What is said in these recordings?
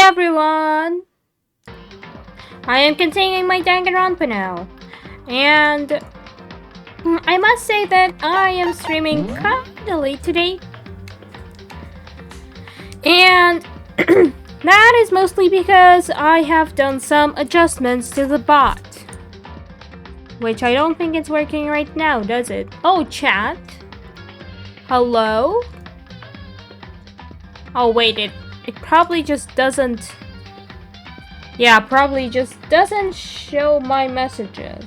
everyone! I am continuing my Danganronpa now. And I must say that I am streaming kinda late today. And that is mostly because I have done some adjustments to the bot. Which I don't think it's working right now, does it? Oh, chat. Hello? Oh wait, it probably just doesn't... Yeah, probably just doesn't show my messages.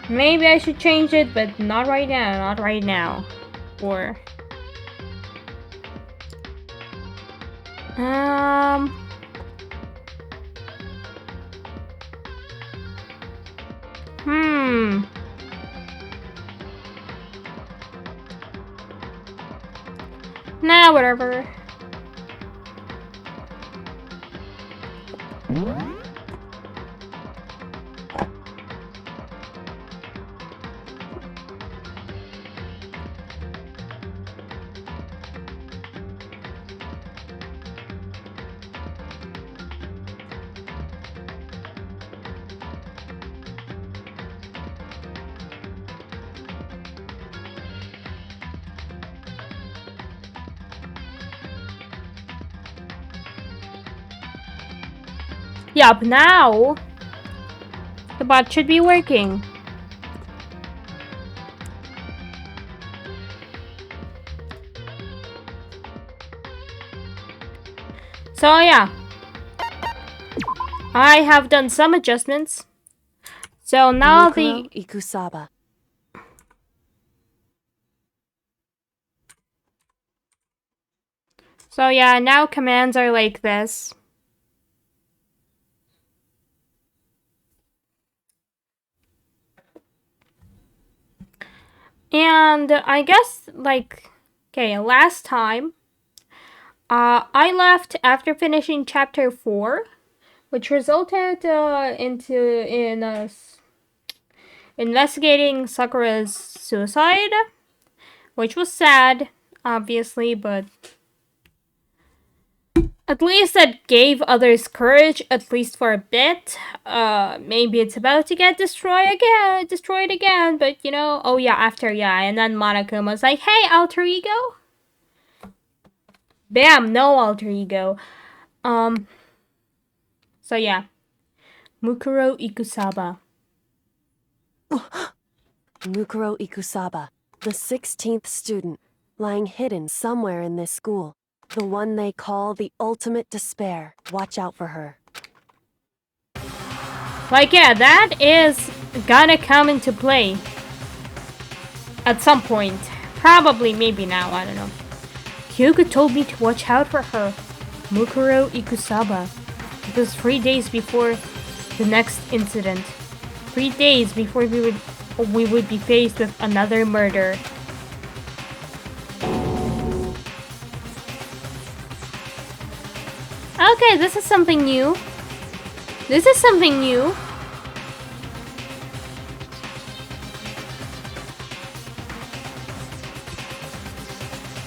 Maybe I should change it, but not right now, not right now. Or... Nah, whatever. Yup, now the bot should be working. So yeah, I have done some adjustments. So now the Ikusaba. So yeah, now commands are like this. And I guess, like, okay, last time, I left after finishing chapter 4, which resulted in us investigating Sakura's suicide, which was sad, obviously, but at least that gave others courage, at least for a bit. Maybe it's about to get destroyed again, but you know, oh yeah, after, yeah, and then Monokuma's like, hey, alter ego? Bam, no alter ego. So yeah. Mukuro Ikusaba. Mukuro Ikusaba, the 16th student, lying hidden somewhere in this school. The one they call the ultimate despair. Watch out for her. Like, yeah, that is gonna come into play. At some point. Probably, maybe now, I don't know. Kyoko told me to watch out for her. Mukuro Ikusaba. It was 3 days before the next incident. 3 days before we would be faced with another murder. Okay, this is something new. This is something new.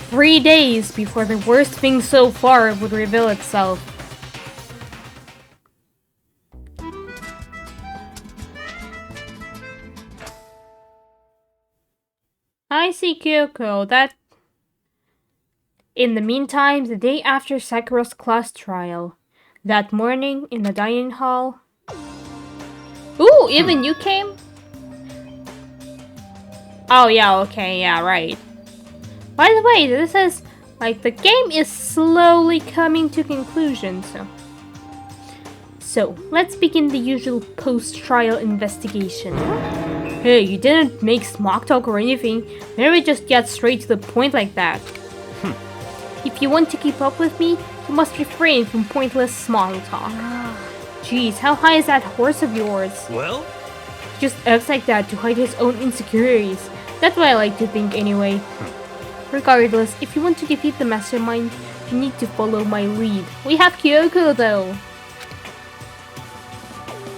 Three days before the worst thing so far would reveal itself. I see, Kyoko. That... In the meantime, the day after Sakura's class trial, that morning in the dining hall... Ooh, even you came? Oh yeah, okay, yeah, right. By the way, this is... like, the game is slowly coming to conclusion, So, let's begin the usual post-trial investigation. Hey, you didn't make smoke talk or anything. Maybe just get straight to the point like that. If you want to keep up with me, you must refrain from pointless small talk. Jeez, how high is that horse of yours? Well? He just acts like that to hide his own insecurities. That's what I like to think anyway. Regardless, if you want to defeat the mastermind, you need to follow my lead. We have Kyoko though.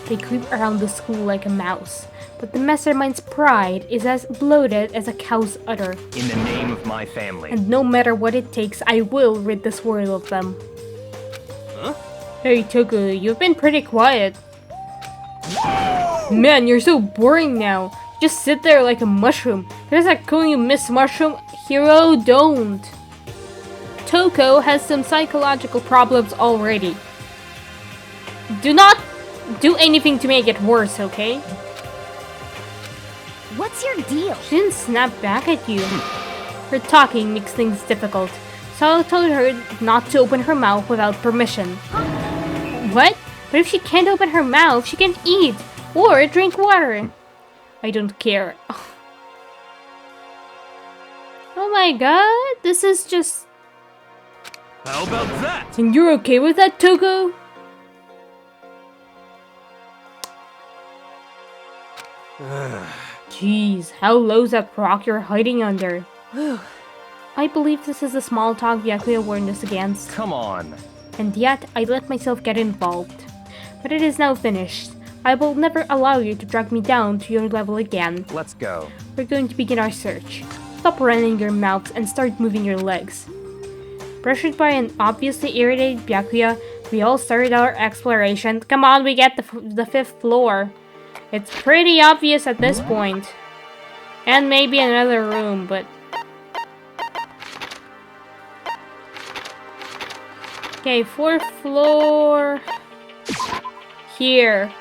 They creep around the school like a mouse, but the mastermind's pride is as bloated as a cow's udder. In the name of my family. And no matter what it takes, I will rid this world of them. Huh? Hey Toku, you've been pretty quiet. Man, you're so boring now. Just sit there like a mushroom. There's that calling you Miss Mushroom. Hero, don't. Toko has some psychological problems already. Do not do anything to make it worse, okay? What's your deal? She didn't snap back at you. Her talking makes things difficult, so I told her not to open her mouth without permission. What? But if she can't open her mouth, she can eat or drink water. I don't care. Oh my god, this is just... How about that? And you're okay with that, Toko? Jeez, how low's that rock you're hiding under? I believe this is a small talk Byakuya warned us against. Come on. And yet, I let myself get involved. But it is now finished. I will never allow you to drag me down to your level again. Let's go. We're going to begin our search. Stop running your mouths and start moving your legs. Pressured by an obviously irritated Byakuya, we all started our exploration. Come on, we get the 5th floor. It's pretty obvious at this point. And maybe another room, but... Okay, 4th floor... Here.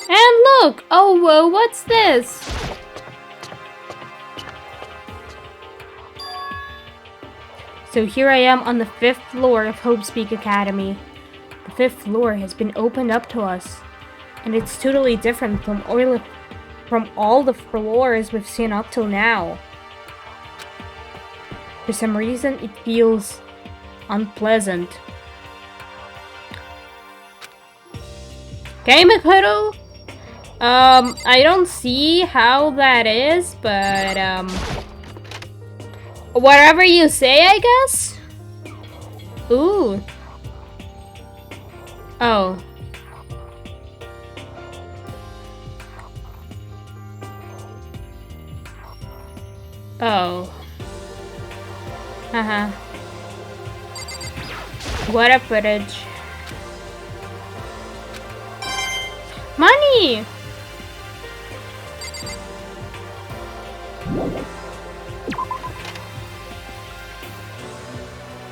And look! Oh, whoa, what's this? So here I am on the 5th floor of Hope's Peak Academy. The 5th floor has been opened up to us, and it's totally different from all the floors we've seen up till now. For some reason, it feels unpleasant. Okay, Makoto? I don't see how that is, but, whatever you say, I guess? Ooh. Oh. Oh. Haha. What a footage. Money!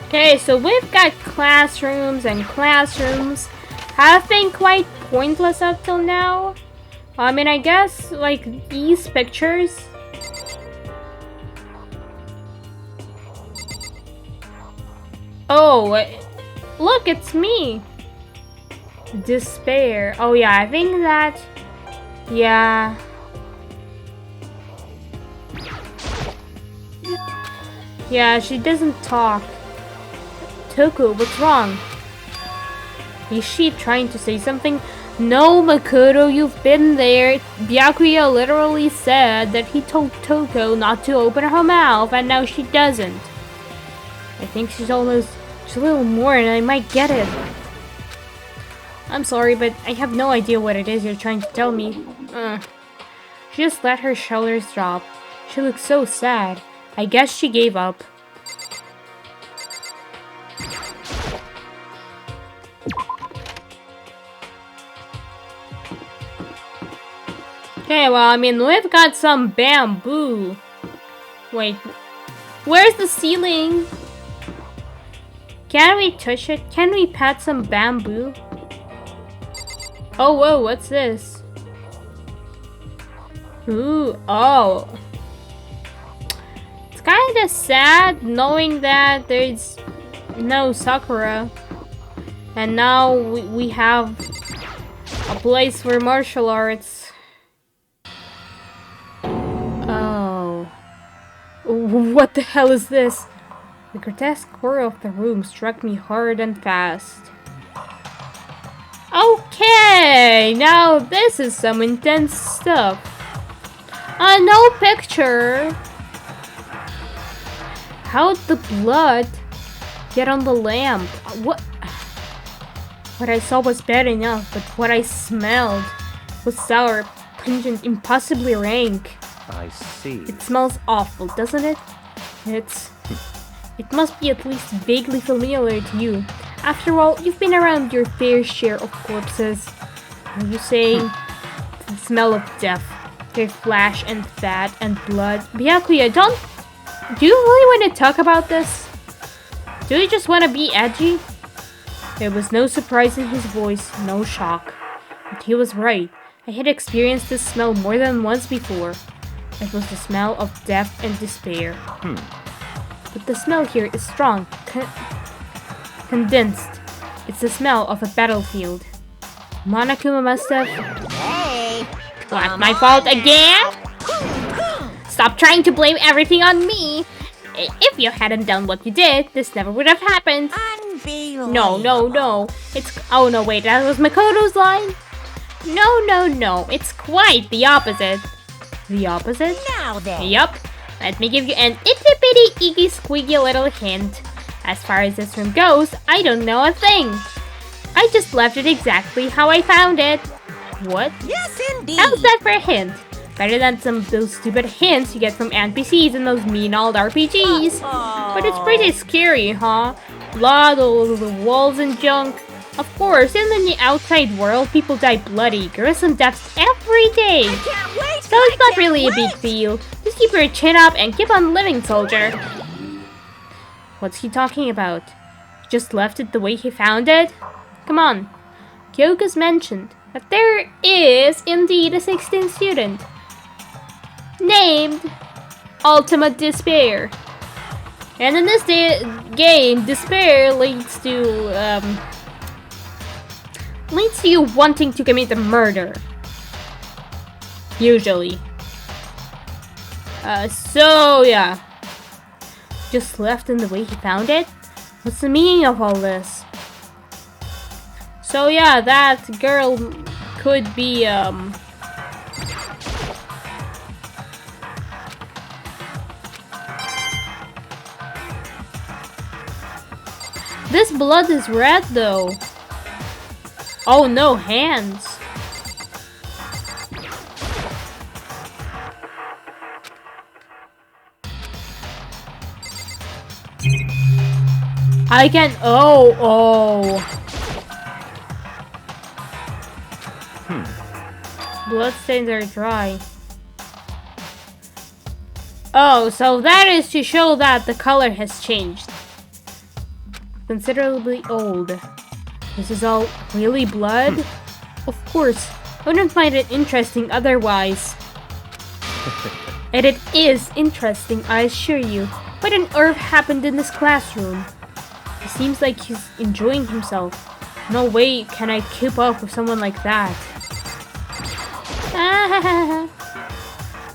Okay, so we've got classrooms and classrooms. Have been quite pointless up till now. I mean, I guess, like, these pictures. Oh, look, it's me. Despair. Oh yeah, I think that... Yeah. Yeah, she doesn't talk. Toku, what's wrong? Is she trying to say something? No, Makoto, you've been there. Byakuya literally said that he told Toko not to open her mouth, and now she doesn't. I think she's a little more, and I might get it. I'm sorry, but I have no idea what it is you're trying to tell me. She just let her shoulders drop. She looks so sad. I guess she gave up. Okay, well, I mean, we've got some bamboo. Wait, where's the ceiling? Can we touch it? Can we pat some bamboo? Oh, whoa, what's this? Ooh, oh. It's kind of sad knowing that there's no Sakura. And now we have a place for martial arts. Oh. What the hell is this? The grotesque horror of the room struck me hard and fast. Okay, now this is some intense stuff. No picture. How'd the blood get on the lamp? What I saw was bad enough, but what I smelled, with sour, pungent, impossibly rank. I see. It smells awful, doesn't it? It must be at least vaguely familiar to you. After all, you've been around your fair share of corpses. Are you saying the smell of death, their flesh and fat and blood? Byakuya, do you really want to talk about this? Do you just want to be edgy? There was no surprise in his voice, no shock. But he was right. I had experienced this smell more than once before. It was the smell of death and despair. But the smell here is strong, condensed. It's the smell of a battlefield. Monokuma must have... Hey! What, my fault again? Stop trying to blame everything on me! If you hadn't done what you did, this never would have happened. Unbelievable. No. It's... Oh no, wait, that was Makoto's line? No. It's quite the opposite. The opposite? Now then. Yup. Let me give you an itty-bitty, iggy, squeaky little hint. As far as this room goes, I don't know a thing. I just left it exactly how I found it. What? Yes, indeed. How's that for a hint? Better than some of those stupid hints you get from NPCs in those mean old RPGs. But it's pretty scary, huh? Blood all over the walls and junk. Of course, in the outside world, people die bloody, gruesome deaths every day. Can't wait. So it's not really a big deal. Just keep your chin up and keep on living, soldier. What's he talking about? Just left it the way he found it? Come on. Kyoko's mentioned that there is indeed a 16th student named Ultimate Despair. And in this game, despair leads to you wanting to commit a murder. Usually. So yeah. Just left in the way he found it? What's the meaning of all this? So yeah, that girl could be, This blood is red though. Oh no, hands. I can... Oh. Bloodstains are dry. Oh, so that is to show that the color has changed. Considerably old. This is all really blood? Of course, I wouldn't find it interesting otherwise. And it is interesting, I assure you. What on earth happened in this classroom? It seems like he's enjoying himself. No way can I keep up with someone like that.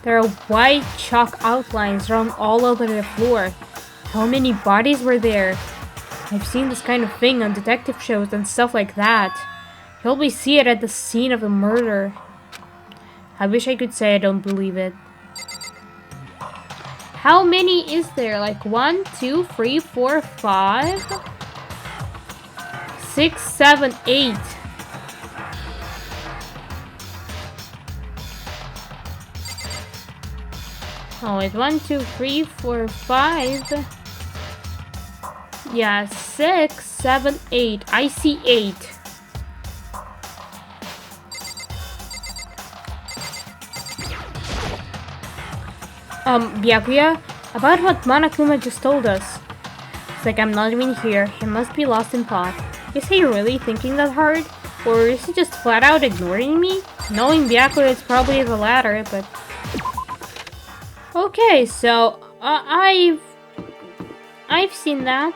There are white chalk outlines drawn all over the floor. How many bodies were there? I've seen this kind of thing on detective shows and stuff like that. You always see it at the scene of a murder. I wish I could say I don't believe it. How many is there? Like 1, 2, 3, 4, 5, 6, 7, 8. Oh, it's 1, 2, 3, 4, 5. Yeah, 6, 7, 8. I see 8. Byakuya, about what Monokuma just told us. It's like I'm not even here. He must be lost in thought. Is he really thinking that hard? Or is he just flat out ignoring me? Knowing Byakuya, it's probably the latter, but... Okay, so, I've seen that.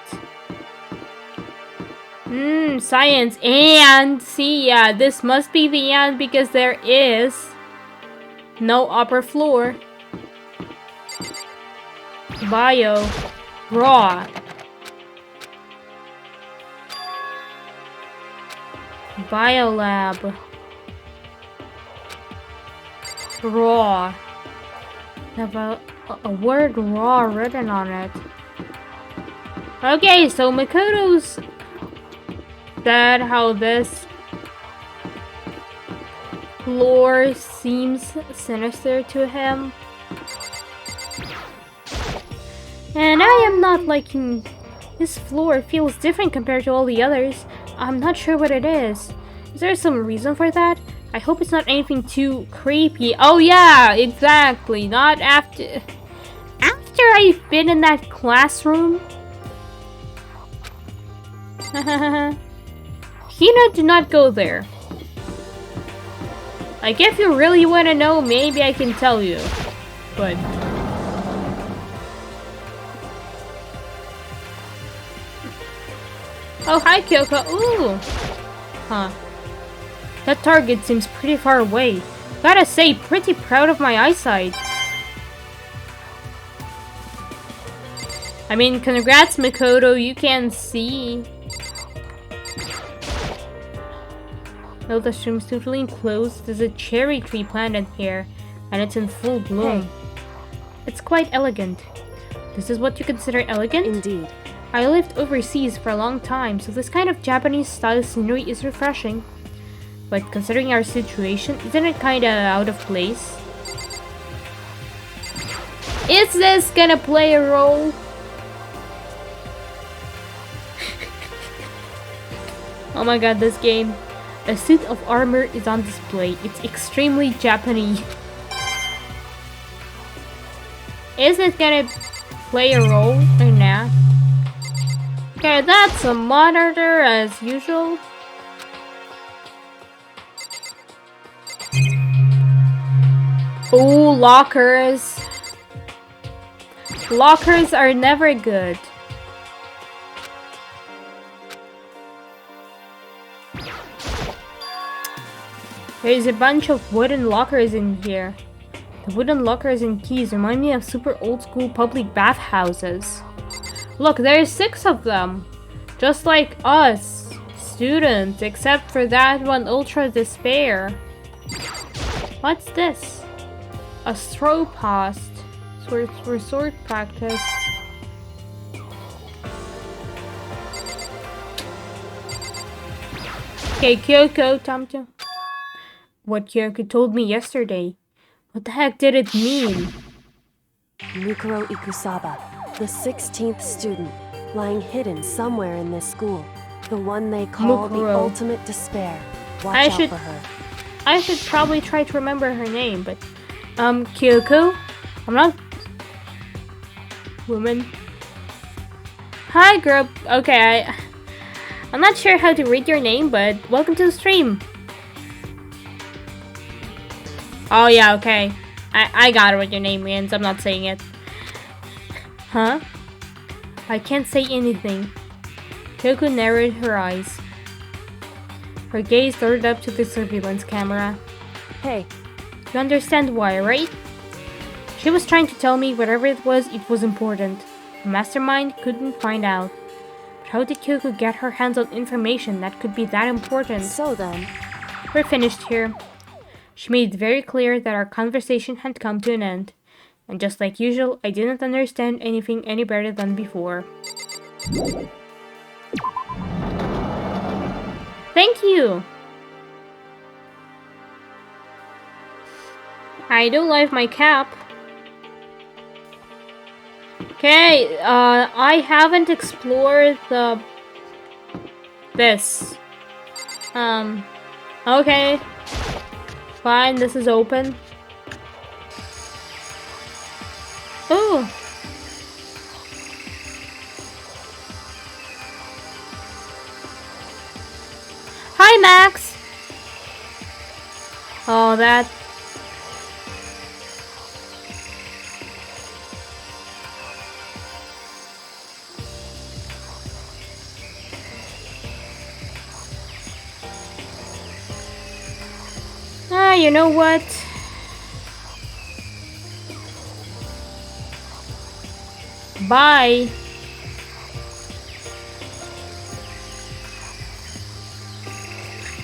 Science. And, see, yeah, this must be the end because there is no upper floor. Bio. Raw. Biolab. Raw. Have a word raw written on it. Okay, so Makoto's said how this floor seems sinister to him. And I am not liking this floor. It feels different compared to all the others. I'm not sure what it is. Is there some reason for that? I hope it's not anything too creepy. Oh yeah, exactly. Not after I've been in that classroom. Hina, do not go there. Like, if you really want to know, maybe I can tell you. But... oh, hi, Kyoko. Ooh! Huh. That target seems pretty far away. Gotta say, pretty proud of my eyesight. I mean, congrats, Makoto, you can see. Though the stream's totally enclosed, there's a cherry tree planted here, and it's in full bloom. Hey. It's quite elegant. This is what you consider elegant? Indeed. I lived overseas for a long time, so this kind of Japanese-style scenery is refreshing. But considering our situation, isn't it kinda out of place? Is this gonna play a role? Oh my god, this game. A suit of armor is on display. It's extremely Japanese. Is it gonna play a role or not? Okay, that's a monitor as usual. Ooh, lockers. Lockers are never good. There's a bunch of wooden lockers in here. The wooden lockers and keys remind me of super old school public bathhouses. Look, there's 6 of them. Just like us, students, except for that one Ultra Despair. What's this? A throw post for sword practice. Okay, Kyoko, time to... what Kyoko told me yesterday. What the heck did it mean? Mukuro Ikusaba, the 16th student, lying hidden somewhere in this school. The one they call the ultimate despair. Watch out for her. I should probably try to remember her name, but... Kyoko? I'm not... woman. Hi, girl. Okay, I'm not sure how to read your name, but welcome to the stream. Oh yeah, okay. I got what your name means. I'm not saying it. Huh? I can't say anything. Kyoko narrowed her eyes. Her gaze darted up to the surveillance camera. Hey. You understand why, right? She was trying to tell me whatever it was important. The mastermind couldn't find out. But how did Kyoko get her hands on information that could be that important? So then... we're finished here. She made it very clear that our conversation had come to an end. And just like usual, I didn't understand anything any better than before. Thank you! I do like my cap. Okay, I haven't explored this. Okay. Fine, this is open. Ooh. Hi, Max! Oh, that... you know what? Bye.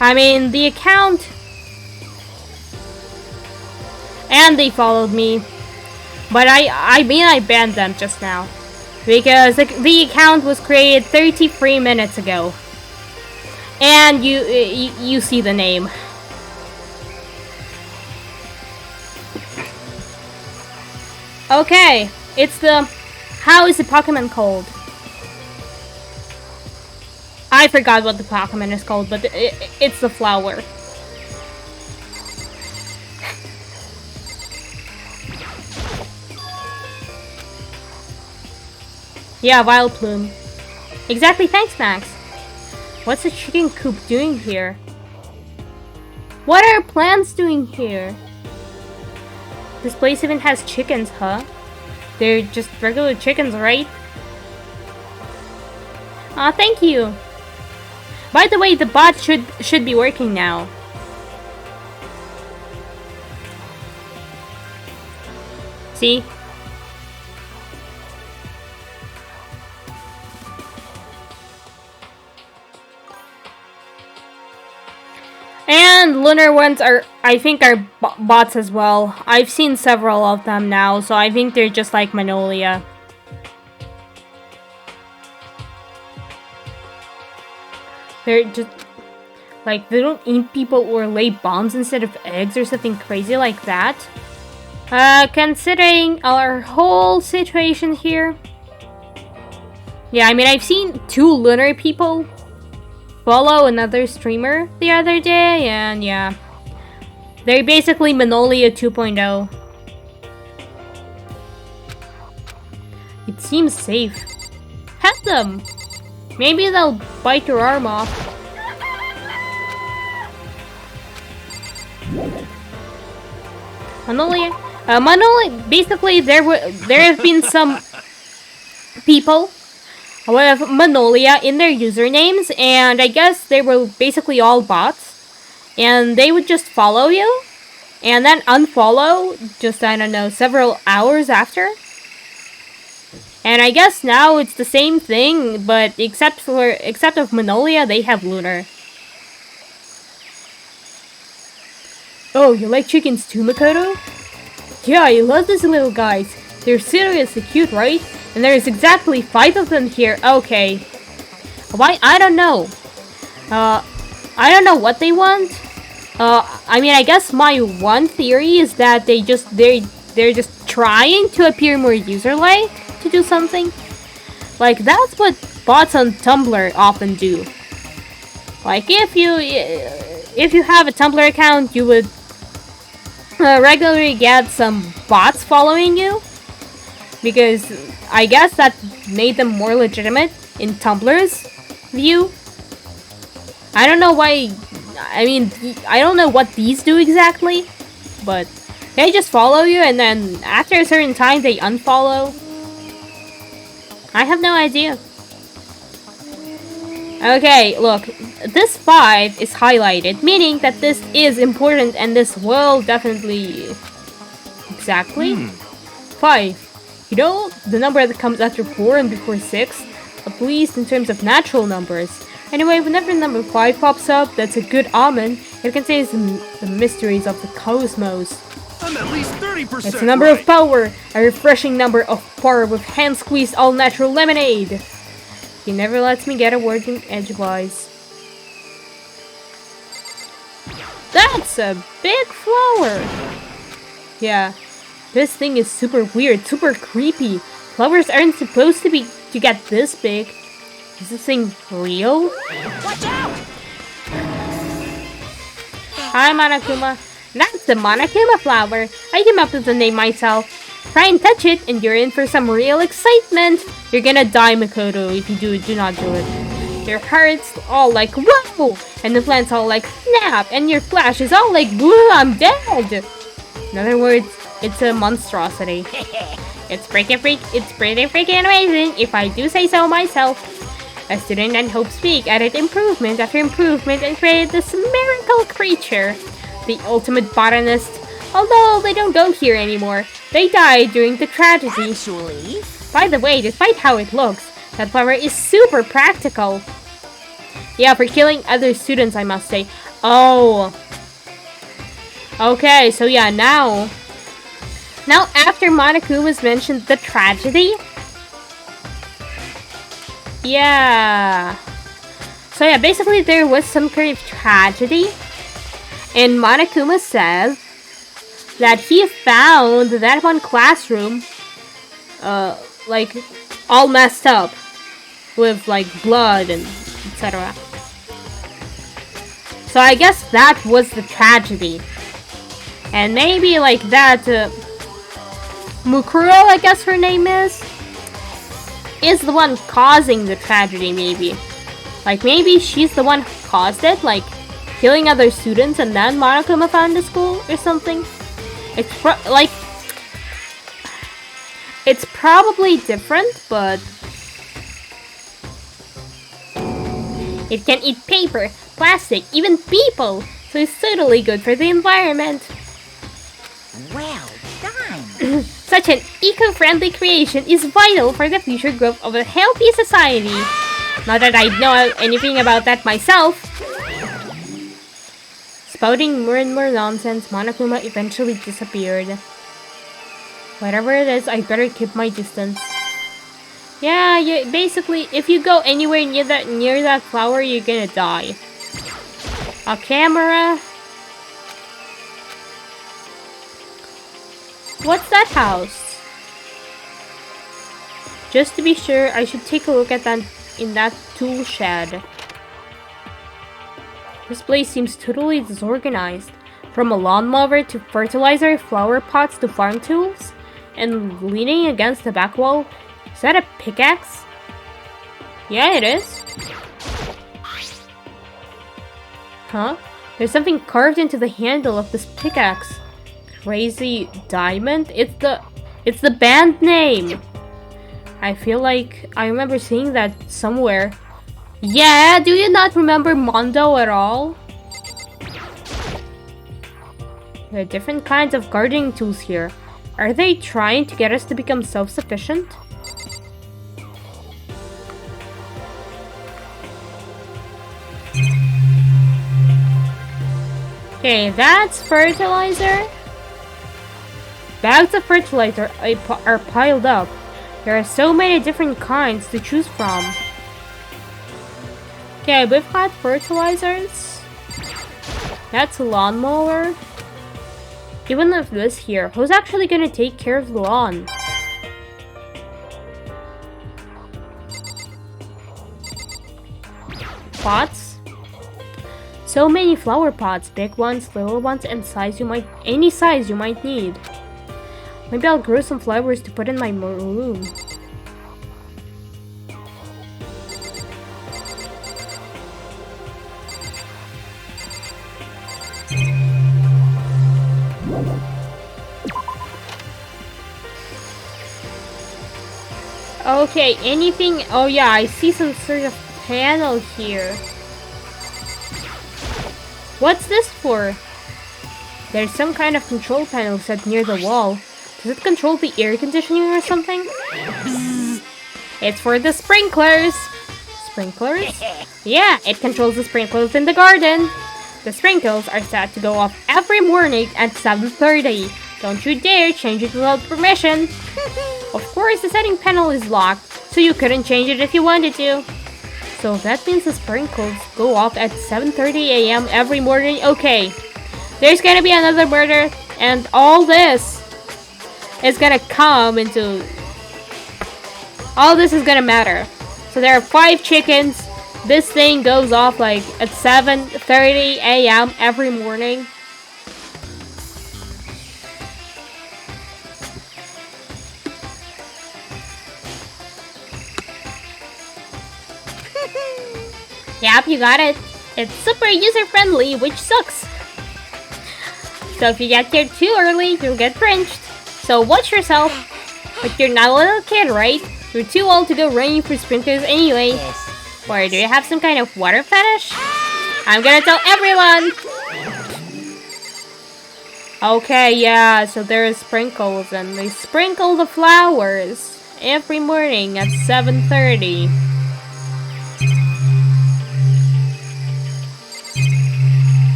I mean, the account... and they followed me. But I mean I banned them just now. Because the account was created 33 minutes ago. And you see the name. Okay, it's the... How is the Pokemon called? I forgot what the Pokemon is called, but it's the flower. Yeah, Vileplume. Exactly, thanks, Max. What's the chicken coop doing here? What are plants doing here? This place even has chickens, huh? They're just regular chickens, right? Aw, thank you. By the way, the bot should be working now. See? And lunar ones are, I think, are bots as well. I've seen several of them now, so I think they're just like Magnolia. They're just, like, they don't eat people or lay bombs instead of eggs or something crazy like that. Considering our whole situation here. Yeah, I mean, I've seen 2 lunar people follow another streamer the other day, and yeah. They're basically Magnolia 2.0. It seems safe. Pet them! Maybe they'll bite your arm off. Magnolia, basically there have been some people with Magnolia in their usernames, and I guess they were basically all bots, and they would just follow you, and then unfollow just, I don't know, several hours after. And I guess now it's the same thing, but except of Magnolia, they have lunar. Oh, you like chickens too, Makoto? Yeah, I love these little guys. They're seriously cute, right? And there's exactly 5 of them here. Okay. Why? I don't know. I don't know what they want. I mean, I guess my one theory is that they're just trying to appear more user-like to do something. Like, that's what bots on Tumblr often do. Like, if you have a Tumblr account, you would regularly get some bots following you, because I guess that made them more legitimate in Tumblr's view. I don't know why. I mean, I don't know what these do exactly, but they just follow you, and then after a certain time they unfollow. I have no idea. Okay, look, this 5 is highlighted, meaning that this is important and this will definitely... Exactly? 5. You know, the number that comes after 4 and before 6? At least in terms of natural numbers. Anyway, whenever number 5 pops up, that's a good omen. It contains the mysteries of the cosmos. I'm at least 30%. It's a number of power, a refreshing number of power with hand-squeezed all-natural lemonade. He never lets me get a word in edgewise. That's a big flower! Yeah, this thing is super weird, super creepy. Flowers aren't supposed to get this big. Is this thing real? Watch out! Hi, Monokuma. That's the Monokuma flower. I came up with the name myself. Try and touch it, and you're in for some real excitement. You're gonna die, Makoto, if you do not do it. Your heart's all like, whoa! And the plant's all like, snap! And your flash is all like, woo, I'm dead! In other words, it's a monstrosity. It's pretty freaking amazing, if I do say so myself. A student and Hope Speak added improvement after improvement and created this miracle creature. The ultimate botanist. Although they don't go here anymore. They died during the tragedy. Actually, By the way, despite how it looks, that flower is super practical. Yeah, for killing other students, I must say. Oh. Okay, so yeah, now after Monokuma's mentioned the tragedy. Yeah. So yeah, basically there was some kind of tragedy. And Monokuma says that he found that one classroom like, all messed up. With, like, blood and etc. So I guess that was the tragedy. And maybe, like, that, Mukuro, I guess her name is the one causing the tragedy, maybe. Like, maybe she's the one who caused it, like, killing other students and then Monokuma found the school or something. It's it's probably different, but it can eat paper, plastic, even people, so it's totally good for the environment. Well done. Such an eco-friendly creation is vital for the future growth of a healthy society. Not that I know anything about that myself. Spouting more and more nonsense, Monokuma eventually disappeared. Whatever it is, I better keep my distance. Yeah, basically, if you go anywhere near that flower, you're gonna die. A camera. What's that house? Just to be sure, I should take a look at that in that tool shed. This place seems totally disorganized. From a lawnmower to fertilizer, flower pots to farm tools, and leaning against the back wall. Is that a pickaxe? Yeah, it is. Huh? There's something carved into the handle of this pickaxe. Crazy Diamond? It's the band name. I feel like I remember seeing that somewhere. Yeah, do you not remember Mondo at all? There are different kinds of gardening tools here. Are they trying to get us to become self-sufficient? Okay, that's fertilizer. Bags of fertilizer are piled up. There are so many different kinds to choose from. Okay, we've got fertilizers. That's a lawnmower. Even with this here, who's actually gonna take care of the lawn? Pots? So many flower pots, big ones, little ones, and any size you might need. Maybe I'll grow some flowers to put in my room. Okay, anything? Oh yeah, I see some sort of panel here. What's this for? There's some kind of control panel set near the wall. Does it control the air conditioning or something? It's for the sprinklers. Sprinklers? Yeah, it controls the sprinklers in the garden. The sprinkles are set to go off every morning at 7:30. Don't you dare change it without permission. Of course, the setting panel is locked, so you couldn't change it if you wanted to. So that means the sprinkles go off at 7:30 a.m. every morning. Okay, there's gonna be another murder, and all this is gonna come into... all this is gonna matter. So there are 5 chickens. This thing goes off like at 7:30 a.m. every morning. Yep, you got it. It's super user-friendly, which sucks. So if you get here too early, you'll get drenched. So watch yourself. But you're not a little kid, right? You're too old to go running for sprinters anyway. Or do you have some kind of water fetish? I'm gonna tell everyone! Okay, yeah, so there are sprinkles, and they sprinkle the flowers every morning at 7:30.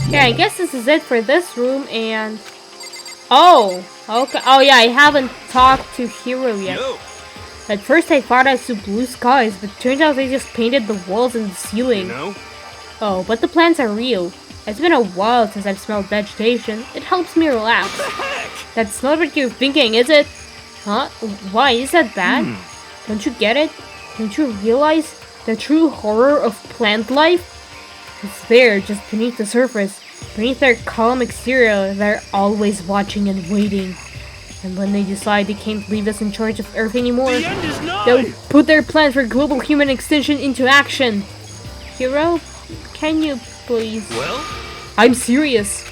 Yeah, I guess this is it for this room, and... oh, okay. Oh yeah, I haven't talked to Hiro yet. No. At first I thought I saw blue skies, but turns out they just painted the walls and the ceiling. No. Oh, but the plants are real. It's been a while since I've smelled vegetation. It helps me relax. What the heck? That's not what you're thinking, is it? Huh? Why is that bad? Don't you get it? Don't you realize the true horror of plant life? It's there, just beneath the surface. Beneath their calm exterior, they're always watching and waiting. And when they decide they can't leave us in charge of Earth anymore, The end is nigh! they'll put their plans for global human extinction into action. Hero, can you please? Well? I'm serious.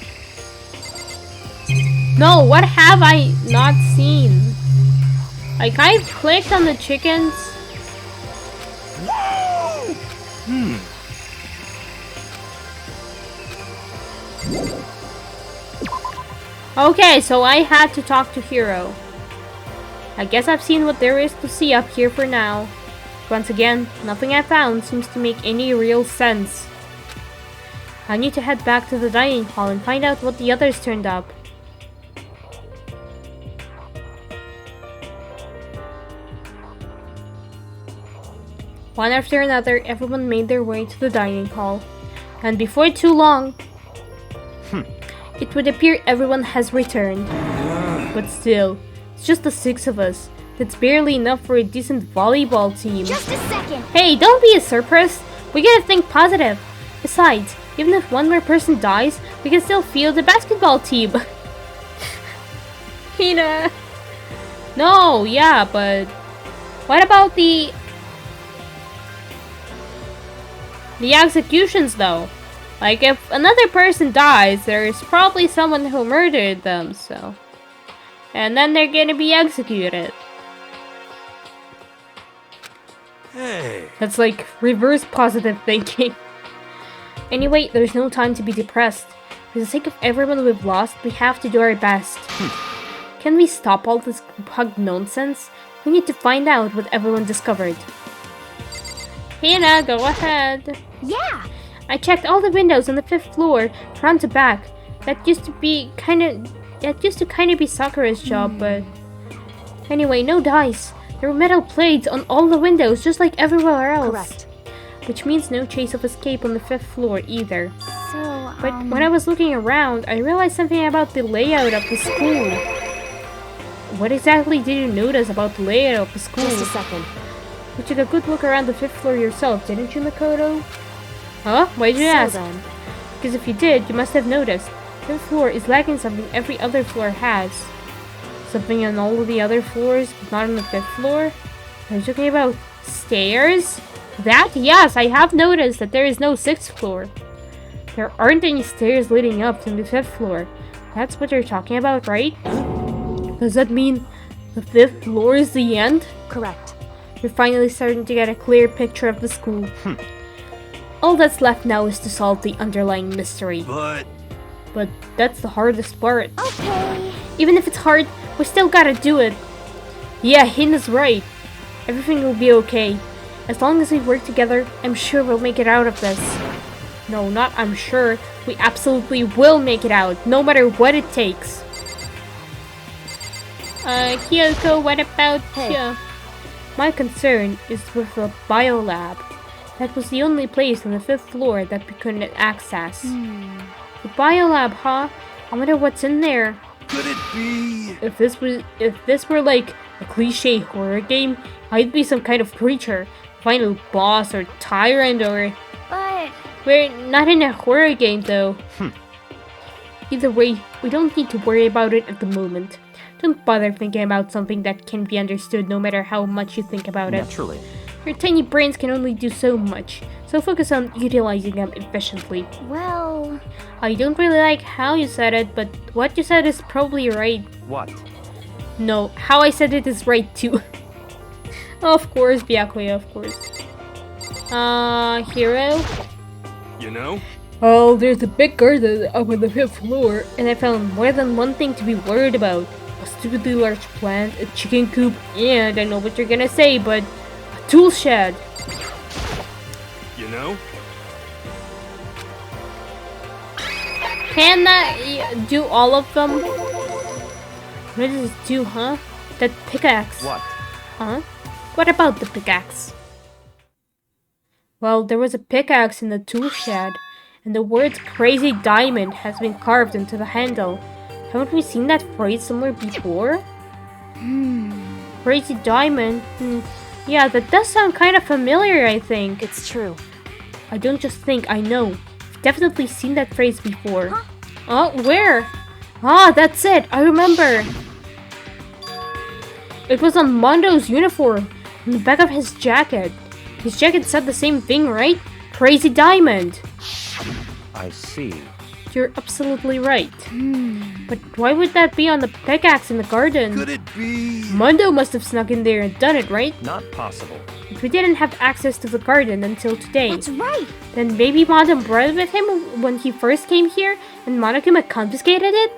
No, what have I not seen? Like, I clicked on the chickens. Okay, so I had to talk to Hero. I guess I've seen what there is to see up here for now. Once again, nothing I found seems to make any real sense. I need to head back to the dining hall and find out what the others turned up. One after another, everyone made their way to the dining hall. And before too long, it would appear everyone has returned. But still, it's just the 6 of us. That's barely enough for a decent volleyball team. Just a second. Hey, don't be a surprise. We gotta think positive. Besides, even if one more person dies, we can still field the basketball team. Hina. No, yeah, but what about the executions though? Like, if another person dies, there's probably someone who murdered them, so. And then they're gonna be executed. Hey. That's like reverse positive thinking. Anyway, there's no time to be depressed. For the sake of everyone we've lost, we have to do our best. Can we stop all this hug nonsense? We need to find out what everyone discovered. Hannah, go ahead. Yeah. I checked all the windows on the 5th floor, front to back. That used to kind of be Sakura's job, but anyway, no dice. There were metal plates on all the windows, just like everywhere else. Correct. Which means no chance of escape on the 5th floor either. So, But when I was looking around, I realized something about the layout of the school. What exactly did you notice about the layout of the school? Just a second. You took a good look around the 5th floor yourself, didn't you, Makoto? Huh? Why'd you ask? Then, Because if you did, you must have noticed. The 5th floor is lacking something every other floor has. Something on all of the other floors, but not on the 5th floor? Are you talking about stairs? That? Yes, I have noticed that there is no 6th floor. There aren't any stairs leading up to the 5th floor. That's what you're talking about, right? Does that mean the 5th floor is the end? correct. We're finally starting to get a clear picture of the school. All that's left now is to solve the underlying mystery. But that's the hardest part. okay. Even if it's hard, we still gotta do it. Yeah, Hina's right. Everything will be okay. As long as we work together, I'm sure we'll make it out of this. No, not I'm sure. We absolutely will make it out, no matter what it takes. Kyoko, what about you? My concern is with the biolab. That was the only place on the 5th floor that we couldn't access. The biolab, huh? I wonder what's in there. Could it be? If this were like a cliche horror game, I'd be some kind of creature, final boss or tyrant or... But We're not in a horror game though. Either way, we don't need to worry about it at the moment. Don't bother thinking about something that can be understood no matter how much you think about it. Naturally. Your tiny brains can only do so much, so focus on utilizing them efficiently. well, I don't really like how you said it, but what you said is probably right. What? No, how I said it is right too. Of course, Byakuya, of course. Hero? You know? Oh, there's a big garden up on the 5th floor, and I found more than one thing to be worried about. A stupidly large plant, a chicken coop, and I know what you're gonna say, but a tool shed. You know? Can that do all of them? What does this do, huh? That pickaxe. What? Huh? What about the pickaxe? Well, there was a pickaxe in the tool shed, and the words Crazy Diamond has been carved into the handle. Haven't we seen that phrase somewhere before? Crazy Diamond? Yeah, that does sound kind of familiar, I think. It's true. I don't just think, I know. I've definitely seen that phrase before. Oh, where? Ah, that's it. I remember. It was on Mondo's uniform, on the back of his jacket. His jacket said the same thing, right? Crazy Diamond. I see. You're absolutely right. But why would that be on the pickaxe in the garden? Could it be? Mondo must have snuck in there and done it, right? Not possible. But we didn't have access to the garden until today. That's right. Then maybe Mondo brought it with him when he first came here and Monokuma confiscated it?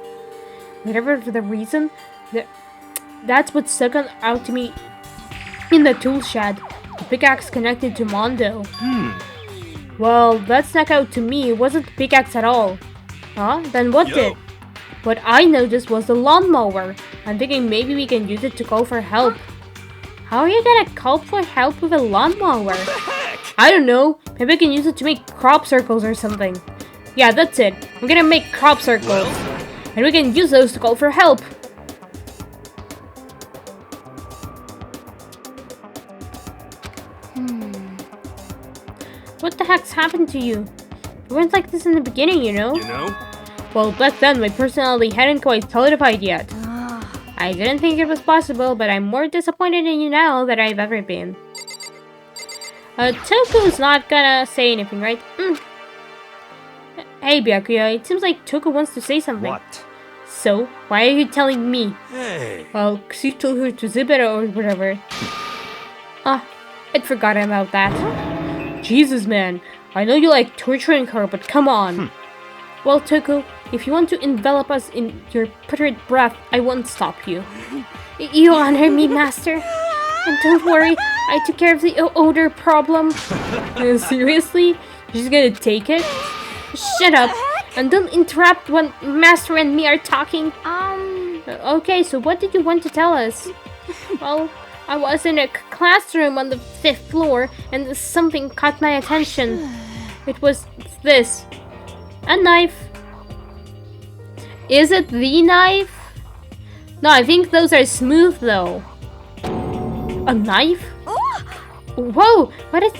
Whatever the reason, that's what stuck out to me in the tool shed. The pickaxe connected to Mondo. Well, that stuck out to me. It wasn't the pickaxe at all. Huh? Then what did? What I noticed was the lawnmower. I'm thinking maybe we can use it to call for help. How are you gonna call for help with a lawnmower? I don't know. Maybe I can use it to make crop circles or something. Yeah, that's it. I'm gonna make crop circles. And we can use those to call for help. What the heck's happened to you? You weren't like this in the beginning, you know? You know? Well, back then my personality hadn't quite solidified yet. I didn't think it was possible, but I'm more disappointed in you now than I've ever been. Toku's not gonna say anything, right? Hey, Byakuya, it seems like Toku wants to say something. What? So, why are you telling me? Hey. Well, 'cause you told her to zip it or whatever. I'd forgotten about that. Jesus, man. I know you like torturing her, but come on. Well, Toku, if you want to envelop us in your putrid breath, I won't stop you. You honor me, Master. And don't worry, I took care of the odor problem. Seriously? You're just gonna take it? Shut up, and don't interrupt when Master and me are talking. Okay, so what did you want to tell us? Well, I was in a classroom on the 5th floor, and something caught my attention. It was this. A knife. Is it the knife? No, I think those are smooth though. A knife? Whoa! What is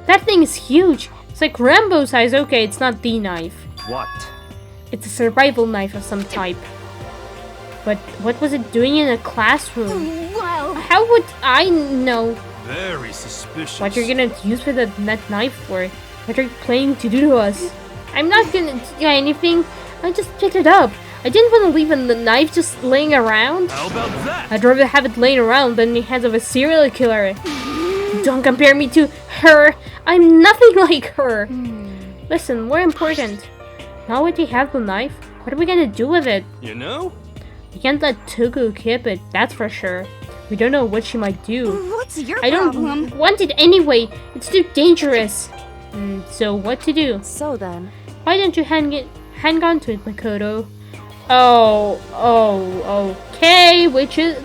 that thing is huge. It's like Rambo size. Okay, it's not the knife. What? It's a survival knife of some type. But what was it doing in a classroom? Wow. How would I know Very suspicious. what you're gonna use for that knife for? What are you planning to do to us? I'm not gonna do anything. I just picked it up. I didn't want to leave the knife just laying around. How about that? I'd rather have it laying around than in the hands of a serial killer. Don't compare me to her. I'm nothing like her. Listen, more important. Now that we have the knife, what are we gonna do with it? You know? We can't let Toku keep it, that's for sure. We don't know what she might do. What's your I problem? don't want it anyway. It's too dangerous. So what to do? So then, Why don't you hang on to it, Makoto? Okay. Which is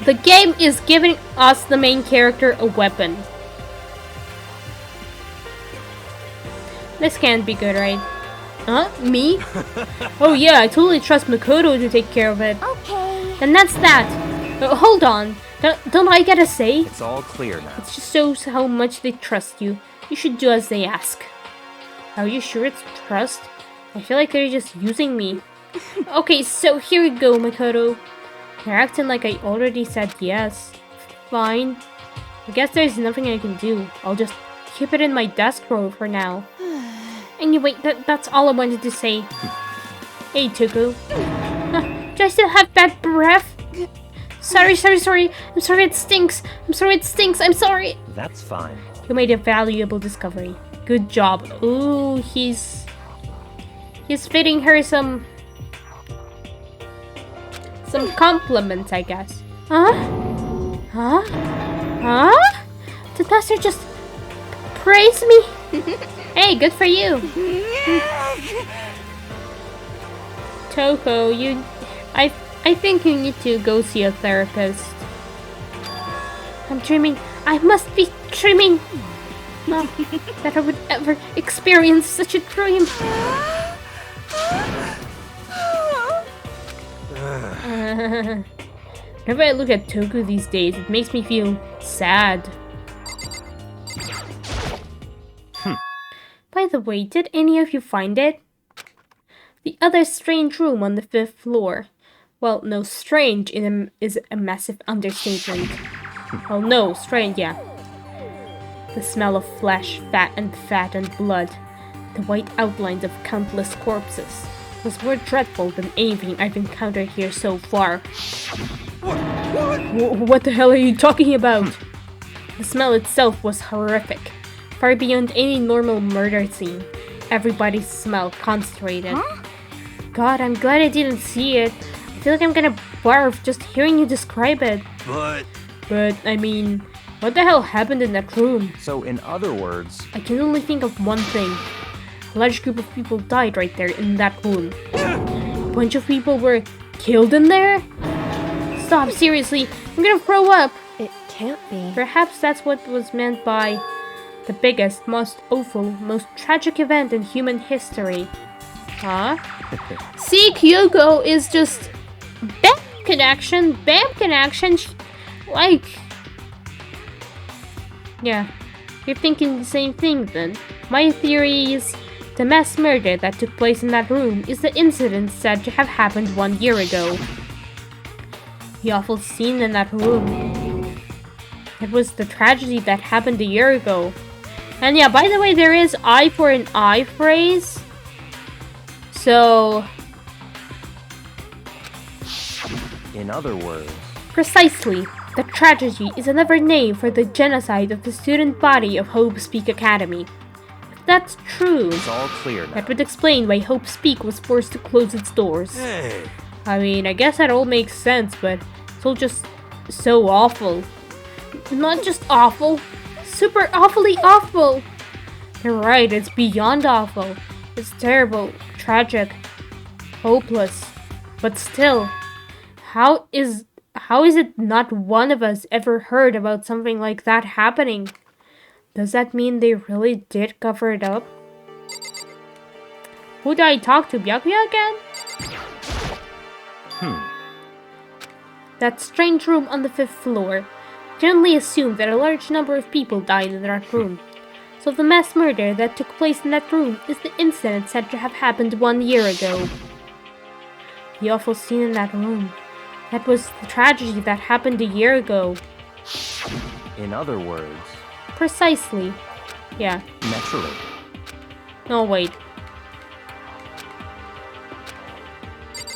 the game is giving us the main character a weapon. This can't be good, right? Huh? Me? Oh yeah, I totally trust Makoto to take care of it. Okay. And that's that. Hold on. Don't I get a say? It's all clear now. It just shows how much they trust you. You should do as they ask. Are you sure it's trust? I feel like they're just using me. Okay, so here we go, Makoto. You're acting like I already said yes. Fine. I guess there's nothing I can do. I'll just keep it in my desk drawer for now. Anyway, that's all I wanted to say. Hey, Toku. Do I still have bad breath? Sorry. I'm sorry it stinks. I'm sorry. That's fine. You made a valuable discovery. Good job. Ooh, he's fitting her some compliments, I guess. Huh? Did Master just praise me? Hey, good for you. Toko, I think you need to go see a therapist. I'm dreaming. I must be dreaming. Not that I would ever experience such a dream. Whenever I look at Toku these days, it makes me feel sad. By the way, did any of you find it? The other strange room on the 5th floor. Well, no, strange is a massive understatement. Well, no, strange, yeah. The smell of flesh, fat and blood. The white outlines of countless corpses was more dreadful than anything I've encountered here so far. What the hell are you talking about? The smell itself was horrific, far beyond any normal murder scene. Everybody's smell concentrated. Huh? God, I'm glad I didn't see it. I feel like I'm gonna barf just hearing you describe it. But, I mean, what the hell happened in that room? So, in other words... I can only think of one thing. A large group of people died right there in that room. A bunch of people were killed in there? Stop, seriously, I'm gonna throw up! It can't be. Perhaps that's what was meant by the biggest, most awful, most tragic event in human history. Huh? See, Kyoko is just... Bam connection! Like... Yeah, you're thinking the same thing then. My theory is the mass murder that took place in that room is the incident said to have happened 1 year ago. The awful scene in that room. It was the tragedy that happened a year ago. And yeah, by the way, there is eye for an eye phrase. So... In other words... Precisely. The tragedy is another name for the genocide of the student body of Hope Speak Academy. If that's true, it's all clear now. That would explain why Hope Speak was forced to close its doors. Hey. I mean, I guess that all makes sense, but it's all just so awful. Not just awful, super awfully awful. You're right, it's beyond awful. It's terrible, tragic, hopeless. But still, how is it not one of us ever heard about something like that happening? Does that mean they really did cover it up? Who did I talk to? Byakuya again? That strange room on the 5th floor. Generally assumed that a large number of people died in that room. So the mass murder that took place in that room is the incident said to have happened 1 year ago. The awful scene in that room. That was the tragedy that happened a year ago. In other words... Precisely. Yeah. Naturally. No, wait.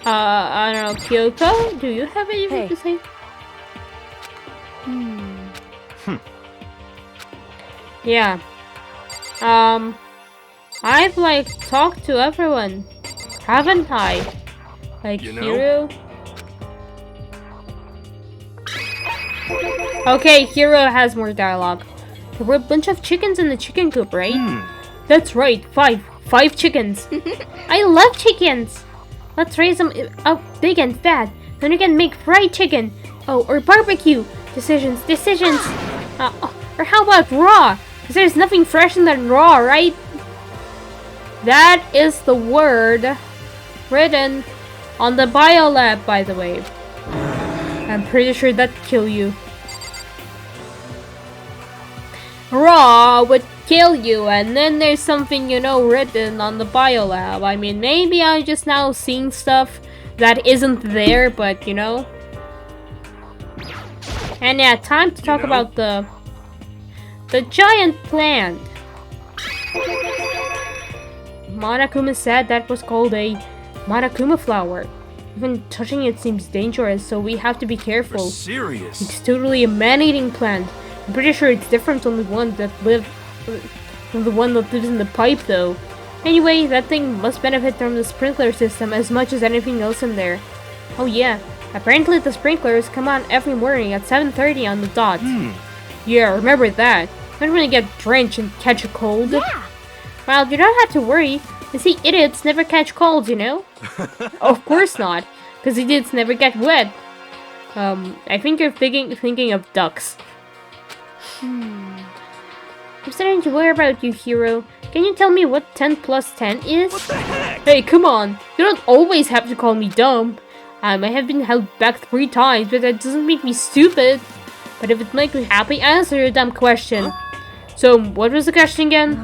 I don't know, Kyoko? Do you have anything to say? Yeah. I've like talked to everyone, haven't I? Like Hiro? Okay, Hiro has more dialogue. There were a bunch of chickens in the chicken coop, right? That's right, 5 chickens. I love chickens. Let's raise them up big and fat. Then we can make fried chicken. Oh, or barbecue. Decisions. Or how about raw? Because there's nothing fresher than raw, right? That is the word written on the biolab, by the way. I'm pretty sure that'd kill you. Raw would kill you, and then there's something, you know, written on the biolab. I mean, maybe I'm just now seeing stuff that isn't there, but you know. And yeah, time to talk about the giant plant. Monokuma said that was called a Monokuma flower. Even touching it seems dangerous, so we have to be careful. Serious? It's totally a man-eating plant. I'm pretty sure it's different from the one that lives in the pipe, though. Anyway, that thing must benefit from the sprinkler system as much as anything else in there. Oh yeah, apparently the sprinklers come on every morning at 7:30 on the dot. Yeah, remember that. Don't want to get drenched and catch a cold. Yeah. Well, you don't have to worry. You see, idiots never catch colds, you know? Of course not, because idiots never get wet. I think you're thinking of ducks. I'm starting to worry about you, Hiro. Can you tell me what 10 plus 10 is? What the heck? Hey, come on. You don't always have to call me dumb. I might have been held back 3 times, but that doesn't make me stupid. But if it makes me happy, answer your dumb question. So, what was the question again?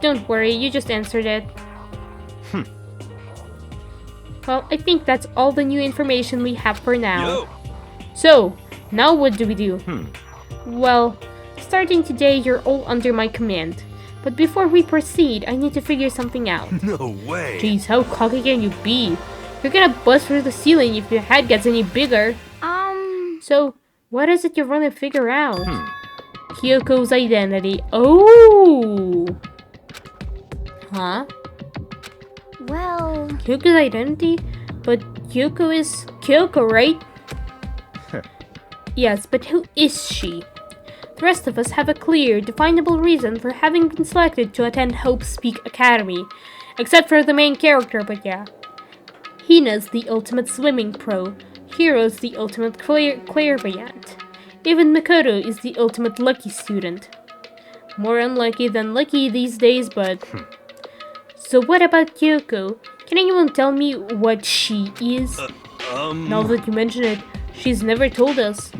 Don't worry, you just answered it. Well, I think that's all the new information we have for now. Yo. So, now what do we do? Well, starting today, you're all under my command. But before we proceed, I need to figure something out. No way. Jeez, how cocky can you be? You're gonna bust through the ceiling if your head gets any bigger. So, what is it you're gonna figure out? Kyoko's identity. Oh! Huh? Well, Kyoko's identity? But Kyoko is Kyoko, right? Yes, but who is she? The rest of us have a clear, definable reason for having been selected to attend Hope Speak Academy. Except for the main character, but yeah. Hina's the ultimate swimming pro. Hiro's the ultimate clairvoyant. Even Makoto is the ultimate lucky student. More unlucky than lucky these days, but... So what about Kyoko? Can anyone tell me what she is? Now that you mention it, she's never told us.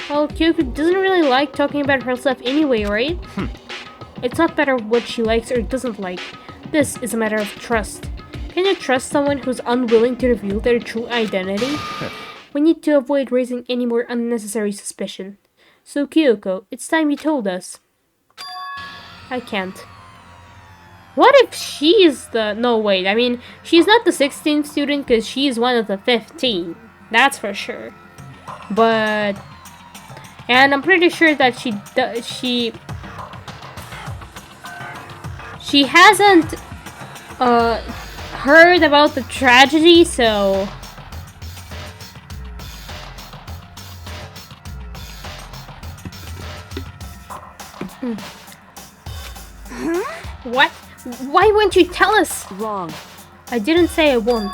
Well, Kyoko doesn't really like talking about herself anyway, right? It's not matter what she likes or doesn't like. This is a matter of trust. Can you trust someone who's unwilling to reveal their true identity? We need to avoid raising any more unnecessary suspicion. So Kyoko, it's time you told us. I can't. What if she's the... No, wait, I mean, she's not the 16th student because she's one of the 15. That's for sure. But... And I'm pretty sure that she hasn't heard about the tragedy, so... What? Why won't you tell us? Wrong. I didn't say I won't.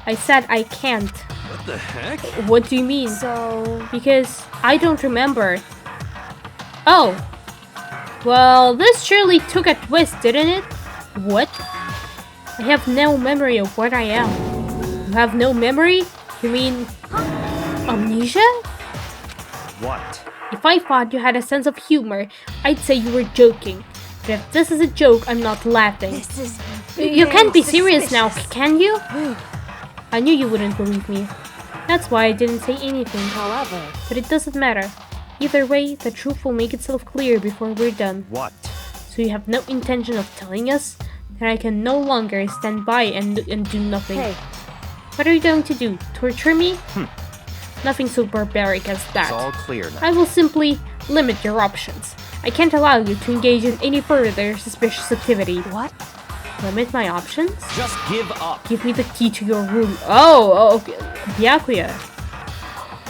I said I can't. What the heck? What do you mean? So... Because I don't remember. Oh. Well, this surely took a twist, didn't it? What? I have no memory of what I am. You have no memory? You mean... amnesia? What? If I thought you had a sense of humor, I'd say you were joking. But if this is a joke, I'm not laughing. This is You can't be serious now, suspicious. can you? I knew you wouldn't believe me. That's why I didn't say anything. However... But it doesn't matter. Either way, the truth will make itself clear before we're done. What? So you have no intention of telling us? Then I can no longer stand by and do nothing. Hey, What are you going to do? Torture me? Nothing so barbaric as that. It's all clear now. I will simply limit your options. I can't allow you to engage in any further suspicious activity. what? Limit my options? Just give up. Give me the key to your room. Oh, okay. Byakuya.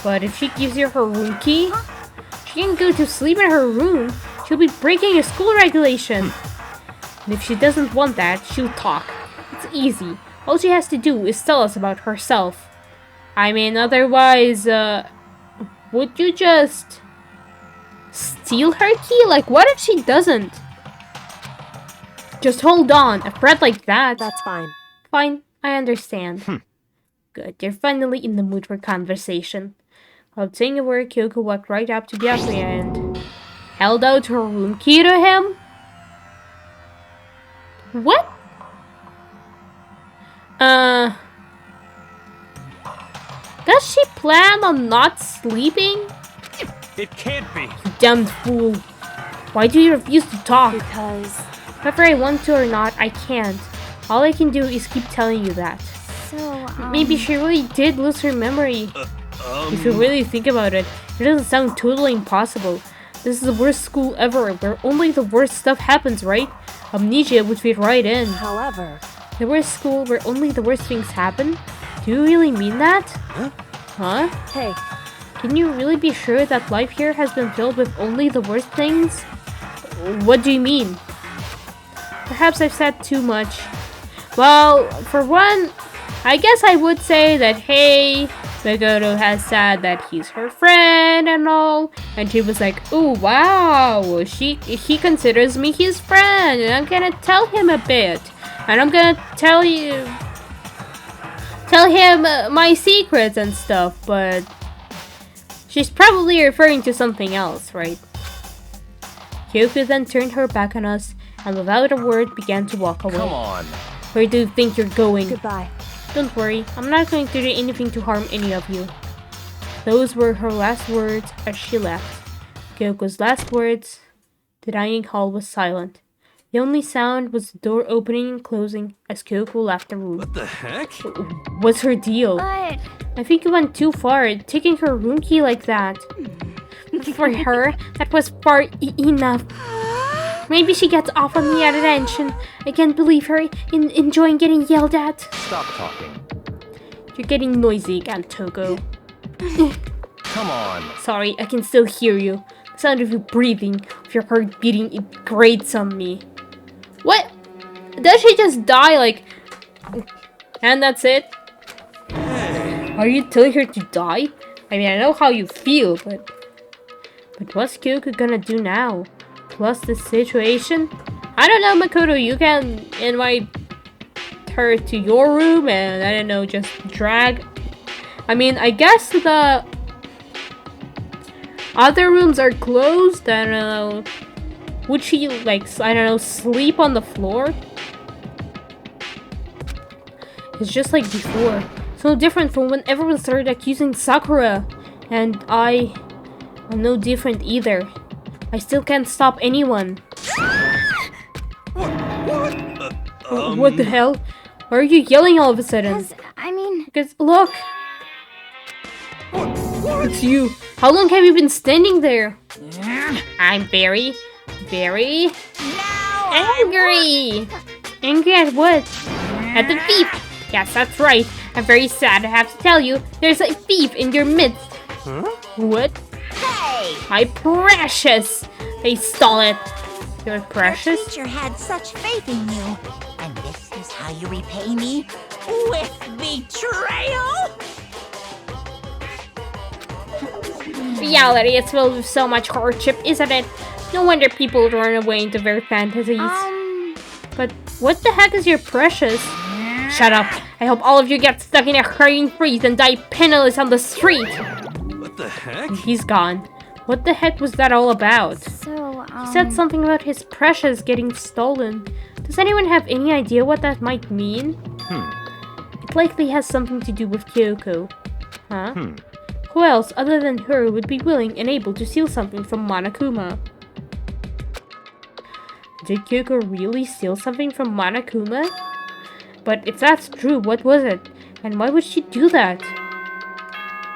But if she gives you her room key, she can go to sleep in her room. She'll be breaking a school regulation. And if she doesn't want that, she'll talk. It's easy. All she has to do is tell us about herself. I mean, otherwise, would you just steal her key? Like, what if she doesn't? Just hold on. A threat like that. That's fine. Fine, I understand. Good, you're finally in the mood for conversation. Without saying a word, Kyoko walked right up to Byakuya and held out her room key to him. What? Does she plan on not sleeping? It can't be. You damned fool. Why do you refuse to talk? Because... Whether I want to or not, I can't. All I can do is keep telling you that. so, Maybe she really did lose her memory. If you really think about it, it doesn't sound totally impossible. This is the worst school ever, where only the worst stuff happens, right? Amnesia would fit right in. However... The worst school where only the worst things happen? Do you really mean that? Huh? Hey, Can you really be sure that life here has been filled with only the worst things? What do you mean? Perhaps I've said too much. Well, for one, I guess I would say that, hey, Makoto has said that he's her friend and all, and she was like, oh wow, he considers me his friend, and I'm gonna tell him a bit, and I'm gonna tell you, tell him my secrets and stuff, but she's probably referring to something else, right? Kyoko then turned her back on us and without a word began to walk away. Come on. Where do you think you're going? Goodbye. Don't worry, I'm not going to do anything to harm any of you. Those were her last words as she left. Kyoko's last words. The dining hall was silent. The only sound was the door opening and closing as Kyoko left the room. What the heck? What's her deal? But I think you went too far, taking her room key like that. For her, that was far enough. Maybe she gets off on the attention. I can't believe her enjoying getting yelled at. Stop talking. You're getting noisy again, Toko. Come on. Sorry, I can still hear you. The sound of you breathing, of your heart beating, it grates on me. What? Does she just die like... And that's it? Are you telling her to die? I mean, I know how you feel, but... But what's Kyoko gonna do now? Plus this situation? I don't know, Makoto, you can invite her to your room and, I don't know, just drag... I mean, I guess the other rooms are closed. I don't know. Would she, like, I don't know, sleep on the floor? It's just like before. It's no different from when everyone started accusing Sakura. And I'm no different either. I still can't stop anyone. What the hell? Why are you yelling all of a sudden? I mean, Because, look! It's you. How long have you been standing there? I'm very angry. Angry at what? At the thief. Yes, that's right. I'm very sad to have to tell you. There's a thief in your midst. Huh? What? Hey! My precious. They stole it. Your Your precious? teacher had such faith in you. And this is how you repay me? With betrayal? Reality is filled with so much hardship, isn't it? No wonder people run away into their fantasies. But what the heck is your precious? Shut up. I hope all of you get stuck in a hurrying freeze and die penniless on the street. What the heck? He's gone. What the heck was that all about? so, He said something about his precious getting stolen. Does anyone have any idea what that might mean? It likely has something to do with Kyoko. Huh? Who else other than her would be willing and able to steal something from Monokuma? Did Kyoko really steal something from Monokuma? But if that's true, what was it? And why would she do that?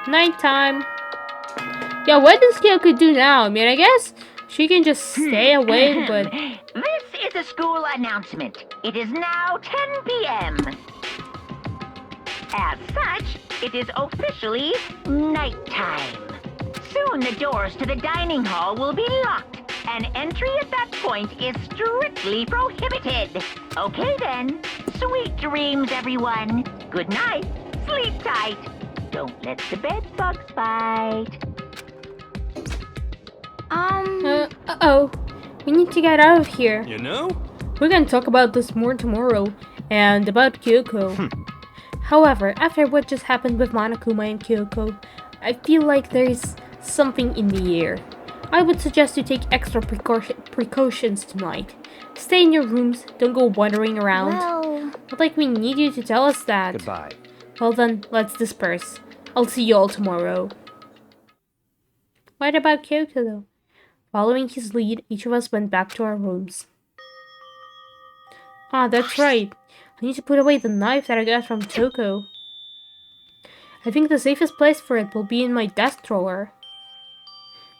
Nighttime. Yeah, what does Kyoko do now? I mean, I guess she can just stay awake, but... This is a school announcement. It is now 10 p.m. As such, it is officially nighttime. Soon the doors to the dining hall will be locked, and entry at that point is strictly prohibited. Okay then, sweet dreams everyone. Good night, sleep tight. Don't let the bed bugs bite. Uh-oh. We need to get out of here. You know? We're gonna talk about this more tomorrow, and about Kyoko. However, after what just happened with Monokuma and Kyoko, I feel like there's something in the air. I would suggest you take extra precautions tonight. Stay in your rooms, don't go wandering around. well, But like we need you to tell us that. Goodbye. Well then, let's disperse. I'll see you all tomorrow. What about Kyoko though? Following his lead, each of us went back to our rooms. Ah, that's right. I need to put away the knife that I got from Toko. I think the safest place for it will be in my desk drawer.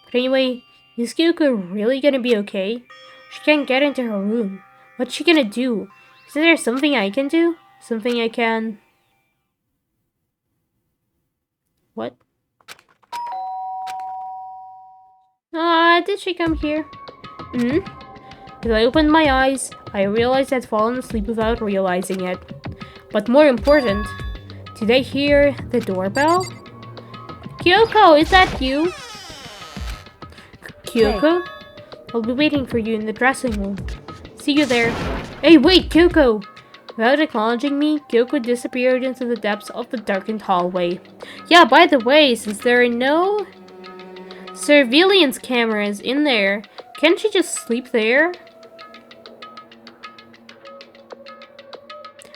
But anyway, is Kyoko really gonna be okay? She can't get into her room. What's she gonna do? Is there something I can do? Something I can... What? Did she come here? As I opened my eyes, I realized I'd fallen asleep without realizing it. But more important, did I hear the doorbell? Kyoko, is that you? Kyoko? I'll be waiting for you in the dressing room. See you there. Hey, wait, Kyoko! Without acknowledging me, Kyoko disappeared into the depths of the darkened hallway. Yeah, by the way, since there are no surveillance cameras in there, can't she just sleep there?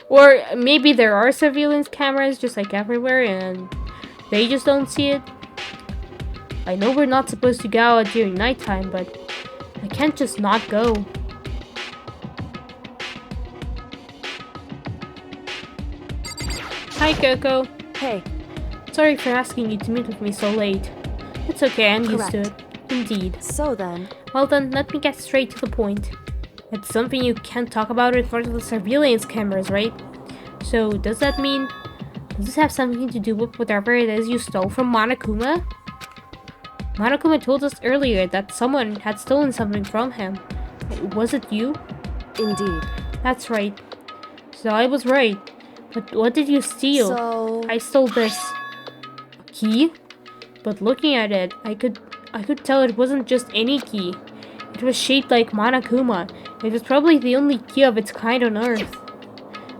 Or maybe there are surveillance cameras just like everywhere and they just don't see it. I know we're not supposed to go out during nighttime, but I can't just not go. Hi, Kyoko. Hey. Sorry for asking you to meet with me so late. It's okay, I'm used to it. Indeed. So then... Well then, let me get straight to the point. It's something you can't talk about in front of the surveillance cameras, right? So, does that mean... Does this have something to do with whatever it is you stole from Monokuma? Monokuma told us earlier that someone had stolen something from him. Was it you? Indeed. That's right. So I was right. But what did you steal? So... I stole this key, but looking at it, I could tell it wasn't just any key. It was shaped like Monokuma. It was probably the only key of its kind on Earth.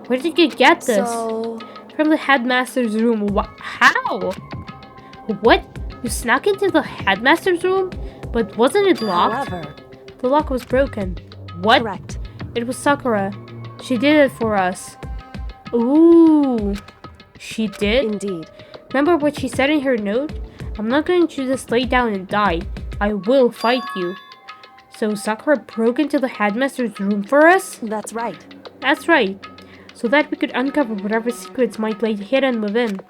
Where did you get this? So... From the headmaster's room. How? What? You snuck into the headmaster's room? But wasn't it locked? However... The lock was broken. What? Correct. It was Sakura. She did it for us. Ooh. She did? Indeed. Remember what she said in her note? I'm not going to just lay down and die. I will fight you. So Sakura broke into the headmaster's room for us? That's right. That's right. So that we could uncover whatever secrets might lay hidden within.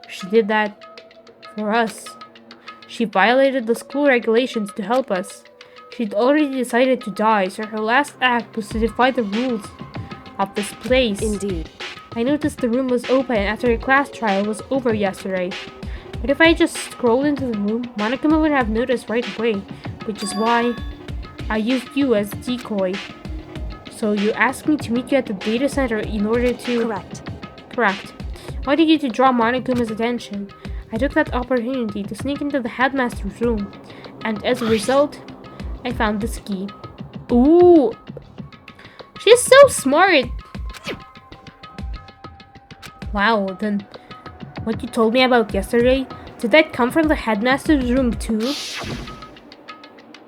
She did that for us. She violated the school regulations to help us. She'd already decided to die, so her last act was to defy the rules of this place. Indeed. I noticed the room was open after a class trial was over yesterday. But if I just scrolled into the room, Monokuma would have noticed right away, which is why I used you as decoy. So you asked me to meet you at the data center in order to... Correct. Correct. I wanted you to draw Monokuma's attention. I took that opportunity to sneak into the headmaster's room, and as a result, I found this key. Ooh! She's so smart! Wow, then what you told me about yesterday, did that come from the headmaster's room too?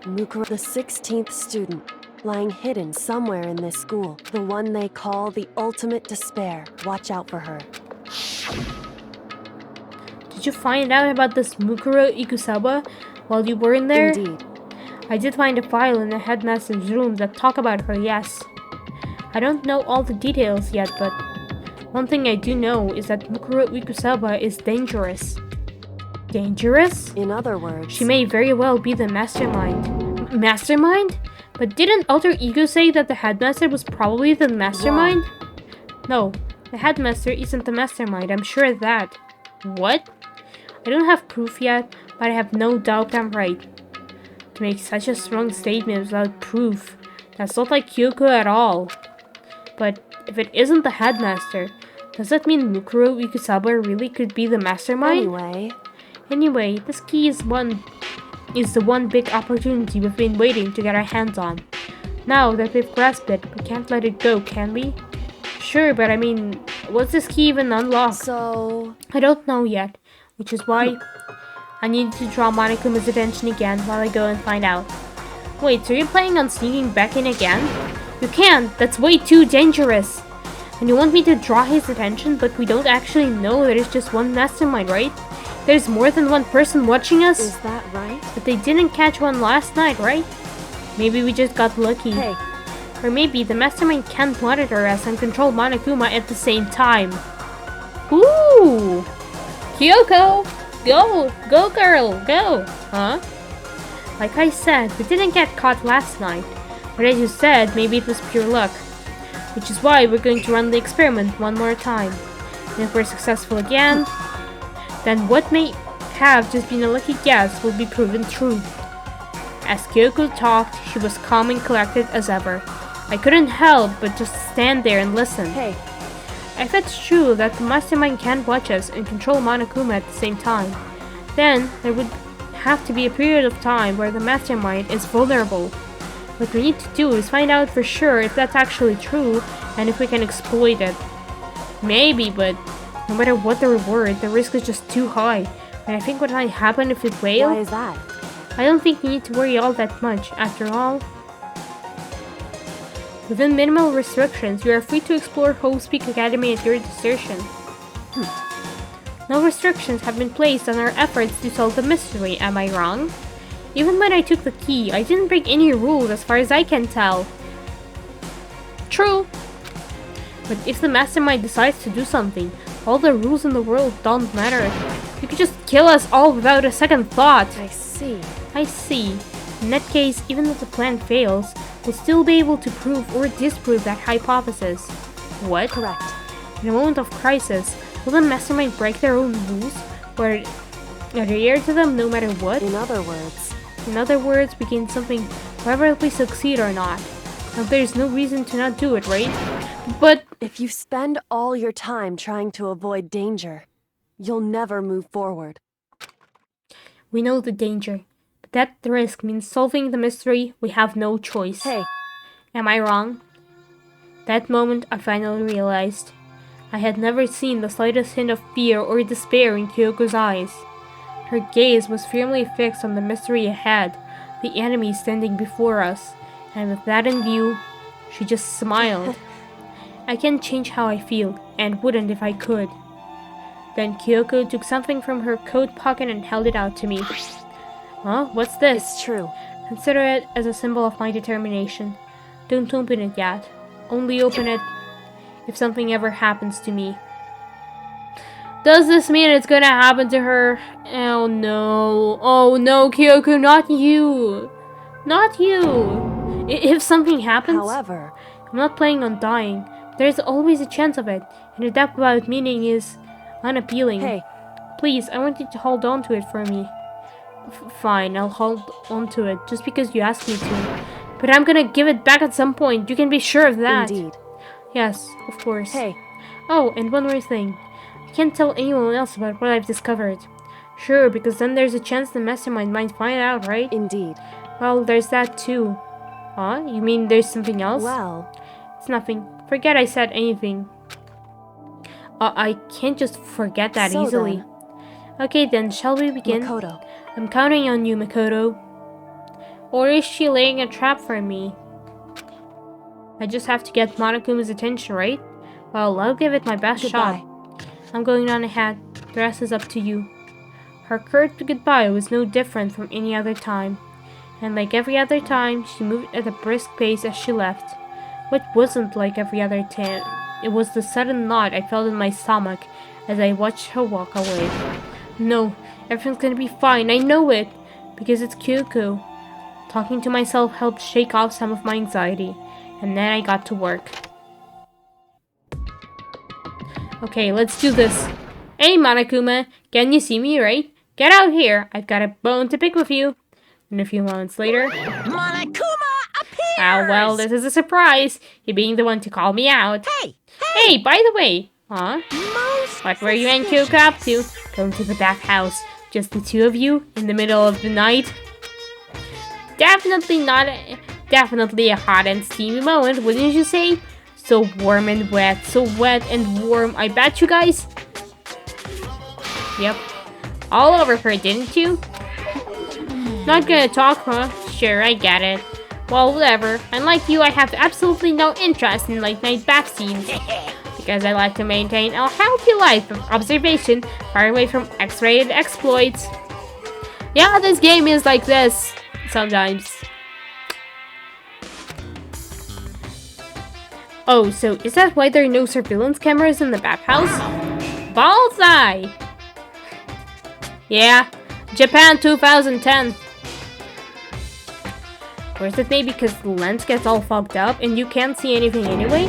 Mukuro, the 16th student, lying hidden somewhere in this school. The one they call the ultimate despair. Watch out for her. Did you find out about this Mukuro Ikusaba while you were in there? Indeed. I did find a file in the headmaster's room that talk about her, yes. I don't know all the details yet, but one thing I do know is that Mukuro Ikusaba is dangerous. Dangerous? In other words... She may very well be the mastermind. Mastermind? But didn't Alter Ego say that the headmaster was probably the mastermind? No, the headmaster isn't the mastermind, I'm sure of that. What? I don't have proof yet, but I have no doubt I'm right. To make such a strong statement without proof, that's not like Kyoko at all. But if it isn't the headmaster, does that mean Mukuro Ikusaba really could be the mastermind? Anyway, this key is the one big opportunity we've been waiting to get our hands on. Now that we've grasped it, we can't let it go, can we? Sure, but I mean, what's this key even unlock? So... I don't know yet, which is why I need to draw Monokuma's attention again while I go and find out. Wait, so you're planning on sneaking back in again? You can't! That's way too dangerous! And you want me to draw his attention, but we don't actually know there's just one mastermind, right? There's more than one person watching us? Is that right? But they didn't catch one last night, right? Maybe we just got lucky. Hey. Or maybe the mastermind can't monitor us and control Monokuma at the same time. Ooh! Kyoko! Go! Go, girl! Go! Huh? Like I said, we didn't get caught last night. But as you said, maybe it was pure luck. Which is why we're going to run the experiment one more time. And if we're successful again, then what may have just been a lucky guess will be proven true. As Kyoko talked, she was calm and collected as ever. I couldn't help but just stand there and listen. Hey. If it's true that the mastermind can't watch us and control Monokuma at the same time, then there would have to be a period of time where the mastermind is vulnerable. What we need to do is find out for sure if that's actually true and if we can exploit it. Maybe, but no matter what the reward, the risk is just too high. And I think what might happen if we fail... Why is that? I don't think you need to worry all that much. After all, within minimal restrictions, you are free to explore Hope's Peak Academy at your discretion. No restrictions have been placed on our efforts to solve the mystery, am I wrong? Even when I took the key, I didn't break any rules as far as I can tell. True. But if the mastermind decides to do something, all the rules in the world don't matter. You could just kill us all without a second thought. I see. I see. In that case, even if the plan fails, we'll still be able to prove or disprove that hypothesis. What? Correct. In a moment of crisis, will the mastermind break their own rules? Or adhere to them no matter what? In other words, we gain something whether we succeed or not. Now there's no reason to not do it, right? But if you spend all your time trying to avoid danger, you'll never move forward. we know the danger. But that risk means solving the mystery. We have no choice. Hey. Am I wrong? That moment I finally realized. I had never seen the slightest hint of fear or despair in Kyoko's eyes. Her gaze was firmly fixed on the mystery ahead, the enemy standing before us, and with that in view, she just smiled. I can't change how I feel, and wouldn't if I could. Then Kyoko took something from her coat pocket and held it out to me. Huh? What's this? It's true. Consider it as a symbol of my determination. Don't open it yet. Only open it if something ever happens to me. Does this mean it's gonna happen to her? Oh no. Oh no, Kyoko, not you. Not you. If something happens... However, I'm not planning on dying. There's always a chance of it. And the depth without meaning is unappealing. hey, Please, I want you to hold on to it for me. Fine, I'll hold on to it just because you asked me to. But I'm gonna give it back at some point. You can be sure of that. indeed. Yes, of course. Hey, Oh, and one more thing. I can't tell anyone else about what I've discovered. Sure, because then there's a chance the mastermind might find out, right? indeed. Well, there's that too. Huh? You mean there's something else? Well, It's nothing. Forget I said anything. I can't just forget that So easily. then. Okay then, shall we begin? Makoto, I'm counting on you, Makoto. Or is she laying a trap for me? I just have to get Monokuma's attention, right? Well, I'll give it my best goodbye. shot. I'm going on ahead. The rest is up to you. Her curt goodbye was no different from any other time. And like every other time, she moved at a brisk pace as she left. What wasn't like every other time? It was the sudden knot I felt in my stomach as I watched her walk away. No, everything's gonna be fine, I know it! Because it's Kyoko. Talking to myself helped shake off some of my anxiety, and then I got to work. Okay, let's do this. Hey Monokuma, can you see me, right? Get out here, I've got a bone to pick with you. And a few moments later... Monokuma appears! Ah, well, this is a surprise. You being the one to call me out. Hey, by the way. Huh? What were you and Kyoko up to? Going to the bathhouse. Just the two of you? In the middle of the night? Definitely a hot and steamy moment, wouldn't you say? So warm and wet. So wet and warm. I bet you guys. Yep. All over her, didn't you? Not gonna talk, huh? Sure, I get it. Well, whatever. Unlike you, I have absolutely no interest in late-night bath scenes. Because I like to maintain a healthy life of observation far away from X-rated exploits. Yeah, this game is like this. Sometimes. Oh, so is that why there are no surveillance cameras in the bathhouse? Bullseye! Yeah, Japan 2010. Or is it maybe because the lens gets all fogged up and you can't see anything anyway?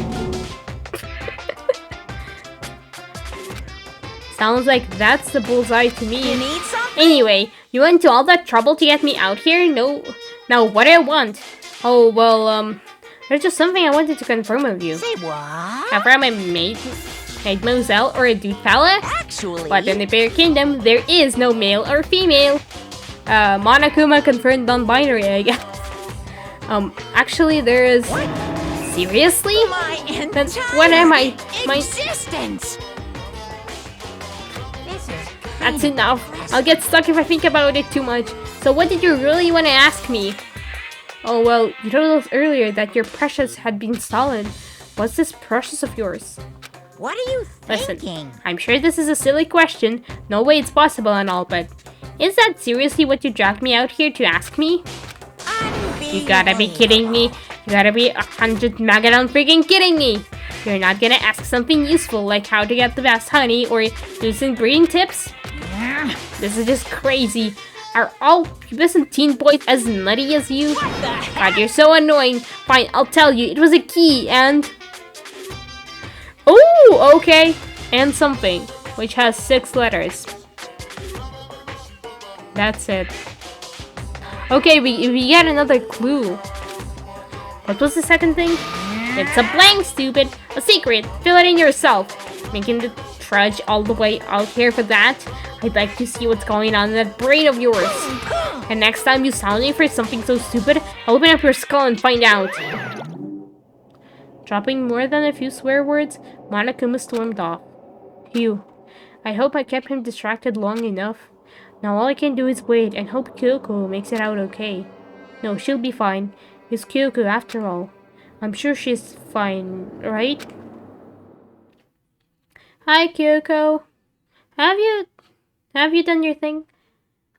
Sounds like that's the bullseye to me. You need something? Anyway, you went to all that trouble to get me out here? No. Now, what do I want? Oh, well, there's just something I wanted to confirm with you. Say what? Ever am I mademoiselle or a dude fella? Actually... But in the Bear Kingdom, there is no male or female. Monokuma confirmed non-binary, I guess. Actually, there is... Seriously? Then what am I? My existence. That's enough. I'll get stuck if I think about it too much. So what did you really want to ask me? Oh well, you told us earlier that your precious had been stolen. What's this precious of yours? What are you Listen, thinking? I'm sure this is a silly question. No way it's possible and all, but is that seriously what you dragged me out here to ask me? You gotta be kidding me. You gotta be 100 megadown freaking kidding me. You're not gonna ask something useful like how to get the best honey or loosen breeding tips? This is just crazy. Are all pubescent teen boys as nutty as you? God, you're so annoying. Fine, I'll tell you. It was a key and... Oh, okay. And something, which has 6 letters. That's it. Okay, we get another clue. What was the second thing? It's a blank, stupid. A secret. Fill it in yourself. Making the trudge all the way out here for that? I'd like to see what's going on in that brain of yours. And next time you sound me for something so stupid, I'll open up your skull and find out. Dropping more than a few swear words, Monokuma stormed off. Phew. I hope I kept him distracted long enough. Now all I can do is wait and hope Kyoko makes it out okay. No, she'll be fine. It's Kyoko after all. I'm sure she's fine, right? Hi, Kyoko. Have you done your thing?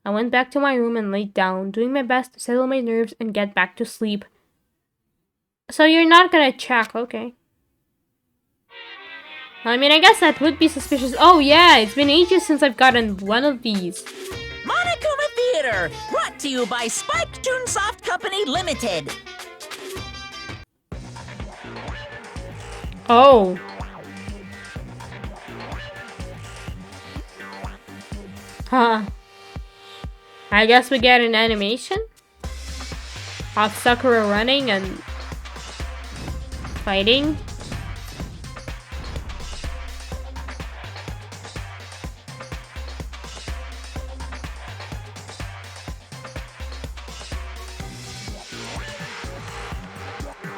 I went back to my room and laid down, doing my best to settle my nerves and get back to sleep. So you're not gonna check, okay. I mean, I guess that would be suspicious. Oh yeah, it's been ages since I've gotten one of these. Monokuma Theater, brought to you by Spike Toonsoft Company Limited. Oh. Huh. I guess we get an animation of Sakura running and fighting.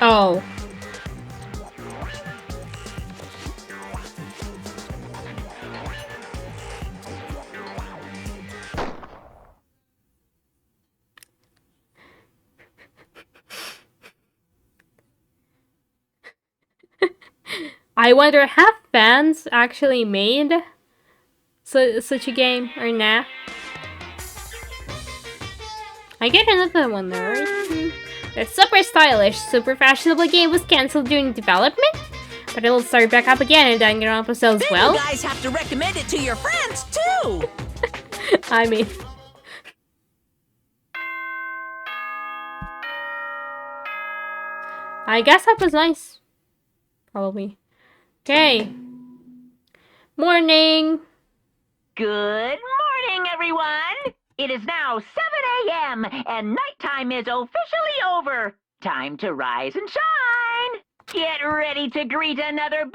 Oh. I wonder, have fans actually made such a game or nah? I get another one there, right? The super stylish, super fashionable game was cancelled during development, but it'll start back up again in Danganronpa sells well. You guys have to recommend it to your friends too. I mean, I guess that was nice. Probably. Okay. Morning. Good morning, everyone. It is now 7 a.m. and nighttime is officially over. Time to rise and shine. Get ready to greet another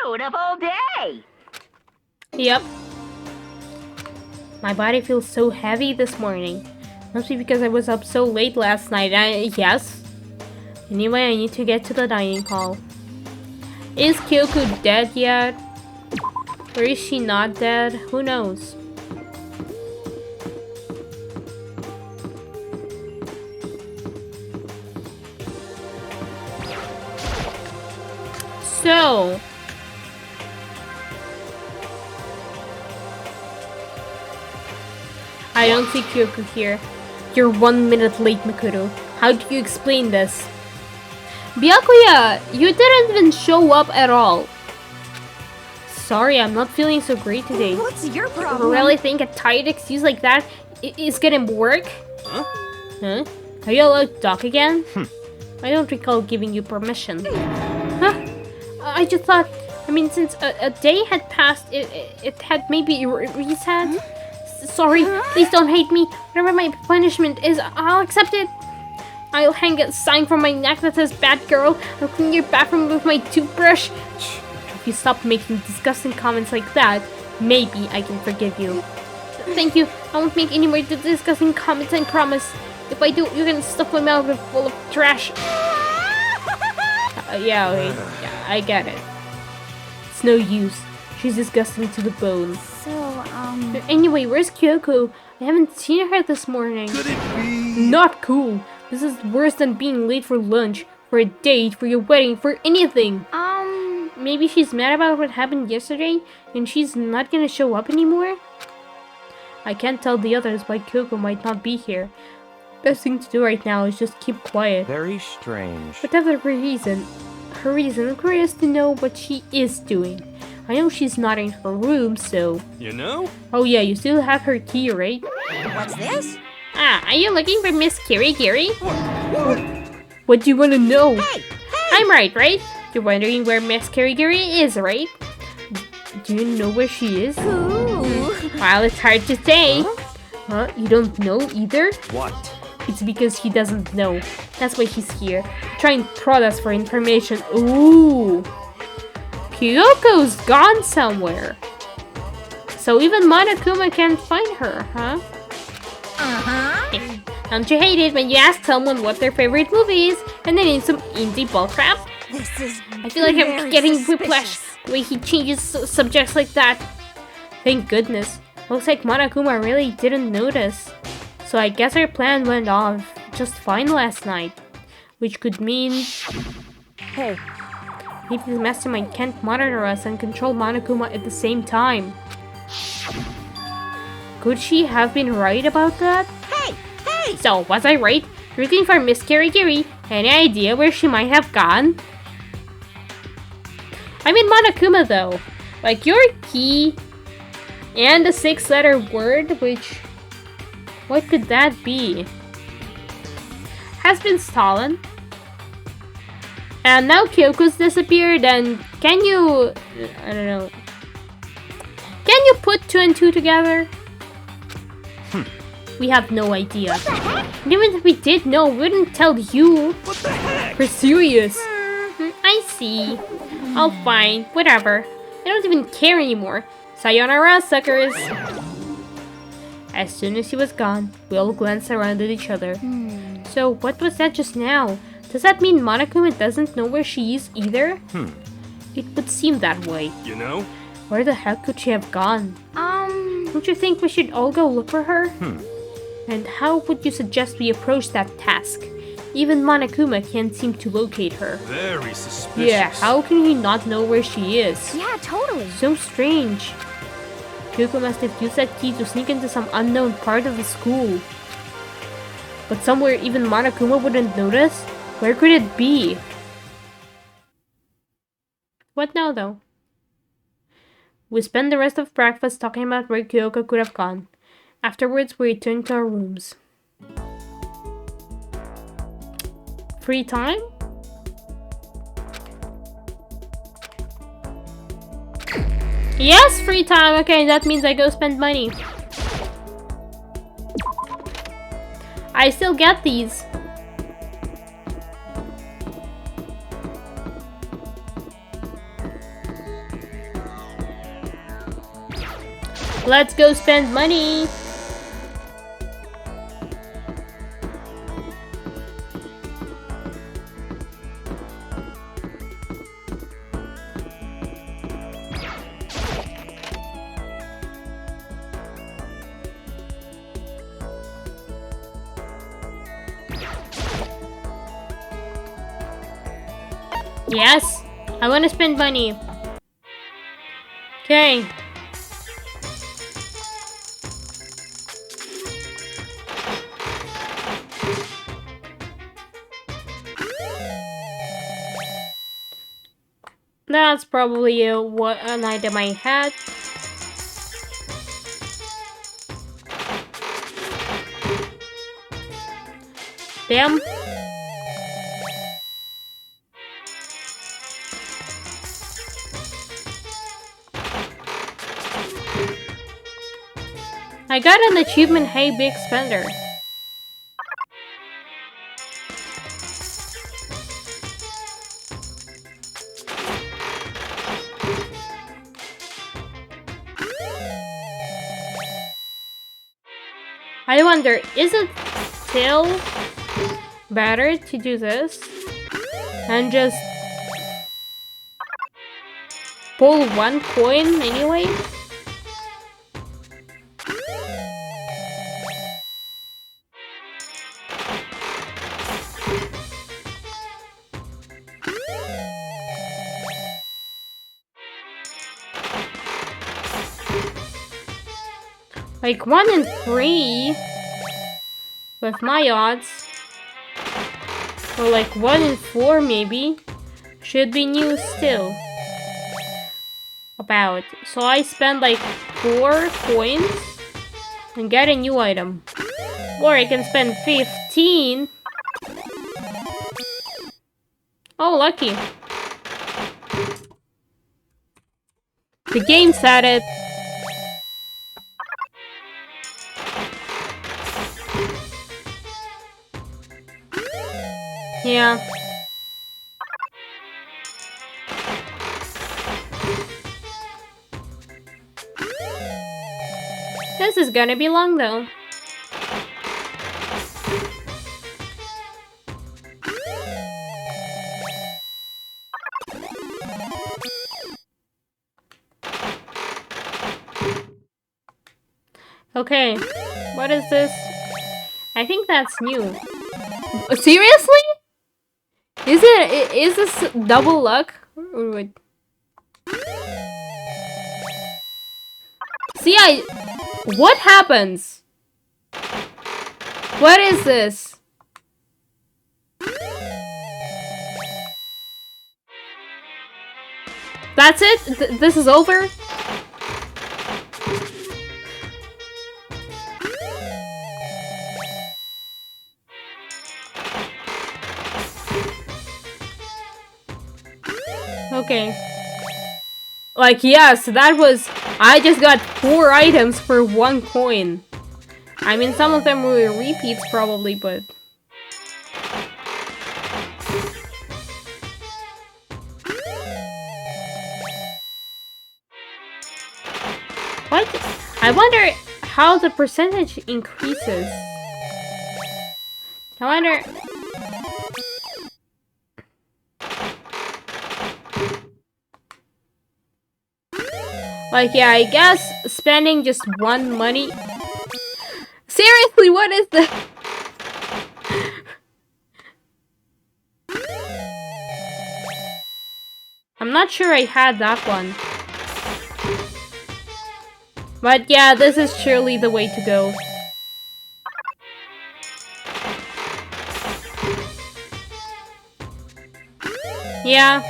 beautiful day. Yep. My body feels so heavy this morning. Must be because I was up so late last night. Yes. Anyway, I need to get to the dining hall. Is Kyoko dead yet? Or is she not dead? Who knows? So, I don't see Kyoko here. You're 1 minute late, Makoto. How do you explain this? Byakuya, you didn't even show up at all. Sorry, I'm not feeling so great today. What's your You problem? really think a tired excuse like that is gonna work? Huh? Are you allowed to talk again? I don't recall giving you permission. Huh? I just thought, I mean, since a day had passed, it had maybe reset. Sorry, please don't hate me. Whatever my punishment is, I'll accept it. I'll hang a sign from my neck that says bad girl. I'll clean your bathroom with my toothbrush. If you stop making disgusting comments like that, maybe I can forgive you. Thank you. I won't make any more disgusting comments, I promise. If I do, you're gonna stuff my mouth full of trash. Yeah, okay. Yeah, I get it. It's no use. She's disgusting to the bone. So, Anyway, where's Kyoko? I haven't seen her this morning. Could it be? Not cool. This is worse than being late for lunch, for a date, for your wedding, for anything. Maybe she's mad about what happened yesterday, and she's not gonna show up anymore? I can't tell the others why Kyoko might not be here. Best thing to do right now is just keep quiet. Very strange. Whatever her reason, I'm curious to know what she is doing. I know she's not in her room, so... You know? Oh yeah, you still have her key, right? What's this? Ah, are you looking for Miss Kirigiri? What do you want to know? Hey! I'm right? You're wondering where Miss Kirigiri is, right? Do you know where she is? Well, it's hard to say. Huh? You don't know either? What? It's because he doesn't know. That's why he's here. Trying to prod us for information. Ooh! Kyoko's gone somewhere. So even Monokuma can't find her, huh? Don't you hate it when you ask someone what their favorite movie is and they name some indie bullcrap? this is I feel like I'm very getting suspicious. whiplash the way he changes subjects like that. Thank goodness. Looks like Monokuma really didn't notice. So I guess our plan went off just fine last night. Which could mean... Hey, maybe the mastermind can't monitor us and control Monokuma at the same time. Could she have been right about that? Hey! Hey! So, was I right? You're looking for Miss Kirigiri. Any idea where she might have gone? I mean Monokuma though. Like your key and a 6-letter word, which... what could that be? Has been stolen. And now Kyoko's disappeared, and can you... I don't know. Can you put 2 and 2 together? We have no idea. And even if we did know, we wouldn't tell you. What the heck? We're serious. I see. Oh, fine. Whatever. I don't even care anymore. Sayonara, suckers. As soon as he was gone, we all glanced around at each other. So, what was that just now? Does that mean Monokuma doesn't know where she is either? It would seem that way. You know? Where the heck could she have gone? Don't you think we should all go look for her? And how would you suggest we approach that task? Even Monokuma can't seem to locate her. Very suspicious. Yeah, how can he not know where she is? Yeah, totally. So strange. Kyoko must have used that key to sneak into some unknown part of the school. But somewhere even Monokuma wouldn't notice? Where could it be? What now though? We spent the rest of breakfast talking about where Kyoko could have gone. Afterwards, we returned to our rooms. Free time? Yes, free time! Okay, that means I go spend money. I still get these. Let's go spend money! Yes, I want to spend money. Okay. That's probably an item I had. Damn. I got an achievement, hey big spender. I wonder, is it still better to do this and just pull one coin anyway. Like 1 in 3 with my odds, or like 1 in 4 maybe, should be new still. About. So I spend like 4 coins and get a new item. Or I can spend 15. Oh, lucky. The game said it. Yeah. This is gonna be long though. Okay, what is this? I think that's new. Seriously? Is this double luck? Or what? See, what happens? What is this? That's it? This is over? Okay. Like, yes, that was... I just got 4 items for 1 coin. I mean, some of them were repeats probably, but... What? I wonder how the percentage increases. I wonder... Like, yeah, I guess spending just 1 money... Seriously, what is that? I'm not sure I had that one. But yeah, this is surely the way to go. Yeah.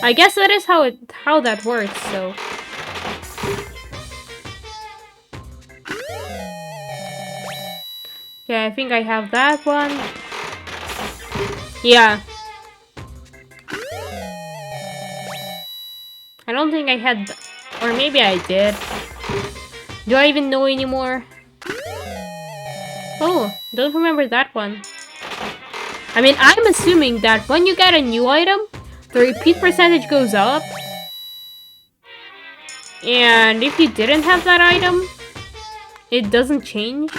I guess that is how that works, so... Yeah, I think I have that one. Yeah. I don't think I had... Or maybe I did. Do I even know anymore? Oh, don't remember that one. I mean, I'm assuming that when you get a new item, the repeat percentage goes up. And if you didn't have that item, it doesn't change.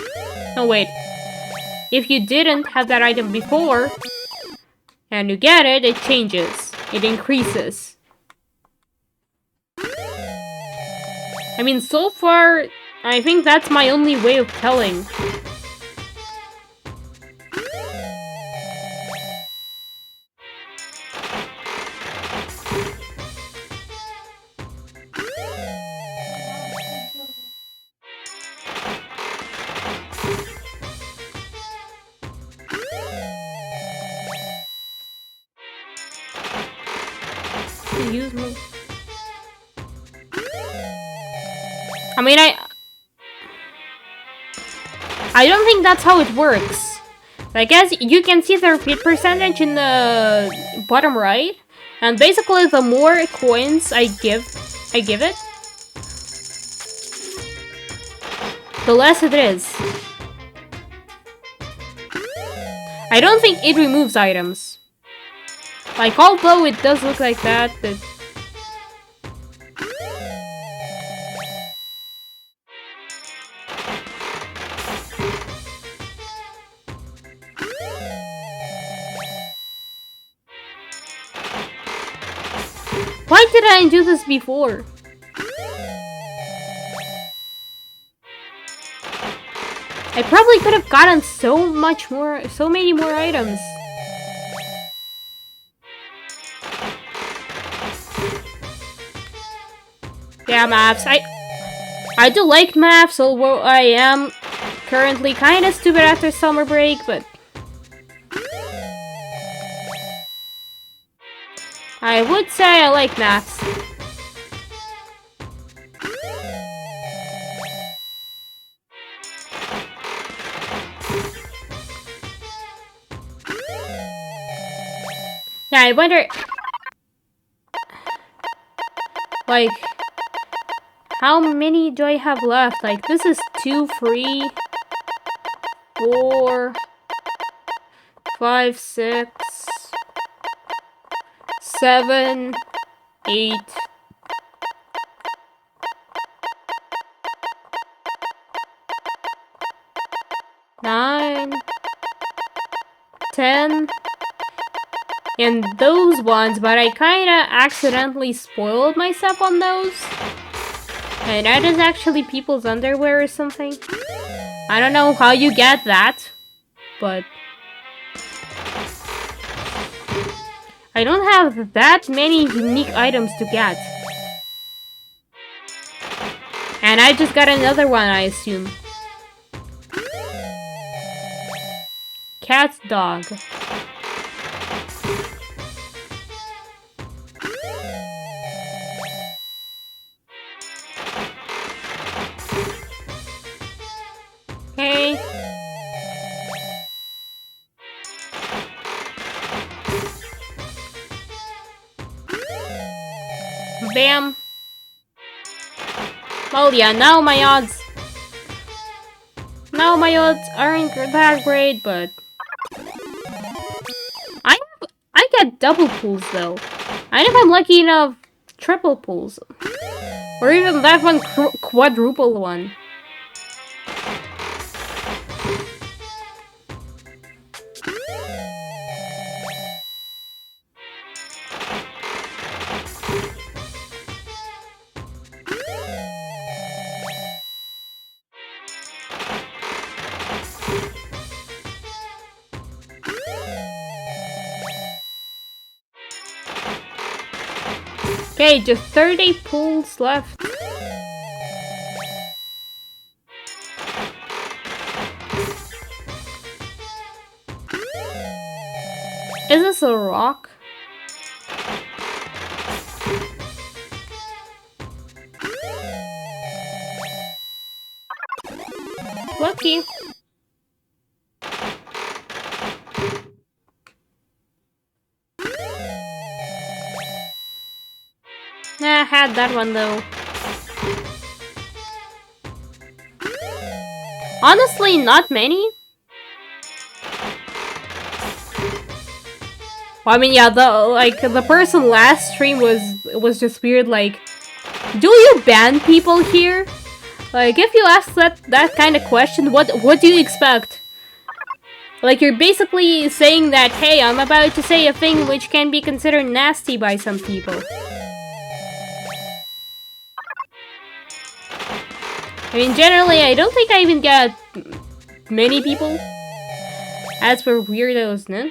No, wait. If you didn't have that item before, and you get it, it changes. It increases. I mean, so far, I think that's my only way of telling. Use me. I mean, I don't think that's how it works. I guess you can see the repeat percentage in the bottom right, and basically the more coins I give it, the less it is. I don't think it removes items. Like, although it does look like that, but... Why did I do this before? I probably could have gotten so many more items. Yeah, maps. I do like maps, although I am currently kind of stupid after summer break, but I would say I like maps. Yeah, I wonder, like, how many do I have left? Like, this is 2, 3, 4, 5, 6, 7, 8. Nine, 10, and those ones, but I kinda accidentally spoiled myself on those. And that is actually people's underwear or something. I don't know how you get that, but I don't have that many unique items to get. And I just got another one, I assume. Cat's dog. Okay. Bam. Well, yeah, now my odds aren't that great, but I get double pulls though. And if I'm lucky enough, triple pulls, or even that one quadruple one. Okay, just 30 pulls left. Is this a rock? Lucky. Nah, I had that one though. Honestly, not many. Well, I mean, yeah, the person last stream was just weird. Like, do you ban people here? Like, if you ask that kind of question, what do you expect? Like, you're basically saying that, hey, I'm about to say a thing which can be considered nasty by some people. I mean, generally, I don't think I even get many people. As for weirdos, no?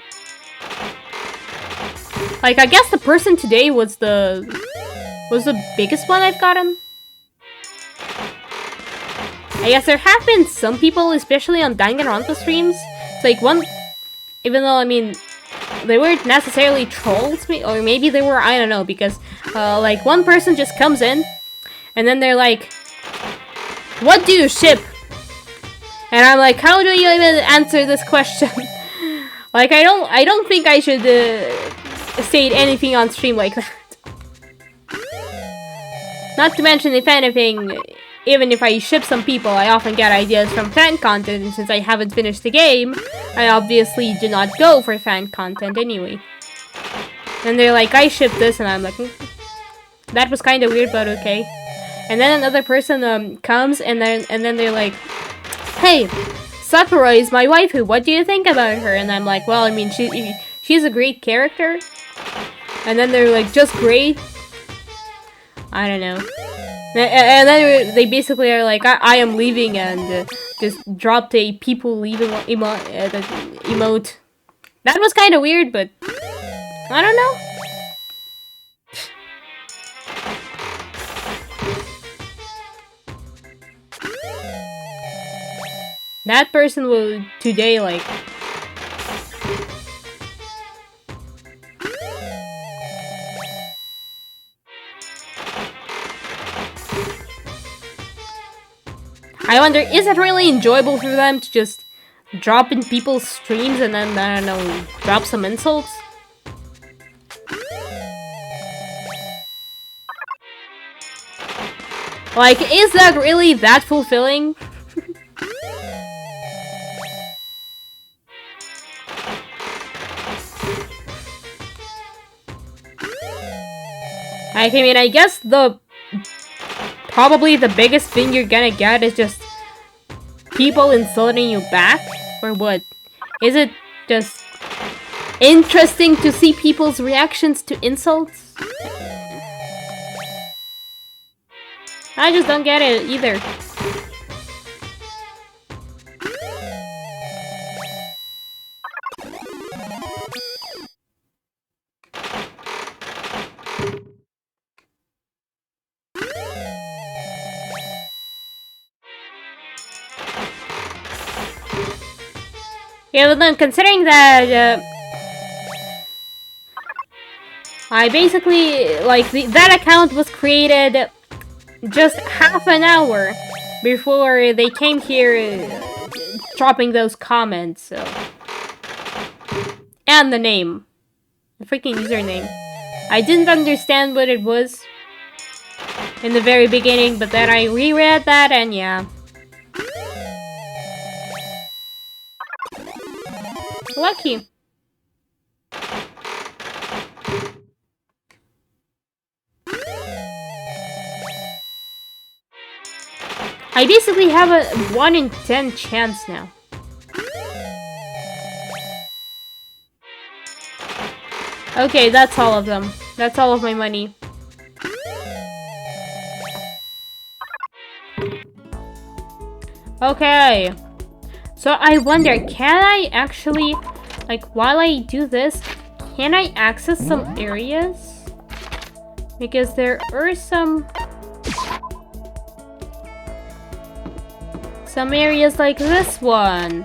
Like, I guess the person today was the biggest one I've gotten. I guess there have been some people, especially on Danganronpa streams. It's like one, even though, I mean, they weren't necessarily trolls, or maybe they were, I don't know, because, like, one person just comes in, and then they're like, what do you ship? And I'm like, how do you even answer this question? Like, I don't think I should say anything on stream like that. Not to mention, if anything, even if I ship some people, I often get ideas from fan content, and since I haven't finished the game, I obviously do not go for fan content anyway. And they're like, I shipped this, and I'm like, that was kind of weird, but okay. And then another person comes, and then they're like, hey, Sakura is my waifu, what do you think about her? And I'm like, well, I mean, she's a great character. And then they're like, just great? I don't know. And then they basically are like, I am leaving, and just dropped a people leaving emote. That was kind of weird, but I don't know. That person will today like. I wonder, is it really enjoyable for them to just drop in people's streams and then, I don't know, drop some insults? Like, is that really that fulfilling? I mean, I guess probably the biggest thing you're gonna get is just people insulting you back? Or what? Is it just interesting to see people's reactions to insults? I just don't get it either. Yeah, but then considering that I basically, like, that account was created just half an hour before they came here dropping those comments, so. And the name. The freaking username. I didn't understand what it was in the very beginning, but then I reread that and yeah. Lucky. I basically have a 1 in 10 chance now. Okay, that's all of them. That's all of my money. Okay. So I wonder, can I actually, like, while I do this, can I access some areas? Because there are some areas like this one.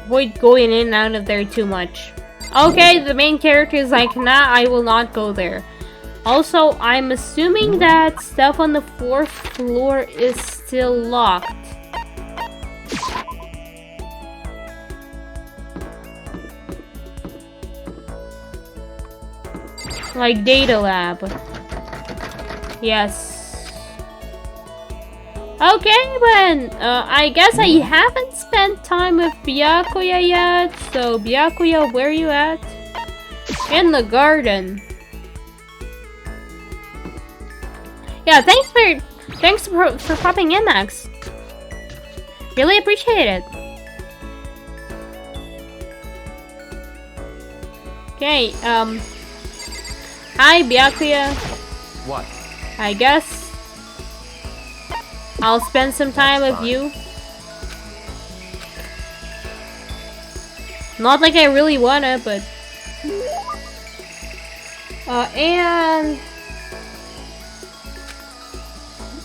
Avoid going in and out of there too much. Okay, the main character is like, nah, I will not go there. Also, I'm assuming that stuff on the 4th floor is still locked. Like data lab. Yes. Okay, then. I guess I haven't spent time with Byakuya yet. So, Byakuya, where are you at? In the garden. Yeah, thanks for popping in, Max. Really appreciate it. Okay, hi, Byakuya. What? I guess I'll spend some time with you. Not like I really wanna, but and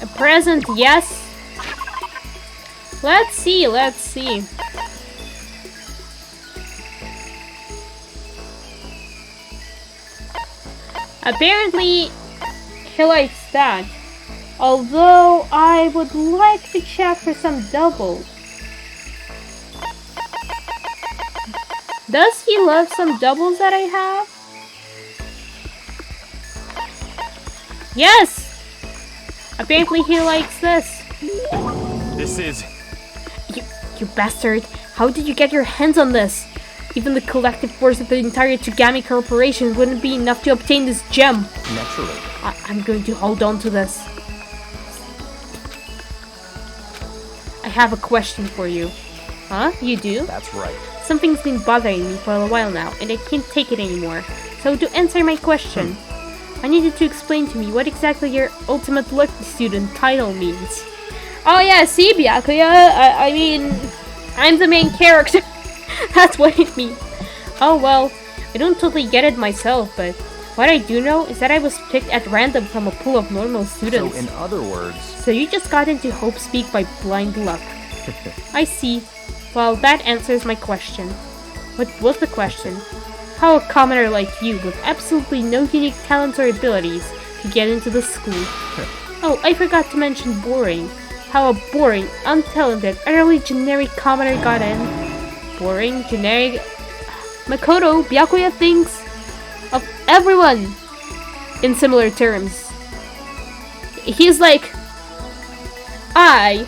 a present, yes. Let's see. Apparently, he likes that. Although, I would like to check for some doubles. Does he love some doubles that I have? Yes! Apparently he likes this. This is... You bastard. How did you get your hands on this? Even the collective force of the entire Tsugami Corporation wouldn't be enough to obtain this gem. Naturally. I'm going to hold on to this. I have a question for you. Huh? You do? That's right. Something's been bothering me for a while now, and I can't take it anymore. So to answer my question, I needed to explain to me what exactly your ultimate lucky student title means. Oh yeah, see, Byakuya? I mean, I'm the main character. That's what it means. Oh well, I don't totally get it myself, but what I do know is that I was picked at random from a pool of normal students. So in other words... So you just got into Hope Speak by blind luck. I see. Well, that answers my question. What was the question? How a commoner like you with absolutely no unique talents or abilities could get into the school. Oh, I forgot to mention boring. How a boring, untalented, utterly generic commoner got in. Boring, generic... Makoto, Byakuya thinks of everyone in similar terms. He's like, I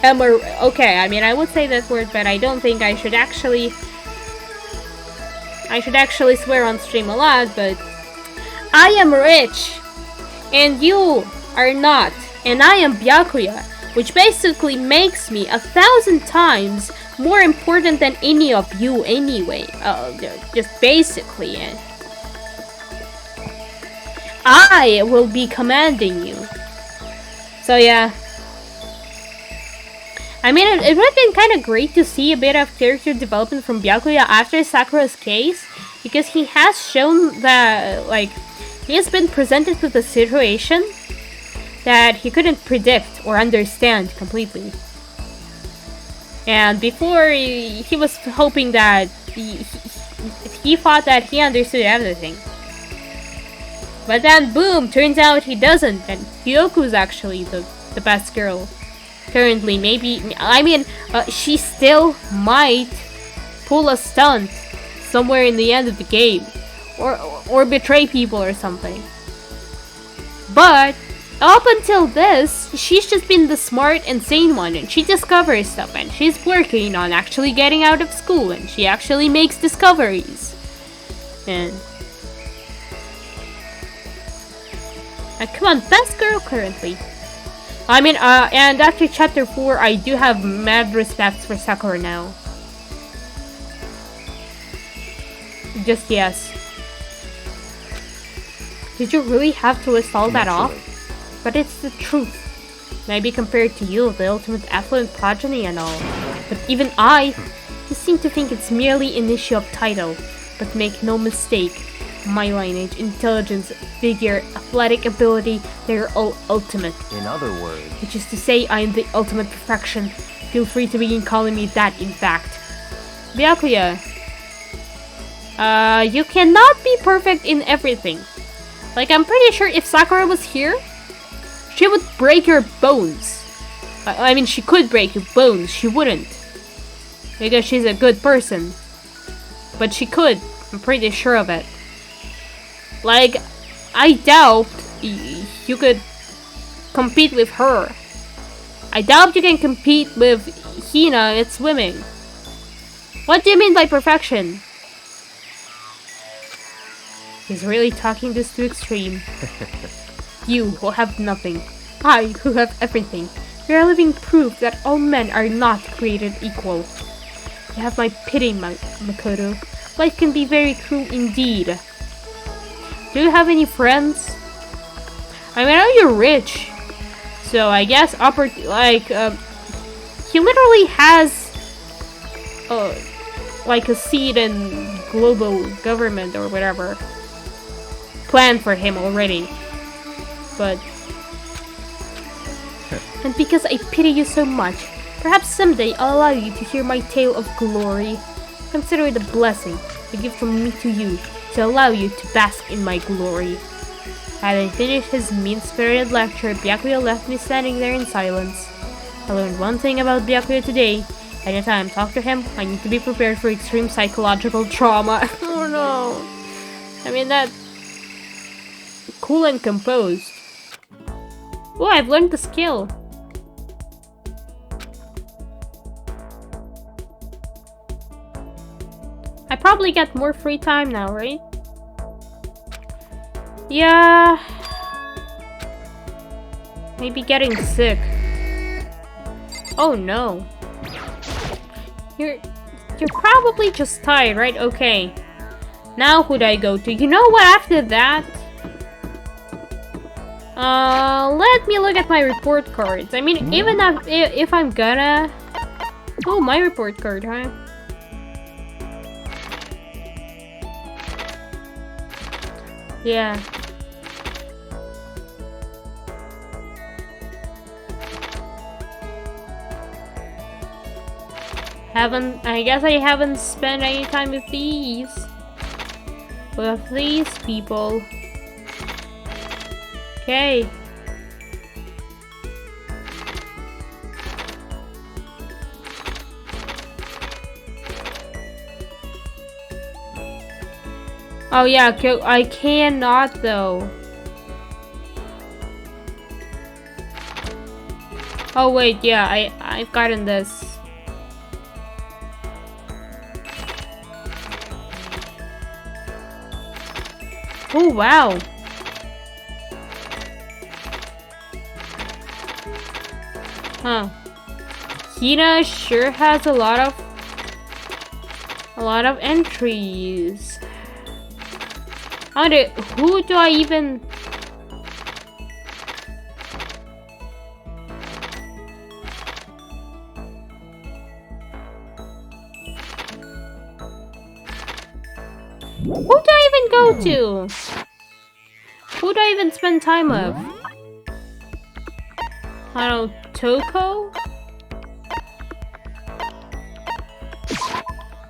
am a... Okay, I mean, I would say that word, but I don't think I should actually swear on stream a lot, but I am rich, and you are not, and I am Byakuya, which basically makes me 1,000 times more important than any of you anyway. Just basically. I will be commanding you. So yeah. I mean, it would have been kind of great to see a bit of character development from Byakuya after Sakura's case, because he has shown that, like, he has been presented with a situation that he couldn't predict or understand completely. And before, he was hoping that he thought that he understood everything. But then, boom, turns out he doesn't, and Hyoku's actually the best girl. Currently, maybe, I mean, she still might pull a stunt somewhere in the end of the game, or betray people or something. But up until this, she's just been the smart and sane one, and she discovers stuff, and she's working on actually getting out of school, and she actually makes discoveries. And come on, best girl currently. I mean, and after chapter 4, I do have mad respects for Sakura now. Just yes. Did you really have to list all that off? But it's the truth. Maybe compared to you, the ultimate affluent progeny and all. But even I just seem to think it's merely an issue of title. But make no mistake, my lineage, intelligence, vigor, athletic ability, they're all ultimate. In other words... Which is to say, I am the ultimate perfection. Feel free to begin calling me that, in fact. Byakuya, you cannot be perfect in everything. Like, I'm pretty sure if Sakura was here, she would break your bones. I mean, she could break your bones, she wouldn't. Because she's a good person. But she could, I'm pretty sure of it. Like, I doubt you could compete with her. I doubt you can compete with Hina at swimming. What do you mean by perfection? He's really talking this to extreme. You who have nothing, I who have everything. We are living proof that all men are not created equal. You have my pity, Makoto. Life can be very cruel indeed. Do you have any friends? I mean, I know you're rich, so I guess he literally has like a seat in global government or whatever planned for him already. But and because I pity you so much, perhaps someday I'll allow you to hear my tale of glory. Consider it a blessing, a gift from me to you, to allow you to bask in my glory. Having finished his mean-spirited lecture, Byakuya left me standing there in silence. I learned one thing about Byakuya today. Anytime I talk to him, I need to be prepared for extreme psychological trauma. Oh no! I mean, that... cool and composed. Oh, I've learned the skill. I probably get more free time now, right? Yeah. Maybe getting sick. Oh no. You're You're probably just tired, right? Okay. Now who do I go to? You know what? After that, let me look at my report cards. I mean, even if I'm gonna... Oh, my report card, huh? Yeah. I guess I haven't spent any time with these people. Okay. Oh yeah, I cannot though. Oh wait, yeah, I've gotten this. Oh wow. Huh. Hina sure has a lot of entries. Who do I even... Who do I even go to? Who do I even spend time with? I don't know, Toko?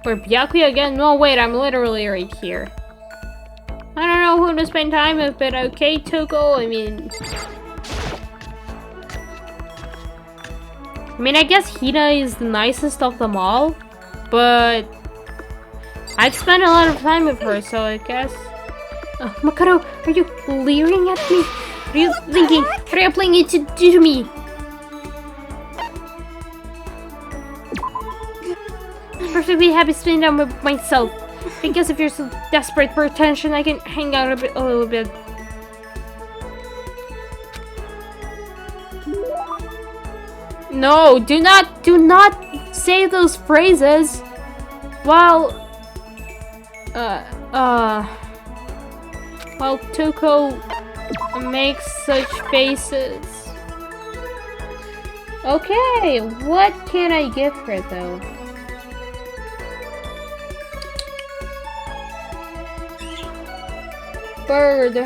Or Byakuya again? No, wait, I'm literally right here. I don't know who to spend time with, but okay, Toko, I mean, I guess Hina is the nicest of them all, but I've spent a lot of time with her, so I guess... Makoto, are you leering at me? What are you thinking? What are you planning to do to me? I'm perfectly happy spending time with myself. I guess if you're so desperate for attention, I can hang out a little bit. No, do not say those phrases while Toko makes such faces. Okay, what can I give her though? Bird.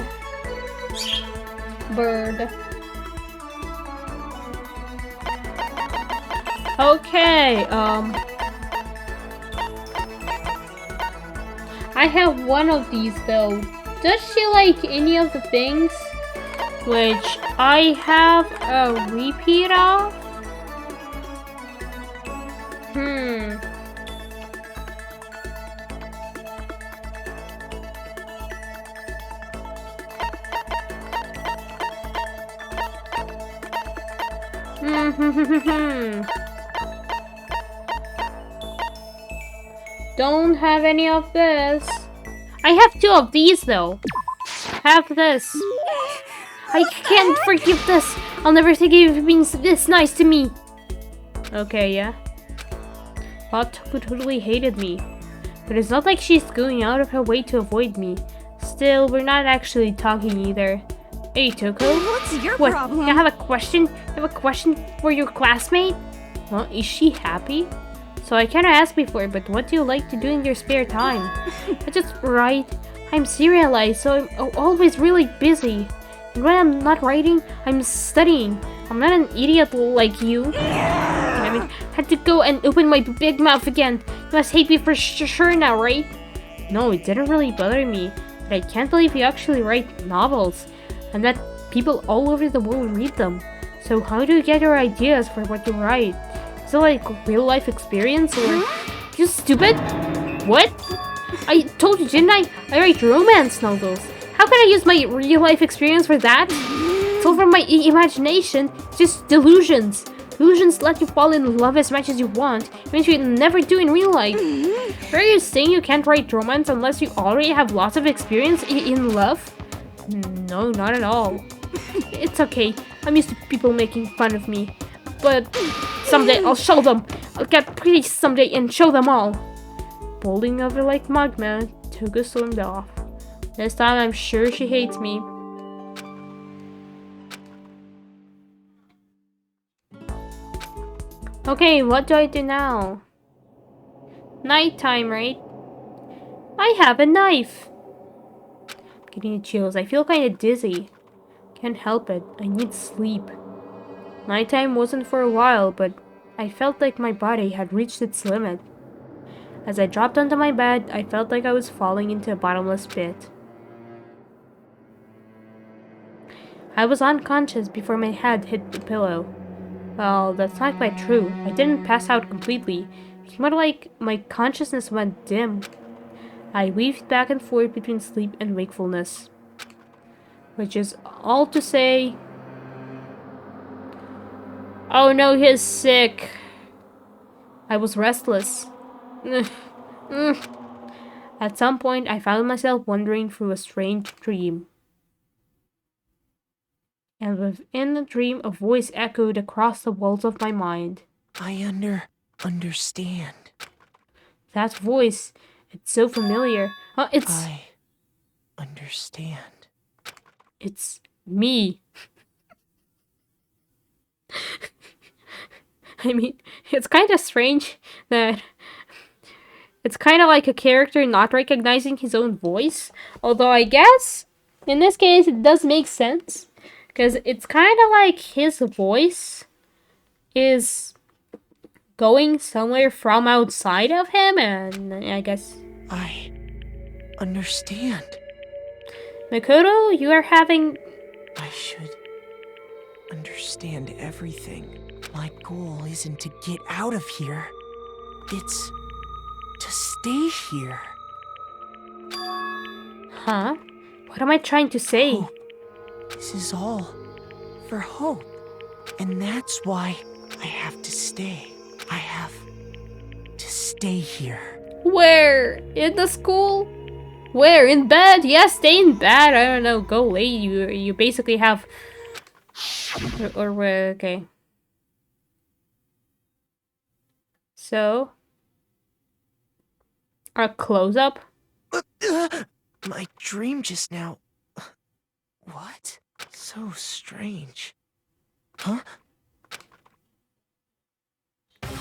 Okay, I have one of these though. Does she like any of the things which I have a repeat of? Don't have any of this. I have two of these though. Have this. I can't forgive this. I'll never forgive you for being this nice to me. Okay, yeah. Well, Toko totally hated me. But it's not like she's going out of her way to avoid me. Still, we're not actually talking either. Hey, Toko. What's your problem? You have a question? You have a question for your classmate? Well, is she happy? So I kinda asked before, but what do you like to do in your spare time? I just write. I'm serialized, so I'm always really busy. And when I'm not writing, I'm studying. I'm not an idiot like you. Damn it, had to go and open my big mouth again. You must hate me for sure now, right? No, it didn't really bother me. But I can't believe you actually write novels. And that people all over the world read them. So how do you get your ideas for what you write? Is it like real life experience or... You stupid? What? I told you, didn't I? I write romance novels. How can I use my real life experience for that? It's all from my imagination. It's just delusions. Delusions let you fall in love as much as you want, which you never do in real life. Are you saying you can't write romance unless you already have lots of experience in love? No, not at all. It's okay. I'm used to people making fun of me. But someday I'll show them. I'll get pretty someday and show them all. boiling over like magma, Toga stormed off. This time I'm sure she hates me. Okay, what do I do now? Nighttime, right? I have a knife! Getting the chills. I feel kinda dizzy. Can't help it. I need sleep. Nighttime wasn't for a while, but I felt like my body had reached its limit. As I dropped onto my bed, I felt like I was falling into a bottomless pit. I was unconscious before my head hit the pillow. Well, that's not quite true. I didn't pass out completely. It's more like my consciousness went dim. I weaved back and forth between sleep and wakefulness. Which is all to say... Oh no, he's sick. I was restless. At some point, I found myself wandering through a strange dream. And within the dream, a voice echoed across the walls of my mind. I understand. That voice, it's so familiar. I understand. It's me. I mean, it's kind of strange that it's kind of like a character not recognizing his own voice. Although I guess, in this case, it does make sense. Because it's kind of like his voice is going somewhere from outside of him, and I guess... I understand. Makoto, you are having... I should understand everything. My goal isn't to get out of here. It's to stay here. Huh? What am I trying to say? Hope. This is all for hope. And that's why I have to stay. I have to stay here. Where? In the school? Where? In bed? Yeah, stay in bed. I don't know. Go lay. You basically have... Or where? Okay. So... A close-up? My dream just now... What? So strange. Huh?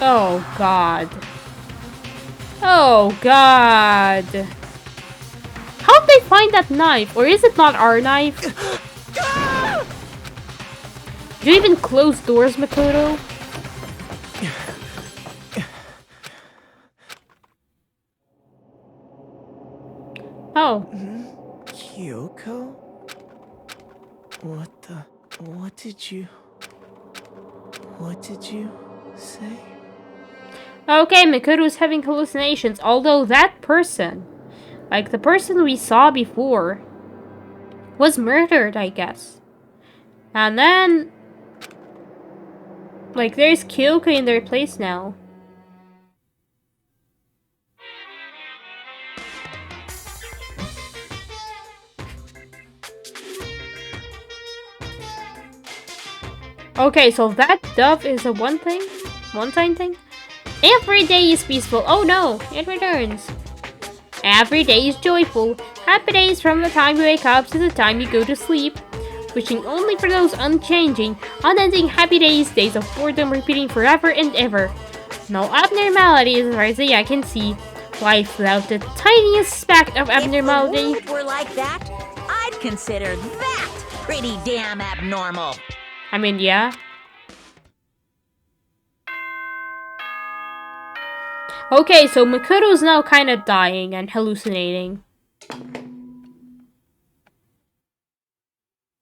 Oh, God. Oh, God. How'd they find that knife? Or is it not our knife? Do you even close doors, Makoto? Oh. Kyoko? What did you say? Okay, Makoto's having hallucinations, although that person, like the person we saw before, was murdered, I guess. And then, like, there's Kyoko in their place now. Okay, so that dove is a one-time thing? Every day is peaceful. Oh no, it returns. Every day is joyful. Happy days from the time you wake up to the time you go to sleep. Wishing only for those unchanging, unending happy days, days of boredom repeating forever and ever. No abnormalities as far as the eye can see. Life without the tiniest speck of abnormality. If the world were like that, I'd consider that pretty damn abnormal. I mean, yeah. Okay, so Makoto's now kind of dying and hallucinating.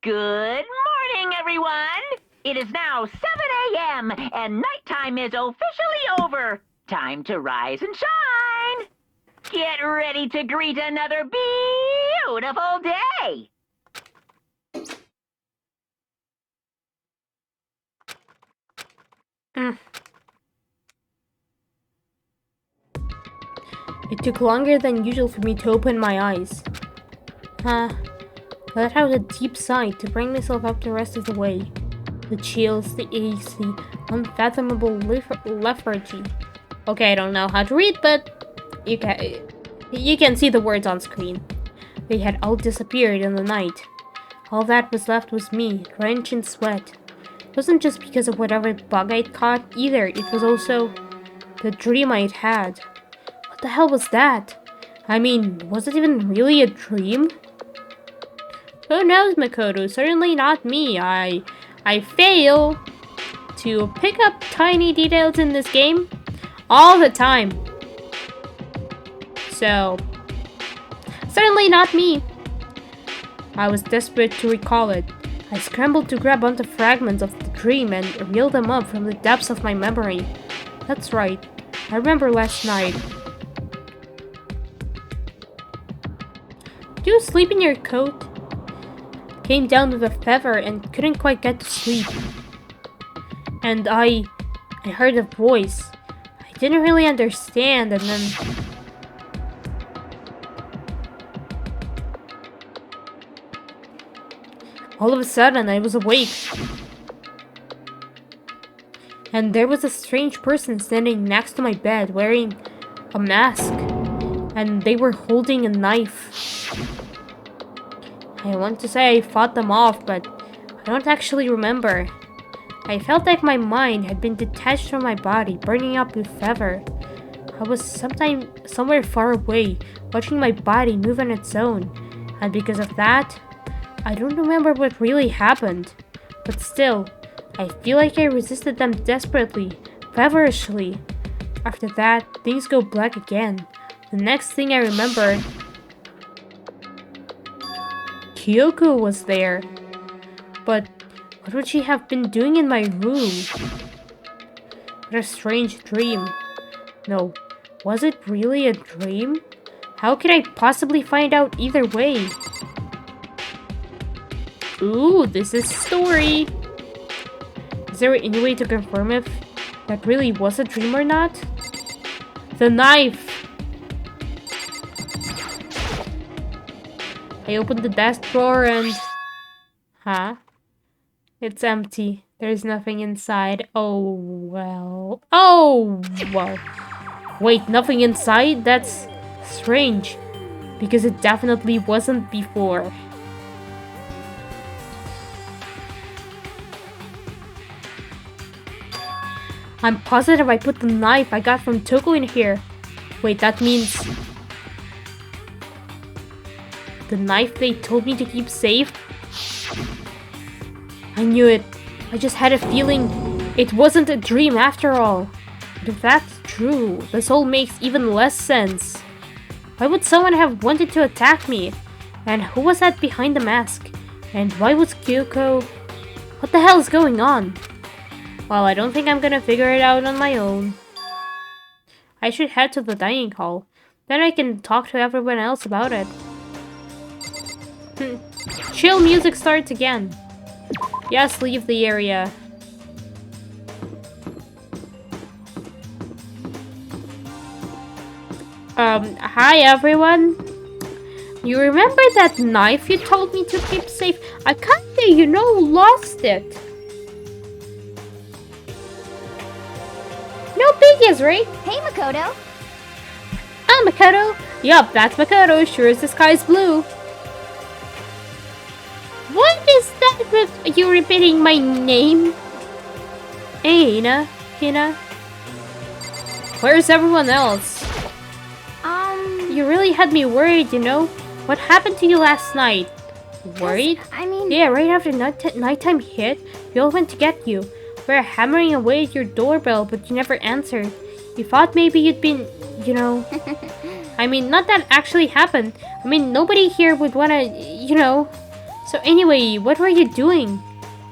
Good morning, everyone! It is now 7 a.m. and nighttime is officially over. Time to rise and shine! Get ready to greet another beautiful day! It took longer than usual for me to open my eyes. I let out a deep sigh to bring myself up the rest of the way. The chills, the aches, the unfathomable lethargy. Okay, I don't know how to read, but You can see the words on screen. They had all disappeared in the night. All that was left was me, drenched in sweat. It wasn't just because of whatever bug I'd caught either, it was also the dream I'd had. What the hell was that? I mean, was it even really a dream? Who knows, Makoto? Certainly not me. I fail to pick up tiny details in this game all the time. So, certainly not me. I was desperate to recall it. I scrambled to grab onto fragments of the dream and reel them up from the depths of my memory. That's right. I remember last night. Did you sleep in your coat? Came down with a fever and couldn't quite get to sleep. And I heard a voice. I didn't really understand, and then all of a sudden I was awake. And there was a strange person standing next to my bed wearing a mask. And they were holding a knife. I want to say I fought them off, but I don't actually remember. I felt like my mind had been detached from my body, burning up with fever. I was somewhere far away, watching my body move on its own. And because of that, I don't remember what really happened. But still, I feel like I resisted them desperately, feverishly. After that, things go black again. The next thing I remember, Kyoko was there. But what would she have been doing in my room? What a strange dream. No, was it really a dream? How could I possibly find out either way? Ooh, this is story. Is there any way to confirm if that really was a dream or not? The knife! I opened the desk drawer and... Huh? It's empty. There's nothing inside. Oh, well. Oh, well. Wait, nothing inside? That's strange. Because it definitely wasn't before. I'm positive I put the knife I got from Toko in here. Wait, that means... the knife they told me to keep safe? I knew it. I just had a feeling it wasn't a dream after all. But if that's true, this all makes even less sense. Why would someone have wanted to attack me? And who was that behind the mask? And why was Kyoko... What the hell is going on? Well, I don't think I'm gonna figure it out on my own. I should head to the dining hall. Then I can talk to everyone else about it. Chill music starts again. Yes, leave the area. Hi everyone. You remember that knife you told me to keep safe? I kinda, lost it. No biggies, right? Hey, Makoto. I'm Makoto. Yup, that's Makoto. Sure as the sky's blue. What is that with you repeating my name? Hey, Hina. Where's everyone else? You really had me worried, What happened to you last night? Worried? Yeah, right after nighttime hit, we all went to get you. We were hammering away at your doorbell, but you never answered. We thought maybe you'd been, not that actually happened. Nobody here would wanna, So anyway, what were you doing?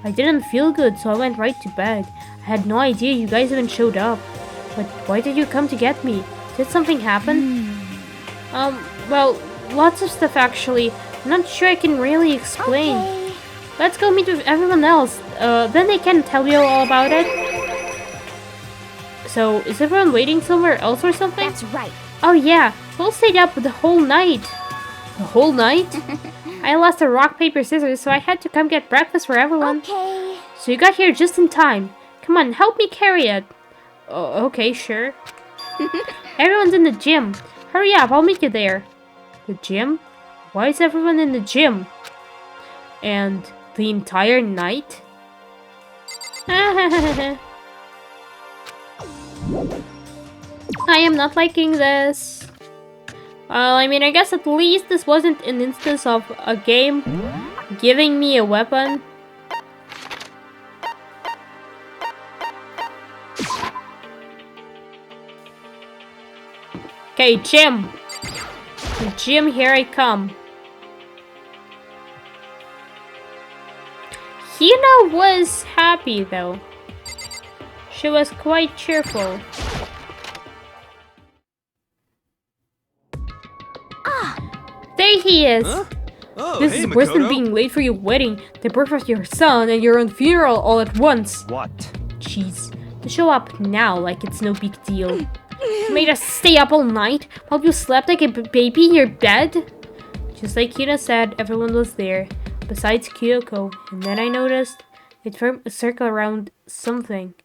I didn't feel good, so I went right to bed. I had no idea you guys even showed up. But why did you come to get me? Did something happen? Well, lots of stuff actually. I'm not sure I can really explain. Okay. Let's go meet with everyone else. Then they can tell you all about it. So, is everyone waiting somewhere else or something? That's right. Oh yeah, we'll stay up the whole night. The whole night? I lost a rock, paper, scissors, so I had to come get breakfast for everyone. Okay. So you got here just in time. Come on, help me carry it. Oh, okay, sure. Everyone's in the gym. Hurry up, I'll meet you there. The gym? Why is everyone in the gym? And the entire night? I am not liking this. Well, I mean, I guess at least this wasn't an instance of a game giving me a weapon. Okay, gym. Gym, here I come. Hina was happy though. She was quite cheerful. There he is! Huh? Oh, This hey, is worse than Makoto. being late for your wedding, the birth of your son, and your own funeral all at once. What? Jeez, to show up now like it's no big deal. You made us stay up all night while you slept like a baby in your bed? Just like Hina said, everyone was there, besides Kyoko, and then I noticed it formed a circle around something.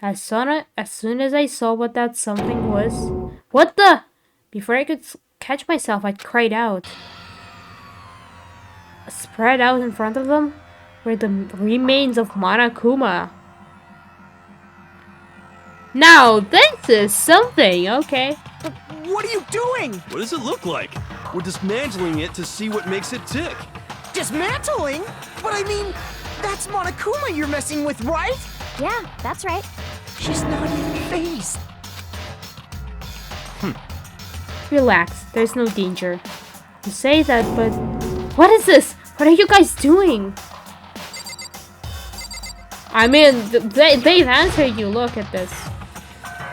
As soon as I saw what that something was... What the? Before I could catch myself, I cried out. Spread out in front of them were the remains of Monokuma. Now, this is something, okay. What are you doing? What does it look like? We're dismantling it to see what makes it tick. Dismantling? But I mean, that's Monokuma you're messing with, right? Yeah, that's right. She's not even phased. Relax, there's no danger. You say that, but... What is this? What are you guys doing? I mean, they've answered you, look at this.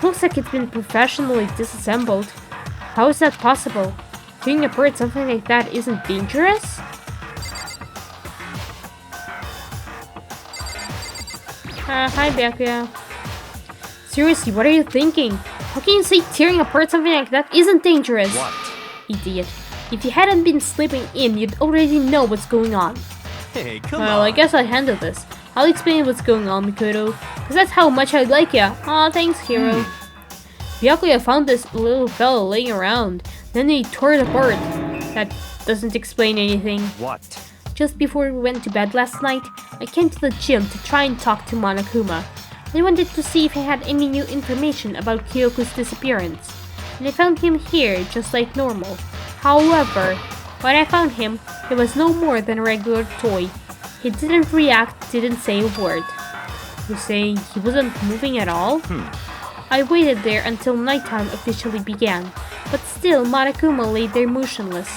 Looks like it's been professionally disassembled. How is that possible? Taking apart something like that isn't dangerous? Hi, Byakuya. Seriously, what are you thinking? How can you say tearing apart something like that isn't dangerous? What? Idiot. If you hadn't been sleeping in, you'd already know what's going on. Hey, come Well, on. I guess I'll handle this. I'll explain what's going on, Mikoto. Cause that's how much I like ya. Aw, thanks, hero. Byakuya found this little fellow laying around. Then he tore it apart. That doesn't explain anything. What? Just before we went to bed last night, I came to the gym to try and talk to Monokuma. I wanted to see if he had any new information about Kyoko's disappearance. And I found him here, just like normal. However, when I found him, he was no more than a regular toy. He didn't react, didn't say a word. You're saying he wasn't moving at all? I waited there until nighttime officially began, but still Monokuma lay there motionless.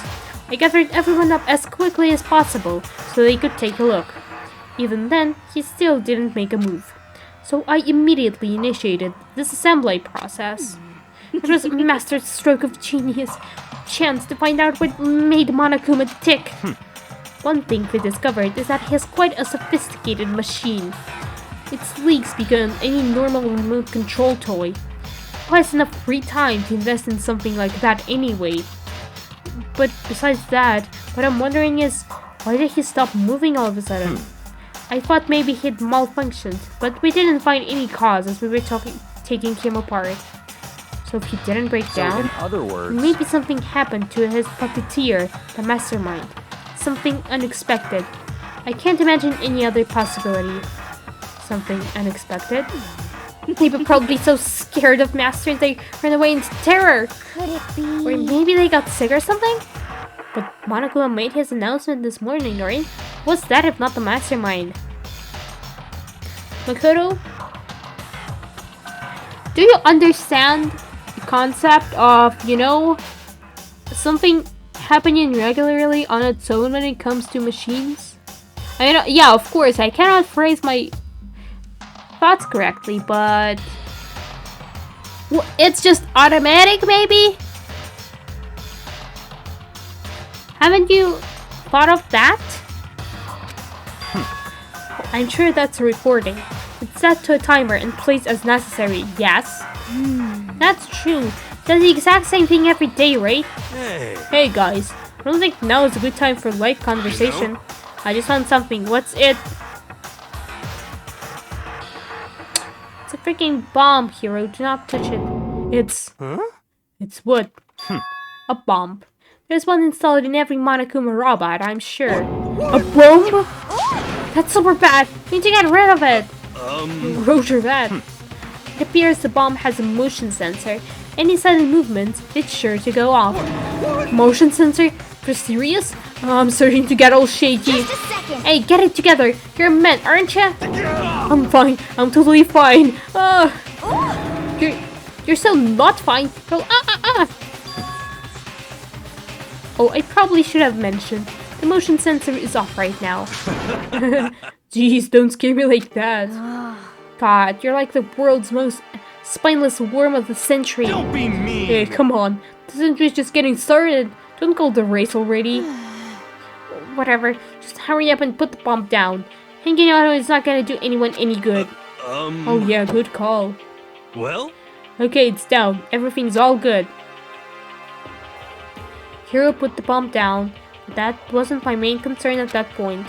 I gathered everyone up as quickly as possible so they could take a look. Even then, he still didn't make a move. So I immediately initiated the disassembly process. It was a master stroke of genius, a chance to find out what made Monokuma tick. One thing we discovered is that he has quite a sophisticated machine. Its leaks beyond any normal remote control toy. Who has enough free time to invest in something like that anyway? But besides that, what I'm wondering is, why did he stop moving all of a sudden? I thought maybe he'd malfunctioned, but we didn't find any cause as we were taking him apart. So if he didn't break down, In other words, maybe something happened to his puppeteer, the mastermind. Something unexpected. I can't imagine any other possibility. Something unexpected? They were probably so scared of Master they ran away in terror. Could it be? Or maybe they got sick or something? But Monokuma made his announcement this morning, right? What's that if not the mastermind? Makoto? Do you understand the concept of, you know, something happening regularly on its own when it comes to machines? I mean, yeah, of course, I cannot phrase my thoughts correctly, but it's just automatic, maybe? Haven't you thought of that? I'm sure that's a recording. It's set to a timer and plays as necessary, yes? That's true. Does the exact same thing every day, right? Hey. Hey guys, I don't think now is a good time for light conversation. I just found something. What's it? It's a freaking bomb, hero. Do not touch it. It's... Huh? It's what? A bomb. There's one installed in every Monokuma robot, I'm sure. A bomb? That's super bad. We need to get rid of it. Roger that. It appears the bomb has a motion sensor. Any sudden movements, it's sure to go off. Motion sensor? For serious? Oh, I'm starting to get all shaky. Just a second. Hey, get it together. You're a man, aren't you? I'm fine. I'm totally fine. You're still not fine. Oh, I probably should have mentioned. The motion sensor is off right now. Jeez, don't scare me like that. God, you're like the world's most spineless worm of the century. Don't be mean. Hey, come on. The century's just getting started. Don't call the race already. Whatever. Just hurry up and put the bomb down. Hanging out is not gonna do anyone any good. Oh yeah, good call. Well? Okay, it's down. Everything's all good. Hiro put the bomb down, but that wasn't my main concern at that point.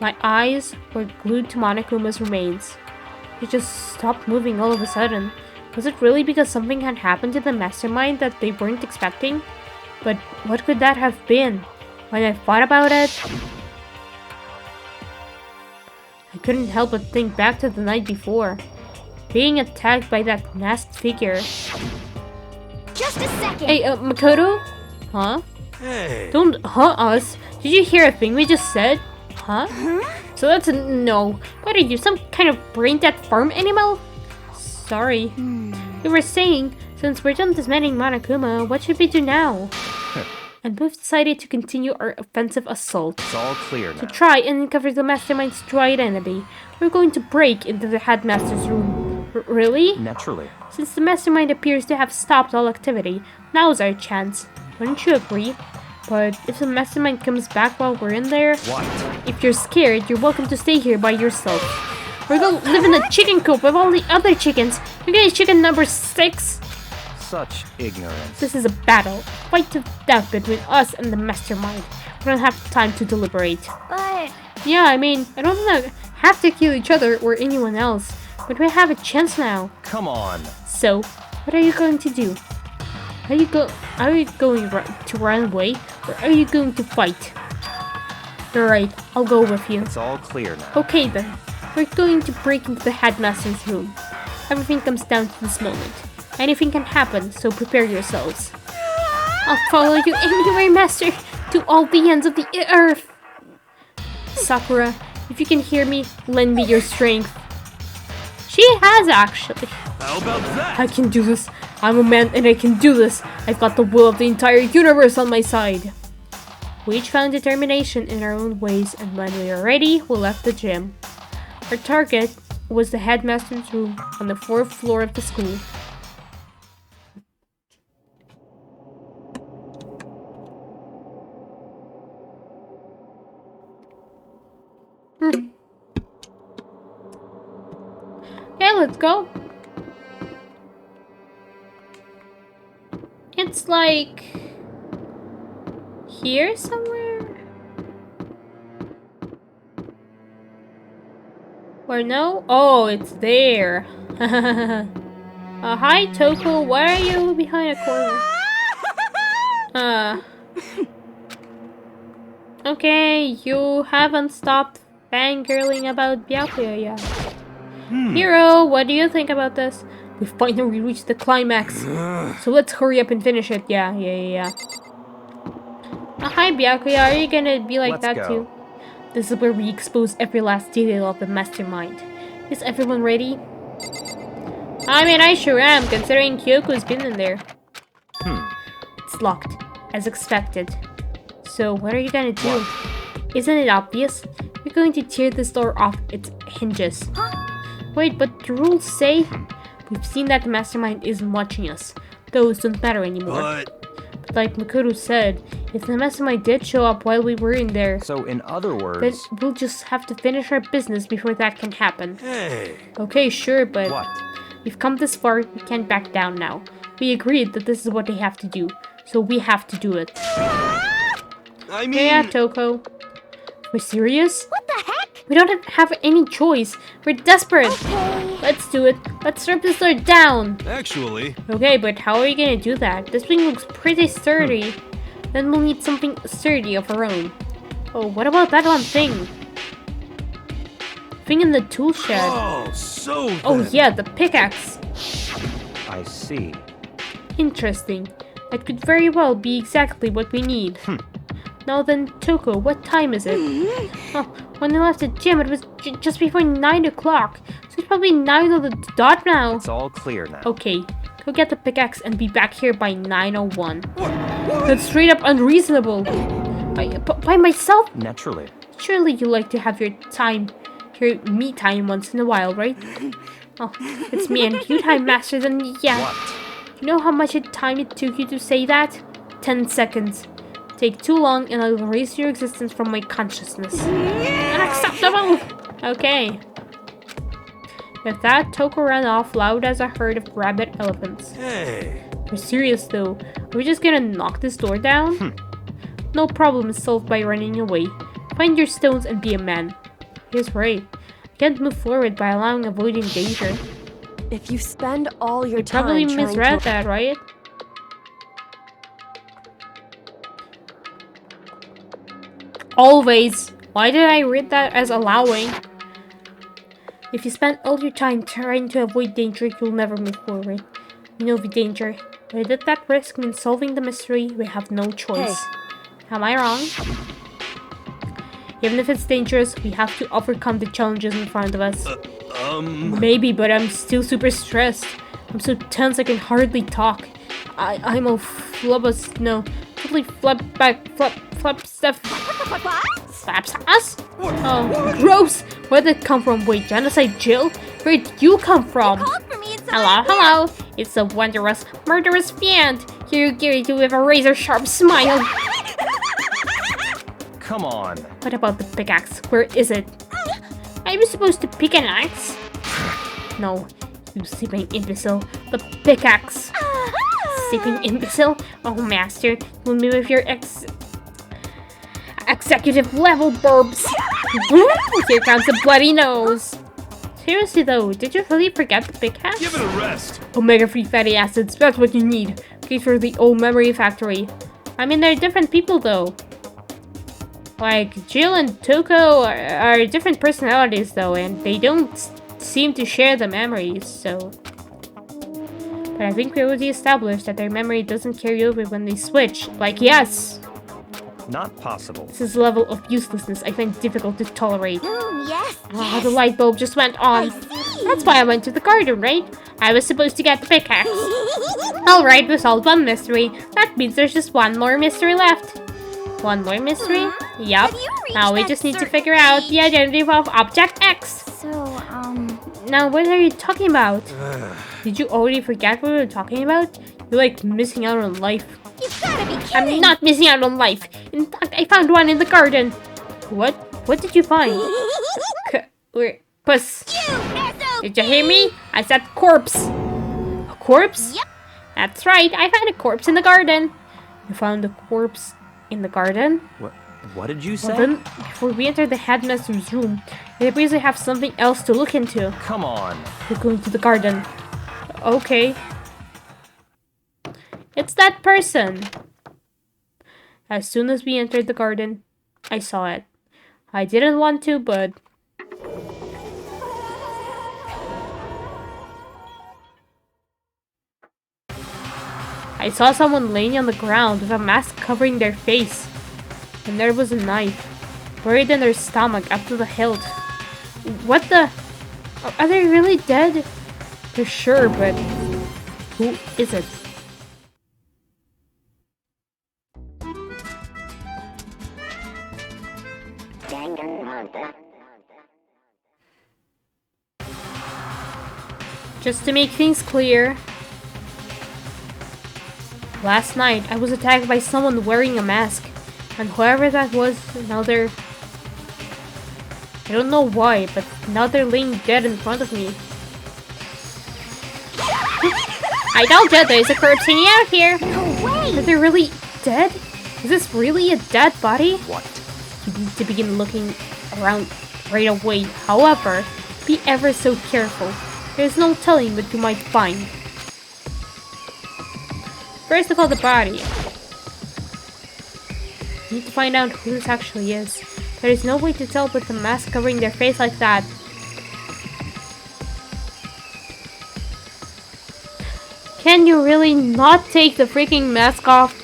My eyes were glued to Monokuma's remains. He just stopped moving all of a sudden. Was it really because something had happened to the mastermind that they weren't expecting? But what could that have been? When I thought about it, I couldn't help but think back to the night before. Being attacked by that masked figure. Just a second. Hey, Makoto? Huh? Hey. Don't us. Did you hear a thing we just said? Huh? So that's a no. What are you, some kind of brain-dead farm animal? Sorry. We were saying, since we're done dismantling Monokuma, what should we do now? And we've decided to continue our offensive assault. It's all clear now. To try and uncover the mastermind's true identity, we're going to break into the headmaster's room. Really? Naturally. Since the mastermind appears to have stopped all activity, now's our chance. Wouldn't you agree? But if the mastermind comes back while we're in there, What? if you're scared, you're welcome to stay here by yourself. We're gonna live in a chicken coop with all the other chickens. You're gonna chicken number 6. Such ignorance. This is a battle, fight to death between us and the mastermind. We don't have time to deliberate. But Yeah, I mean, I don't have to kill each other or anyone else, but we have a chance now. Come on. So, what are you going to do? Are you going to run away, or are you going to fight? Alright, I'll go with you. It's all clear now. Okay then, we're going to break into the headmaster's room. Everything comes down to this moment. Anything can happen, so prepare yourselves. I'll follow you anywhere, master, to all the ends of the earth. Sakura, if you can hear me, lend me your strength. She has actually. How about that? I can do this. I'm a man and I can do this. I've got the will of the entire universe on my side. We each found determination in our own ways, and when we were ready, we left the gym. Our target was the headmaster's room on the 4th floor of the school. Okay, let's go. It's like here somewhere? Or no? Oh, it's there. Hi, Toko. Why are you behind a corner? Okay, you haven't stopped fangirling about Byakuya yet. Hiro, what do you think about this? We finally reached the climax. So let's hurry up and finish it. Yeah. Hi, Byakuya. Are you gonna be like Let's that go. too? This is where we expose every last detail of the mastermind. Is everyone ready? I mean, I sure am, considering Kyoko's been in there. It's locked, as expected. So, what are you gonna do? Isn't it obvious? We're going to tear this door off its hinges. Wait, but the rules say... We've seen that the mastermind isn't watching us. Those don't matter anymore. But like Makoto said, if the mastermind did show up while we were in there, So, in other then words, we'll just have to finish our business before that can happen. Hey. Okay, sure, but what? we've come this far, we can't back down now. We agreed that this is what they have to do, so we have to do it. I mean... Yeah, Toko. We're serious? what the heck? We don't have any choice. We're desperate. Okay. Let's do it. Let's rip this door down. Actually, Okay, but how are you gonna do that? This thing looks pretty sturdy. Then we'll need something sturdy of our own. Oh, what about that one thing? Thing in the tool shed. oh, so Oh then. yeah, the pickaxe. I see. Interesting. That could very well be exactly what we need. Now then, Toko, what time is it? Oh, when I left the gym, it was just before 9 o'clock. So it's probably 9 on the dot now. It's all clear now. Okay, go get the pickaxe and be back here by 9:01. That's straight up unreasonable. By myself? Naturally. Surely you like to have your me time once in a while, right? Oh, it's me, and you time master then, yeah. What? You know how much time it took you to say that? 10 seconds. Take too long and I'll erase your existence from my consciousness. Unacceptable! Okay. With that, Toko ran off loud as a herd of rabbit elephants. Hey. You're serious though? Are we just gonna knock this door down? No problem is solved by running away. Find your stones and be a man. He's right. I can't move forward by avoiding danger. If you spend all your You probably time trying misread to... that, right? Always. Why did I read that as allowing? If you spend all your time trying to avoid danger, you'll never move forward. We know the danger, but at that risk means solving the mystery, we have no choice. Am I wrong? Even if it's dangerous, we have to overcome the challenges in front of us. Maybe, but I'm still super stressed. I'm so tense I can hardly talk. I'm all totally flap stuff. Slaps us? Oh, gross! Where did it come from? Wait, genocide Jill? Where did you come from? Hello. It's the wondrous, murderous fiend. Here you get you with a razor-sharp smile. Come on. What about the pickaxe? Where is it? I was supposed to pick an axe? No, you sleeping imbecile. The pickaxe. Sleeping imbecile? Oh, master, you'll me with your executive level burbs. Here comes the bloody nose. Seriously though, did you really forget the pickaxe? Give it a rest. Omega-3 fatty acids, that's what you need. Okay, for the old memory factory. I mean, they're different people though. Like, Jill and Toko are different personalities though, and they don't seem to share the memories, so... But I think we already established that their memory doesn't carry over when they switch. Like, yes! Not possible. This is a level of uselessness I find difficult to tolerate. Yes. Ah, the light bulb just went on. That's why I went to the garden, right? I was supposed to get the pickaxe. Alright, we solved one mystery. That means there's just one more mystery left. One more mystery? Yup. Now we just need to figure out the identity of Object X. So, Now, what are you talking about? Did you already forget what we were talking about? You're like missing out on life. you've gotta be kidding. I'm not missing out on life. In fact, I found one in the garden. What? What did you find? Where? Puss. Did you hear me? I said corpse. A corpse? Yep. That's right. I found a corpse in the garden. You found a corpse in the garden? What did you say? Well then, before we enter the headmaster's room, we obviously have something else to look into. Come on. We're going to the garden. Okay. It's that person. As soon as we entered the garden, I saw it. I didn't want to, but... I saw someone laying on the ground with a mask covering their face. And there was a knife, buried in their stomach up to the hilt. What the? Are they really dead? For sure, but who is it? Danganronpa. Just to make things clear, last night I was attacked by someone wearing a mask. And whoever that was, now they're... I don't know why, but now they're laying dead in front of me. I told you there's a corpse hanging out here! No way! Are they really dead? Is this really a dead body? What? You need to begin looking around right away. However, be ever so careful. There's no telling what you might find. First of all, the body. Need to find out who this actually is. There is no way to tell with the mask covering their face like that. Can you really not take the freaking mask off?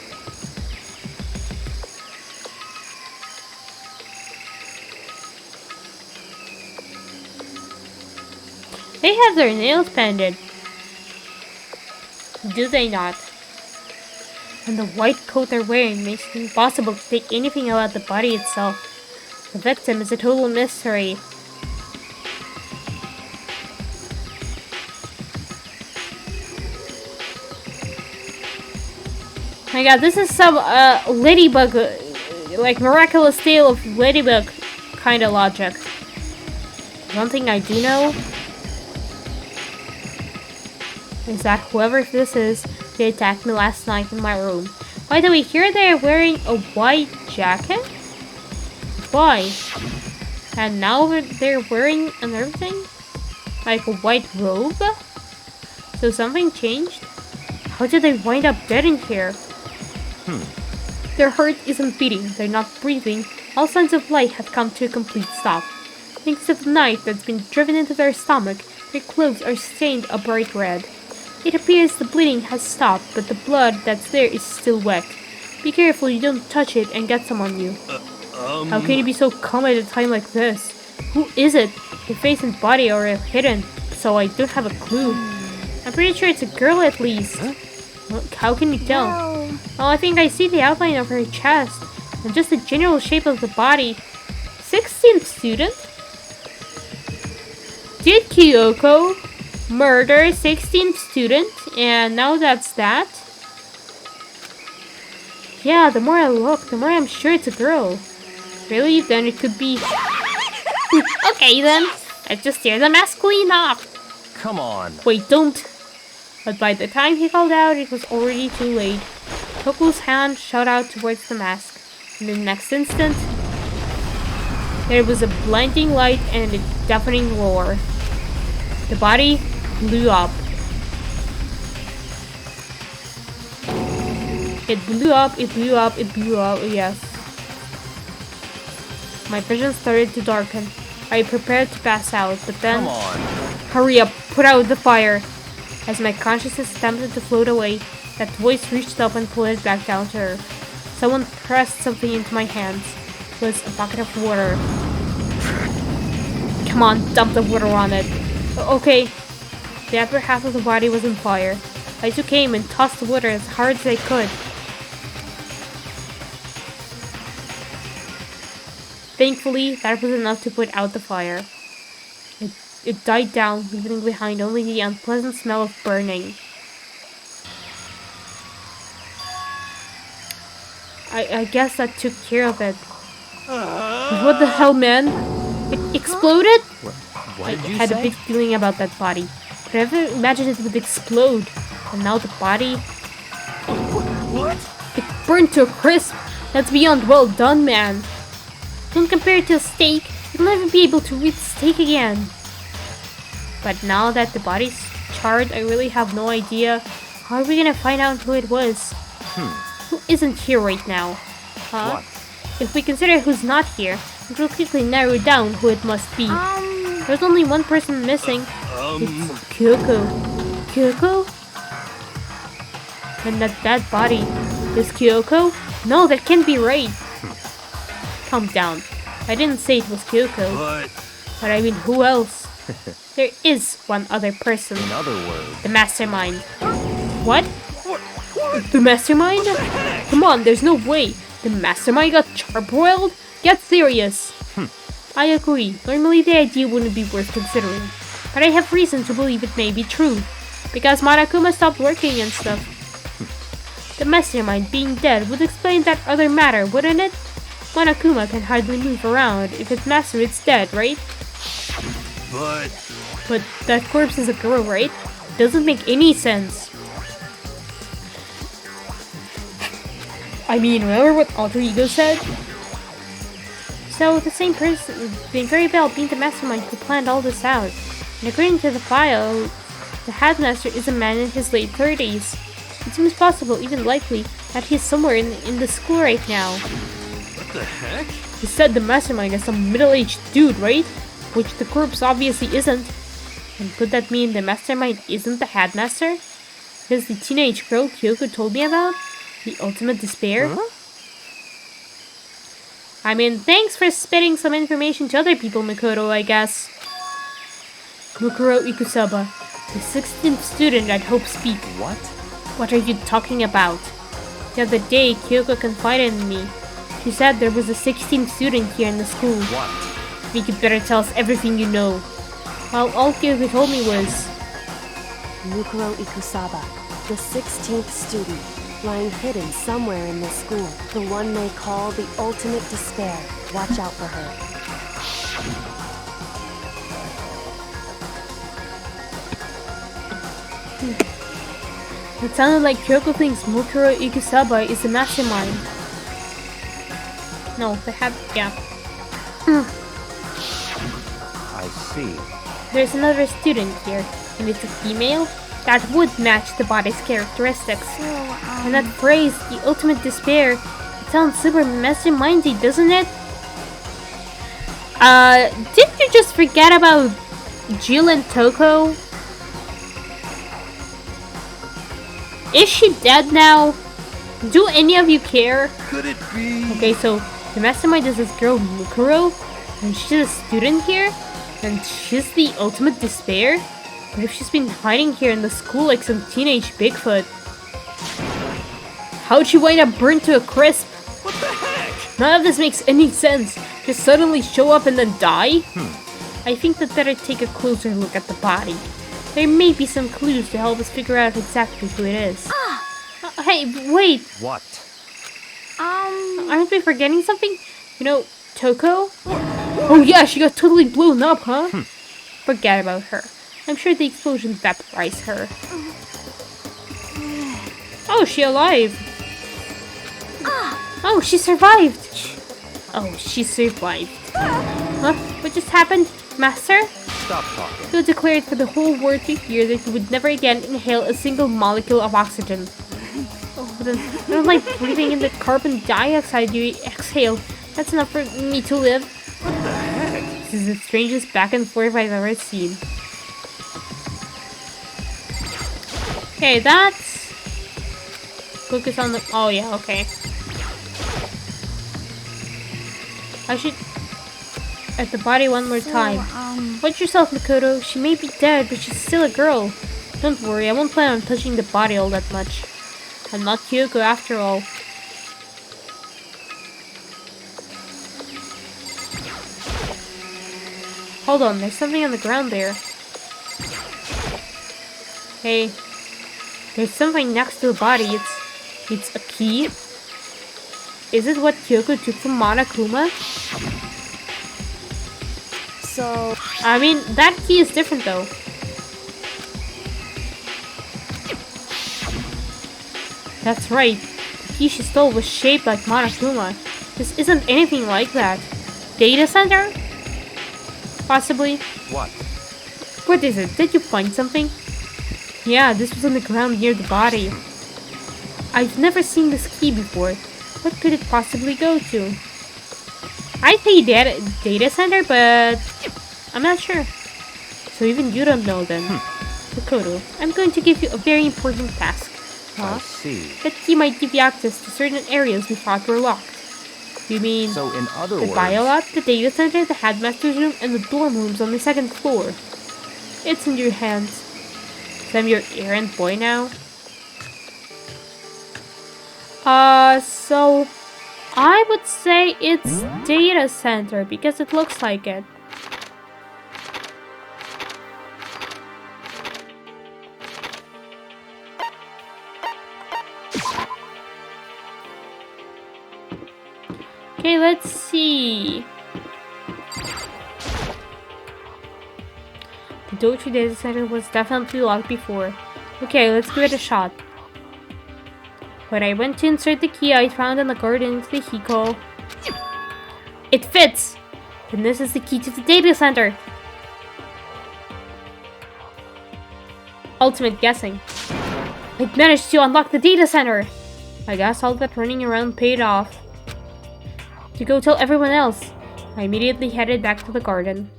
They have their nails painted. Do they not? And the white coat they're wearing makes it impossible to take anything about the body itself. The victim is a total mystery. My god, this is some ladybug, like miraculous tale of ladybug kind of logic. One thing I do know is that whoever this is, they attacked me last night in my room. By the way, here they are wearing a white jacket? Why? And now they're wearing another thing? Like a white robe? So something changed? How did they wind up dead in here? Their heart isn't beating, they're not breathing. All signs of life have come to a complete stop. Thanks to the knife that's been driven into their stomach, their clothes are stained a bright red. It appears the bleeding has stopped, but the blood that's there is still wet. Be careful you don't touch it and get some on you. How can you be so calm at a time like this? Who is it? Their face and body are hidden, so I don't have a clue. I'm pretty sure it's a girl at least. How can you tell? Oh, I think I see the outline of her chest, and just the general shape of the body. 16th student? Did Kyoko murder 16th student? And now that's that? Yeah, the more I look, the more I'm sure it's a girl. Really? Then it could be... Okay then, let's just tear the mask clean off. Come on. Wait, don't. But by the time he called out, it was already too late. Toku's hand shot out towards the mask. In the next instant, there was a blinding light and a deafening roar. The body blew up. It blew up, it blew up, it blew up, yes. My vision started to darken. I prepared to pass out, but then... Come on. Hurry up, put out the fire! As my consciousness attempted to float away, that voice reached up and pulled it back down to earth. Someone pressed something into my hands. It was a bucket of water. Come on, dump the water on it. Okay. The upper half of the body was on fire. I took aim and tossed the water as hard as I could. Thankfully, that was enough to put out the fire. It died down, leaving behind only the unpleasant smell of burning. I guess that took care of it. But what the hell, man? It exploded? What did you I had say? a big feeling about that body. Could I ever imagine it would explode? And now the body... What? It burned to a crisp. That's beyond well done, man. Don't compare it to a steak. You'll never be able to eat steak again. But now that the body's charred, I really have no idea. How are we gonna find out who it was? Who isn't here right now? Huh? What? If we consider who's not here, it will quickly narrow down who it must be. There's only one person missing. It's Kyoko. Kyoko? And that dead body is Kyoko? No, that can't be right. Calm down. I didn't say it was Kyoko. But I mean, who else? There is one other person. In other words, The mastermind. What? The mastermind? Come on, there's no way. The mastermind got charbroiled? Get serious. I agree. Normally the idea wouldn't be worth considering. But I have reason to believe it may be true. Because Monokuma stopped working and stuff. The mastermind being dead would explain that other matter, wouldn't it? Monokuma can hardly move around if its master is dead, right? But that corpse is a girl, right? Doesn't make any sense. I mean, remember what Alter Ego said? So, the same person may very well be the mastermind who planned all this out. And according to the file, the headmaster is a man in his late 30s. It seems possible, even likely, that he's somewhere in the school right now. What the heck? You said the mastermind is some middle-aged dude, right? Which the corpse obviously isn't. And could that mean the mastermind isn't the headmaster? Because the teenage girl Kyoko told me about? The ultimate despair? Huh? I mean, thanks for spitting some information to other people, Mikoto, I guess. Mukuro Ikusaba, the 16th student at Hope Speak. What? What are you talking about? The other day, Kyoko confided in me. She said there was a 16th student here in the school. What? Make it better tell us everything you know. Well, all Kyoko told me was... Mukuro Ikusaba, the 16th student, lying hidden somewhere in this school. The one they call the ultimate despair. Watch out for her. It sounded like Kyoko thinks Mukuro Ikusaba is the mastermind. No, they have... yeah. I see. There's another student here, and it's a female. That would match the body's characteristics. And that phrase, the ultimate despair, it sounds super mastermindy, doesn't it? Didn't you just forget about Jill and Toko? Is she dead now? Do any of you care? Could it be? Okay, so the mastermind is this girl Mukuro, and she's a student here, and she's the ultimate despair? What if she's been hiding here in the school like some teenage Bigfoot? How'd she wind up burnt to a crisp? What the heck? None of this makes any sense. Just suddenly show up and then die? I think we'd better take a closer look at the body. There may be some clues to help us figure out exactly who it is. Hey, wait! What? Aren't we forgetting something? You know, Toko? Oh yeah, she got totally blown up, huh? Forget about her. I'm sure the explosion vaporized her. Oh, she alive! Oh, she survived! Oh, she survived. Huh? What just happened? Master? Stop talking. You declared for the whole world to hear that you would never again inhale a single molecule of oxygen. Oh, then I don't like breathing in the carbon dioxide you exhale. That's enough for me to live. What the heck? This is the strangest back and forth I've ever seen. Okay, that's... Focus on the... oh yeah, okay. I should... at the body one more time. Watch yourself, Makoto. She may be dead, but she's still a girl. Don't worry, I won't plan on touching the body all that much. I'm not Kyoko after all. Hold on, there's something on the ground there. Hey, there's something next to the body. It's a key. Is it what Kyoko took from Monokuma? So... I mean, that key is different though. That's right. The key she stole was shaped like Monokuma. This isn't anything like that. Data center? Possibly. What? What is it? Did you find something? Yeah, this was on the ground near the body. I've never seen this key before. What could it possibly go to? I'd say data center, but I'm not sure. So even you don't know then. Makoto, I'm going to give you a very important task. I see. That key might give you access to certain areas we thought were locked. You mean So in other the words... biolab, the data center, the headmaster's room, and the dorm rooms on the 2nd floor? It's in your hands. So I'm your errand boy now? So... I would say it's data center because it looks like it. Okay, let's see. The Dochi data center was definitely locked before. Okay, let's give it a shot. When I went to insert the key I found in the garden into the vehicle, It fits! And this is the key to the data center. Ultimate guessing. I managed to unlock the data center! I guess all that running around paid off. To go tell everyone else, I immediately headed back to the garden.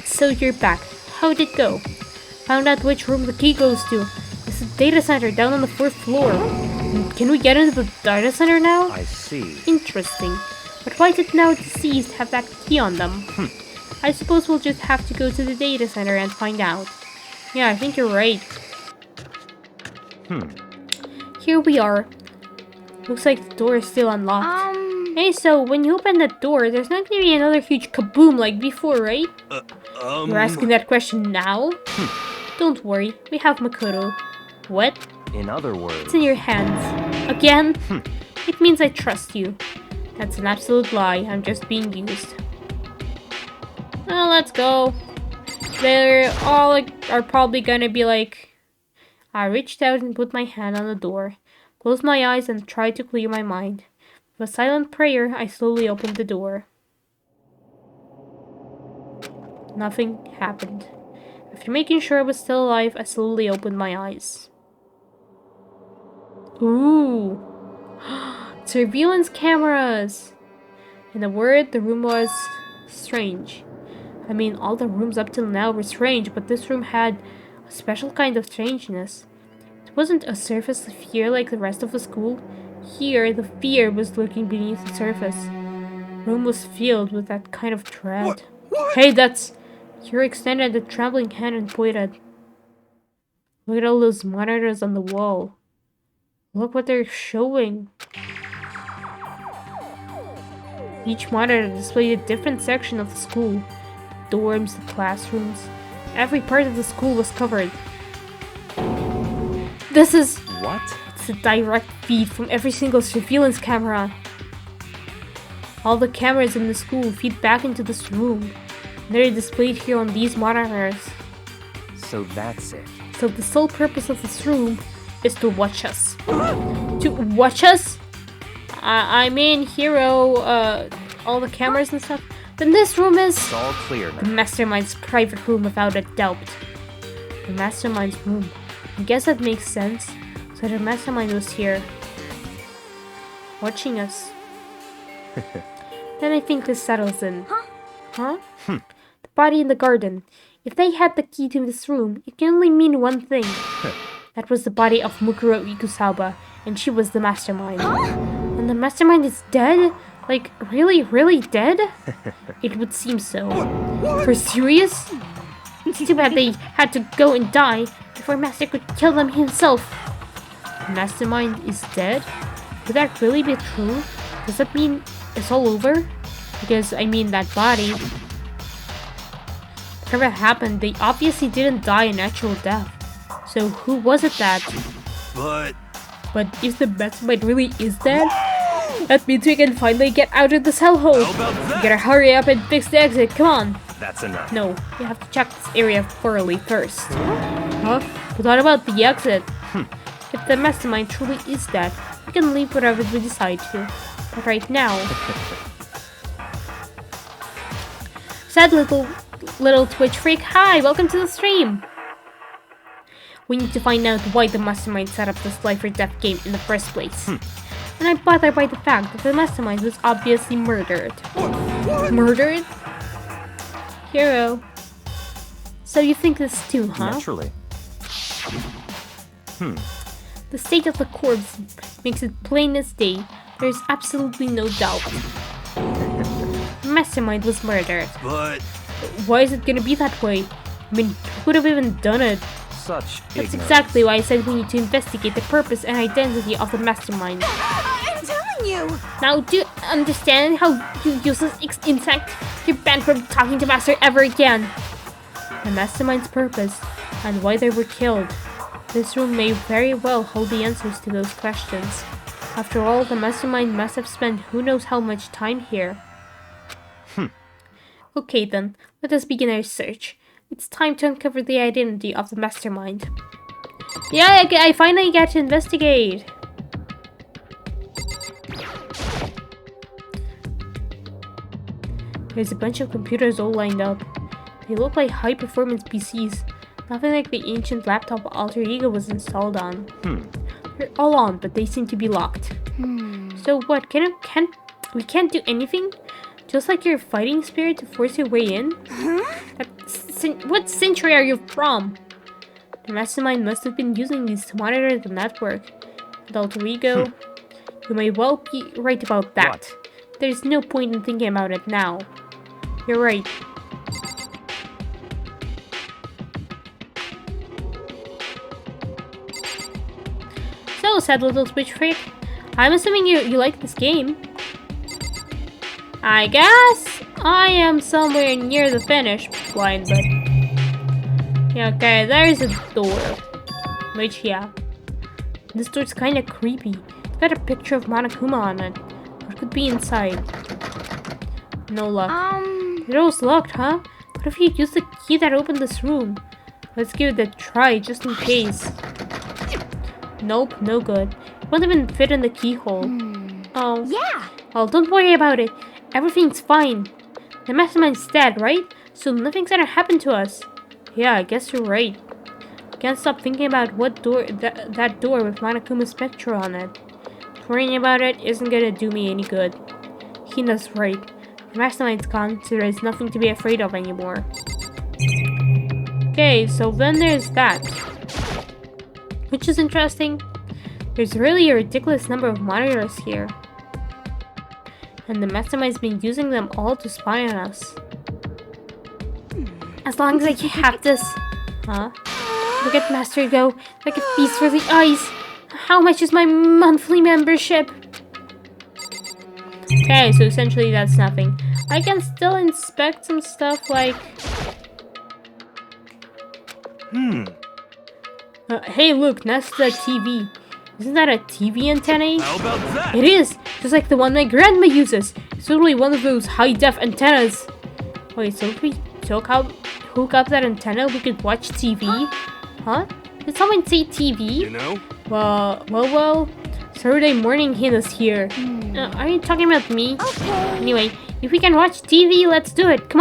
So you're back. How'd it go? Found out which room the key goes to. It's the data center down on the 4th floor. Can we get into the data center now? I see. Interesting. But why did now deceased have that key on them? I suppose we'll just have to go to the data center and find out. Yeah, I think you're right. Here we are. Looks like the door is still unlocked. Hey, so when you open that door, there's not gonna be another huge kaboom like before, right? You're asking that question now? Don't worry, we have Makoto. What? In other words... It's in your hands. Again? It means I trust you. That's an absolute lie, I'm just being used. Well, let's go. They're all are probably gonna be like... I reached out and put my hand on the door, closed my eyes and tried to clear my mind. With a silent prayer, I slowly opened the door. Nothing happened. After making sure I was still alive, I slowly opened my eyes. Ooh! Surveillance cameras! In a word, the room was strange. I mean, all the rooms up till now were strange, but this room had a special kind of strangeness. It wasn't a surface fear like the rest of the school. Here, the fear was lurking beneath the surface. The room was filled with that kind of dread. What? Hey, that's... Kira extended a trembling hand and pointed. Look at all those monitors on the wall. Look what they're showing. Each monitor displayed a different section of the school. The dorms, the classrooms. Every part of the school was covered. This is... What? It's a direct feed from every single surveillance camera. All the cameras in the school feed back into this room. They're displayed here on these monitors. So that's it. So the sole purpose of this room is to watch us. To watch us? I mean, Hero, all the cameras and stuff. Then this room is... It's all clear the now. Mastermind's private room without a doubt. The Mastermind's room. I guess that makes sense. So the Mastermind was here. Watching us. Then I think this settles in. Huh? The body in the garden. If they had the key to this room, it can only mean one thing. That was the body of Mukuro Ikusaba, and she was the Mastermind. And the Mastermind is dead? Like, really, really dead? It would seem so. For serious? It's too bad they had to go and die before Master could kill them himself. The Mastermind is dead? Would that really be true? Does that mean it's all over? Because, I mean, that body... Whatever happened, they obviously didn't die a natural death. So who was it that... But if the Mastermind really is dead, that means we can finally get out of this hellhole. We gotta hurry up and fix the exit, come on. That's enough. No, we have to check this area thoroughly first. Huh? But what about the exit? If the Mastermind truly is dead, we can leave wherever we decide to. But right now... Sad little Twitch freak, hi, welcome to the stream! We need to find out why the Mastermind set up this life or death game in the first place. And I'm bothered by the fact that the Mastermind was obviously murdered. Murdered? Hero. So you think this too, huh? Naturally. The state of the corpse makes it plain as day. There's absolutely no doubt. The Mastermind was murdered. But... Why is it gonna be that way? I mean, who could have even done it? Such That's ignorance. exactly why I said we need to investigate the purpose and identity of the Mastermind. I'm telling you! Now, do you understand how you useless insect? You're banned from talking to Master ever again! The Mastermind's purpose, and why they were killed. This room may very well hold the answers to those questions. After all, the Mastermind must have spent who knows how much time here. Okay then, let us begin our search. It's time to uncover the identity of the Mastermind. Yeah, I finally get to investigate! There's a bunch of computers all lined up. They look like high-performance PCs. Nothing like the ancient laptop Alter Ego was installed on. They're all on, but they seem to be locked. So what? We can't do anything? Just like your fighting spirit to force your way in? What century are you from? The mastermind must have been using these to monitor the network. And Alter Ego, you may well be right about that. What? There's no point in thinking about it now. You're right. So, sad little Twitch freak. I'm assuming you like this game. I guess I am somewhere near the finish line, but... Yeah, okay, there's a door. Which, yeah. This door's kinda creepy. It's got a picture of Monokuma on it. What could be inside? No luck. The door's locked, huh? What if you use the key that opened this room? Let's give it a try, just in case. Nope, no good. It won't even fit in the keyhole. Oh. Yeah. Well, don't worry about it. Everything's fine. The mastermind's dead, right? So nothing's gonna happen to us. Yeah, I guess you're right. Can't stop thinking about what door that door with Monokuma's spectra on it. Worrying about it isn't gonna do me any good. Hina's right. The mastermind's gone, so there's nothing to be afraid of anymore. Okay, so then there's that. Which is interesting. There's really a ridiculous number of monitors here. And the mastermind's been using them all to spy on us. As long as I have this... Huh? Look at Master go, like a feast for the eyes. How much is my monthly membership? Okay, so essentially that's nothing. I can still inspect some stuff like... hey look, next to that TV. Isn't that a TV antenna? How about that? It is! Just like the one my grandma uses. It's totally one of those high-def antennas. Wait, so if we hook up that antenna, we could watch TV? Huh? Did someone say TV? You know? Well. Saturday morning Hina's here. Are you talking about me? Okay. Anyway, if we can watch TV, let's do it. Come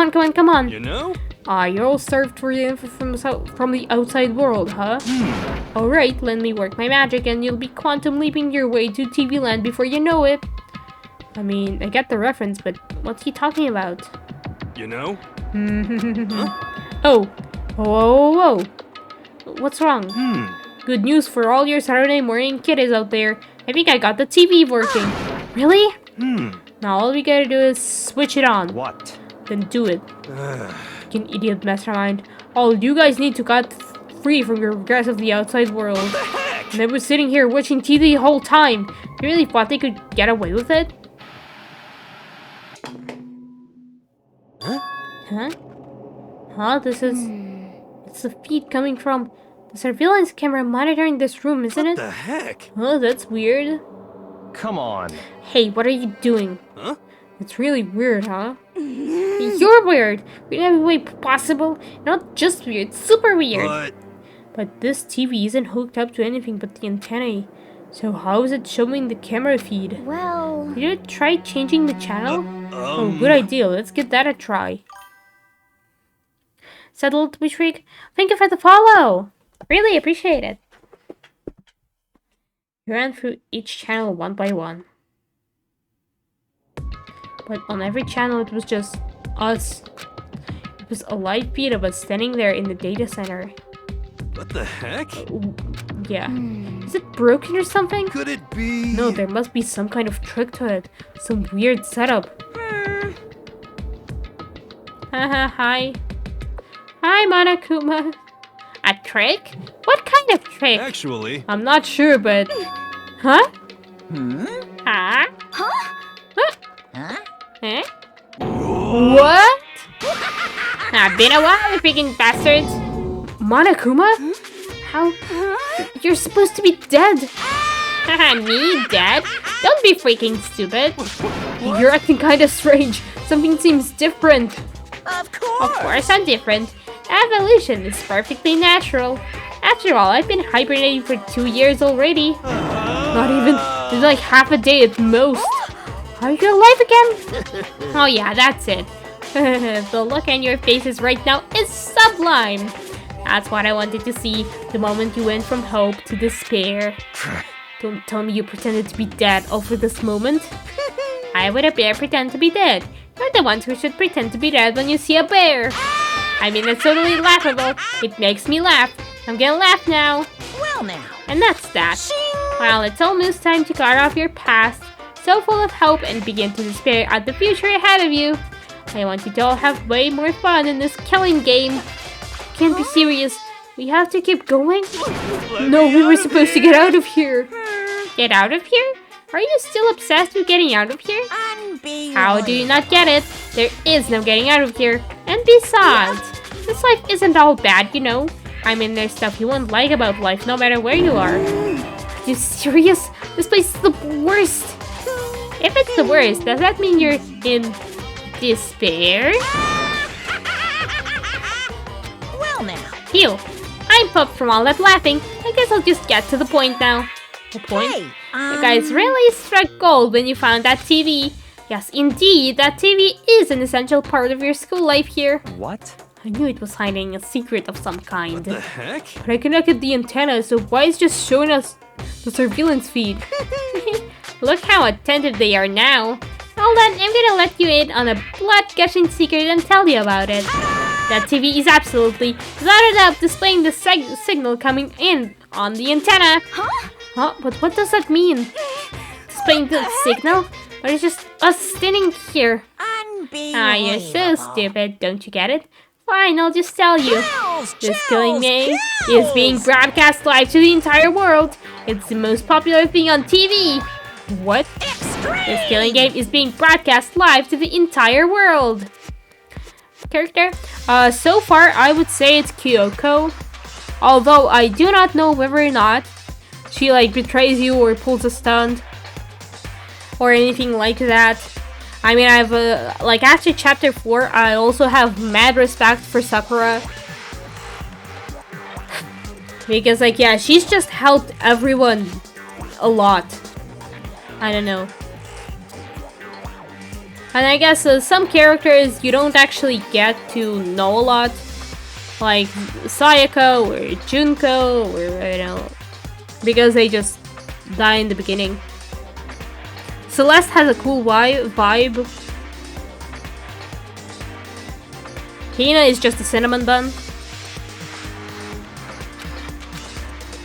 on. You know? You're all served for the info from the outside world, huh? Alright, let me work my magic and you'll be quantum leaping your way to TV land before you know it. I mean, I get the reference, but what's he talking about? You know? Oh. Whoa. What's wrong? Good news for all your Saturday morning kiddies out there. I think I got the TV working. Really? Now all we gotta do is switch it on. What? Then do it. Fucking idiot mastermind. All you guys need to cut free from your regrets of the outside world. And I was sitting here watching TV the whole time. You really thought they could get away with it? Huh? This is... It's the feed coming from the surveillance camera monitoring this room, isn't it? What the heck? Oh, that's weird. Come on. Hey, what are you doing? Huh? It's really weird, huh? You're weird! In every way possible. Not just weird, super weird. But this TV isn't hooked up to anything but the antennae. So how is it showing the camera feed? Well... Did you try changing the channel? Oh, good idea. Let's give that a try. Settled, Twitch freak. Thank you for the follow! Really appreciate it. We ran through each channel one by one. But on every channel it was just us. It was a live feed of us standing there in the data center. What the heck? Yeah. Is it broken or something? Could it be? No, there must be some kind of trick to it. Some weird setup. Haha, hi. Hi, Monokuma. A trick? What kind of trick? Actually... I'm not sure, but... Huh? Huh? Eh? What? Been a while, you freaking bastards. Monokuma? How? You're supposed to be dead. Me, dead? Don't be freaking stupid. You're acting kinda strange. Something seems different. Of course. Of course I'm different. Evolution is perfectly natural. After all, I've been hibernating for 2 years already. Not even, it's like half a day at most. Are you alive again? Oh yeah, that's it. The look on your faces right now is sublime. That's what I wanted to see. The moment you went from hope to despair. Don't tell me you pretended to be dead over this moment. Why would a bear pretend to be dead? You're the ones who should pretend to be dead when you see a bear. I mean, it's totally laughable. It makes me laugh. I'm gonna laugh now. Well now. And that's that. Well, it's almost time to cut off your past, so full of hope, and begin to despair at the future ahead of you. I want you to all have way more fun in this killing game. Can't be serious. We have to keep going? No, we were supposed to get out of here. Get out of here? Are you still obsessed with getting out of here? How do you not get it? There is no getting out of here. And besides, this life isn't all bad, you know. I mean, there's stuff you won't like about life no matter where you are. Are you serious? This place is the worst. If it's the worst, does that mean you're in despair? Well now. Phew. I'm popped from all that laughing. I guess I'll just get to the point now. The point? Hey, You guys really struck gold when you found that TV. Yes, indeed, that TV is an essential part of your school life here. What? I knew it was hiding a secret of some kind. The heck? But I connected the antenna, so why is just showing us the surveillance feed? Look how attentive they are now. Hold on, I'm gonna let you in on a blood-gushing secret and tell you about it. That TV is absolutely lighted up, displaying the signal coming in on the antenna. Huh? But what does that mean? Displaying the signal? But it's just us standing here. Ah, you're so stupid. Don't you get it? Fine, I'll just tell you. This killing game is being broadcast live to the entire world. It's the most popular thing on TV. What? This killing game is being broadcast live to the entire world. Character? So far, I would say it's Kyoko. Although I do not know whether or not she like betrays you or pulls a stunt or anything like that. I mean, I've like after chapter 4, I also have mad respect for Sakura. Because like, yeah, she's just helped everyone a lot. I don't know. And I guess some characters you don't actually get to know a lot. Like Sayako or Junko or, you know, because they just die in the beginning. Celeste has a cool vibe. Hina is just a cinnamon bun.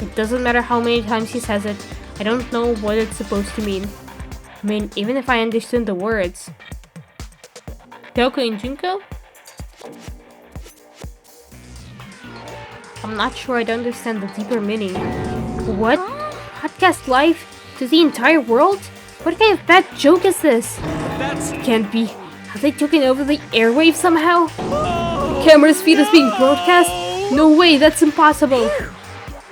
It doesn't matter how many times he says it. I don't know what it's supposed to mean. I mean, even if I understood the words. Kyoko and Junko? I'm not sure I'd understand the deeper meaning. What? Broadcast live to the entire world? What kind of bad joke is this? That's... Can't be. Have they taken over the airwaves somehow? The camera's feed is being broadcast? No way, that's impossible.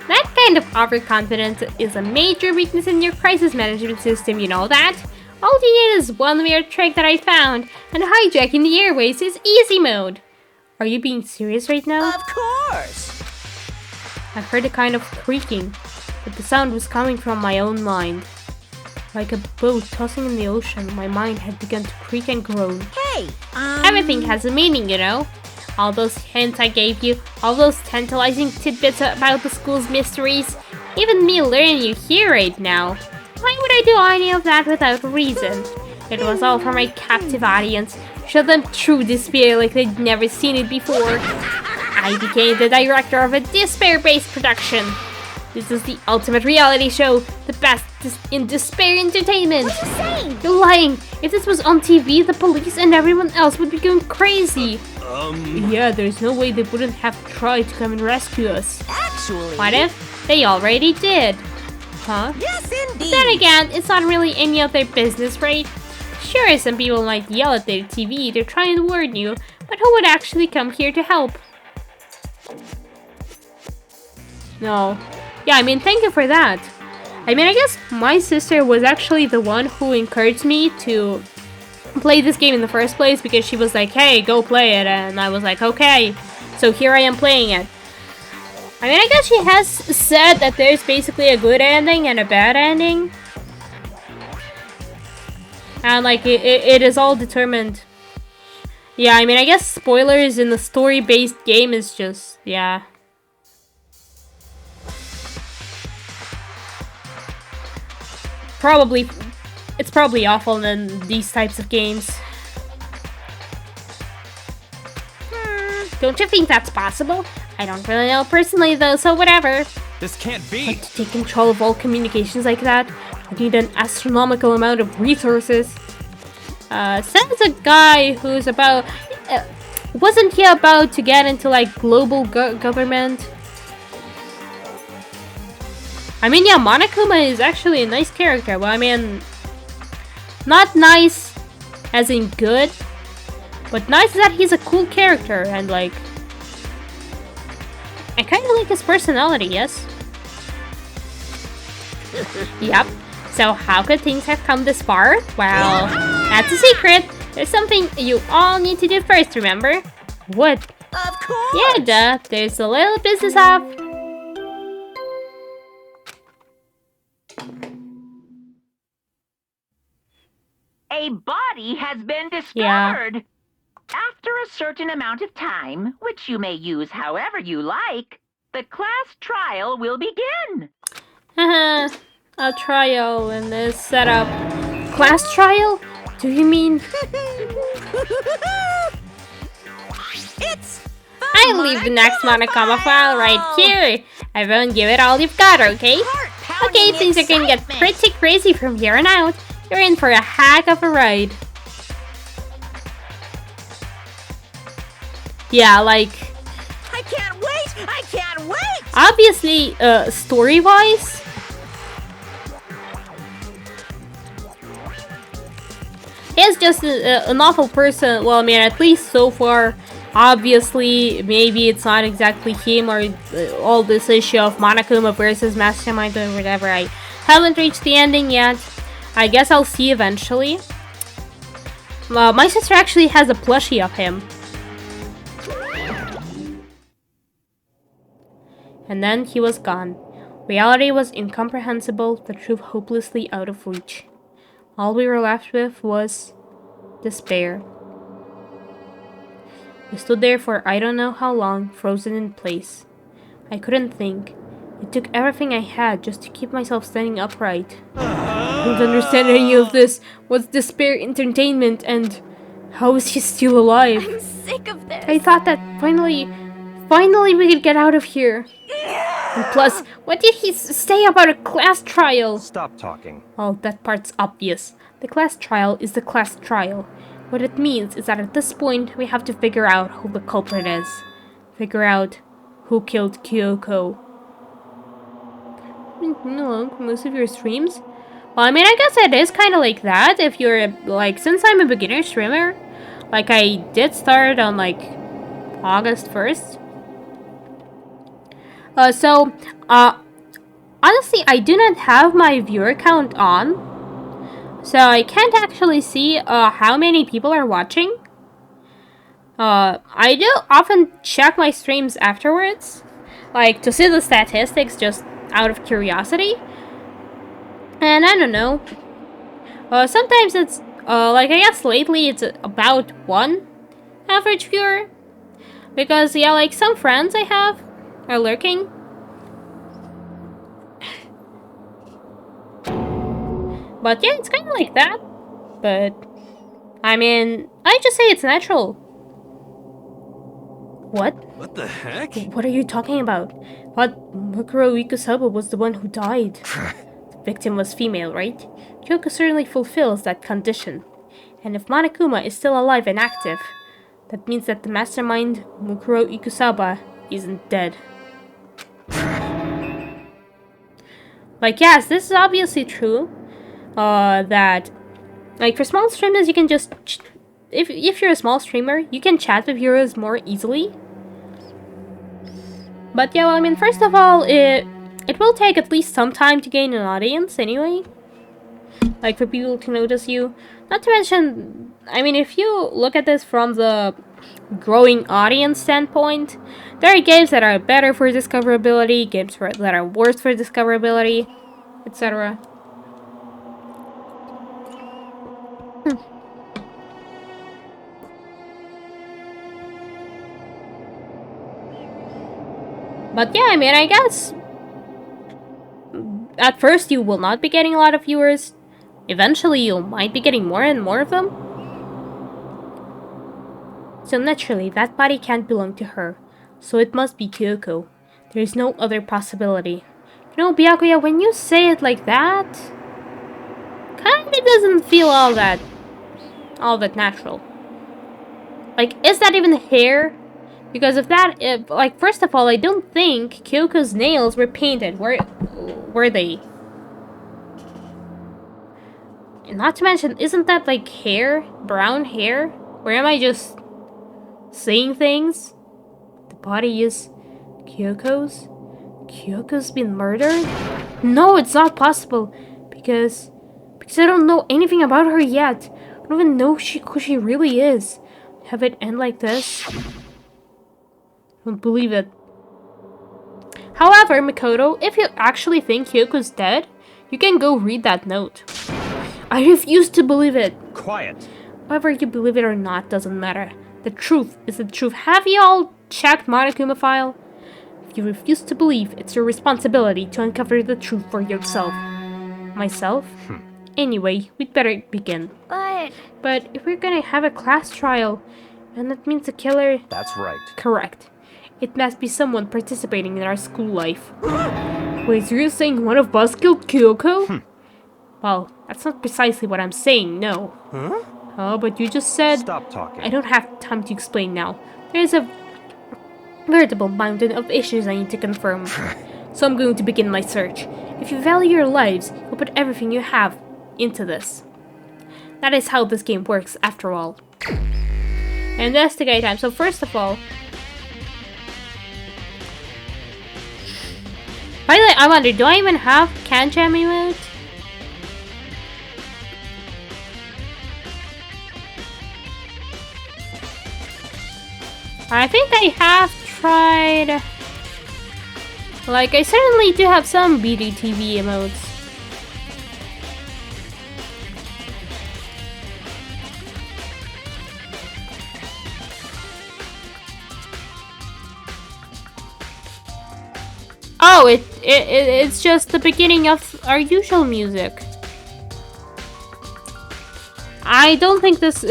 That kind of overconfidence is a major weakness in your crisis management system, you know that? All you need is one weird trick that I found, and hijacking the airwaves is easy mode. Are you being serious right now? Of course. I heard a kind of creaking, but the sound was coming from my own mind. Like a boat tossing in the ocean, my mind had begun to creak and groan. Hey, Everything has a meaning, you know? All those hints I gave you, all those tantalizing tidbits about the school's mysteries, even me learning you here right now. Why would I do any of that without reason? It was all for my captive audience. Show them true despair like they'd never seen it before. I became the director of a despair-based production. This is the ultimate reality show, the best in despair entertainment. What are you saying? You're lying. If this was on TV, the police and everyone else would be going crazy. Yeah, there's no way they wouldn't have tried to come and rescue us. Actually. What if they already did? Huh? Yes, indeed. Then again, it's not really any of their business, right? Sure, some people might yell at their TV to try and warn you, but who would actually come here to help? No. Yeah, I mean, thank you for that. I mean, I guess my sister was actually the one who encouraged me to play this game in the first place because she was like, hey, go play it, and I was like, okay. So here I am playing it. I mean, I guess she has said that there's basically a good ending and a bad ending. And like, it is all determined. Yeah, I mean, I guess spoilers in the story-based game is just, yeah. Probably, it's probably awful in these types of games. Don't you think that's possible? I don't really know personally though, so whatever. This can't be. But to take control of all communications like that, you need an astronomical amount of resources. Says a guy who's about... wasn't he about to get into, like, global government? I mean, yeah, Monokuma is actually a nice character. Well, I mean... not nice as in good, but nice that he's a cool character, and, like... I kinda like his personality, yes? Yep. So how could things have come this far? Well, that's a secret. There's something you all need to do first, remember? What? Of course! Yeah, duh. There's a little business off. A body has been discovered. After a certain amount of time, which you may use however you like, the class trial will begin. Haha. A trial in this setup. Class trial? Do you mean... It's I leave the next Monokuma file right here. Everyone give it all you've got, okay? Okay, things are gonna get pretty crazy from here on out. You're in for a heck of a ride. Yeah, like... I can't wait! I can't wait! obviously, story-wise... he's just an awful person. Well, I mean, at least so far. Obviously, maybe it's not exactly him or all this issue of Monokuma versus Mastermind or whatever. I haven't reached the ending yet. I guess I'll see eventually. My sister actually has a plushie of him. And then he was gone. Reality was incomprehensible, the truth hopelessly out of reach. All we were left with was despair. We stood there for I don't know how long, frozen in place. I couldn't think. It took everything I had just to keep myself standing upright. I don't understand any of this. What's despair entertainment and how is he still alive? I'm sick of this. I thought that finally we could get out of here. And plus, what did he say about a class trial? Stop talking. Well, that part's obvious. The class trial is the class trial. What it means is that at this point, we have to figure out who the culprit is. Figure out who killed Kyoko. No, most of your streams? Well, I mean, I guess it is kind of like that. If you're, like, since I'm a beginner streamer, like, I did start on, like, August 1st. Honestly, I do not have my viewer count on. So I can't actually see how many people are watching. I do often check my streams afterwards, like to see the statistics just out of curiosity. And I don't know. Sometimes it's like I guess lately it's about 1 average viewer, because yeah, like some friends I have are lurking. But yeah, it's kind of like that. But, I mean, I just say it's natural. What? What the heck? What are you talking about? But Mukuro Ikusaba was the one who died. The victim was female, right? Kyoko certainly fulfills that condition. And if Monokuma is still alive and active, that means that the mastermind, Mukuro Ikusaba, isn't dead. Like, yes, this is obviously true. That, like, for small streamers, you can just, if you're a small streamer, you can chat with viewers more easily. But yeah, well, I mean, first of all, it will take at least some time to gain an audience anyway. Like, for people to notice you. Not to mention, I mean, if you look at this from the growing audience standpoint, there are games that are better for discoverability, games that are worse for discoverability, etc. But yeah, I mean, I guess at first you will not be getting a lot of viewers. Eventually you might be getting more and more of them. So naturally, that body can't belong to her. So it must be Kyoko. There is no other possibility. You know, Byakuya, when you say it like that, kinda doesn't feel all that natural. Like, is that even hair? Because if that, like, first of all, I don't think Kyoko's nails were painted. Were they? And not to mention, isn't that like hair? Brown hair? Or am I just saying things? The body is Kyoko's? Kyoko's been murdered? No, it's not possible. Because I don't know anything about her yet. I don't even know who she really is. Have it end like this? I don't believe it. However, Mikoto, if you actually think Kyoko's dead, you can go read that note. I refuse to believe it. Quiet. Whether you believe it or not doesn't matter. The truth is the truth. Have you all checked Monokuma file? If you refuse to believe, it's your responsibility to uncover the truth for yourself. Myself? Anyway, we'd better begin. But if we're gonna have a class trial, and that means the killer... That's right. Correct. It must be someone participating in our school life. Wait, so you're saying one of us killed Kyoko? Well, that's not precisely what I'm saying, no. Huh? Oh, but you just said... Stop talking. I don't have time to explain now. There's a veritable mountain of issues I need to confirm. So I'm going to begin my search. If you value your lives, you'll put everything you have into this. That is how this game works, after all. Investigate time. So first of all... By the way, I wonder, do I even have Kanjam emote? I think I have tried... Like, I certainly do have some BDTV emotes. Oh, it's just the beginning of our usual music. I don't think this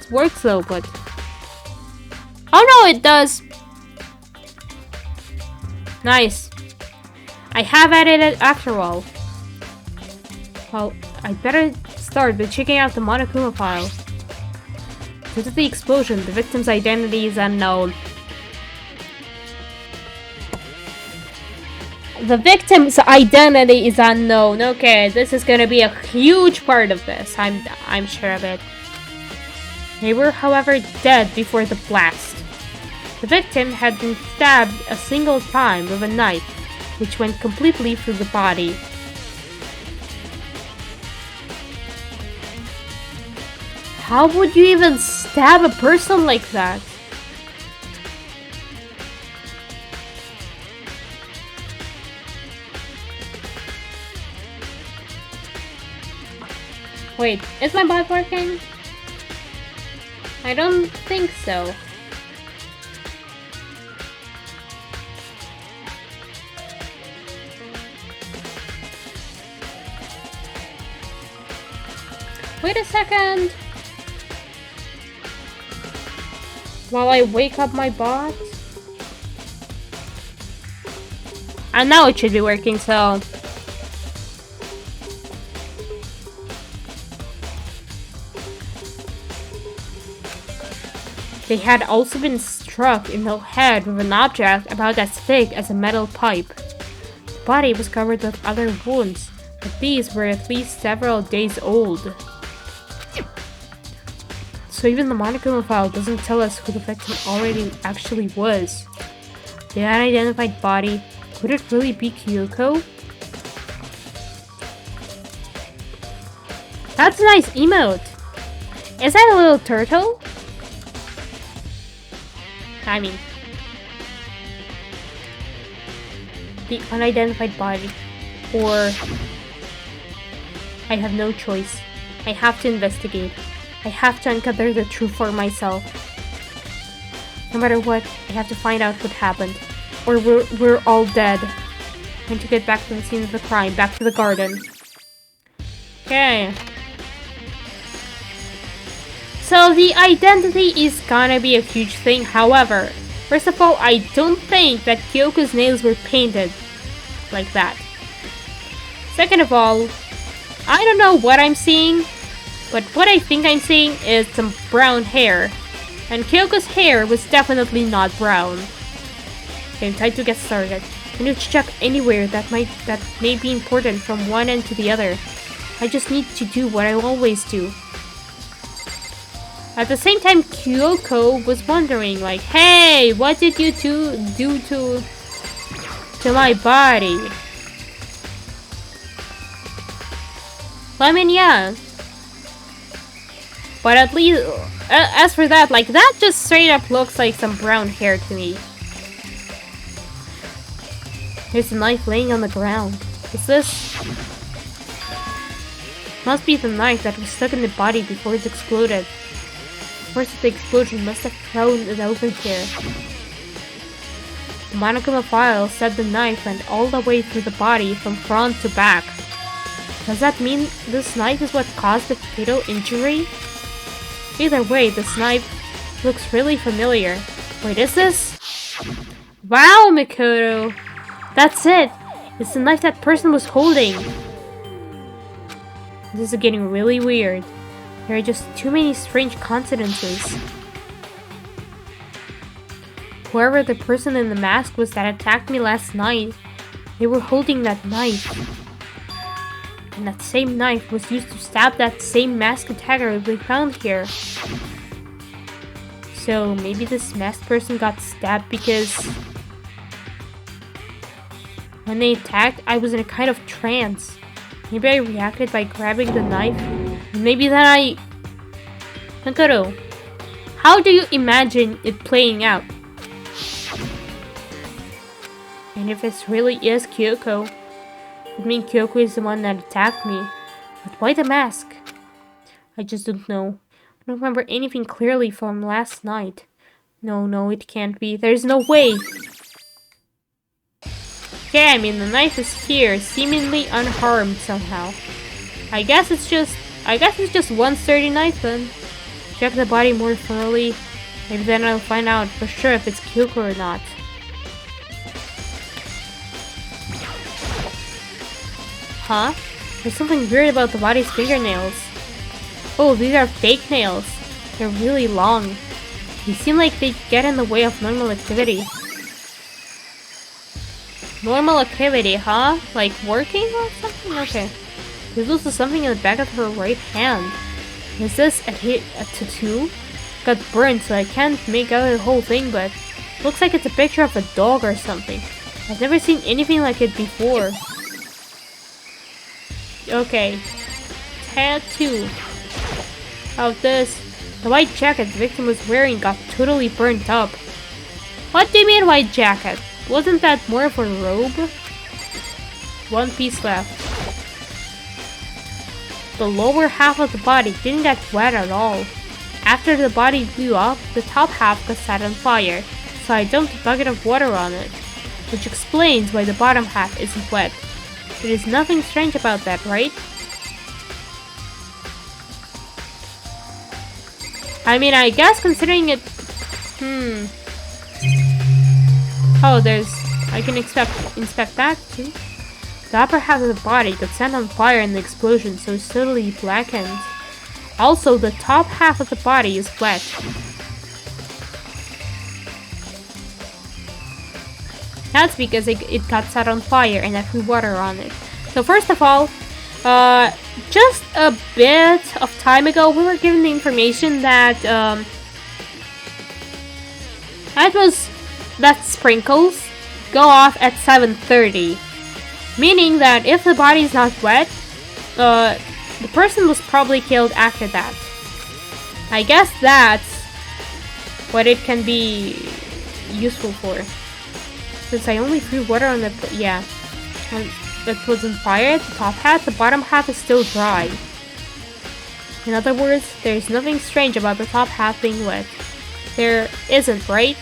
works though, but... Oh no, it does! Nice. I have added it after all. Well, I'd better start by checking out the Monokuma file. Due to the explosion, the victim's identity is unknown. The victim's identity is unknown. Okay, this is gonna be a huge part of this. I'm sure of it. They were, however, dead before the blast. The victim had been stabbed a single time with a knife, which went completely through the body. How would you even stab a person like that? Wait, is my bot working? I don't think so. Wait a second. While I wake up my bot. And now it should be working, so... They had also been struck in the head with an object about as thick as a metal pipe. The body was covered with other wounds, but these were at least several days old. So even the Monokuma file doesn't tell us who the victim already actually was. The unidentified body, could it really be Kyoko? That's a nice emote! Is that a little turtle? I mean, the unidentified body, or I have no choice. I have to investigate. I have to uncover the truth for myself. No matter what, I have to find out what happened. or we're all dead. Need to get back to the scene of the crime, back to the garden. Okay. So the identity is gonna be a huge thing. However, first of all, I don't think that Kyoko's nails were painted like that. Second of all, I don't know what I'm seeing, but what I think I'm seeing is some brown hair. And Kyoko's hair was definitely not brown. Okay, time to get started. I need to check anywhere that may be important from one end to the other. I just need to do what I always do. At the same time, Kyoko was wondering, like, hey, what did you two do to my body? I mean, yeah. But at least, as for that, like, that just straight up looks like some brown hair to me. There's a knife laying on the ground. Is this? Must be the knife that was stuck in the body before it exploded. The force of the explosion must have thrown it open here. The monochrome file said the knife went all the way through the body from front to back. Does that mean this knife is what caused the fatal injury? Either way, this knife looks really familiar. Wait, is this? Wow, Mikoto! That's it! It's the knife that person was holding! This is getting really weird. There are just too many strange coincidences. Whoever the person in the mask was that attacked me last night, they were holding that knife. And that same knife was used to stab that same masked attacker we found here. So maybe this masked person got stabbed because when they attacked, I was in a kind of trance. Maybe I reacted by grabbing the knife. And maybe then I... Sakura, how do you imagine it playing out? And if this really is Kyoko, it would mean Kyoko is the one that attacked me. But why the mask? I just don't know. I don't remember anything clearly from last night. No, it can't be. There's no way! Okay, I mean, the knife is here, seemingly unharmed somehow. I guess it's just one sturdy knife then. Check the body more thoroughly. Maybe then I'll find out for sure if it's Kyoko or not. Huh? There's something weird about the body's fingernails. Oh, these are fake nails. They're really long. They seem like they get in the way of normal activity. Normal activity, huh? Like working or something? Okay. There's also something in the back of her right hand. Is this a tattoo? Got burned, so I can't make out the whole thing, but looks like it's a picture of a dog or something. I've never seen anything like it before. Okay. Tattoo. Of this. The white jacket the victim was wearing got totally burnt up. What do you mean white jacket? Wasn't that more of a robe? One piece left. The lower half of the body didn't get wet at all. After the body blew up, the top half got set on fire, so I dumped a bucket of water on it, which explains why the bottom half isn't wet. There is nothing strange about that, right? I mean, I guess considering it... Oh, I can inspect that too. The upper half of the body got set on fire in the explosion, so it's totally blackened. Also, the top half of the body is wet. That's because it got set on fire and I threw water on it. So first of all, just a bit of time ago, we were given the information that that sprinkles go off at 7:30, meaning that if the body is not wet, the person was probably killed after that. I guess that's what it can be useful for. Since I only threw water on the that was on fire, the top half, the bottom half is still dry. In other words, there is nothing strange about the top half being wet. There isn't, right?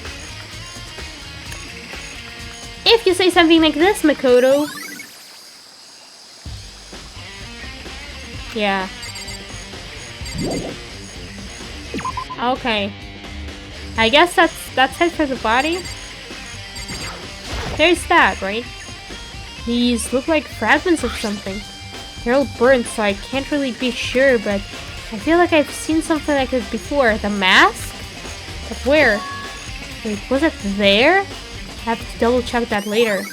If you say something like this, Makoto. Yeah. Okay. I guess that's it for the body. There's that, right? These look like fragments of something. They're all burnt, so I can't really be sure, but I feel like I've seen something like this before. The mask? But where? Wait, was it there? I have to double check that later.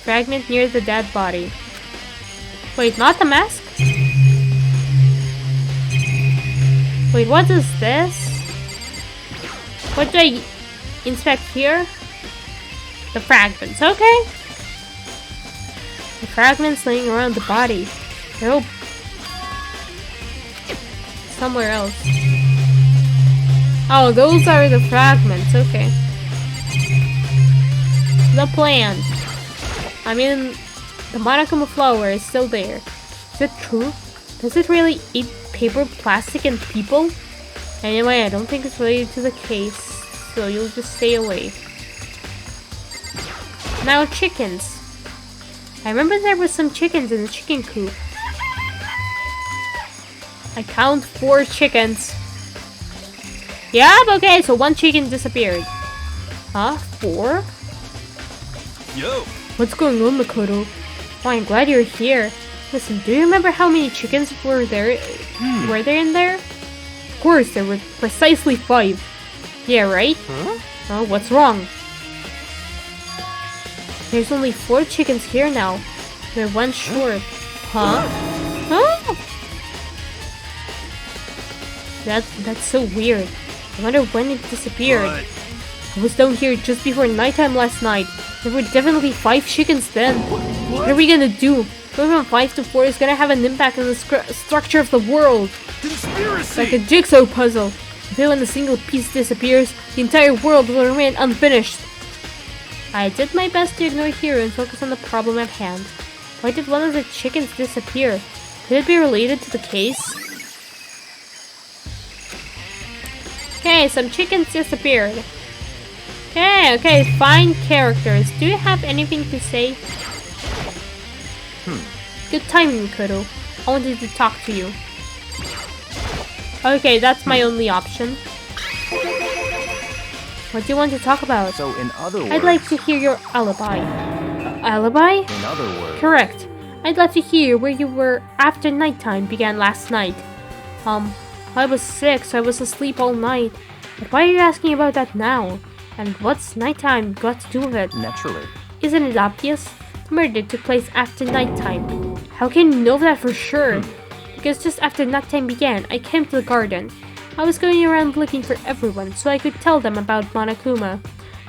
Fragment near the dead body. Wait, not the mask? Wait, what is this? What do I inspect here? The fragments, okay. The fragments laying around the body. They're all somewhere else. Oh, those are the fragments, okay. The plant. I mean, the Monokuma flower is still there. Is it true? Does it really eat paper, plastic, and people? Anyway, I don't think it's related to the case, so you'll just stay away. Now, chickens. I remember there were some chickens in the chicken coop. I count 4 chickens. Yep, okay, so 1 chicken disappeared. Huh? 4? Yo! What's going on, Makoto? Oh, I'm glad you're here. Listen, do you remember how many chickens were there? Were there in there? Of course, there were precisely 5. Yeah, right? Huh? Oh, what's wrong? There's only 4 chickens here now. We're 1 short. Huh? Huh? That's so weird. I wonder when it disappeared. What? I was down here just before nighttime last night. There were definitely 5 chickens then. What are we gonna do? Going from 5 to 4 is gonna have an impact on the structure of the world. Conspiracy! Like a jigsaw puzzle. Then when a single piece disappears, the entire world will remain unfinished. I did my best to ignore Hiro and focus on the problem at hand. Why did one of the chickens disappear? Could it be related to the case? Okay, some chickens disappeared. Okay, fine characters. Do you have anything to say? Good timing, Makoto. I wanted to talk to you. Okay, that's my only option. What do you want to talk about? So, in other words... I'd like to hear your alibi. Alibi? In other words... Correct. I'd like to hear where you were after nighttime began last night. I was sick, so I was asleep all night. But why are you asking about that now? And what's nighttime got to do with it? Naturally. Isn't it obvious? The murder took place after nighttime. How can you know that for sure? Because just after nighttime began, I came to the garden. I was going around looking for everyone so I could tell them about Monokuma.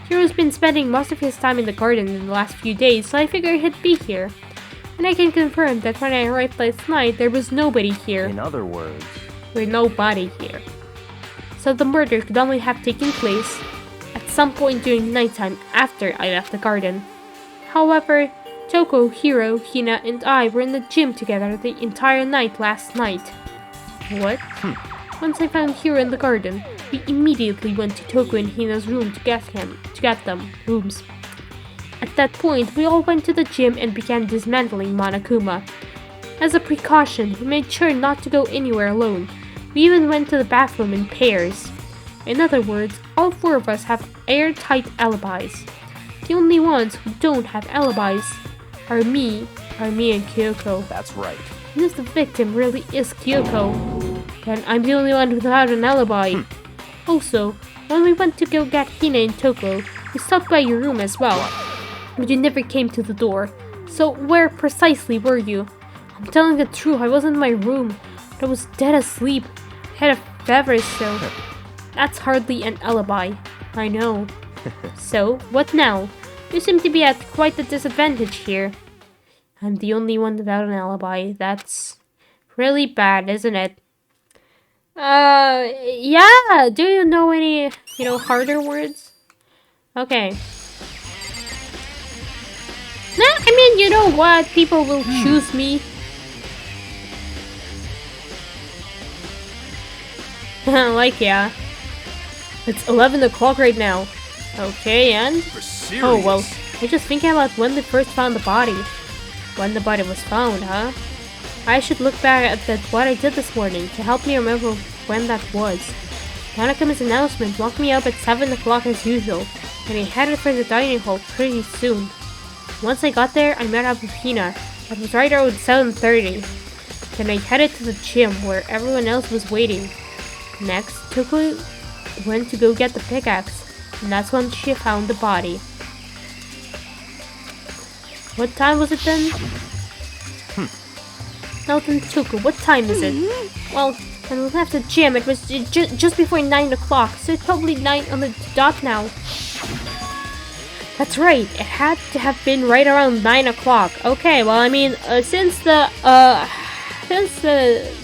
Hiro's been spending most of his time in the garden in the last few days, so I figured he'd be here. And I can confirm that when I arrived last night, there was nobody here. In other words... With nobody here. So the murder could only have taken place at some point during nighttime after I left the garden. However, Toko, Hiro, Hina, and I were in the gym together the entire night last night. What? Once I found Hiro in the garden, we immediately went to Toko and Hina's room to get them rooms. At that point, we all went to the gym and began dismantling Monokuma. As a precaution, we made sure not to go anywhere alone. We even went to the bathroom in pairs. In other words, all 4 of us have airtight alibis. The only ones who don't have alibis are me and Kyoko. That's right. And if the victim really is Kyoko, then I'm the only one without an alibi. Also, when we went to go get Hina and Toko, we stopped by your room as well. But you never came to the door. So where precisely were you? I'm telling the truth, I wasn't in my room. But I was dead asleep. I had a fever still. That's hardly an alibi. I know. So, what now? You seem to be at quite a disadvantage here. I'm the only one without an alibi. That's really bad, isn't it? Yeah. Do you know any, harder words? Okay. Nah, I mean, you know what? People will choose me. Like, yeah. It's 11 o'clock right now. Okay, and? For serious? Oh, well, I just thinking about when they first found the body. When the body was found, huh? I should look back at what I did this morning to help me remember when that was. Nanakuma's announcement woke me up at 7 o'clock as usual, and I headed for the dining hall pretty soon. Once I got there, I met up with Hina. It was right around 7:30. Then I headed to the gym where everyone else was waiting. Next, Tuku went to go get the pickaxe, and that's when she found the body. What time was it then? Now then, Tuku, what time is it? Well, when we left the gym, it was just before 9 o'clock, so it's probably 9 on the dot now. That's right, it had to have been right around 9 o'clock. Okay, well, I mean, since the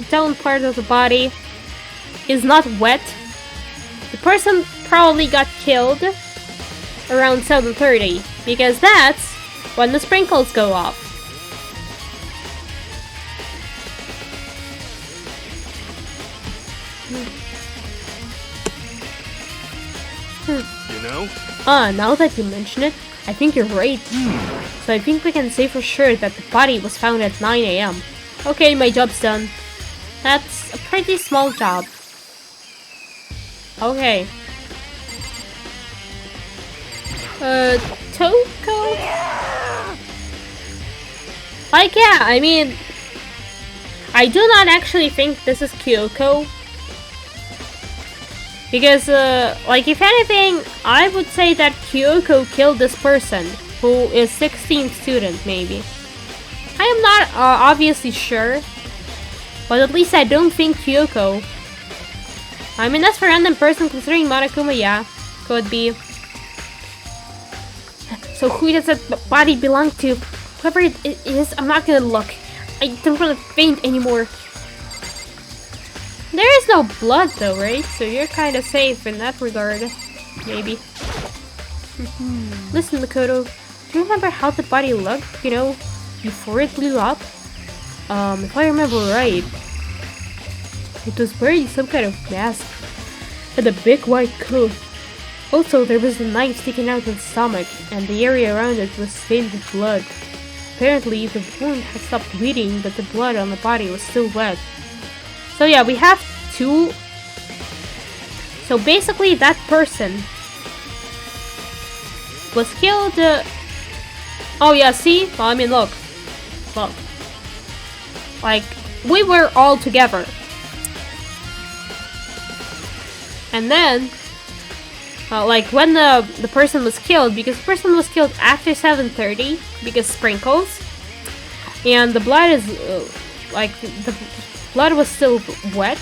down part of the body is not wet, the person probably got killed around 7:30, because that's when the sprinkles go off. You know? Now that you mention it, I think you're right. So I think we can say for sure that the body was found at 9 AM. Okay, my job's done. That's a pretty small job. Okay. Toko? Like, yeah, I mean, I do not actually think this is Kyoko. Because, like, if anything, I would say that Kyoko killed this person, who is 16th student, maybe. I am not obviously sure, but at least I don't think Kyoko. I mean, that's for random person considering Monokuma, yeah, could be. So who does that body belong to? Whoever it is, I'm not gonna look. I don't want to faint anymore. There is no blood though, right? So you're kind of safe in that regard. Maybe. Listen, Makoto, do you remember how the body looked, you know, before it blew up? If I remember right, it was wearing some kind of mask and a big white coat. Also, there was a knife sticking out of the stomach, and the area around it was stained with blood. Apparently, the wound had stopped bleeding, but the blood on the body was still wet. So yeah, we have two. So basically, that person was killed. Oh yeah, see? Well, I mean, look. Like, we were all together. And then, like, when the person was killed, because the person was killed after 7:30, because sprinkles. And the blood is, like, the blood was still wet.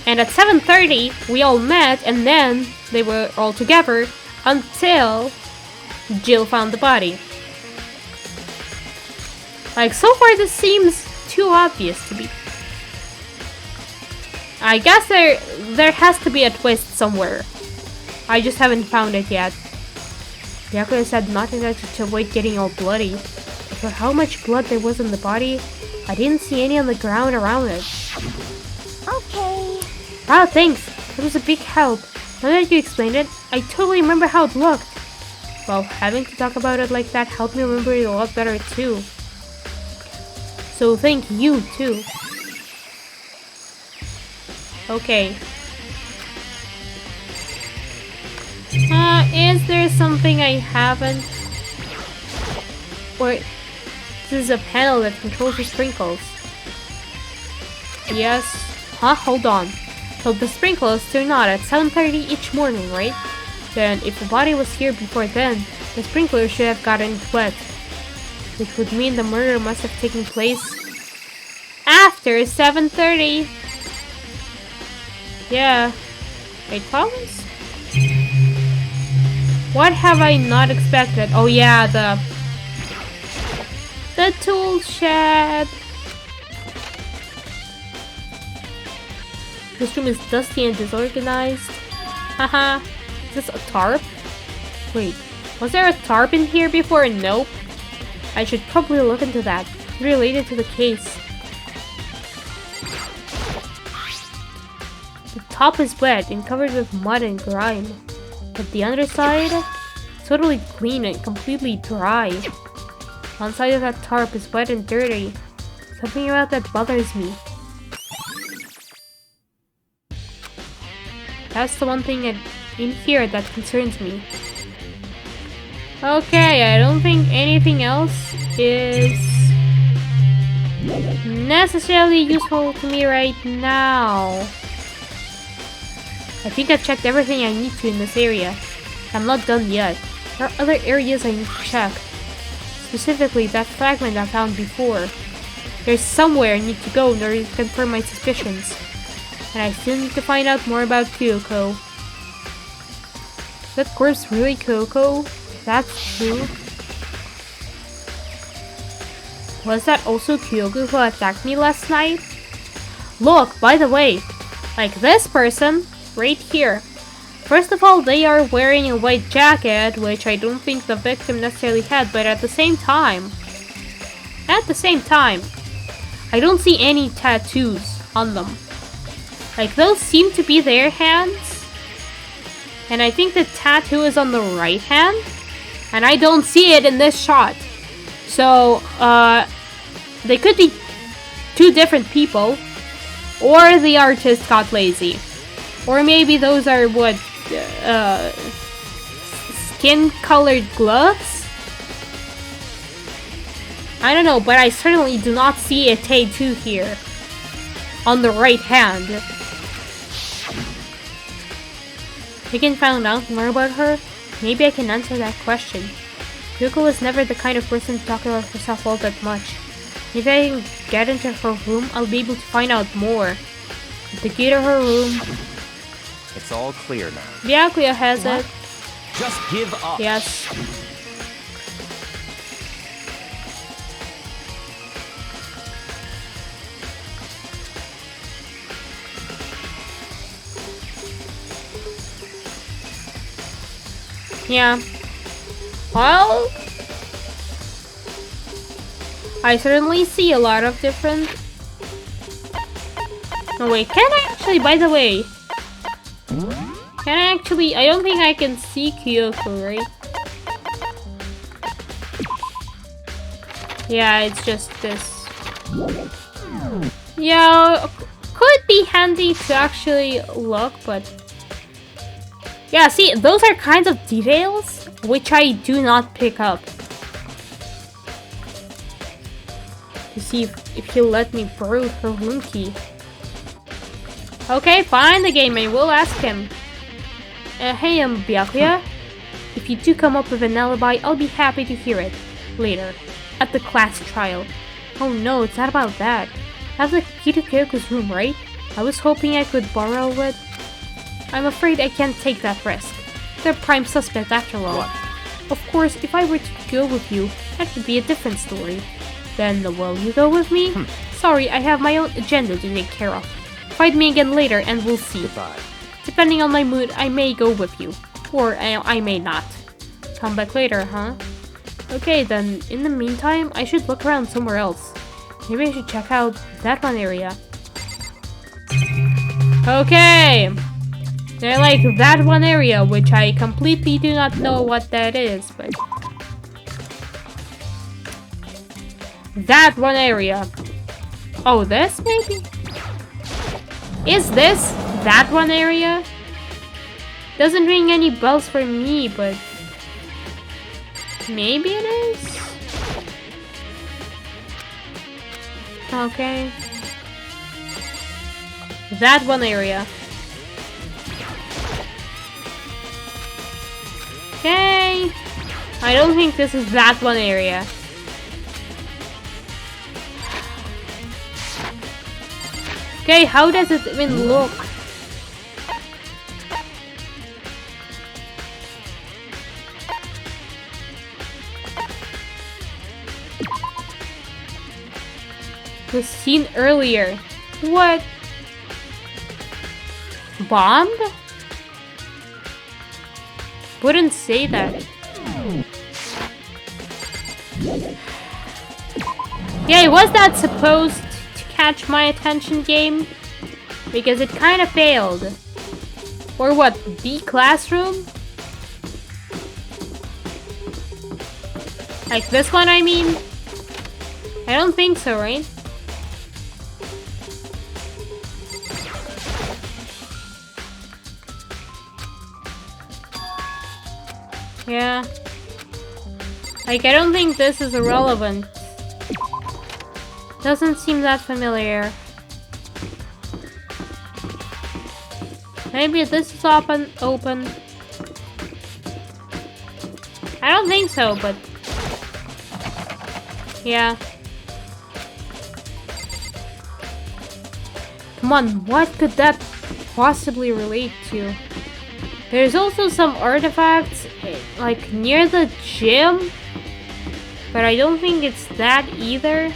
And at 7:30, we all met, and then they were all together until Jill found the body. Like, so far this seems too obvious to me. I guess there has to be a twist somewhere. I just haven't found it yet. Yakura said nothing to avoid getting all bloody. But how much blood there was in the body, I didn't see any on the ground around it. Okay. Wow, thanks. That was a big help. Now that you explained it, I totally remember how it looked. Well, having to talk about it like that helped me remember it a lot better too. So thank you too. Okay. Is there something I haven't? Or this is a panel that controls the sprinkles. Yes. Huh? Hold on. So the sprinkles turn on at 7:30 each morning, right? Then if the body was here before then, the sprinkler should have gotten wet. Which would mean the murder must have taken place after 7:30. Yeah. Wait, pause? What have I not expected? Oh yeah, the tool shed. This room is dusty and disorganized. Haha. Is this a tarp? Wait, was there a tarp in here before? Nope. I should probably look into that. Related to the case. The top is wet and covered with mud and grime. But the underside? totally clean and completely dry. One side of that tarp is wet and dirty. Something about that bothers me. That's the one thing in here that concerns me. Okay, I don't think anything else is necessarily useful to me right now. I think I've checked everything I need to in this area. I'm not done yet. There are other areas I need to check. Specifically, that fragment I found before. There's somewhere I need to go in order to confirm my suspicions. And I still need to find out more about Kyoko. Is that corpse really Kyoko? That's true. Was that also Kyoko who attacked me last night? Look, by the way, like this person, right here. First of all, they are wearing a white jacket, which I don't think the victim necessarily had, but at the same time, I don't see any tattoos on them. Like, those seem to be their hands. And I think the tattoo is on the right hand. And I don't see it in this shot. So, they could be two different people. Or the artist got lazy. Or maybe those are what, skin-colored gloves? I don't know, but I certainly do not see a tattoo here. On the right hand. I can find out more about her. Maybe I can answer that question. Kyoko is never the kind of person to talk about herself all that much. If I can get into her room, I'll be able to find out more. The key to her room. It's all clear now. Byakuya has it. Just give up. Yes. Yeah. Well, I certainly see a lot of different... Oh wait, can I actually, by the way... Can I actually... I don't think I can see Kyoko, right? Yeah, it's just this. Yeah, could be handy to actually look, but... Yeah, see, those are kinds of details which I do not pick up. To see if he'll let me borrow her room key. Okay, fine, the game, I will ask him. Hey, Byakuya. If you do come up with an alibi, I'll be happy to hear it. Later. At the class trial. Oh no, it's not about that. That's the key to Kyoko's room, right? I was hoping I could borrow it. I'm afraid I can't take that risk. They're prime suspect after all. What? Of course, if I were to go with you, that would be a different story. Then, will you go with me? Sorry, I have my own agenda to take care of. Find me again later and we'll see. Goodbye. Depending on my mood, I may go with you. Or I may not. Come back later, huh? Okay, then, in the meantime, I should look around somewhere else. Maybe I should check out that one area. Okay! They're like that one area, which I completely do not know what that is, but... That one area. Oh, this maybe? Is this that one area? Doesn't ring any bells for me, but... Maybe it is? Okay. That one area. Okay. I don't think this is that one area. Okay, how does it even look? The scene earlier. What? Bombed? Wouldn't say that. Yeah, was that supposed to catch my attention, game? Because it kind of failed. Or what, B classroom? Like this one, I mean? I don't think so, right? Yeah. Like, I don't think this is irrelevant. Doesn't seem that familiar. Maybe this is open. I don't think so, but... yeah. Come on, what could that possibly relate to? There's also some artifacts, like, near the gym. But I don't think it's that either.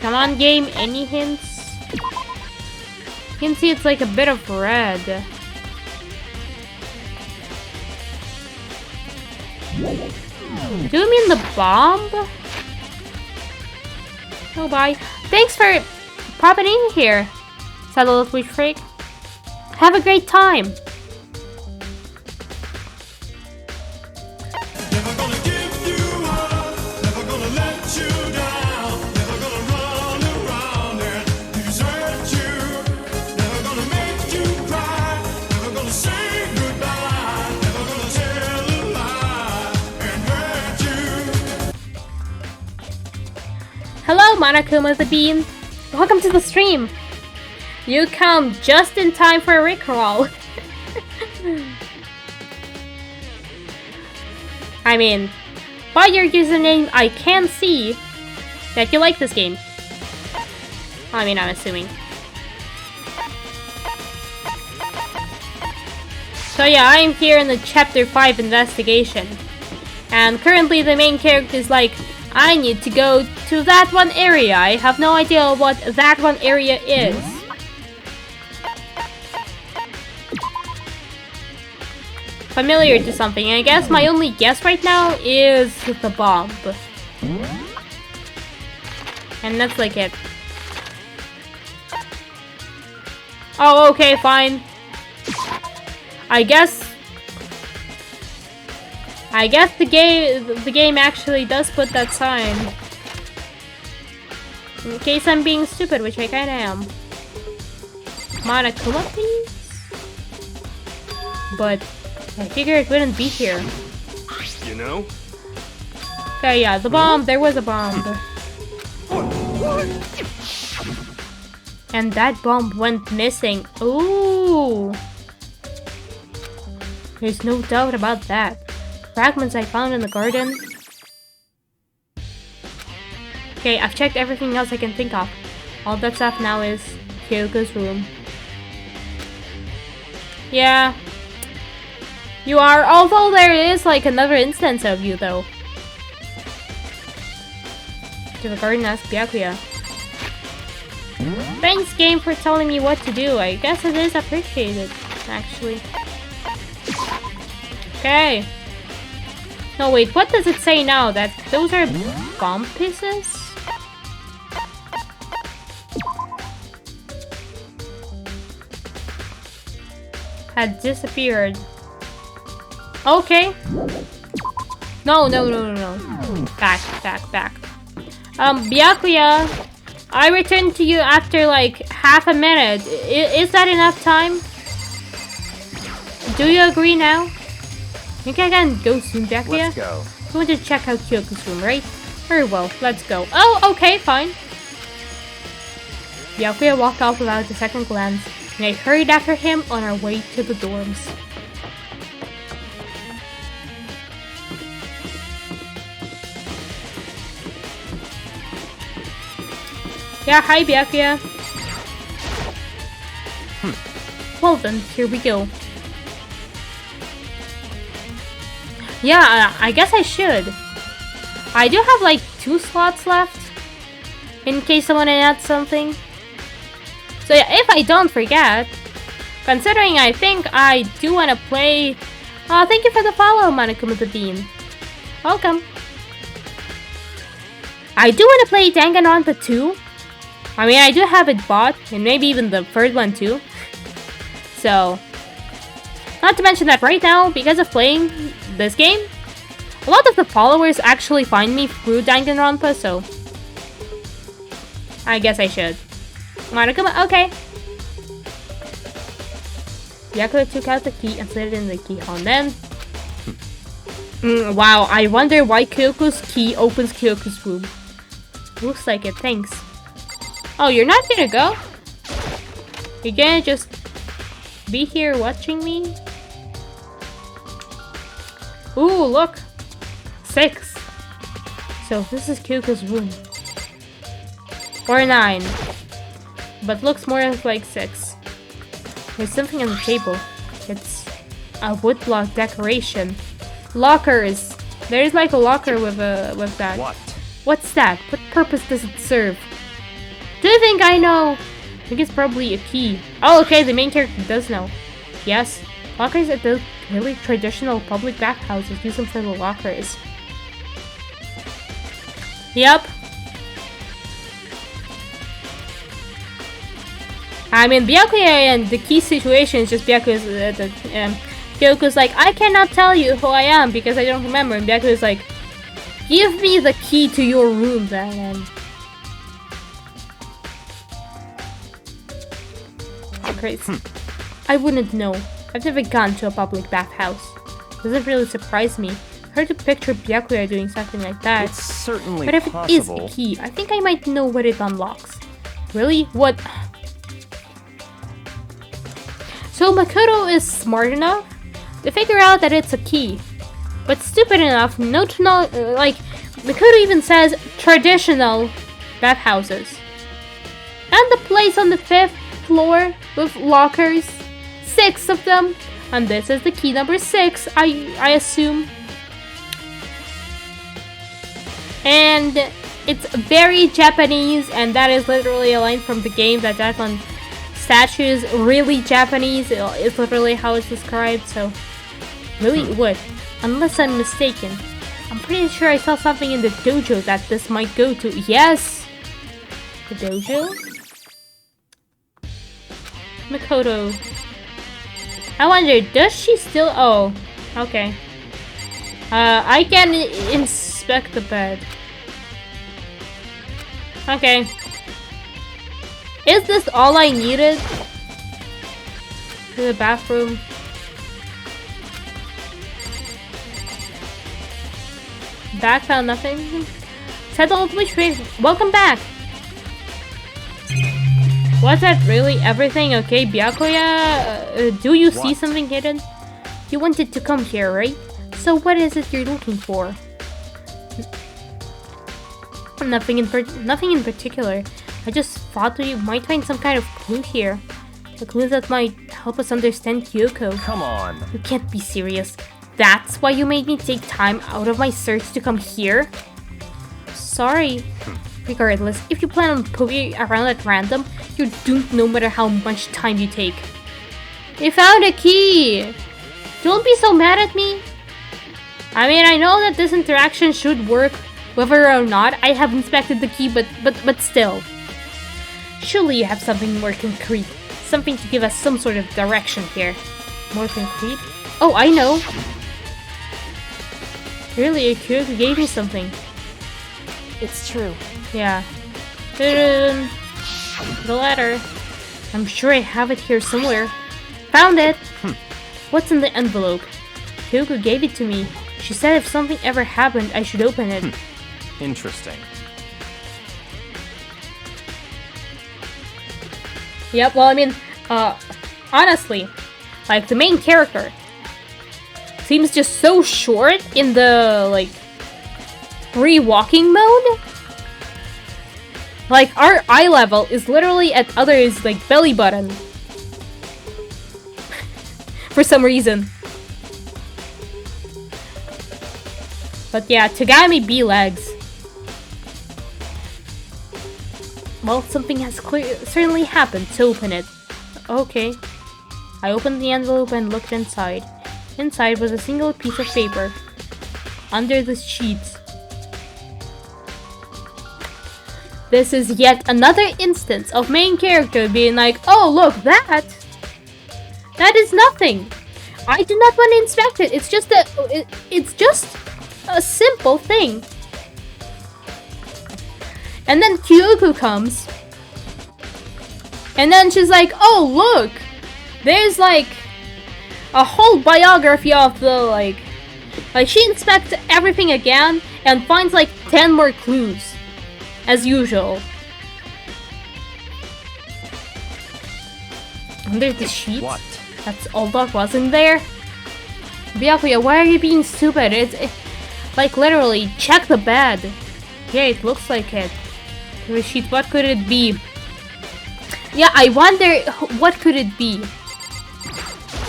Come on, game, any hints? You can see it's like a bit of red. Do you mean the bomb? Oh, bye. Thanks for popping in here, said little Twitch freak. Have a great time. Hello, Monokuma the Bean. Welcome to the stream. You come just in time for a Rickroll. I mean, by your username, I can see that you like this game. I mean, I'm assuming. So yeah, I'm here in the Chapter 5 investigation. And currently the main character is like, I need to go to that one area. I have no idea what that one area is. Familiar to something. I guess my only guess right now is the bomb. And that's like it. Oh, okay, fine. I guess the game actually does put that sign. In case I'm being stupid, which I kinda am. Monokuma, please? But I figure it wouldn't be here. You know? Okay, yeah, the bomb. There was a bomb. And that bomb went missing. Ooh. There's no doubt about that. Fragments I found in the garden. Okay, I've checked everything else I can think of. All that's left now is Kyoko's room. Yeah. You are, although there is like another instance of you though. To the garden, ask Byakuya. Thanks, game, for telling me what to do. I guess it is appreciated, actually. Okay. No, wait, what does it say now? That those are bomb pieces? Had disappeared. Okay. No. Back. Byakuya, I returned to you after like half a minute. Is that enough time? Do you agree now? Think I can go soon, Byakuya? Let's go. You want to check out Kyoko's room, right? Very well, let's go. Oh, okay, fine. Byakuya walked off without a second glance, and I hurried after him on our way to the dorms. Yeah, hi Byakuya. Well then, here we go. Yeah, I guess I should. I do have like 2 slots left, in case I want to add something. So yeah, if I don't forget, considering I think I do want to play... thank you for the follow, Monokuma the Bean. Welcome. I do want to play Danganronpa 2. I mean, I do have it bought, and maybe even the third one too. So, Not to mention that right now, because of playing this game, a lot of the followers actually find me through Danganronpa, so I guess I should. Monokuma, okay. Byakuya took out the key and slid it in the keyhole, and then... wow, I wonder why Kyoko's key opens Kyoko's room. Looks like it, thanks. Oh, you're not gonna go? You're gonna just be here watching me? Ooh, look! 6. So this is Kyoko's room. Or 9. But looks more like 6. There's something on the table. It's a woodblock decoration. Lockers! There's like a locker with that. What? What's that? What purpose does it serve? Do you think I know? I think it's probably a key. Oh, okay, the main character does know. Yes, lockers at those really traditional public bathhouses. Use them for the lockers. Yep. I mean, Byakuya and the key situation is just Byakuya's... Kyoko's like, I cannot tell you who I am because I don't remember. And Byakuya's like, give me the key to your room then. Crazy. I wouldn't know. I've never gone to a public bathhouse. Doesn't really surprise me. Hard to picture Byakuya doing something like that. It's certainly but if possible. it is a key, I think I might know what it unlocks. Really? What? So Makoto is smart enough to figure out that it's a key, but stupid enough not to know. Like Makoto even says traditional bathhouses, and the place on the 5th floor with lockers, 6 of them, and this is the key number 6. I assume, and it's very Japanese, and that is literally a line from the game that one statue is really Japanese. It's literally how it's described, so really it would, unless I'm mistaken. I'm pretty sure I saw something in the dojo that this might go to. Yes! The dojo? Makoto. I wonder, does she still... Oh, okay. I can inspect the bed. Okay. Is this all I needed? To the bathroom. Back, found nothing. Settle Twitch VOD. Welcome back. Was that really everything? Okay, Byakuya, do you see something hidden? You wanted to come here, right? So what is it you're looking for? Nothing in particular. I just thought we might find some kind of clue here. A clue that might help us understand Kyoko. Come on. You can't be serious. That's why you made me take time out of my search to come here? Sorry. Regardless, if you plan on poking around at random, you're doomed no matter how much time you take. You found a key! Don't be so mad at me. I mean, I know that this interaction should work whether or not I have inspected the key, but still. Surely you have something more concrete. Something to give us some sort of direction here. More concrete? Oh, I know! Really, Kyoko gave me something. It's true. Yeah. The letter. I'm sure I have it here somewhere. Found it! What's in the envelope? Kyoko gave it to me. She said if something ever happened, I should open it. Interesting. Yep, well, I mean, honestly, like, the main character seems just so short in the, like, free walking mode. Like, our eye level is literally at others' like belly button. For some reason. But yeah, Tagami B legs. Well, something has certainly happened to open it. Okay. I opened the envelope and looked inside. Inside was a single piece of paper. Under the sheets. This is yet another instance of main character being like, oh look, that is nothing. I do not want to inspect it. It's just a simple thing. And then Kyoko comes. And then she's like, oh, look. There's like a whole biography of the like she inspects everything again and finds like 10 more clues. As usual. Under the sheets? What? That's all that wasn't there? Byakuya, why are you being stupid? It's like literally, check the bed. Yeah, it looks like it. The sheet, what could it be? Yeah, I wonder, what could it be?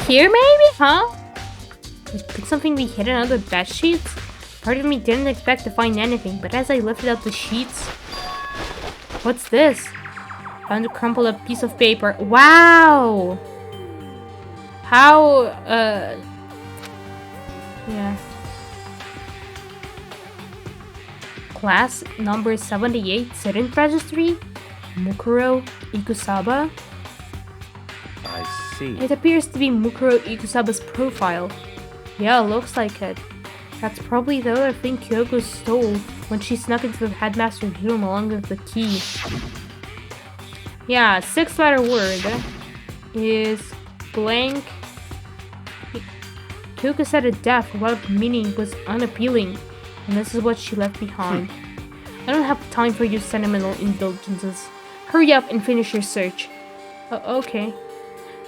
Here maybe? Huh? Could something be hidden under the bed sheets? Part of me didn't expect to find anything, but as I lifted up the sheets... What's this? Found a crumpled up piece of paper. Wow! How, yeah. Class number 78, student registry? Mukuro Ikusaba? I see. It appears to be Mukuro Ikusaba's profile. Yeah, looks like it. That's probably the other thing Kyoko stole when she snuck into the headmaster's room along with the key. Yeah, 6-letter word is blank. Kyoko said a death without meaning was unappealing, and this is what she left behind. I don't have time for your sentimental indulgences. Hurry up and finish your search. Okay.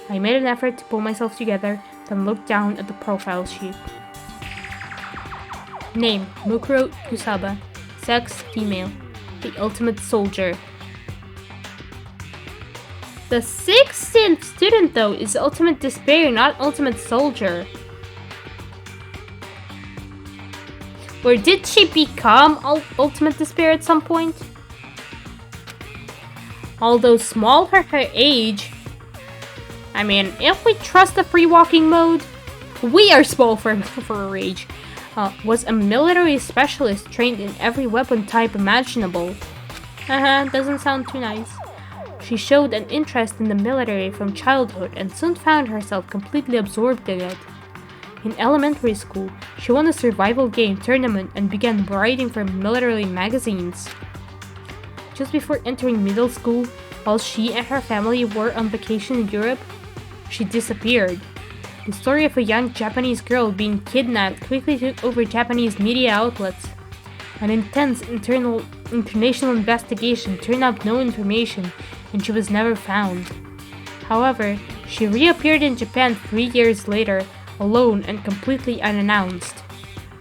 I made an effort to pull myself together, then looked down at the profile sheet. Name, Mukuro Ikusaba. Sex, female. The ultimate soldier. The 16th student, though, is ultimate despair, not ultimate soldier. Or did she become ultimate despair at some point? Although small for her age, I mean, if we trust the free walking mode, we are small for her age. Was a military specialist trained in every weapon type imaginable. Doesn't sound too nice. She showed an interest in the military from childhood and soon found herself completely absorbed in it. In elementary school, she won a survival game tournament and began writing for military magazines. Just before entering middle school, while she and her family were on vacation in Europe, she disappeared. The story of a young Japanese girl being kidnapped quickly took over Japanese media outlets. An intense international investigation turned up no information, and she was never found. However, she reappeared in Japan 3 years later, alone and completely unannounced.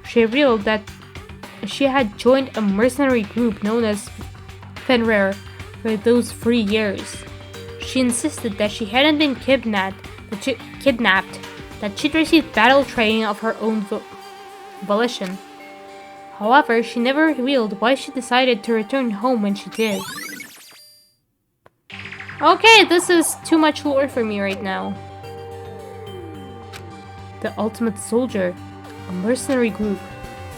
She revealed that she had joined a mercenary group known as Fenrir for those 3 years. She insisted that she hadn't been kidnapped, that she'd received battle training of her own volition. However, she never revealed why she decided to return home when she did. Okay, this is too much lore for me right now. The ultimate soldier, a mercenary group.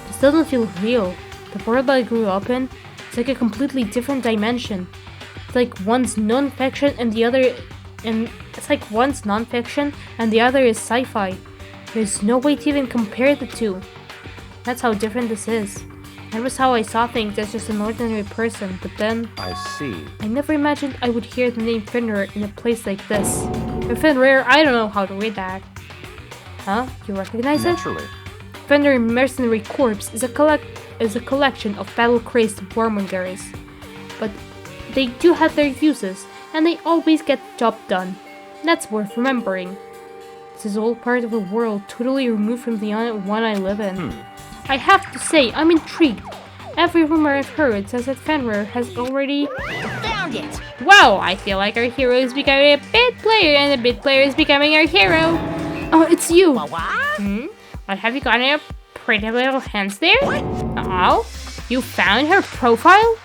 This doesn't feel real. The world I grew up in, it's like a completely different dimension. It's like one's non-fiction and the other is sci-fi. There's no way to even compare the two. That's how different this is. That was how I saw things as just an ordinary person, but then... I see. I never imagined I would hear the name Fenrir in a place like this. Fenrir, I don't know how to read that. Huh? You recognize it? Naturally. Fenrir Mercenary Corps is a collection of battle-crazed warmongers. But they do have their uses, and they always get the job done. That's worth remembering. This is all part of a world totally removed from the one I live in. I have to say, I'm intrigued. Every rumor I've heard says that Fenrir has already... Found it! Wow, I feel like our hero is becoming a bit player, and the bit player is becoming our hero. Oh, it's you! What? What have you got in your pretty little hands there? Oh, you found her profile?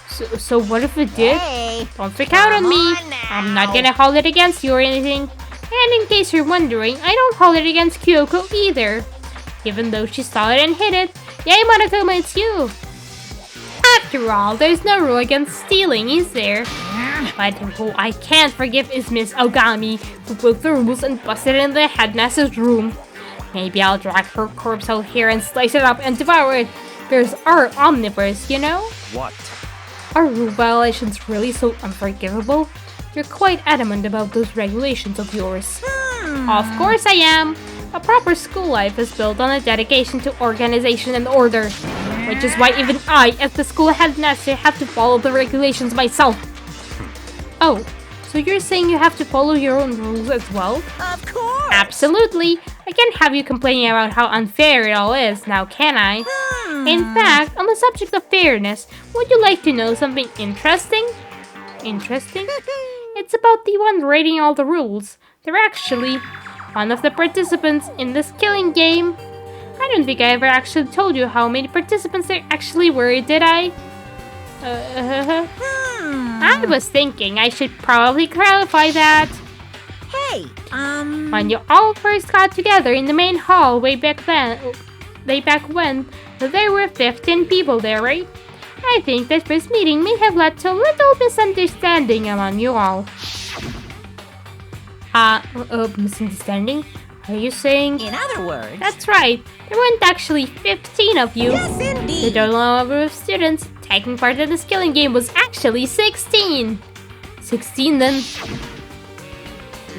So what if it did? Hey, Don't freak out on me. on now. I'm not gonna hold it against you or anything. And in case you're wondering, I don't hold it against Kyoko either. Even though she saw it and hid it. Yay, Monokuma, it's you! After all, there's no rule against stealing, is there? But who I can't forgive is Miss Ogami, who broke the rules and busted in the headmaster's room. Maybe I'll drag her corpse out here and slice it up and devour it. There's our omniverse, you know? What? Are rule violations really so unforgivable? You're quite adamant about those regulations of yours. Of course I am! A proper school life is built on a dedication to organization and order. Which is why even I, as the school headmaster, have to follow the regulations myself. Oh, so you're saying you have to follow your own rules as well? Of course! Absolutely! I can't have you complaining about how unfair it all is, now can I? In fact, on the subject of fairness, would you like to know something interesting? Interesting? It's about the one rating all the rules. They're actually one of the participants in this killing game. I don't think I ever actually told you how many participants there actually were, did I? I was thinking I should probably clarify that. Hey, When you all first got together in the main hall way back when, there were 15 people there, right? I think that first meeting may have led to a little misunderstanding among you all. Misunderstanding? Are you saying? in other words... That's right. There weren't actually 15 of you. Yes, The indeed! total number of students taking part in this killing game was actually 16. 16 then.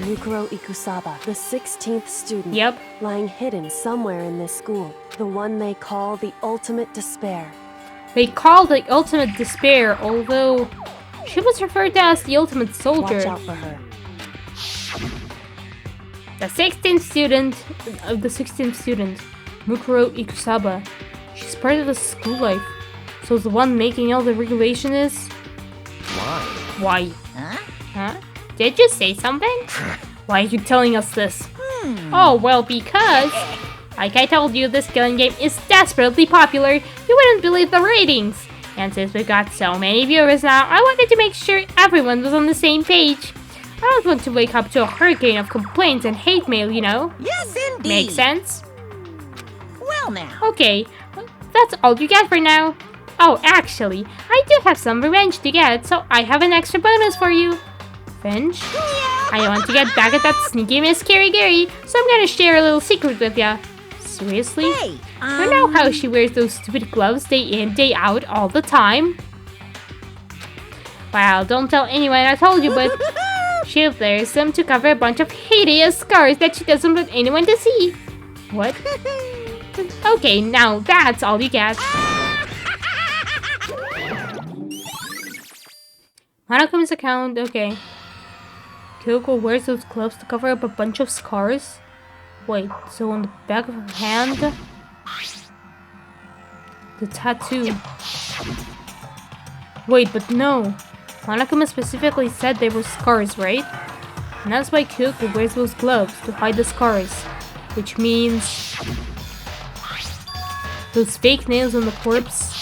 Mukuro Ikusaba, the 16th student. Yep. Lying hidden somewhere in this school. The one they call the ultimate despair. They called the ultimate despair, although she was referred to as the ultimate soldier. Watch out for her. The 16th student, Mukuro Ikusaba. She's part of the school life. So the one making all the regulation is? Why? Huh? Did you say something? Why are you telling us this? Oh, well, because... Like I told you, this killing game is desperately popular. You wouldn't believe the ratings. And since we've got so many viewers now, I wanted to make sure everyone was on the same page. I don't want to wake up to a hurricane of complaints and hate mail, you know? Yes, indeed! Makes sense? Well now... Okay, that's all you get for now. Oh, actually, I do have some revenge to get, so I have an extra bonus for you. Revenge? I want to get back at that sneaky Miss Gary, so I'm gonna share a little secret with ya. Seriously? Hey, You know how she wears those stupid gloves day in, day out, all the time? Well, don't tell anyone I told you, but she wears them to cover a bunch of hideous scars that she doesn't want anyone to see. What? Okay, now that's all you get. Hanakuma's account, okay. Kyoko wears those gloves to cover up a bunch of scars? Wait, so on the back of her hand? The tattoo. Wait, but no. Hanakuma specifically said they were scars, right? And that's why Kyoko wears those gloves to hide the scars. Which means... those fake nails on the corpse?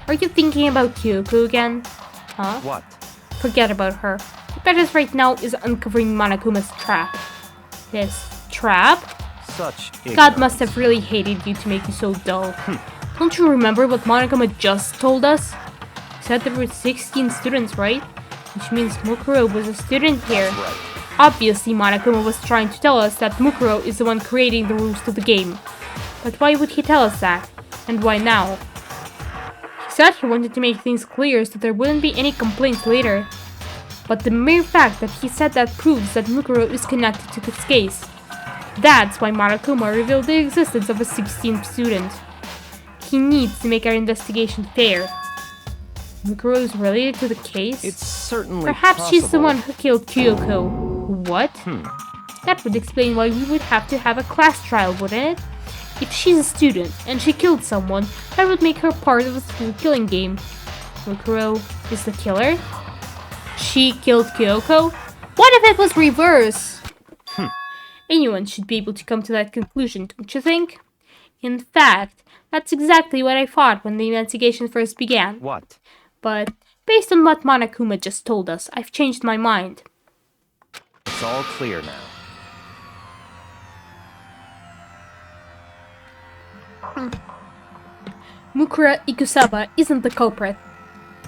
Are you thinking about Kyoko again? Huh? What? Forget about her. The better right now is uncovering Monokuma's trap. This trap? Such God ignorance. must have really hated you to make you so dull. Don't you remember what Monokuma just told us? He said there were 16 students, right? Which means Mukuro was a student here. Right. Obviously, Monokuma was trying to tell us that Mukuro is the one creating the rules to the game. But why would he tell us that? And why now? He said he wanted to make things clear so there wouldn't be any complaints later. But the mere fact that he said that proves that Mukuro is connected to this case. That's why Monokuma revealed the existence of a 16th student. He needs to make our investigation fair. Mukuro is related to the case? It's certainly Perhaps she's the possible. one who killed Kyoko. What? That would explain why we would have to have a class trial, wouldn't it? If she's a student and she killed someone, that would make her part of a school killing game. Mukuro is the killer? She killed Kyoko? What if it was reverse? Anyone should be able to come to that conclusion, don't you think? In fact, that's exactly what I thought when the investigation first began. What? But based on what Monokuma just told us, I've changed my mind. It's all clear now. Mukuro Ikusaba isn't the culprit.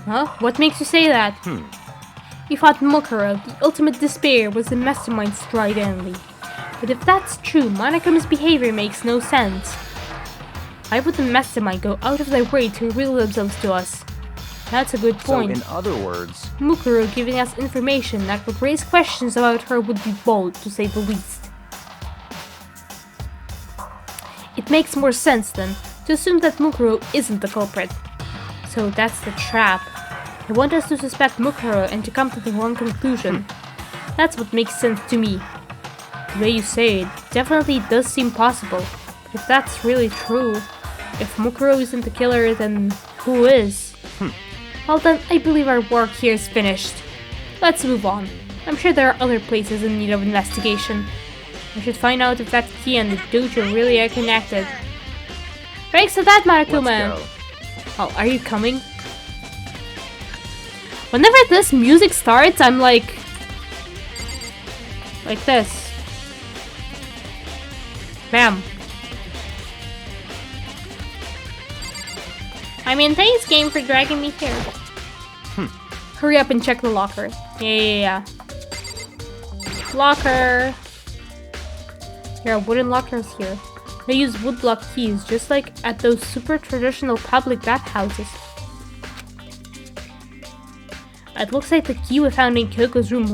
Huh? What makes you say that? You thought Mukuro, the ultimate despair, was the mastermind stridently. But if that's true, Monokama's behavior makes no sense. Why would the mastermind go out of their way to reveal themselves to us? That's a good point. So, in other words, Mukuro giving us information that would raise questions about her would be bold, to say the least. It makes more sense, then, to assume that Mukuro isn't the culprit. So that's the trap. They want us to suspect Mukuro and to come to the wrong conclusion. That's what makes sense to me. The way you say it definitely does seem possible. But if that's really true, if Mukuro isn't the killer, then who is? Well then, I believe our work here is finished. Let's move on. I'm sure there are other places in need of investigation. I should find out if that key and the dojo really are connected. Thanks for that, Monokuma! let's go. Oh, are you coming? Whenever this music starts, I'm like this. Bam. I mean, thanks game for dragging me here. Hurry up and check the locker. Yeah. Locker. There are wooden lockers here. They use woodblock keys, just like at those super traditional public bathhouses. It looks like the key we found in Kyoko's room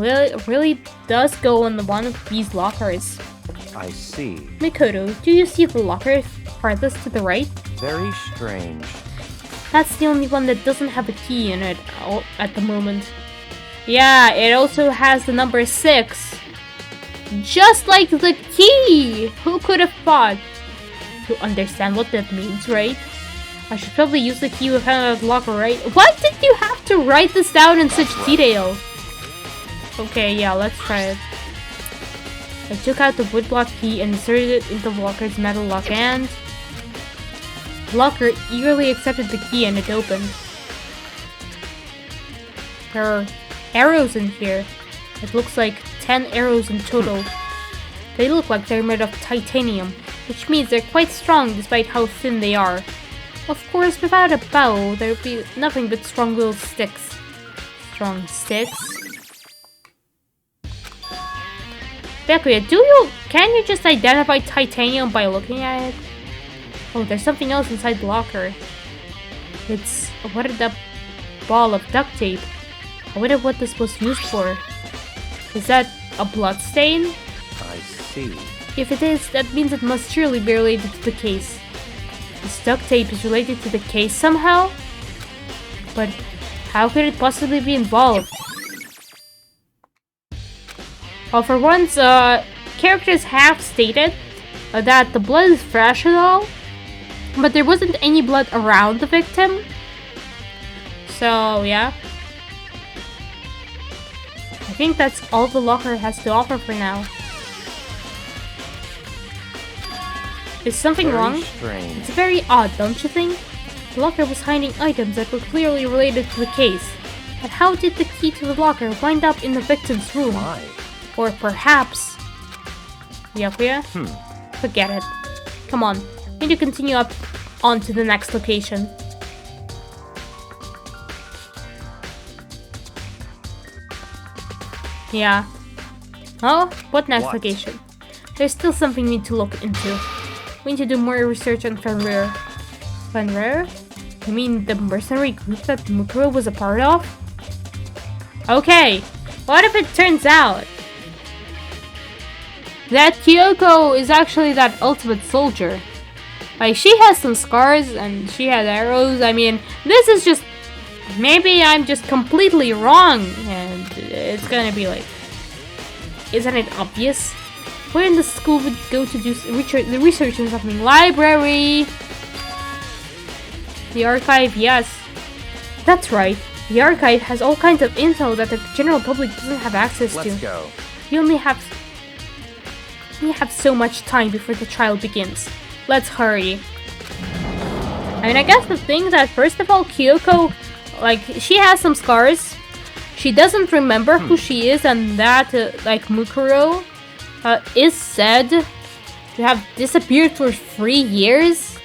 really does go on one of these lockers. I see. Mikoto, do you see the locker farthest to the right? Very strange. That's the only one that doesn't have a key in it at the moment. Yeah, it also has the number 6. Just like the key! Who could have thought? You understand what that means, right? I should probably use the key we found at the locker, right? Why did you have to write this down in such detail? Okay, yeah, let's try it. I took out the woodblock key and inserted it into the locker's metal lock, and the locker eagerly accepted the key and it opened. There are arrows in here. It looks like 10 arrows in total. They look like they're made of titanium, which means they're quite strong despite how thin they are. Of course, without a bow, there'd be nothing but strong-willed sticks. Strong sticks? Byakuya, can you just identify titanium by looking at it? Oh, there's something else inside the locker. It's a wetted up ball of duct tape. I wonder what this was used for. Is that a blood stain? I see. If it is, that means it must surely be related to the case. This duct tape is related to the case somehow? But how could it possibly be involved? Well, for once, characters have stated that the blood is fresh and all, but there wasn't any blood around the victim. So, yeah. I think that's all the locker has to offer for now. Is something wrong? Strange. It's very odd, don't you think? The locker was hiding items that were clearly related to the case. But how did the key to the locker wind up in the victim's room? Why? Or perhaps... Byakuya? Forget it. Come on, we need to continue up on to the next location. Yeah. Oh, what next location? There's still something we need to look into. We need to do more research on Fenrir. Fenrir? You mean the mercenary group that Mukuro was a part of? Okay, what if it turns out that Kyoko is actually that ultimate soldier? Like, she has some scars and she has arrows. I mean, this is just... Maybe I'm just completely wrong and it's gonna be like... Isn't it obvious? Where in the school would go to do research in something? Library! The archive, yes. That's right. The archive has all kinds of info that the general public doesn't have access to. Let's go. We only have so much time before the trial begins. Let's hurry. I mean, I guess the thing that, first of all, Kyoko, like, she has some scars. She doesn't remember who she is, and that, like, Mukuro is said to have disappeared for 3 years.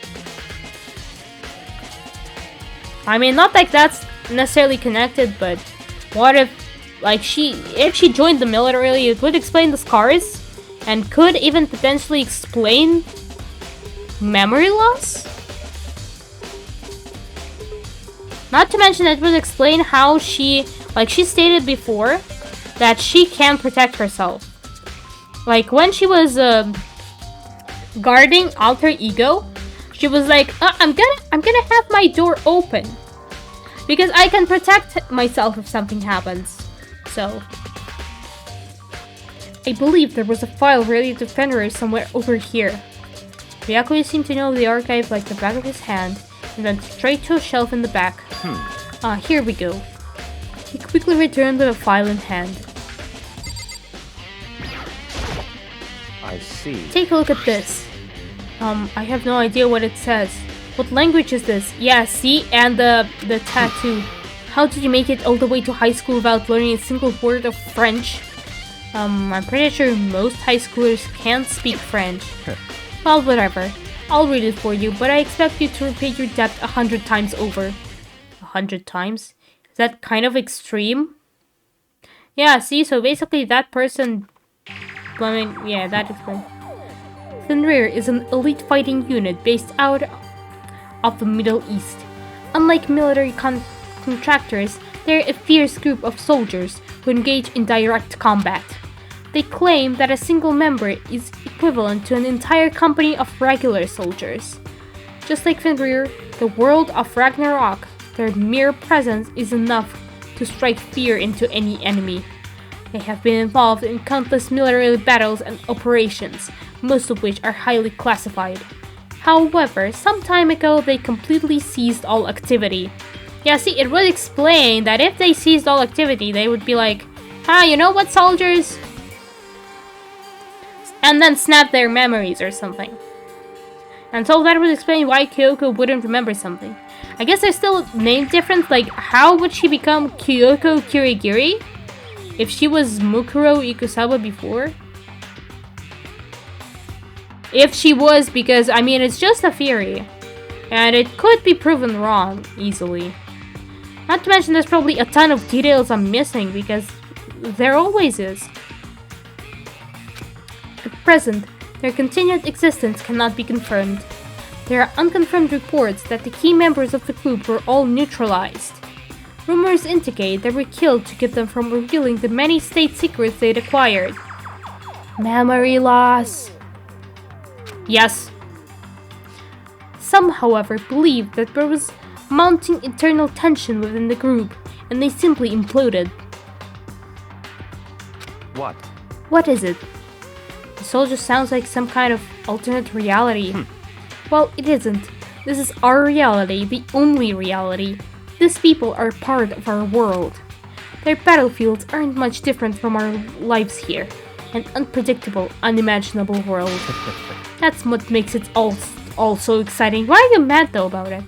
I mean, not like that's necessarily connected, but what if, like, if she joined the military, it would explain the scars, and could even potentially explain memory loss? Not to mention it would explain how she, like she stated before, that she can protect herself. Like, when she was guarding Alter Ego, she was like, I'm gonna have my door open because I can protect myself if something happens. So, I believe there was a file related to Fenrir somewhere over here. Ryakui seemed to know the archive like the back of his hand, and went straight to a shelf in the back. Here we go. He quickly returned with a file in hand. I see. Take a look at this. I have no idea what it says. What language is this? Yeah, see? And the tattoo. How did you make it all the way to high school without learning a single word of French? I'm pretty sure most high schoolers can't speak French. Well, whatever. I'll read it for you, but I expect you to repay your debt 100 times over. 100 times? Is that kind of extreme? Yeah, see? So basically that person... I mean, yeah, that explains. Fenrir is an elite fighting unit based out of the Middle East. Unlike military contractors, they're a fierce group of soldiers who engage in direct combat. They claim that a single member is equivalent to an entire company of regular soldiers. Just like Fenrir, the world of Ragnarok, their mere presence is enough to strike fear into any enemy. They have been involved in countless military battles and operations, most of which are highly classified. However, some time ago they completely ceased all activity. Yeah, see, it would explain that if they ceased all activity, they would be like, you know what, soldiers? And then snap their memories or something. And so that would explain why Kyoko wouldn't remember something. I guess there's still a name difference, like how would she become Kyoko Kirigiri if she was Mukuro Ikusaba before? If she was, because I mean it's just a theory. And it could be proven wrong easily. Not to mention there's probably a ton of details I'm missing because there always is. At present, their continued existence cannot be confirmed. There are unconfirmed reports that the key members of the group were all neutralized. Rumors indicate they were killed to keep them from revealing the many state secrets they'd acquired. Memory loss. Yes. Some, however, believe that there was mounting internal tension within the group, and they simply imploded. What? What is it? The soul just sounds like some kind of alternate reality. Well, it isn't. This is our reality, the only reality. These people are part of our world. Their battlefields aren't much different from our lives here. An unpredictable, unimaginable world. That's what makes it all so exciting. Why are you mad though about it?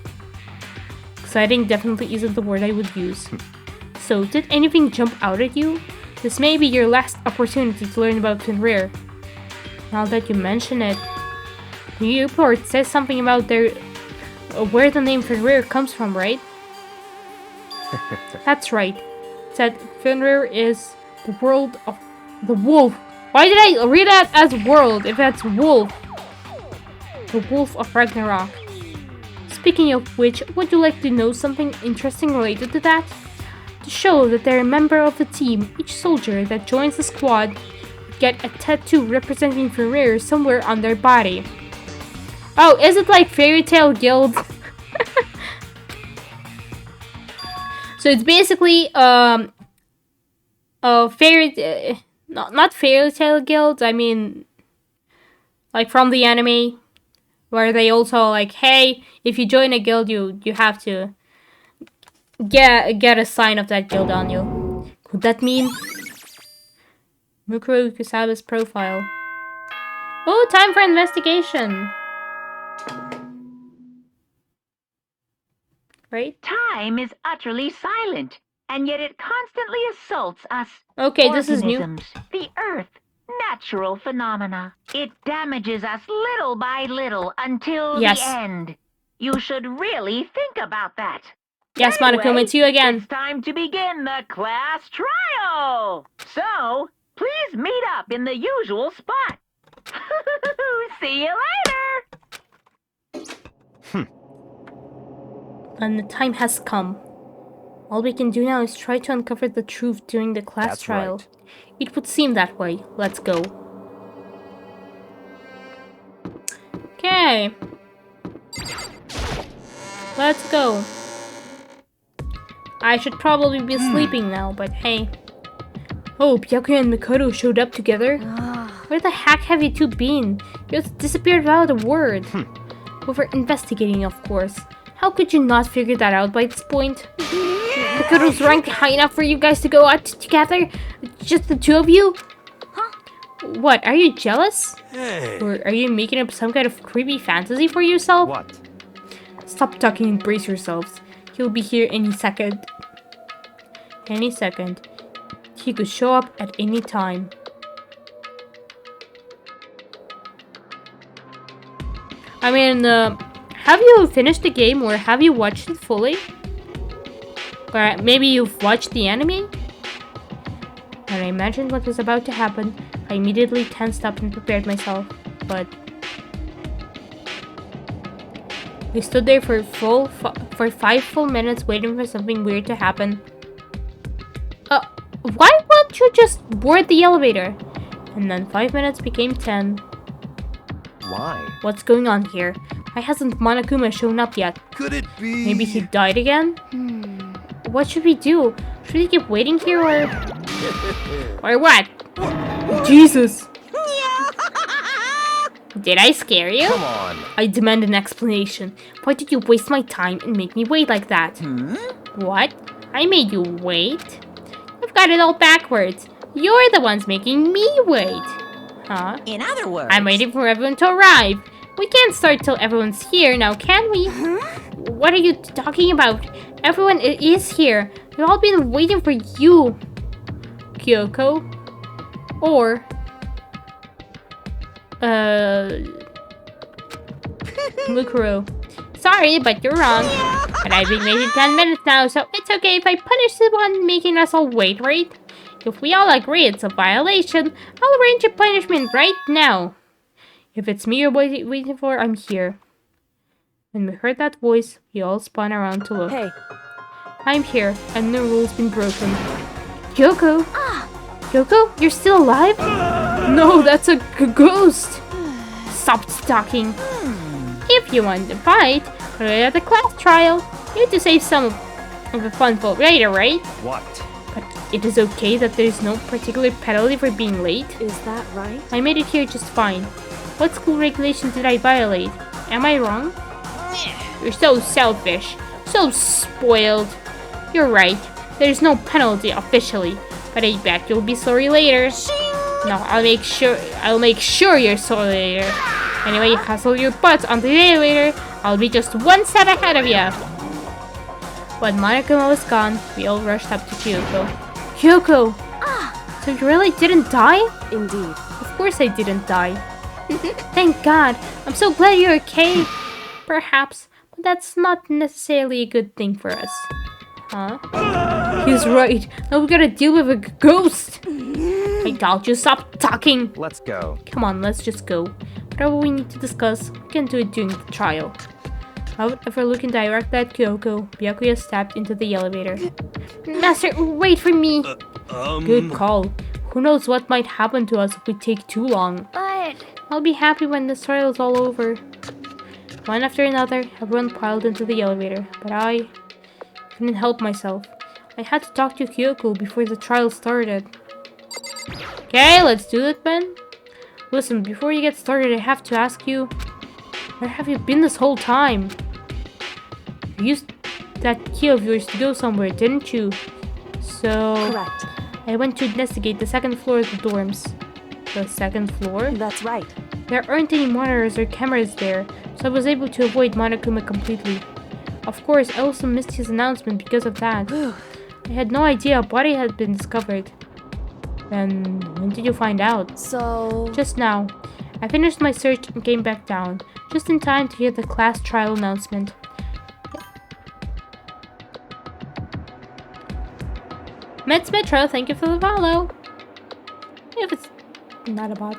Exciting definitely isn't the word I would use. So, did anything jump out at you? This may be your last opportunity to learn about Fenrir. Now that you mention it, the report says something about where the name Fenrir comes from, right? That's right. It said Fenrir is the world of the wolf. Why did I read that as world if that's wolf? The wolf of Ragnarok. Speaking of which, would you like to know something interesting related to that? To show that they're a member of the team, each soldier that joins the squad would get a tattoo representing Fenrir somewhere on their body. Oh, is it like Fairy Tail Guild? So it's basically a not Fairy Tail Guild, I mean like from the anime, where they also like, hey, if you join a guild you have to get a sign of that guild on you. Could that mean Mukuro Kusaba's profile? Oh, time for investigation. Right? Time is utterly silent, and yet it constantly assaults us. Okay, this is new. Organisms, the Earth, natural phenomena. It damages us little by little until Yes. the end. You should really think about that. Yes, Monokuma, it's you again. It's time to begin the class trial. So, please meet up in the usual spot. See you later. And the time has come. All we can do now is try to uncover the truth during the class That's trial. right. It would seem that way. Let's go. Okay. Let's go. I should probably be sleeping now, but hey. Oh, Byakuya and Mikado showed up together? Where the heck have you two been? You just disappeared without a word. We were investigating, of course. How could you not figure that out by this point? Mikado's ranked high enough for you guys to go out together? Just the two of you? What, are you jealous? Hey. Or are you making up some kind of creepy fantasy for yourself? What? Stop talking and brace yourselves. He'll be here any second. Any second. He could show up at any time. I mean, have you finished the game or have you watched it fully? Or maybe you've watched the anime? When I imagined what was about to happen, I immediately tensed up and prepared myself, but we stood there for 5 full minutes waiting for something weird to happen. Why won't you just board the elevator? And then 5 minutes became 10. Why? What's going on here? Why hasn't Monokuma shown up yet? Could it be? Maybe he died again? What should we do? Should we keep waiting here or... or what? Jesus! Did I scare you? Come on. I demand an explanation. Why did you waste my time and make me wait like that? What? I made you wait? You've got it all backwards. You're the ones making me wait. Huh? In other words, I'm waiting for everyone to arrive. We can't start till everyone's here now, can we? What are you talking about? Everyone is here. We've all been waiting for you, Kyoko. Or... Mukuro. Sorry, but you're wrong. But I've been waiting 10 minutes now, so it's okay if I punish the one making us all wait, right? If we all agree it's a violation, I'll arrange a punishment right now. If it's me you're waiting for, I'm here. When we heard that voice, we all spun around to look. Hey. I'm here, and the rule's been broken. Kyoko! Kyoko, you're still alive? No, that's a ghost! Stop talking. If you want to fight, we're at the class trial. You have to save some of the fun for later, right? What? But it is okay that there's no particular penalty for being late. Is that right? I made it here just fine. What school regulation did I violate? Am I wrong? You're so selfish. So spoiled. You're right. There's no penalty officially, but I bet you'll be sorry later. No, I'll make sure you're sorry later. Anyway, hustle your butts onto the elevator. I'll be just one step ahead of you. When Monokuma was gone, we all rushed up to Kyoko. Kyoko! So you really didn't die? Indeed. Of course I didn't die. Thank God. I'm so glad you're okay. Perhaps, but that's not necessarily a good thing for us. Huh? He's right. Now we gotta deal with a ghost. I told you stop talking. Let's go. Come on, let's just go. Whatever we need to discuss, we can do it during the trial. Without ever looking direct at Kyoko, Byakuya stepped into the elevator. Master, wait for me! Good call. Who knows what might happen to us if we take too long. but I'll be happy when this trial is all over. One after another, everyone piled into the elevator, but I couldn't help myself. I had to talk to Kyoko before the trial started. Okay, let's do it then. Listen, before you get started, I have to ask you, where have you been this whole time? You used that key of yours to go somewhere, didn't you? So... Correct. I went to investigate the second floor of the dorms. The second floor? That's right. There aren't any monitors or cameras there, so I was able to avoid Monokuma completely. Of course, I also missed his announcement because of that. I had no idea a body had been discovered. Then, when did you find out? So... Just now. I finished my search and came back down, just in time to hear the class trial announcement. Mets Metro, thank you for the follow. If it's not a bot.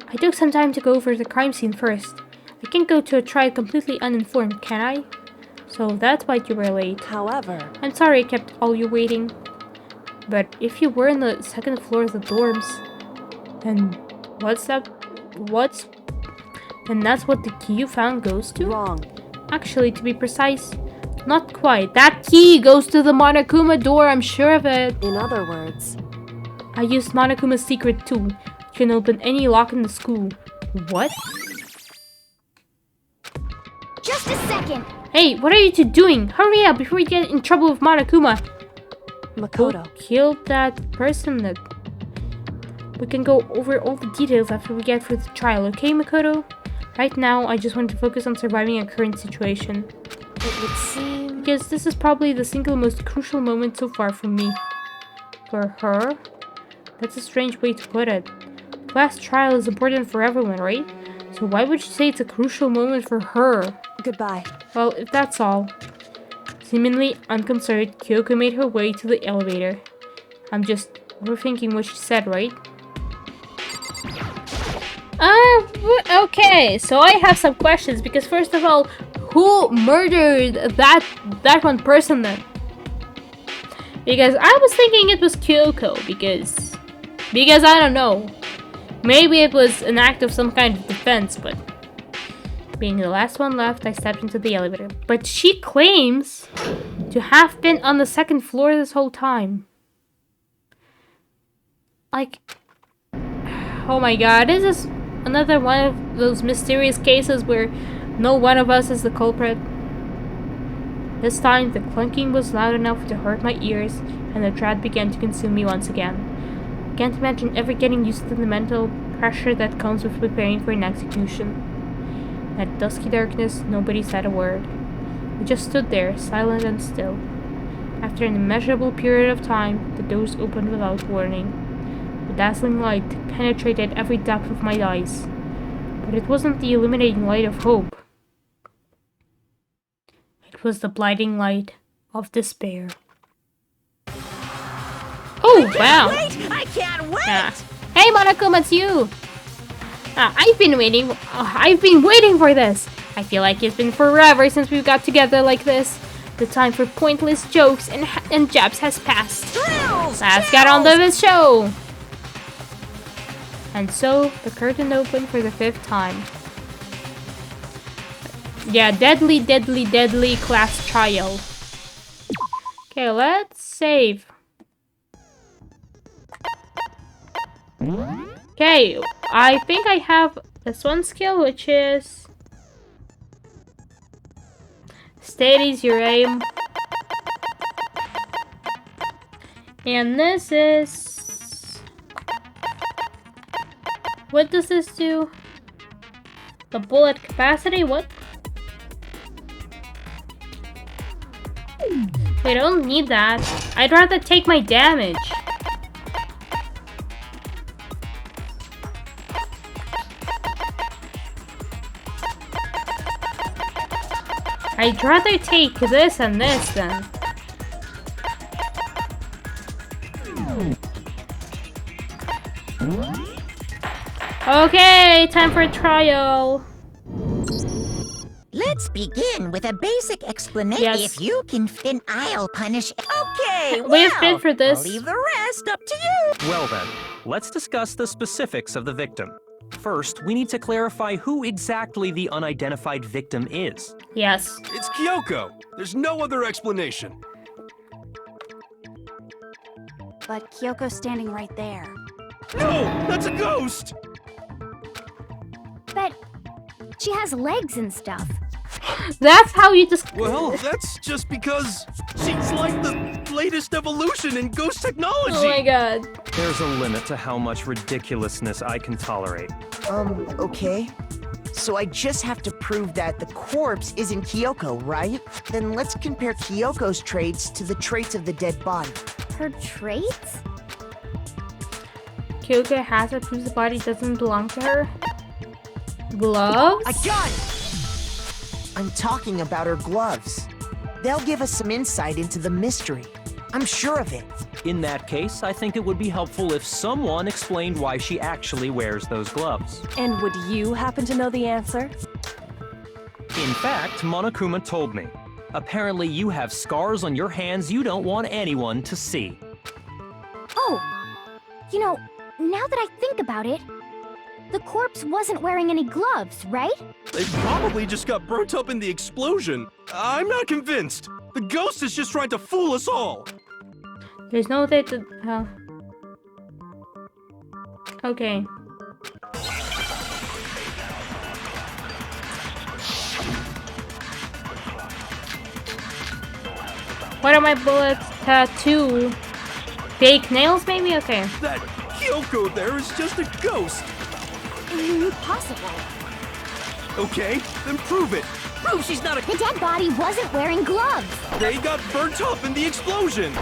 I took some time to go over the crime scene first. I can't go to a trial completely uninformed, can I? So that's why you were late. However, I'm sorry I kept all you waiting. But if you were on the second floor of the dorms, then then that's what the key you found goes to? wrong. Actually, to be precise, not quite. That key goes to the Monokuma door, I'm sure of it. In other words, I used Monokuma's secret tool, which can open any lock in the school. What? Just a second. Hey, what are you two doing? Hurry up before we get in trouble with Monokuma. Makoto. Who killed that person? That we can go over all the details after we get through the trial, okay, Makoto? Right now, I just want to focus on surviving a current situation. It would seem... Because this is probably the single most crucial moment so far for me. For her? That's a strange way to put it. The last trial is important for everyone, right? So why would you say it's a crucial moment for her? Goodbye. Well, if that's all. Seemingly unconcerned, Kyoko made her way to the elevator. I'm just overthinking what she said, right? Okay, so I have some questions, because first of all, who murdered that one person then? Because I was thinking it was Kyoko, because I don't know. Maybe it was an act of some kind of defense, but being the last one left, I stepped into the elevator. But she claims to have been on the second floor this whole time. Like, oh my god, this is another one of those mysterious cases where no one of us is the culprit. This time, the clunking was loud enough to hurt my ears, and the dread began to consume me once again. I can't imagine ever getting used to the mental pressure that comes with preparing for an execution. In that dusky darkness, nobody said a word. We just stood there, silent and still. After an immeasurable period of time, the doors opened without warning. The dazzling light penetrated every depth of my eyes. But it wasn't the illuminating light of hope. It was the blinding light of despair. Oh, wow! I can't wait! Yeah. Hey, Monokuma, it's you! I've been waiting for this! I feel like it's been forever since we got together like this. The time for pointless jokes and jabs has passed. Let's get on to the show! And so, the curtain opened for the 5th time. Yeah, deadly, deadly, deadly class trial. Okay, let's save. Okay, I think I have this one skill, which is... Steady's your aim. And this is... What does this do? The bullet capacity? What? I don't need that. I'd rather take my damage. I'd rather take this and this then. Okay, time for a trial. Let's begin with a basic explanation. Yes. If you can, then I'll punish. Okay, We've been for this. I'll leave the rest up to you. Well then, let's discuss the specifics of the victim. First, we need to clarify who exactly the unidentified victim is. Yes. It's Kyoko. There's no other explanation. But Kyoko's standing right there. No, that's a ghost! But she has legs and stuff. That's how you just... Well, that's just because she's like the latest evolution in ghost technology. Oh my god. There's a limit to how much ridiculousness I can tolerate. Okay. So I just have to prove that the corpse isn't Kyoko, right? Then let's compare Kyoko's traits to the traits of the dead body. Her traits? Kyoko has it proves the body doesn't belong to her. Gloves? I got it! I'm talking about her gloves. They'll give us some insight into the mystery. I'm sure of it. In that case, I think it would be helpful if someone explained why she actually wears those gloves. And would you happen to know the answer? In fact, Monokuma told me. Apparently you have scars on your hands you don't want anyone to see. Oh, you know, now that I think about it, the corpse wasn't wearing any gloves, right? It probably just got burnt up in the explosion. I'm not convinced. The ghost is just trying to fool us all. There's no way to... Okay. What are my bullets? Tattoo? Fake nails, maybe? Okay. That Kyoko there is just a ghost. Impossible. Okay, then prove it. Prove she's not a... The dead body wasn't wearing gloves. They got burnt up in the explosion.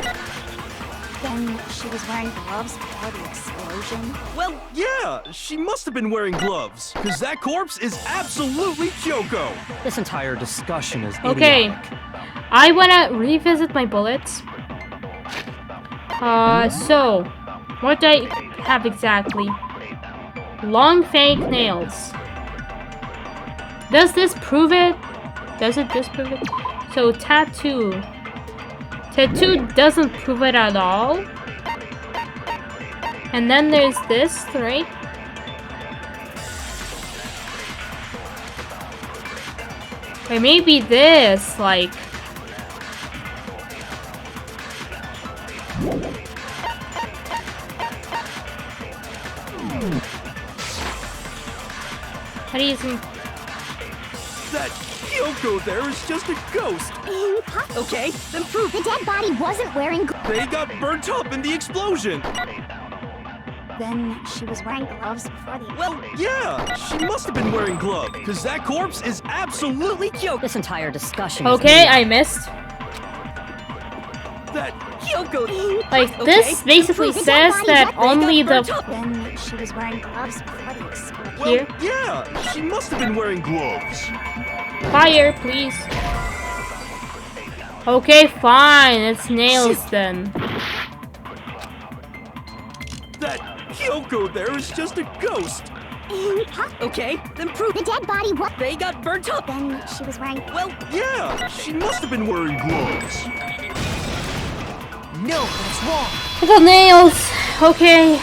Then she was wearing gloves before the explosion? Well, yeah, she must have been wearing gloves. Because that corpse is absolutely Kyoko. This entire discussion is Okay. idiotic. I wanna revisit my bullets. So, what do I have exactly? Long fake nails. Does this prove it? Does it disprove it? So, tattoo. Tattoo doesn't prove it at all. And then there's this, right? Or maybe this, like... How do you think? That Kyoko there is just a ghost. Impossible. Okay, then prove The dead body wasn't wearing gloves. they got burnt up in the explosion. Then she was wearing gloves before the... Well, yeah, she must have been wearing gloves. Because that corpse is absolutely Kyoko. This entire discussion Okay, I missed. That Kyoko. Like, this basically says that only the... Then she was wearing gloves before the explosion. Well, Here. yeah, she must have been wearing gloves. Fire, please. Okay, fine. It's nails then. That Kyoko there is just a ghost. Impossible. Okay, then prove The dead body was... they got burnt up. Then she was wearing... Well, yeah, she must have been wearing gloves. No, that's wrong. The nails. Okay.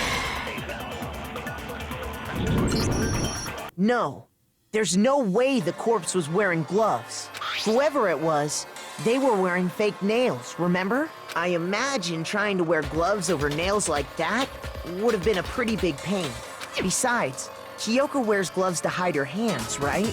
No. There's no way the corpse was wearing gloves. Whoever it was, they were wearing fake nails, remember? I imagine trying to wear gloves over nails like that would have been a pretty big pain. Besides, Kyoko wears gloves to hide her hands, right?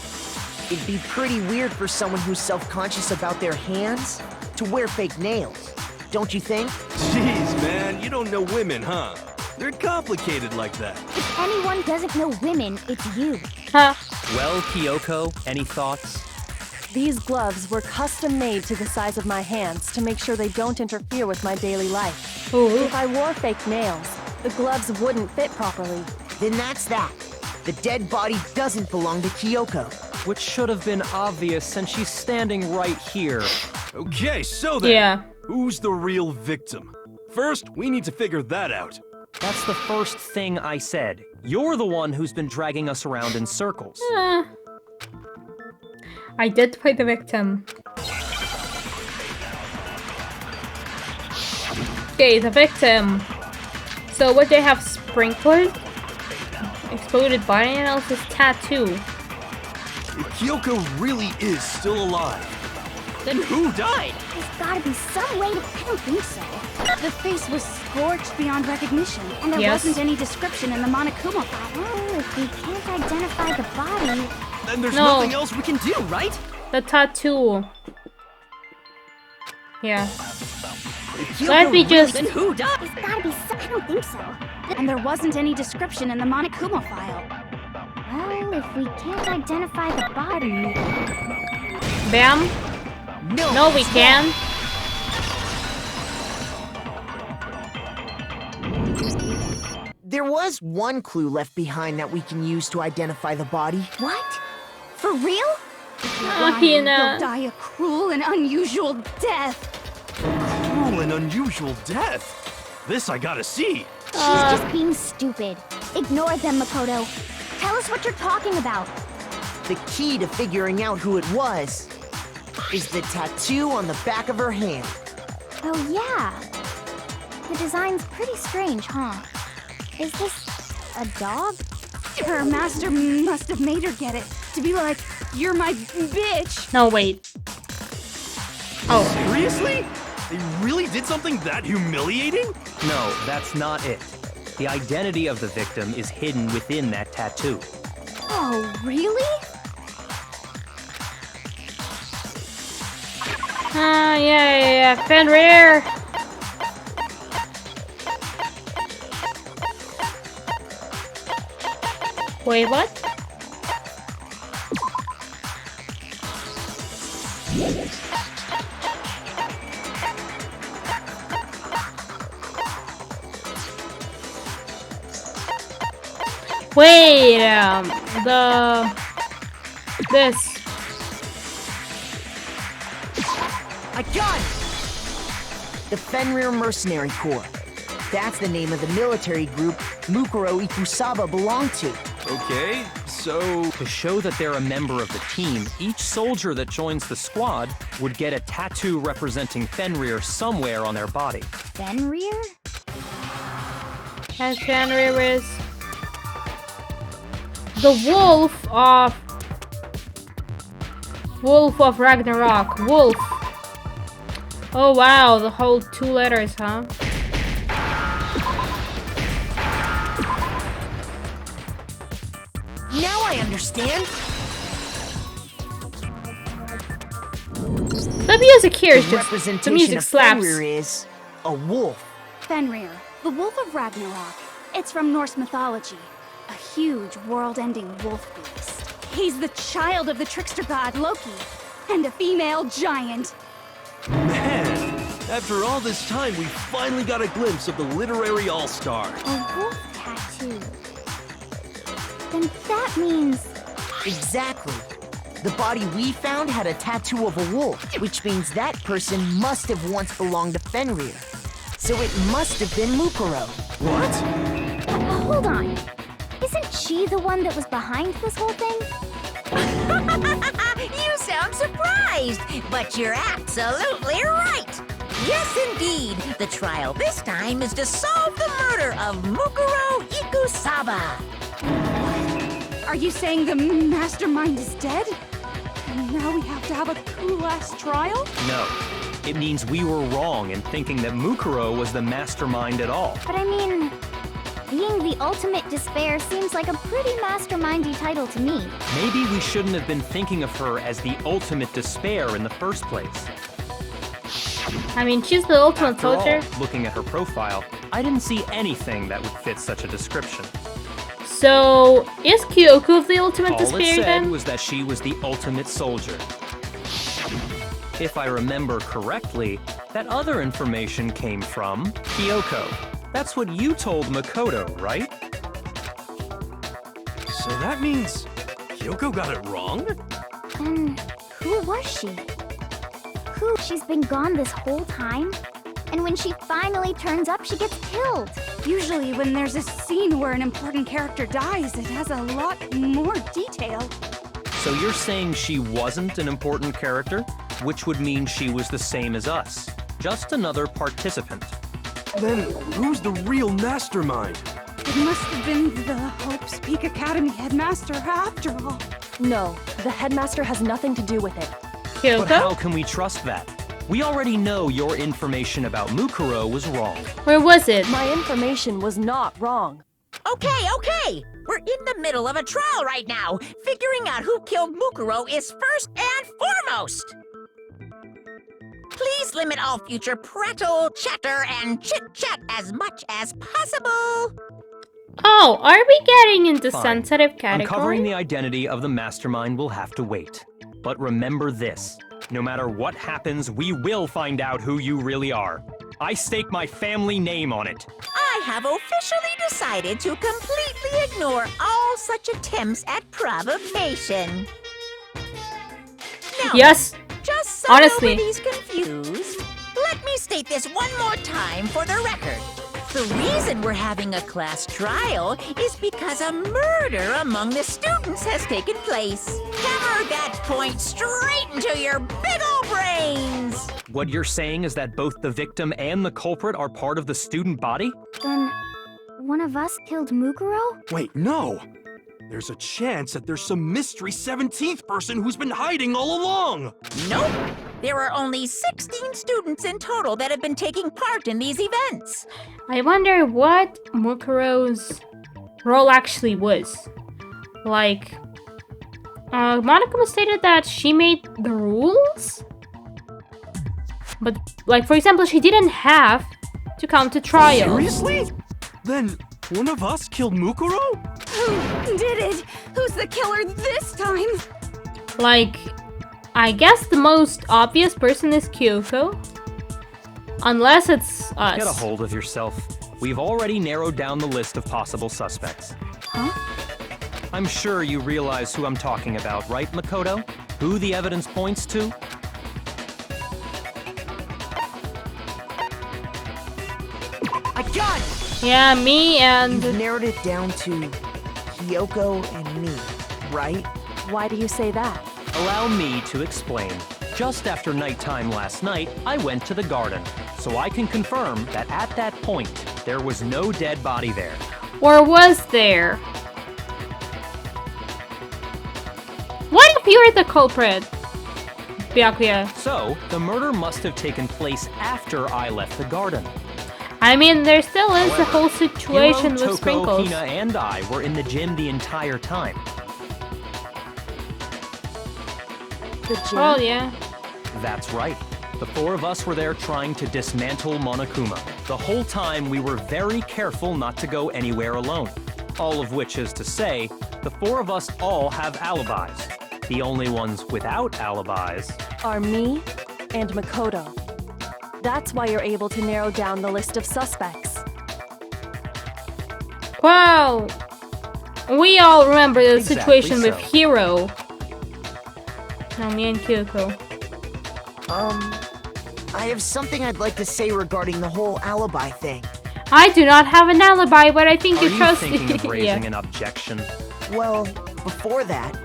It'd be pretty weird for someone who's self-conscious about their hands to wear fake nails. Don't you think? Jeez, man, you don't know women, huh? They're complicated like that. If anyone doesn't know women, it's you. Huh. Well, Kyoko, any thoughts? These gloves were custom made to the size of my hands to make sure they don't interfere with my daily life. Ooh. If I wore fake nails, the gloves wouldn't fit properly. Then that's that. The dead body doesn't belong to Kyoko. Which should have been obvious since she's standing right here. Okay, so then, Yeah. who's the real victim? First, we need to figure that out. That's the first thing I said. You're the one who's been dragging us around in circles. I did play the victim. Okay, the victim. So what they have sprinkled? Exploded body analysis tattoo. If Kyoko really is still alive, then who died? There's gotta be some way to... I don't think so. The face was scorched beyond recognition, and there Yes. wasn't any description in the Monokuma file. Well, if we can't identify the body... Then there's No. nothing else we can do, right? The tattoo. Yeah. If Kyoko Let me really- just... Then who died? There's gotta be some... I don't think so. And there wasn't any description in the Monokuma file. Well, if we can't identify the body... Bam. No, we can. There was one clue left behind that we can use to identify the body. What? For real? Hina. You'll die a cruel and unusual death. Cruel and unusual death. This I gotta see. She's just being stupid. Ignore them, Makoto. Tell us what you're talking about. The key to figuring out who it was is the tattoo on the back of her hand. Oh, yeah. The design's pretty strange, huh? Is this a dog? Her master must have made her get it. To be like, you're my bitch. No, wait. Oh. Seriously? They really did something that humiliating? No, that's not it. The identity of the victim is hidden within that tattoo. Oh, really? Yeah. Fenrir. Wait, what? Wait, this. I got it! The Fenrir Mercenary Corps. That's the name of the military group Mukuro Ikusaba belonged to. Okay, so... To show that they're a member of the team, each soldier that joins the squad would get a tattoo representing Fenrir somewhere on their body. Fenrir? And Fenrir is the Wolf of Ragnarok. Wolf. Oh wow, the whole 2 letters, huh? Now I understand. The music here is The just representation the music of slaps. Fenrir is a wolf. Fenrir, the Wolf of Ragnarok. It's from Norse mythology. A huge, world-ending wolf beast. He's the child of the trickster god Loki, and a female giant. Man, after all this time, we finally got a glimpse of the literary all-star. A wolf tattoo. Then that means... Exactly. The body we found had a tattoo of a wolf, which means that person must have once belonged to Fenrir. So it must have been Mukuro. What? Hold on. Isn't she the one that was behind this whole thing? You sound surprised, but you're absolutely right. Yes, indeed. The trial this time is to solve the murder of Mukuro Ikusaba. Are you saying the mastermind is dead? And now we have to have a cool-ass trial? No. It means we were wrong in thinking that Mukuro was the mastermind at all. But I mean, being the ultimate despair seems like a pretty mastermindy title to me. Maybe we shouldn't have been thinking of her as the ultimate despair in the first place. I mean, she's the ultimate After all, soldier. looking at her profile, I didn't see anything that would fit such a description. So, is Kyoko the ultimate All despair it said then? was that she was the ultimate soldier. If I remember correctly, that other information came from Kyoko. That's what you told Makoto, right? So that means Kyoko got it wrong? Then who was she? She's been gone this whole time? And when she finally turns up, she gets killed. Usually when there's a scene where an important character dies, it has a lot more detail. So you're saying she wasn't an important character, which would mean she was the same as us. Just another participant. Then who's the real mastermind? It must have been the Hope's Peak Academy headmaster after all. No, the headmaster has nothing to do with it. But how Kyoko? can we trust that? We already know your information about Mukuro was wrong. Where was it? My information was not wrong. Okay. We're in the middle of a trial right now. Figuring out who killed Mukuro is first and foremost. Please limit all future prattle, chatter, and chit-chat as much as possible. Oh, are we getting into Fine. sensitive Uncovering category? the identity of the mastermind will have to wait. But remember this. No matter what happens, we will find out who you really are. I stake my family name on it. I have officially decided to completely ignore all such attempts at provocation. Now, Yes. just so honestly. nobody's confused, let me state this one more time for the record. The reason we're having a class trial is because a murder among the students has taken place. Hammer that point straight into your big ol' brains! What you're saying is that both the victim and the culprit are part of the student body? Then, one of us killed Mukuro? Wait, no! There's a chance that there's some mystery 17th person who's been hiding all along! Nope! There are only 16 students in total that have been taking part in these events. I wonder what Mukuro's role actually was. Like, Monokuma stated that she made the rules? But, like, for example, she didn't have to come to trial. Seriously? Then one of us killed Mukuro? Who did it? Who's the killer this time? Like, I guess the most obvious person is Kyoko. Unless it's us. Get a hold of yourself. We've already narrowed down the list of possible suspects. Huh? I'm sure you realize who I'm talking about, right, Makoto? Who the evidence points to? I got it! Yeah, me and... You've narrowed it down to Kyoko and me, right? Why do you say that? Allow me to explain. Just after nighttime last night, I went to the garden, so I can confirm that at that point, there was no dead body there. Or was there? What if you're the culprit, Byakuya? So, the murder must have taken place after I left the garden. I mean, there still is However, the whole situation Hiro, with Toko, Sprinkles. Hina, and I were in the gym the entire time. The gym? Oh, yeah. That's right. The four of us were there trying to dismantle Monokuma. The whole time we were very careful not to go anywhere alone. All of which is to say, the four of us all have alibis. The only ones without alibis Are me and Makoto. That's why you're able to narrow down the list of suspects. Wow. We all remember the Exactly situation with so. Hiro. No, me and Kyoko. I have something I'd like to say regarding the whole alibi thing. I do not have an alibi, but I think Are you you trust thinking of raising yeah. an objection? Well, before that,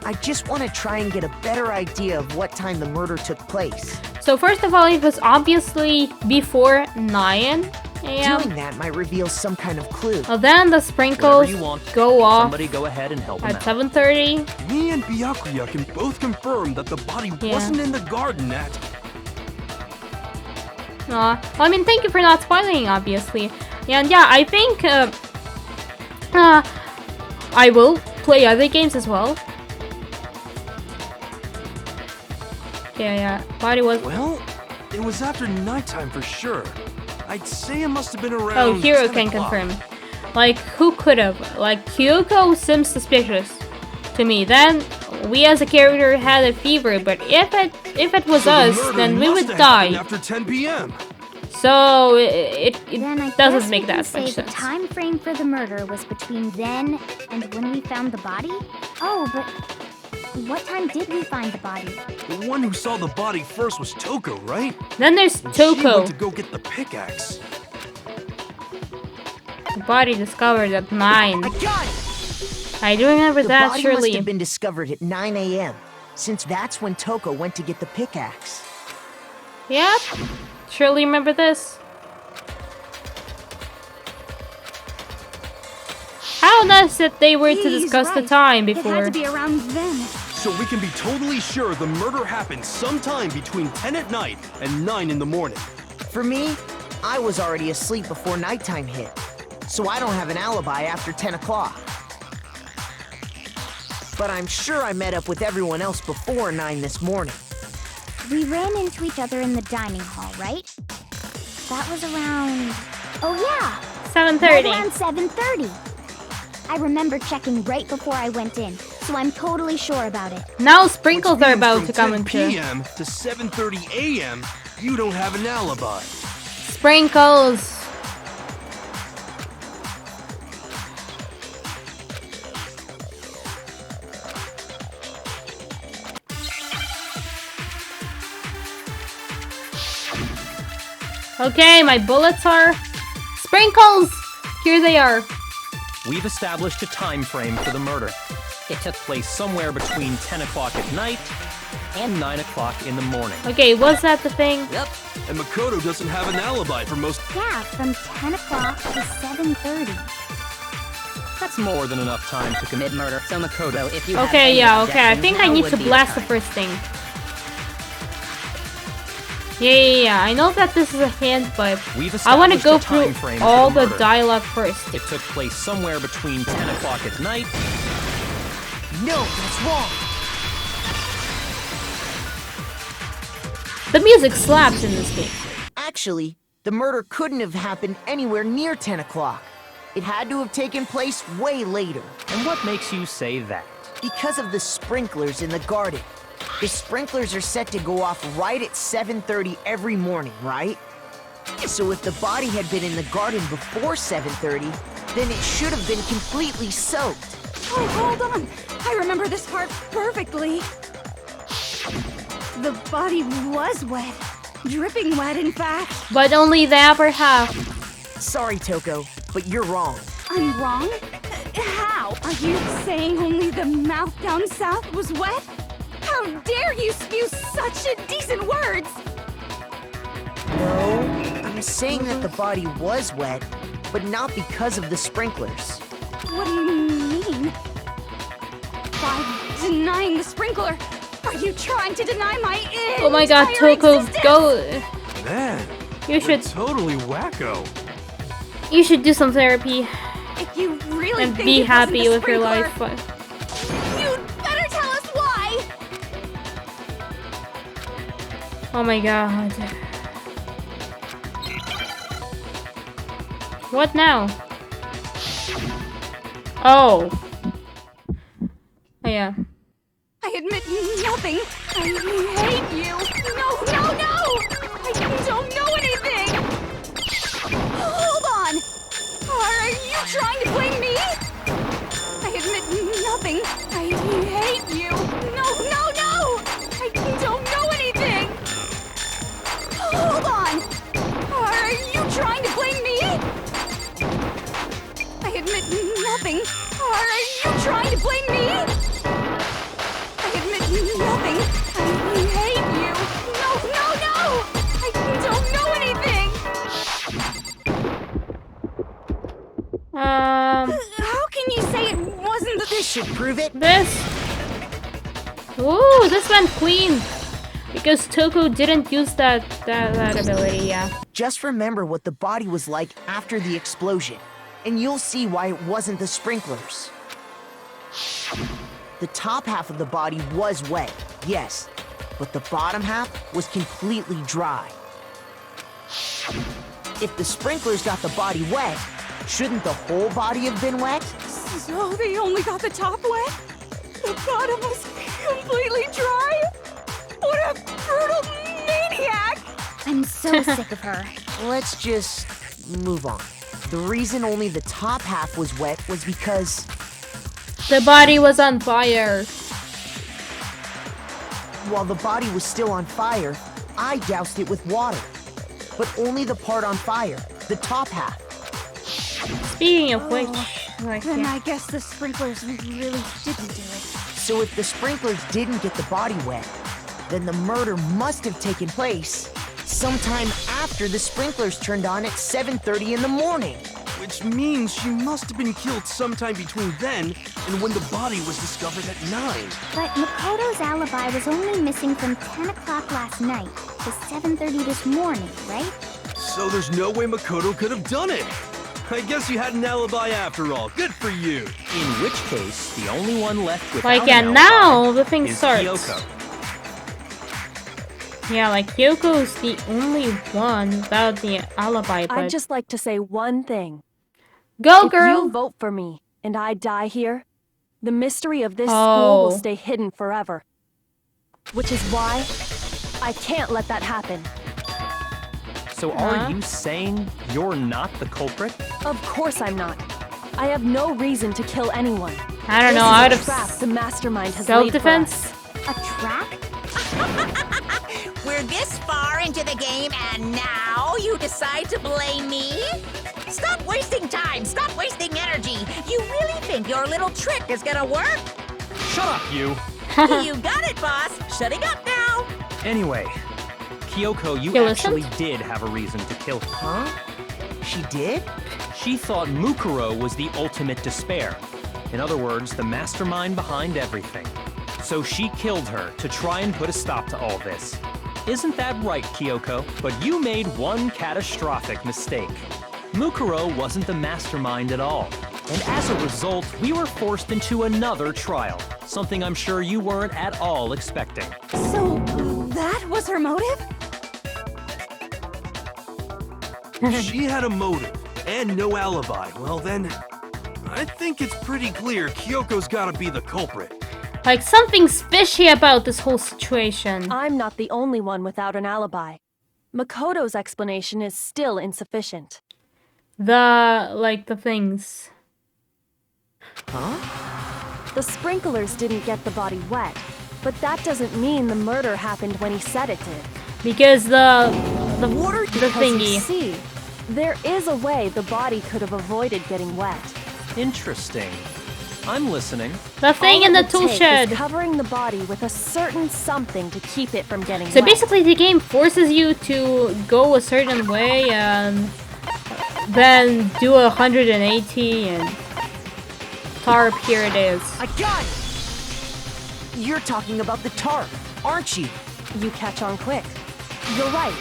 I just want to try and get a better idea of what time the murder took place. So first of all, it was obviously before 9 a.m. Doing that might reveal some kind of clue. Well, then the Whatever sprinkles you want. go off Somebody go ahead and help him at out. 7:30. Me and Byakuya can both confirm that the body Yeah. wasn't in the garden at... Well, I mean, thank you for not spoiling, obviously. And yeah, I think I will play other games as well. Yeah. Body was. Well, it was after nighttime for sure. I'd say it must have been around Oh, Hiro 10 can o'clock. confirm. Like, who could have? Like, Kyoko seems suspicious to me. Then we as a character had a fever, but if it was So the us, murder then we must would have die. happened after 10 p.m. So it Then I doesn't guess make we can that say much the sense. time frame for the murder was between then and when we found the body? Oh, but what time did we find the body? The one who saw the body first was Toko, right? Then there's And She Toko. went to go get the pickaxe. The body discovered at 9. I got it! I do remember The that, body surely. must have been discovered at 9 a.m., since that's when Toko went to get the pickaxe. Yep. Surely remember this. How nice that they were to He's discuss the right. time It had before. to be around then. So we can be totally sure the murder happened sometime between 10 at night and 9 in the morning. For me, I was already asleep before nighttime hit, so I don't have an alibi after 10 o'clock. But I'm sure I met up with everyone else before 9 this morning. We ran into each other in the dining hall, right? That was around... Oh yeah! Right 7:30. around 7:30. I remember checking right before I went in, so I'm totally sure about it. Now sprinkles Which are means about from to come 10 into. p.m. to 7:30 a.m., you don't have an alibi. Sprinkles. Okay, my bullets are sprinkles! Here they are. We've established a time frame for the murder. It took place somewhere between 10 o'clock at night and 9 o'clock in the morning. Okay, was that the thing? Yep. And Makoto doesn't have an alibi for most. Yeah, from 10 o'clock to 7:30. That's more than enough time to commit murder. So Makoto, if you Okay, yeah, okay. I think I need to blast the first thing. Yeah. I know that this is a hint, but I want to go through all the dialogue first. It took place somewhere between 10 o'clock at night. No, that's wrong. The music slaps in this game. Actually, the murder couldn't have happened anywhere near 10 o'clock. It had to have taken place way later. And what makes you say that? Because of the sprinklers in the garden. The sprinklers are set to go off right at 7:30 every morning, right? So if the body had been in the garden before 7:30, then it should have been completely soaked. Oh, hold on. I remember this part perfectly. The body was wet. Dripping wet, in fact. But only the upper half. Sorry, Toko, but you're wrong. I'm wrong? How? Are you saying only the mouth down south was wet? How dare you spew such indecent words! No, I'm saying that the body was wet, but not because of the sprinklers. What do you mean? By denying the sprinkler, are you trying to deny my entire Oh my god, Toko, existence? go. Man, You should totally wacko. do some therapy If you really and think be it wasn't happy the with your sprinkler, life. But you'd better tell us why! oh my god. What now? Oh. Oh yeah. I admit nothing. I hate you. No! I don't know anything! Hold on! Are you trying to blame me? I admit nothing. I hate you. No! I don't know anything! Hold on! Are you trying to blame me? I admit nothing. Are you trying to blame me? I admit nothing. I hate you. No! I don't know anything! How can you say it wasn't the... This should prove it. This. Ooh, this went clean. Because Toko didn't use that ability, yeah. Just remember what the body was like after the explosion, and you'll see why it wasn't the sprinklers. The top half of the body was wet, yes, but the bottom half was completely dry. If the sprinklers got the body wet, shouldn't the whole body have been wet? So they only got the top wet? The bottom was completely dry? What a brutal maniac! I'm so sick of her. Let's just move on. The reason only the top half was wet was because The body was on fire. while the body was still on fire, I doused it with water. But only the part on fire, the top half. Speaking of which, like, Then yeah. I guess the sprinklers really didn't do it. So if the sprinklers didn't get the body wet, then the murder must have taken place sometime after the sprinklers turned on at 7:30 in the morning. Which means she must have been killed sometime between then and when the body was discovered at 9. But Makoto's alibi was only missing from 10 o'clock last night to 7:30 this morning, right? So there's no way Makoto could have done it. I guess you had an alibi after all. Good for you. In which case, the only one left without Like, an and alibi now the thing is starts. Kyoko. Yeah, like Kyoko's the only one without the alibi, but I'd just like to say one thing. go If girl! you vote for me and I die here, the mystery of this school will Oh. stay hidden forever. Which is why I can't let that happen. So are you saying you're not the culprit? Of course I'm not. I have no reason to kill anyone. I don't know, This is out a of trap the mastermind has laid for self-defense? us. A trap? We're this far into the game and now you decide to blame me? Stop wasting time! Stop wasting energy! You really think your little trick is gonna work? Shut up, you! You got it, boss! Shutting up now! Anyway, Kyoko, you You actually listened? did have a reason to kill her. Huh? She did? She thought Mukuro was the ultimate despair. In other words, the mastermind behind everything. So she killed her to try and put a stop to all this. Isn't that right, Kyoko? But you made one catastrophic mistake. Mukuro wasn't the mastermind at all. And as a result, we were forced into another trial. Something I'm sure you weren't at all expecting. So, that was her motive? She had a motive and no alibi. Well then, I think it's pretty clear Kyoko's gotta be the culprit. Like, something's fishy about this whole situation. I'm not the only one without an alibi. Makoto's explanation is still insufficient. The things. Huh? The sprinklers didn't get the body wet, but that doesn't mean the murder happened when he said it did. Because the Because you thingy. see, there is a way the body could have avoided getting wet. Interesting. I'm listening. The thing All in it the would tool take shed. is covering the body with a certain something to keep it from getting So wet. basically the game forces you to go a certain way and then do 180 and tarp, here it is. I got it! You're talking about the tarp, aren't you? You catch on quick. You're right.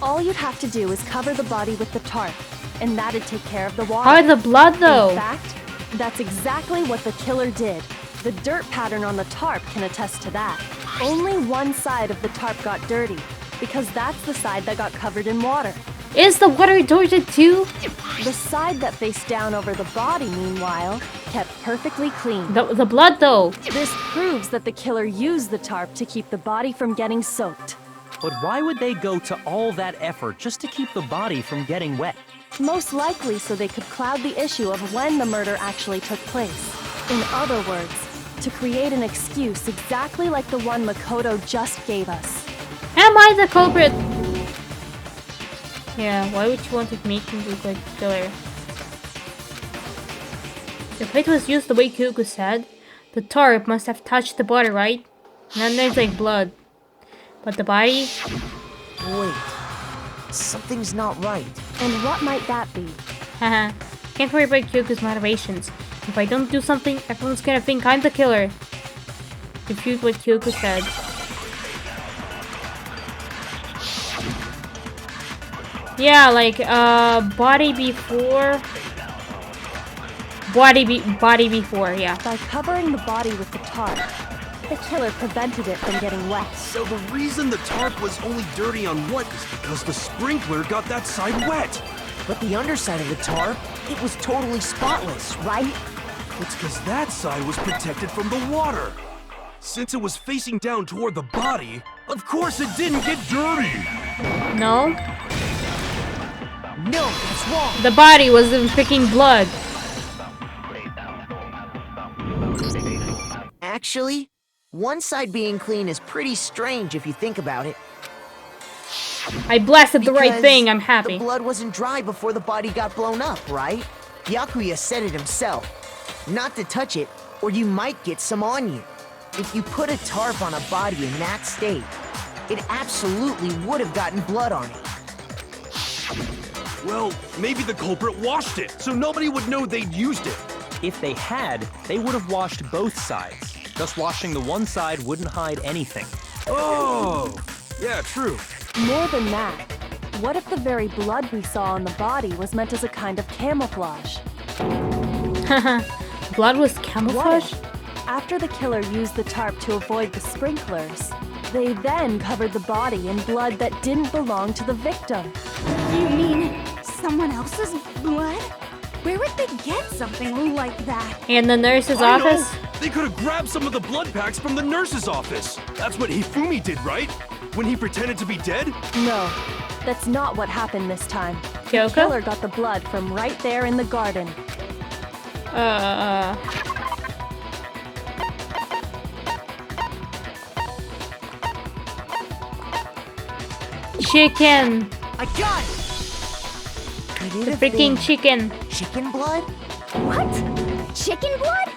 All you'd have to do is cover the body with the tarp, and that'd take care of the water. How the blood In though? fact, that's exactly what the killer did. The dirt pattern on the tarp can attest to that. Only one side of the tarp got dirty, because that's the side that got covered in water. Is the water dirty too? The side that faced down over the body, meanwhile, kept perfectly clean. The blood though. This proves that the killer used the tarp to keep the body from getting soaked. But why would they go to all that effort just to keep the body from getting wet? Most likely so they could cloud the issue of when the murder actually took place. In other words, to create an excuse exactly like the one Makoto just gave us. Am I the culprit? Yeah, why would you want to make me look like the killer? If it was used the way Kyoko said, the tarp must have touched the body, right? And then there's like blood. But the body? Wait, something's not right. And what might that be? Haha. Can't worry about Kyoko's motivations. If I don't do something, everyone's gonna think I'm the killer. Refute what Kyoko said. Yeah, like, body before... Body before, yeah. By covering the body with the tarp, the killer prevented it from getting wet. So the reason the tarp was only dirty on one is because the sprinkler got that side wet. But the underside of the tarp, it was totally spotless, right? It's because that side was protected from the water. Since it was facing down toward the body, of course it didn't get dirty. No? No, that's wrong. The body was freaking blood. Actually, one side being clean is pretty strange if you think about it. I blasted the right Because thing, I'm happy. The blood wasn't dry before the body got blown up, right? Byakuya said it himself. Not to touch it, or you might get some on you. If you put a tarp on a body in that state, it absolutely would have gotten blood on it. Well, maybe the culprit washed it, so nobody would know they'd used it. If they had, they would have washed both sides. Thus washing the one side wouldn't hide anything. Oh, yeah, true. More than that, what if the very blood we saw on the body was meant as a kind of camouflage? Blood was What camouflage? if, after the killer used the tarp to avoid the sprinklers, they then covered the body in blood that didn't belong to the victim? You mean someone else's blood? Where would they get something like that? In the nurse's I know. office? They could have grabbed some of the blood packs from the nurse's office. That's what Hifumi did, right? When he pretended to be dead? No, that's not what happened this time. The Kyoko? killer got the blood from right there in the garden. Chicken. I got it! It might The have been freaking chicken. chicken blood? What? Chicken blood?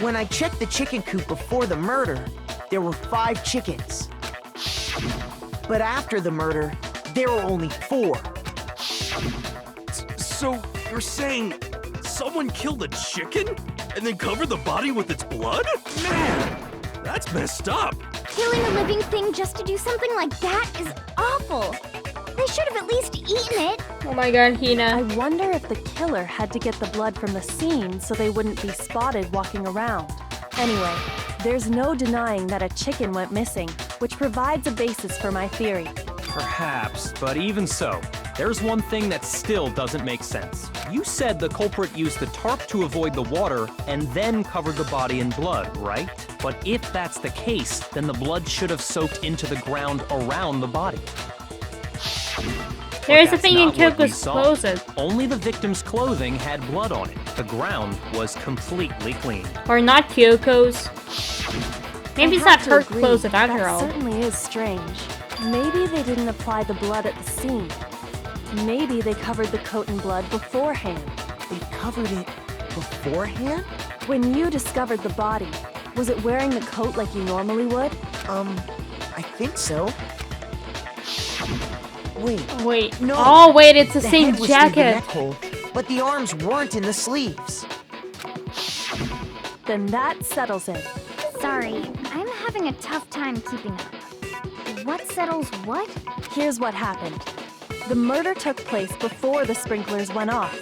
When I checked the chicken coop before the murder, there were 5 chickens. But after the murder, there were only 4. So, you're saying someone killed a chicken and then covered the body with its blood? Man, that's messed up. Killing a living thing just to do something like that is awful. They should have at least eaten it. Oh my god, I Hina. wonder if the killer had to get the blood from the scene so they wouldn't be spotted walking around. Anyway, there's no denying that a chicken went missing, which provides a basis for my theory. Perhaps, but even so, there's one thing that still doesn't make sense. You said the culprit used the tarp to avoid the water and then covered the body in blood, right? But if that's the case, then the blood should have soaked into the ground around the body. There's a That's thing in not what we Kyoko's saw. closet. Only the victim's clothing had blood on it. The ground was completely clean. Or not Kyoko's. Maybe I it's not have to her agree, closet after that all. certainly is strange. Maybe they didn't apply the blood at the scene. Maybe they covered the coat in blood beforehand. They covered it beforehand? When you discovered the body, was it wearing the coat like you normally would? I think so. Wait, Wait. No. Oh, wait, it's the the same head was through the jacket. neck hole, but the arms weren't in the sleeves. Then that settles it. Sorry, I'm having a tough time keeping up. What settles what? Here's what happened. The murder took place before the sprinklers went off.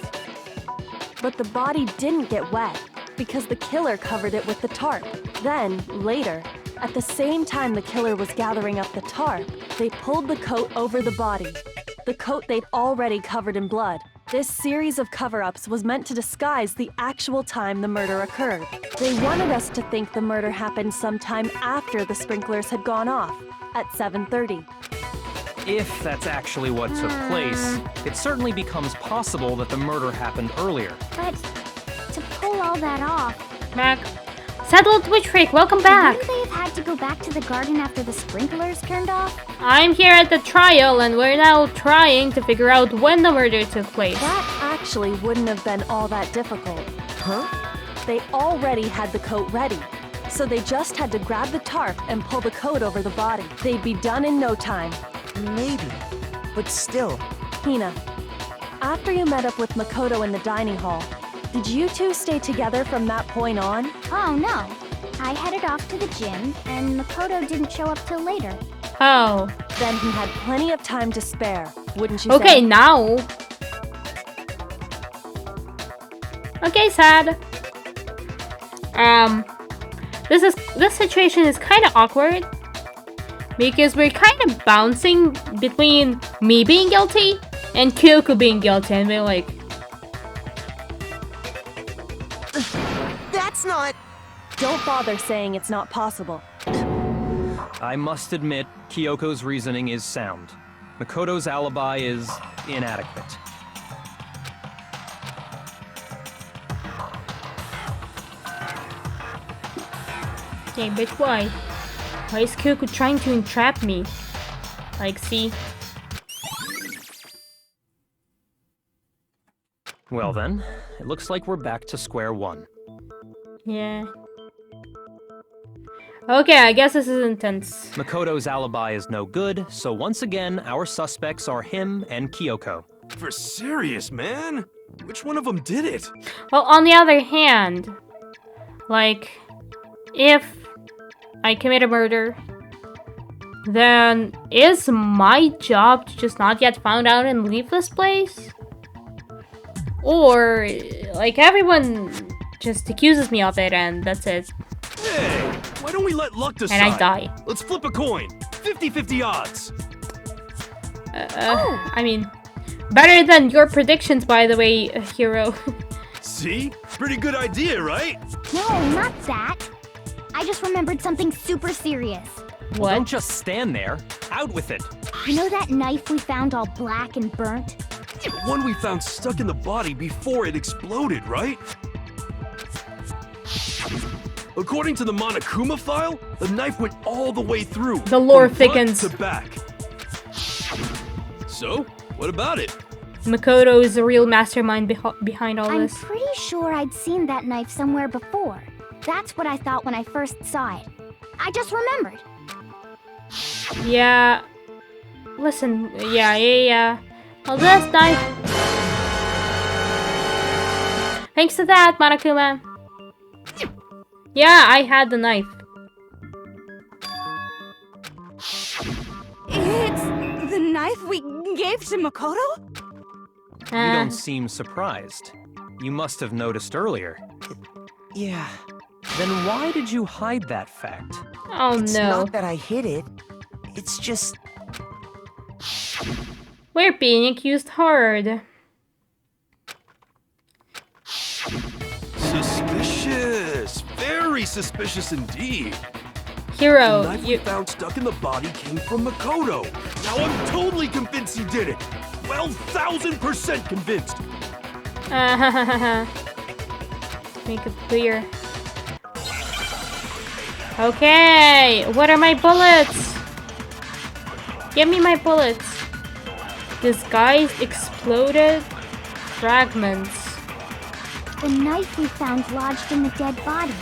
But the body didn't get wet because the killer covered it with the tarp. Then, later, at the same time the killer was gathering up the tarp, they pulled the coat over the body. The coat they'd already covered in blood. This series of cover-ups was meant to disguise the actual time the murder occurred. They wanted us to think the murder happened sometime after the sprinklers had gone off, at 7:30. If that's actually what took place, it certainly becomes possible that the murder happened earlier. But to pull all that off, Mac. Settle Twitch Freak, welcome back. wouldn't they have had to go back to the garden after the sprinklers turned off? I'm here at the trial and we're now trying to figure out when the murder took place. That actually wouldn't have been all that difficult. Huh? They already had the coat ready, so they just had to grab the tarp and pull the coat over the body. They'd be done in no time. Maybe. But still, Hina, after you met up with Makoto in the dining hall, did you two stay together from that point on? Oh no. I headed off to the gym, and Makoto didn't show up till later. Oh. Then he had plenty of time to spare, wouldn't you Okay, say? now. Okay, sad. This situation is kind of awkward because we're kind of bouncing between me being guilty and Kyoko being guilty, and we're like, that's not... Don't bother saying it's not possible. I must admit, Kyoko's reasoning is sound. Makoto's alibi is inadequate. okay, but why? Why is Kyoko trying to entrap me? Like, see? Well then, it looks like we're back to square one. Yeah. Okay, I guess this is intense. Makoto's alibi is no good, so once again, our suspects are him and Kyoko. For serious, man? Which one of them did it? Well, on the other hand, like, if I commit a murder, then is my job to just not get found out and leave this place? Or, like, everyone just accuses me of it and that's it. Hey, why don't we let luck decide? And I die. Let's flip a coin. 50-50 odds. I mean, better than your predictions, by the way, Hero. See? Pretty good idea, right? No, not that. I just remembered something super serious. Well, don't What? just stand there. Out with it. You know that knife we found all black and burnt? The one we found stuck in the body before it exploded, right? According to the Monokuma file, the knife went all the way through. The lore from front thickens. to back. So, What about it? Makoto is the real mastermind behind all I'm this. pretty sure I'd seen that knife somewhere before. That's what I thought when I first saw it. I just remembered. Yeah. Listen, yeah. Well, this knife. Thanks to that, Monokuma. Yeah, I had the knife. It's the knife we gave to Makoto? You don't seem surprised. You must have noticed earlier. Yeah. Then why did you hide that fact? Oh It's no. not that I hid it. It's just... We're being accused hard. Suspicious. Very suspicious indeed. Hero, The knife we found stuck in the body came from Makoto. Now I'm totally convinced he did it. 12,000% convinced. Make it clear. Okay, what are my bullets? Give me my bullets. Disguised exploded fragments. The knife we found lodged in the dead body.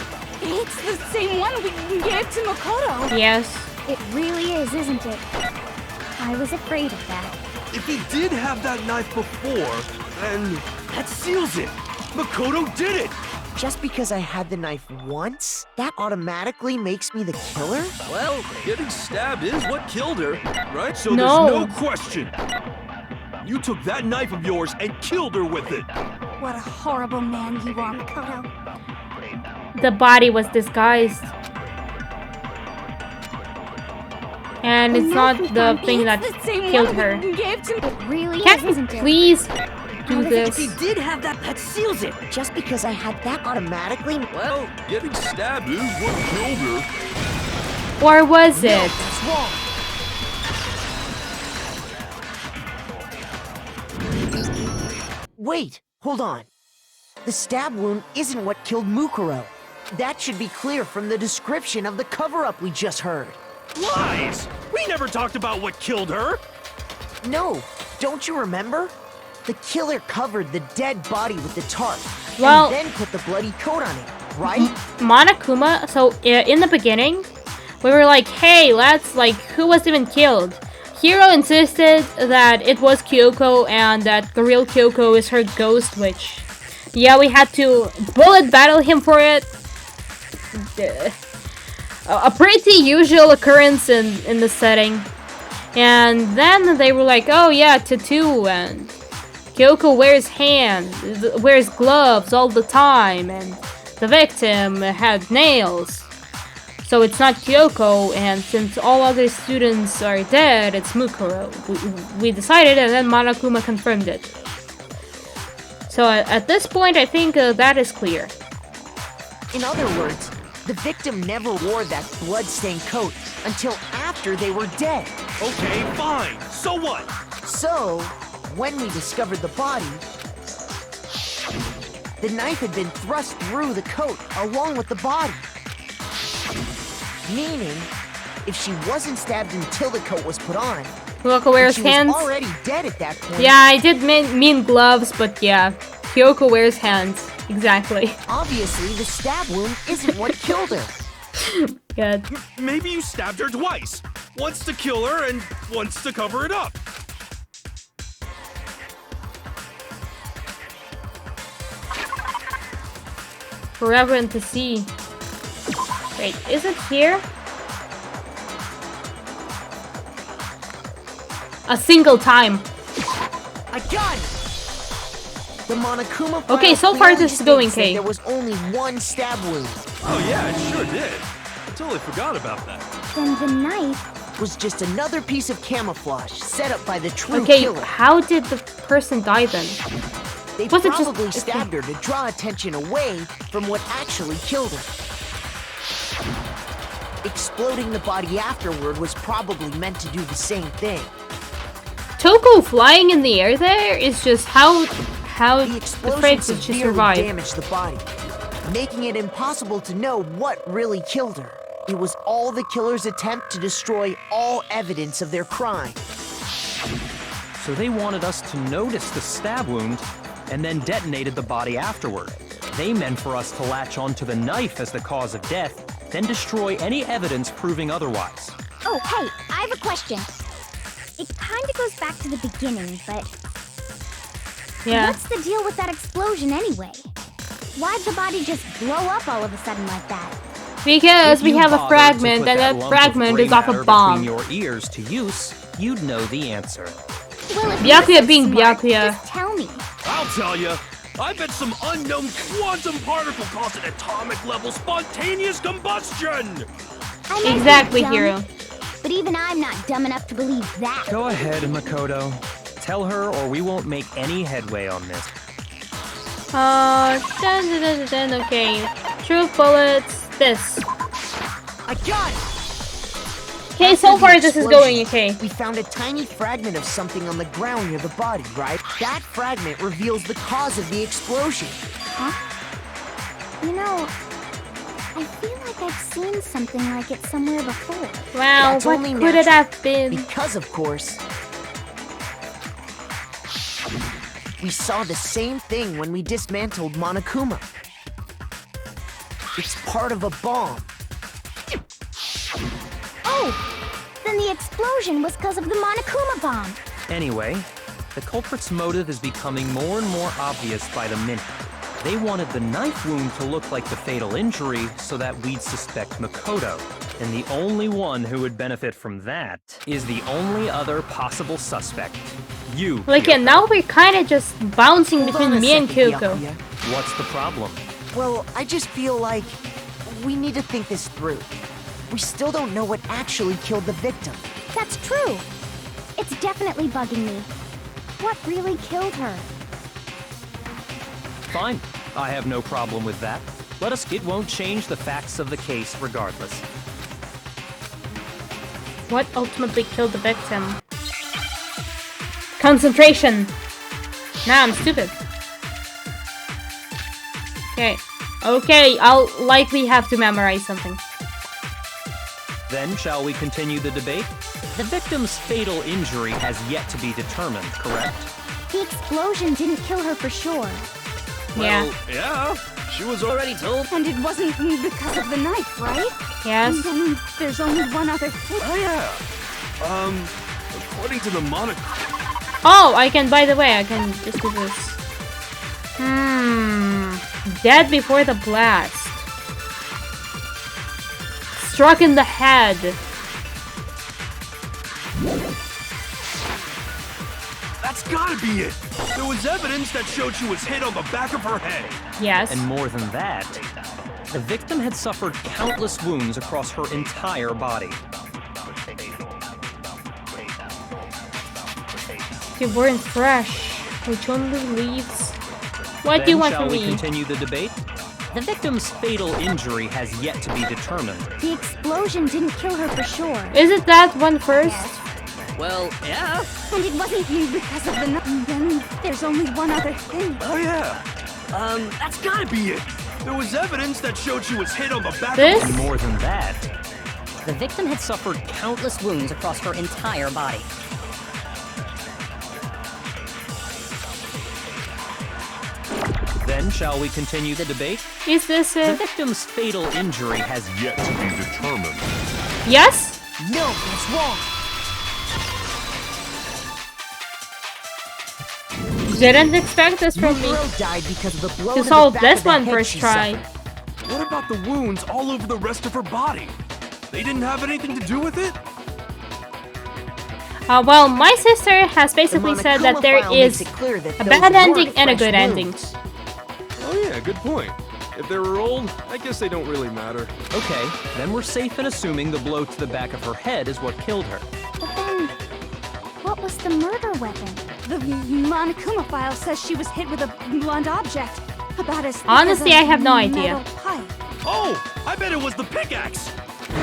It's the same one we gave to Makoto. Yes. It really is, isn't it? I was afraid of that. If he did have that knife before, then that seals it. Makoto did it. Just because I had the knife once, that automatically makes me the killer? Well, getting stabbed is what killed her, right? So No. there's no question. You took that knife of yours and killed her with it. What a horrible man you are, Makoto. The body was disguised. And it's not the thing that It's the same killed one her. we gave to It really Can't is, you isn't it? please do If this? he did have that seals it. Just because I had that automatically... Well, getting stabbed is what killed her. Or was No, it? that's wrong. Wait, hold on. The stab wound isn't what killed Mukuro. That should be clear from the description of the cover-up we just heard. Lies! We never talked about what killed her. No, don't you remember? The killer covered the dead body with the tarp, Well- and then put the bloody coat on it, right? Monokuma, so in the beginning, we were like, hey, let's, like, who was even killed? Hiro insisted that it was Kyoko and that the real Kyoko is her ghost witch. Yeah, we had to bullet battle him for it. A pretty usual occurrence in the setting. And then they were like, oh yeah, tattoo, and Kyoko wears gloves all the time, and the victim had nails. So it's not Kyoko, and since all other students are dead, it's Mukuro. We decided, and then Monokuma confirmed it. So at this point, I think that is clear. In other words, the victim never wore that blood-stained coat until after they were dead. Okay, fine. So what? So, when we discovered the body, the knife had been thrust through the coat along with the body. Meaning, if she wasn't stabbed until the coat was put on, Kyoko wears she was hands. already dead at that point. Yeah, I did mean gloves, but yeah. Kyoko wears hands. Exactly. Obviously, the stab wound isn't what killed her. Good. Maybe you stabbed her twice. Once to kill her and once to cover it up. Forever and to see. Wait, is it here? A single time. I got it! The Monokuma Okay, file so far clearly this is going states that okay. There was only one stab wound. Oh yeah, it sure did. I totally forgot about that. Then the knife... Was just another piece of camouflage set up by the true Okay, killer. how did the person die then? They was it just- probably stabbed her to draw attention away from what actually killed her. Exploding the body afterward was probably meant to do the same thing. Toko flying in the air there is just how The the explosion frick did she severely survive? damaged the body, making it impossible to know what really killed her. It was all the killer's attempt to destroy all evidence of their crime. so they wanted us to notice the stab wound and then detonated the body afterward. They meant for us to latch onto the knife as the cause of death, then destroy any evidence proving otherwise. Oh, hey, I have a question. It kind of goes back to the beginning, but... Yeah. What's the deal with that explosion anyway? Why'd the body just blow up all of a sudden like that? Because If we you have a bothered to fragment, put and that that lump fragment gray is off a matter bomb. between your ears to use, you'd know the answer. Well, if Byakuya you're so being smart, Byakuya. just tell me. I'll tell you. I bet some unknown quantum particle caused an atomic level spontaneous combustion. I might be Exactly, dumb, Hero. But even I'm not dumb enough to believe that. Go ahead, Makoto. Tell her or we won't make any headway on this. Okay. True bullets, this. I got it! Okay, so After the far this is explosion, going okay. We found a tiny fragment of something on the ground near the body, right? That fragment reveals the cause of the explosion. You know, I feel like I've seen something like it somewhere before. Wow, That's what only could it natural. have been? Because, of course, we saw the same thing when we dismantled Monokuma. It's part of a bomb. Oh! Then the explosion was because of the Monokuma bomb. Anyway, the culprit's motive is becoming more and more obvious by the minute. They wanted the knife wound to look like the fatal injury so that we'd suspect Makoto. And the only one who would benefit from that is the only other possible suspect. You. Like, yeah, Kyoko. now we're kind of just bouncing Hold between on a me and second, Kyoko. Byakuya. What's the problem? Well, I just feel like we need to think this through. We still don't know what actually killed the victim. That's true. It's definitely bugging me. What really killed her? Fine. I have no problem with that. Let us. It won't change the facts of the case regardless. What ultimately killed the victim? Concentration! Nah, I'm stupid. Okay. Okay, I'll likely have to memorize something. Then, shall we continue the debate? The victim's fatal injury has yet to be determined, correct? The explosion didn't kill her for sure. Yeah. Well, yeah. She was already told. And it wasn't because of the knife, right? Yes. And then there's only one other thing. Oh, yeah. According to the Monokuma. Oh, I can, by the way, I can just do this. Dead before the blast. Struck in the head. That's gotta be it. There was evidence that showed she was hit on the back of her head. Yes. And more than that, the victim had suffered countless wounds across her entire body. They weren't fresh, which only leaves. What do you want Shall from we me? continue the debate? The victim's fatal injury has yet to be determined. The explosion didn't kill her for sure. Is it that one first? Well, yeah. And it wasn't because of the knife. And then there's only one other thing. Oh, yeah. That's gotta be it. There was evidence that showed she was hit on the back This? And more than that, The victim had suffered countless wounds across her entire body. then shall we continue the debate? Is this The it? victim's fatal injury has yet to be determined. Yes? No, that's wrong. Didn't expect this from me. Mukuro died because of the blow To to solve the back this of the one head first she try. suffered. What about the wounds all over the rest of her body? They didn't have anything to do with it? Well, my sister has basically The said that Monokuma there file makes is it clear that a those bad weren't ending and a fresh good ending. wounds. Oh yeah, good point. If they were old, I guess they don't really matter. Okay, then we're safe in assuming the blow to the back of her head is what killed her. But then, what was the murder weapon? The Monokuma file says she was hit with a blunt object. About as thick Honestly, as a I have no idea. metal pipe. Oh, I bet it was the pickaxe.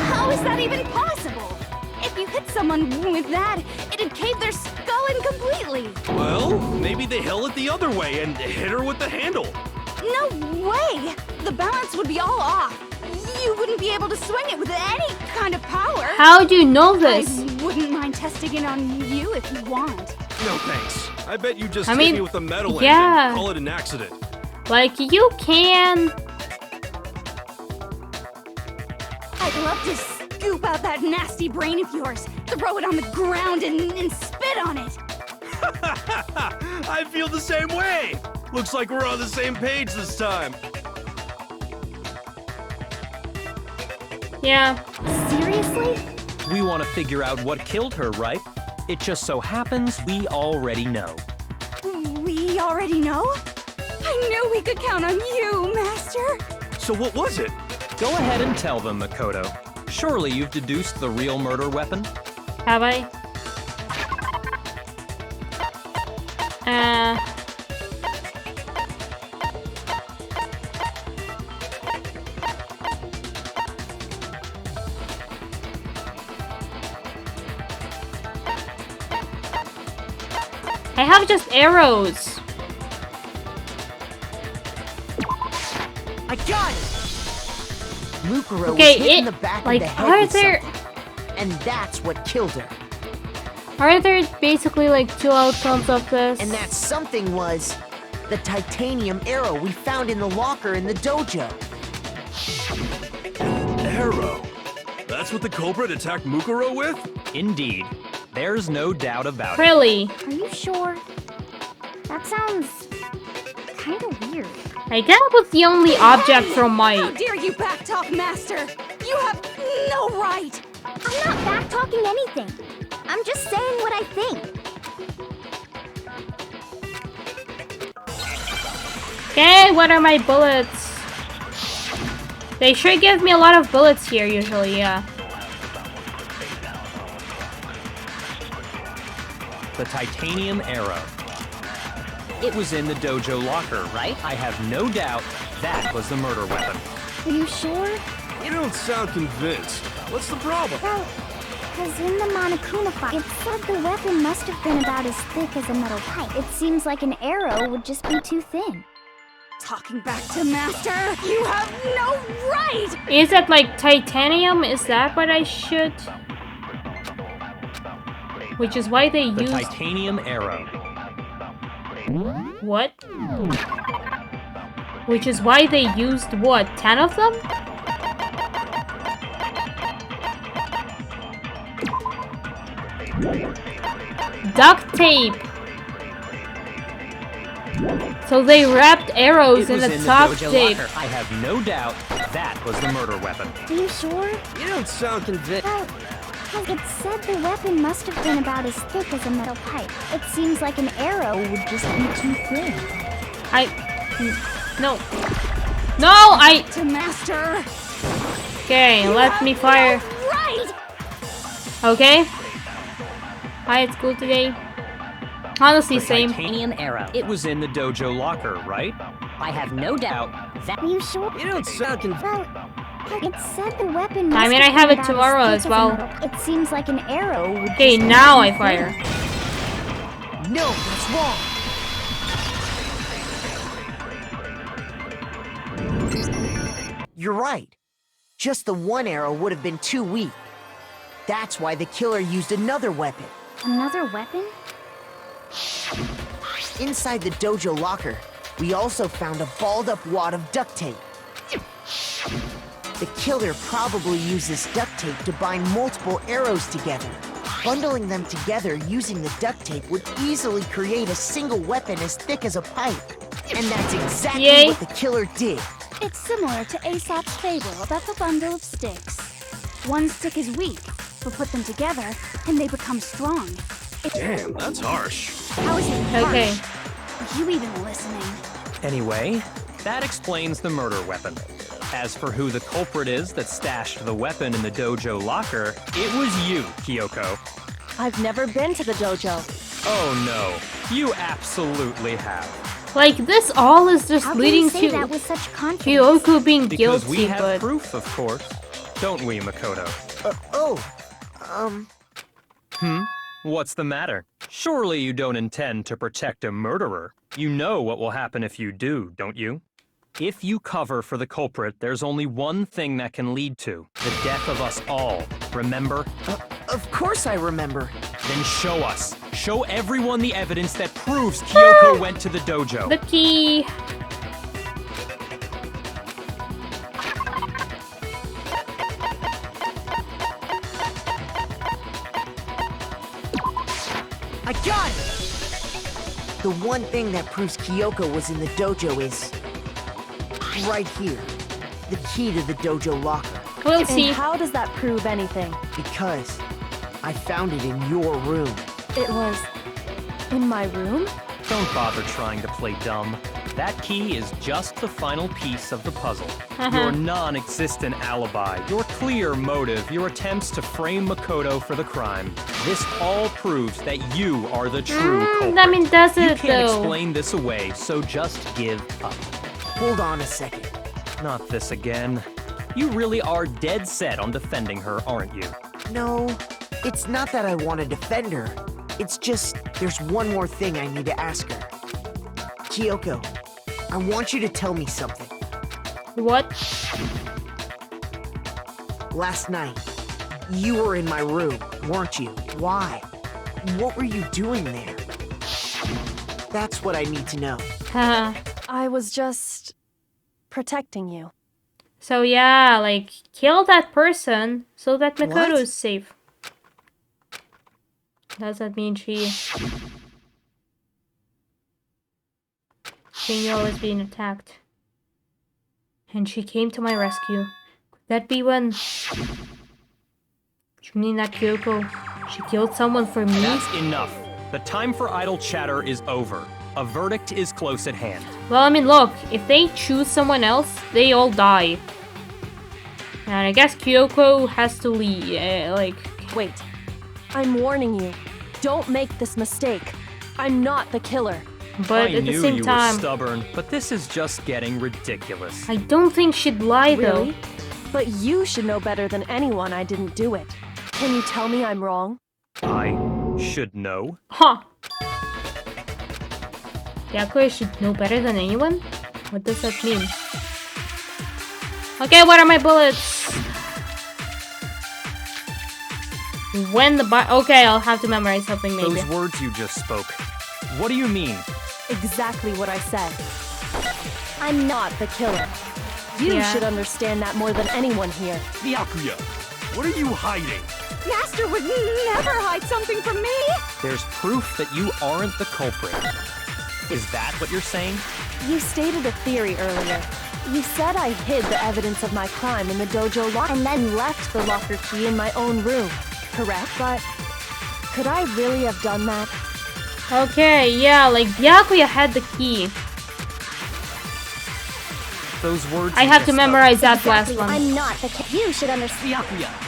How is that even possible? If you hit someone with that, it'd cave their skull in completely. Well, maybe they held it the other way and hit her with the handle. No way! The balance would be all off. You wouldn't be able to swing it with any kind of power. How do you know this? I wouldn't mind testing it on you if you want. No thanks. I bet you just I hit mean, me with a metal end yeah. and call it an accident. Like, you can... I'd love to scoop out that nasty brain of yours, throw it on the ground, and spit on it. I feel the same way. Looks like we're on the same page this time. Yeah. Seriously? We want to figure out what killed her, right? It just so happens we already know. We already know? I knew we could count on you, Master. So what was it? Go ahead and tell them, Makoto. Surely you've deduced the real murder weapon? Have I? I have just arrows. I got it! Mukuro Okay, was hit in the back like, of the head are with there- something, and that's what killed her. Are there basically like two outcomes of this? And that something was the titanium arrow we found in the locker in the dojo. Arrow. That's what the culprit attacked Mukuro with? Indeed. There's no doubt about it. Really? Are you sure? That sounds kind of weird. Like, that was the only object from How my... dare you backtalk, Master? You have no right. I'm not back-talking anything. I'm just saying what I think. Okay, what are my bullets? They should give me a lot of bullets here, usually, yeah. The titanium arrow. It was in the dojo locker, right? I have no doubt that was the murder weapon. Are you sure? You don't sound convinced. What's the problem? Well, because in the Monokuma fight, it said the weapon must have been about as thick as a metal pipe. It seems like an arrow would just be too thin. Talking back to Master, you have no right! Is it like titanium? Is that what I should... Which is why they The use... titanium arrow. What? Which is why they used, what, 10 of them? Duct tape! So they wrapped arrows It in was the in duct the dojo tape. locker. I have no doubt that was the murder weapon. Are you sure? You don't sound convinced. Well, it said the weapon must have been about as thick as a metal pipe. It seems like an arrow would just be too thin. No. No, To Master. Okay, let me fire. No right! Okay. Hi, it's cool today. Honestly, The same. titanium arrow. It was in the dojo locker, right? I have no doubt that Are you sure? You don't sound convinced. Well, it said the weapon must I mean, have I have been it about tomorrow thick as a well. metal- It seems like an arrow would Okay, just be now too I thin. fire. No, that's wrong. You're right. Just the one arrow would have been too weak. That's why the killer used another weapon. Another weapon? Inside the dojo locker, we also found a balled-up wad of duct tape. The killer probably used this duct tape to bind multiple arrows together. Bundling them together using the duct tape would easily create a single weapon as thick as a pipe. And that's exactly Yay. what the killer did. It's similar to Aesop's fable about the bundle of sticks. One stick is weak, but put them together and they become strong. Damn, that's harsh. How is it harsh? Okay. Are you even listening? Anyway, that explains the murder weapon. As for who the culprit is that stashed the weapon in the dojo locker, it was you, Kyoko. I've never been to the dojo. Oh no, you absolutely have. Like, this all is just How can leading you say to that with such confidence? Kyoko being Because we guilty, have but... proof, of course. Don't we, Makoto? What's the matter? Surely you don't intend to protect a murderer. You know what will happen if you do, don't you? If you cover for the culprit, there's only one thing that can lead to the death of us all. Remember? Of course I remember. Then show us. Show everyone the evidence that proves Kyoko went to the dojo. The key. I got it! The one thing that proves Kyoko was in the dojo is right here. The key to the dojo locker. We'll see. And how does that prove anything? Because I found it in your room. It was in my room? Don't bother trying to play dumb. That key is just the final piece of the puzzle. Your non-existent alibi, your clear motive, your attempts to frame Makoto for the crime. This all proves that you are the true culprit. I mean, does You it can't though? explain this away, so just give up. Hold on a second. Not this again. You really are dead set on defending her, aren't you? No, it's not that I want to defend her. It's just, there's one more thing I need to ask her. Kyoko, I want you to tell me something. What? Last night, you were in my room, weren't you? Why? What were you doing there? That's what I need to know. I was just protecting you. So yeah, like, kill that person so that Makoto What? is safe. Does that mean she knew I was being attacked? And she came to my rescue. Could that be when... You mean that Kyoko, she killed someone for me? That's enough. The time for idle chatter is over. A verdict is close at hand. Well, I mean, look, if they choose someone else, they all die. And I guess Kyoko has to leave, Wait. I'm warning you. Don't make this mistake. I'm not the killer. But I at the knew same you time, were stubborn, but this is just getting ridiculous. I don't think she'd lie though. Really? But you should know better than anyone I didn't do it. Can you tell me I'm wrong? I should know. Huh. Sakura should know better than anyone? What does that mean? Okay, what are my bullets? When the okay, I'll have to memorize something maybe. Those words you just spoke. What do you mean? Exactly what I said. I'm not the killer. You Yeah. should understand that more than anyone here. Byakuya, what are you hiding? Master would never hide something from me! There's proof that you aren't the culprit. Is that what you're saying? You stated a theory earlier. You said I hid the evidence of my crime in the dojo locker and then left the locker key in my own room. Correct? But could I really have done that? Okay, yeah, like Byakuya had the key. Those words I you have to just memorize that Exactly. last one. I'm not the killer. You should understand.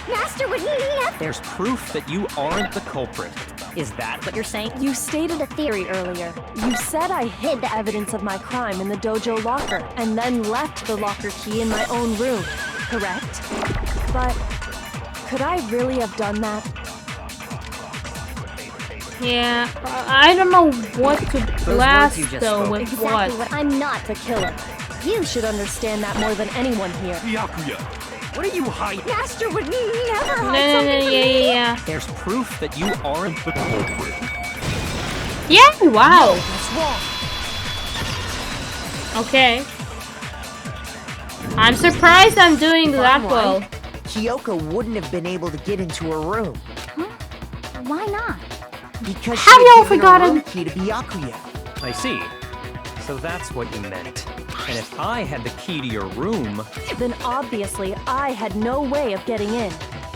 Master would never. spoke. There's proof that you aren't the culprit. Is that what you're saying? You stated a theory earlier. You said I hid the evidence of my crime in the dojo locker and then left the locker key in my own room. Correct? But could I really have done that? Yeah, I don't know what to blast you just though spoke. with Exactly what. I'm not the killer. You should understand that more than anyone here. Byakuya, what are you hiding? Master would never No, hide no, something no, from yeah, me! yeah, There's proof that you aren't the culprit. yeah. Yeah, wow. What's wrong? Okay. I'm surprised I'm doing that Fine, well. right? Kyoko wouldn't have been able to get into her room Why not? because Have she y'all had given her forgotten? room key to Byakuya. I see. So that's what you meant. And if I had the key to your room, Then obviously I had no way of getting in.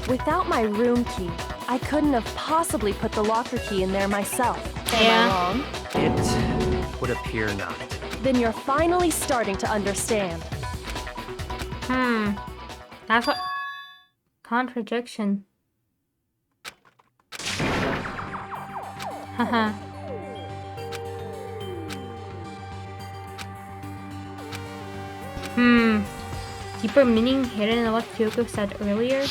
Without my room key, I couldn't have possibly put the locker key in there myself. Am Yeah. I wrong? it would appear not. Then you're finally starting to understand. That's a contradiction. Haha. Deeper meaning hidden in what Kyoko said earlier?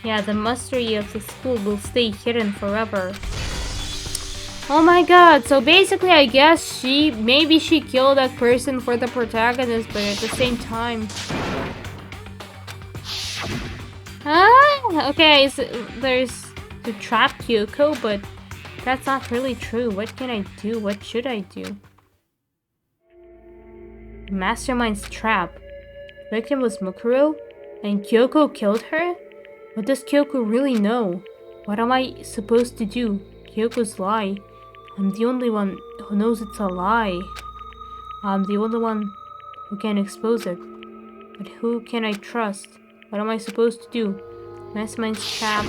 Yeah, the mystery of the school will stay hidden forever. Oh my god, so basically I guess maybe she killed that person for the protagonist, but at the same time... Okay, so there's to trap Kyoko, but that's not really true. What can I do? What should I do? Mastermind's trap. Victim was Mukuro, and Kyoko killed her? What does Kyoko really know? What am I supposed to do? Kyoko's lie. I'm the only one who knows it's a lie. I'm the only one who can expose it. But who can I trust? What am I supposed to do? Mastermind's trap.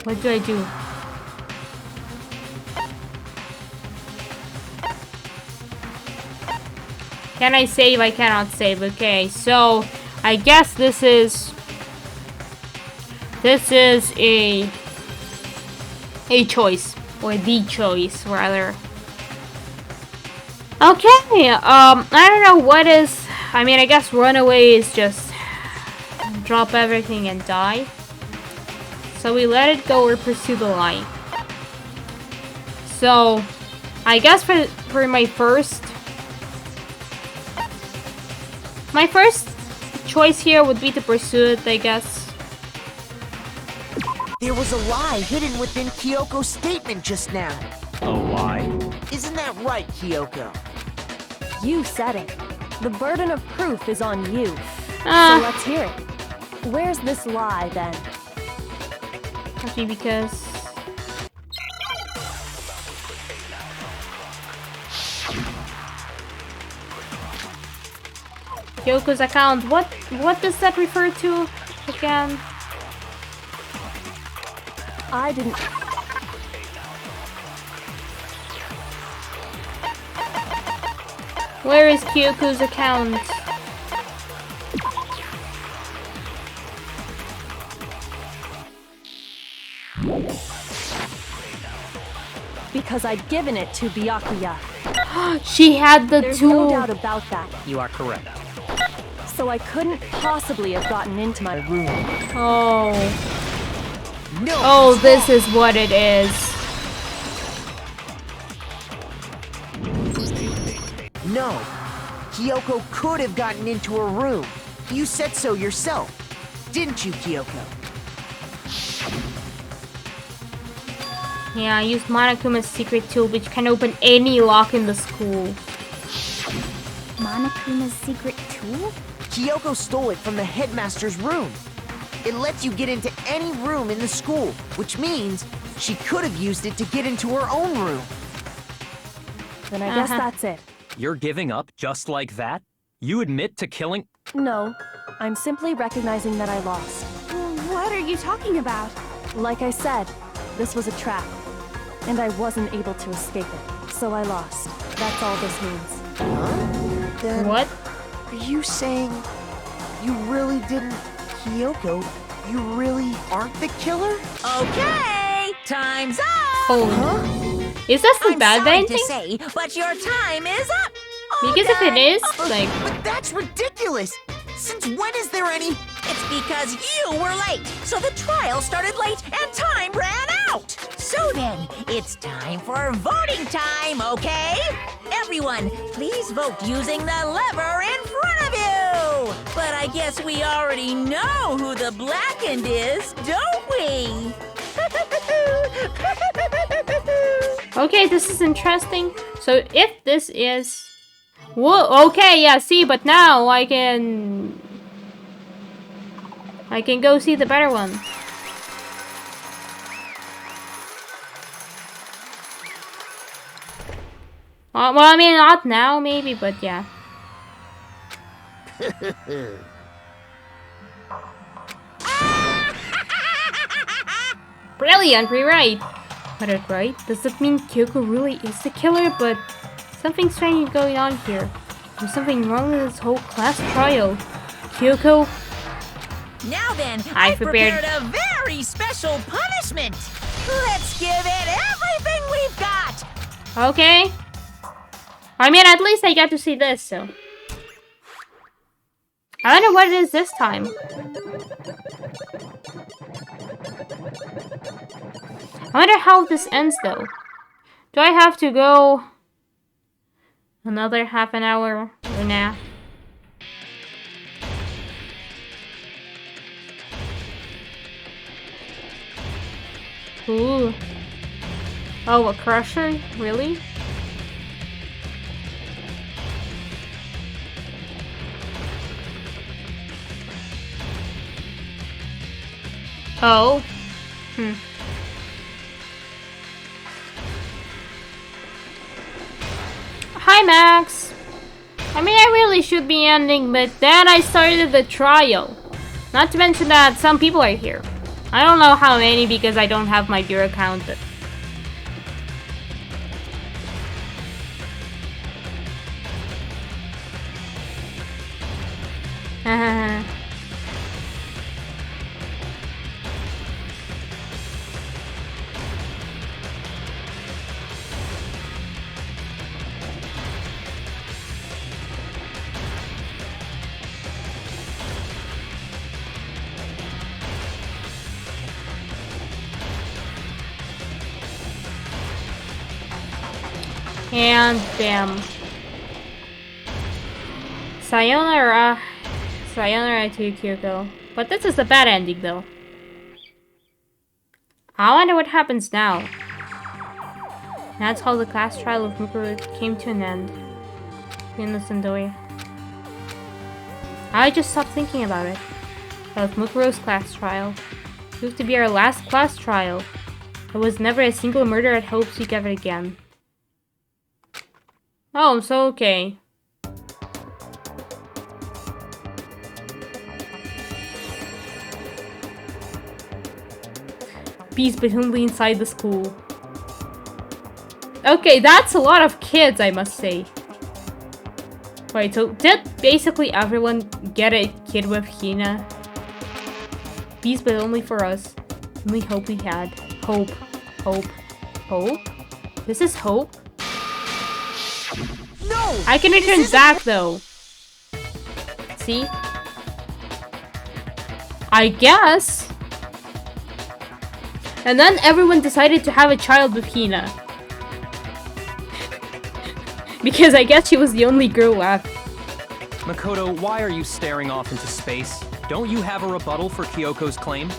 What do I do? Can I save? I cannot save. Okay, so I guess this is a choice, or the choice rather. Okay, I don't know what is. I mean, I guess runaway is just drop everything and die. So we let it go or pursue the lie. So I guess for my first choice here would be to pursue it, I guess. There was a lie hidden within Kyoko's statement just now. A lie? Isn't that right, Kyoko? You said it. The burden of proof is on you. So let's hear it. Where's this lie, then? Actually, because Kyoko's account. What does that refer to again? I didn't. Where is Kyoko's account? Because I'd given it to Byakuya. She had the There's tool. no doubt about that. You are correct. So I couldn't possibly have gotten into my room. Oh. No. Oh, this is what it is. No. Kyoko could have gotten into her room. You said so yourself. Didn't you, Kyoko? Yeah, I used Monokuma's secret tool, which can open any lock in the school. Monokuma's secret tool? Kyoko stole it from the headmaster's room. It lets you get into any room in the school, which means she could have used it to get into her own room. Then I guess that's it. You're giving up just like that? You admit to killing... No, I'm simply recognizing that I lost. What are you talking about? Like I said, this was a trap, and I wasn't able to escape it, so I lost. That's all this means. Then What? are you saying you really didn't... Kyoko, you really aren't the killer? Okay, time's up. Oh. Is that the I'm bad sorry guy to thing? say, but your time is up. Because if it is, like... But that's ridiculous! Since when is there any... It's because you were late, so the trial started late and time ran out. So then, it's time for voting time, okay? Everyone, please vote using the lever in front of you. But I guess we already know who the blackened is, don't we? Okay, this is interesting. So if this is... Whoa, okay, yeah, see, but now I can go see the better one. Well, I mean, not now, maybe, but yeah. Brilliant, rewrite. Got it right. Does that mean Kyoko really is the killer? But something strange is going on here. There's something wrong with this whole class trial. Kyoko. Now then, I've prepared a very special punishment. Let's give it everything we've got. Okay. I mean, at least I got to see this, so. I don't know what it is this time. I wonder how this ends, though. Do I have to go... Another half an hour or nah. Ooh. Oh, a crusher? Really? Oh. Hi, Max. I mean, I really should be ending, but then I started the trial. Not to mention that some people are here. I don't know how many because I don't have my bureau count, but... And bam. Sayonara. Sayonara to Kyoko. But this is a bad ending though. I wonder what happens now. That's how the class trial of Mukuro came to an end. Innocent Doi. I just stopped thinking about it. About Mukuro's class trial. It proved to be our last class trial. There was never a single murder at Hope Peak ever again. Oh, so okay. Peace presumably inside the school. Okay, that's a lot of kids, I must say. Wait, so did basically everyone get a kid with Hina? Peace, but only for us. Only hope we had. Hope. Hope. Hope? This is hope? No! I can return back though. See? I guess. And then everyone decided to have a child with Hina. Because I guess she was the only girl left. Makoto, why are you staring off into space? Don't you have a rebuttal for Kyoko's claim?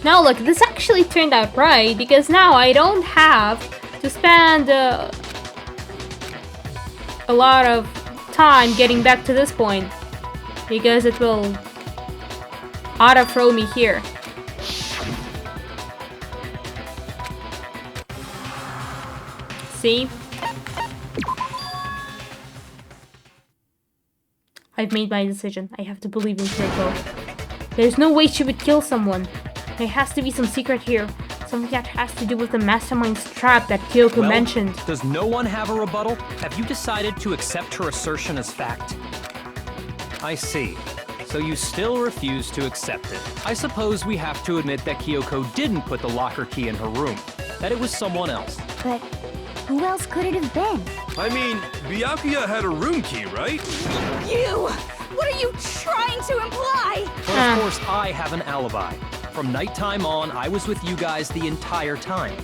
Now look, this actually turned out right, because now I don't have to spend a lot of time getting back to this point. Because it will auto-throw me here. See? I've made my decision. I have to believe in Kyoko. There's no way she would kill someone. There has to be some secret here. Something that has to do with the mastermind's trap that Kyoko mentioned. Does no one have a rebuttal? Have you decided to accept her assertion as fact? I see. So you still refuse to accept it. I suppose we have to admit that Kyoko didn't put the locker key in her room. That it was someone else. But who else could it have been? I mean, Byakuya had a room key, right? You! What are you trying to imply? Well, of course, I have an alibi. From nighttime on, I was with you guys the entire time.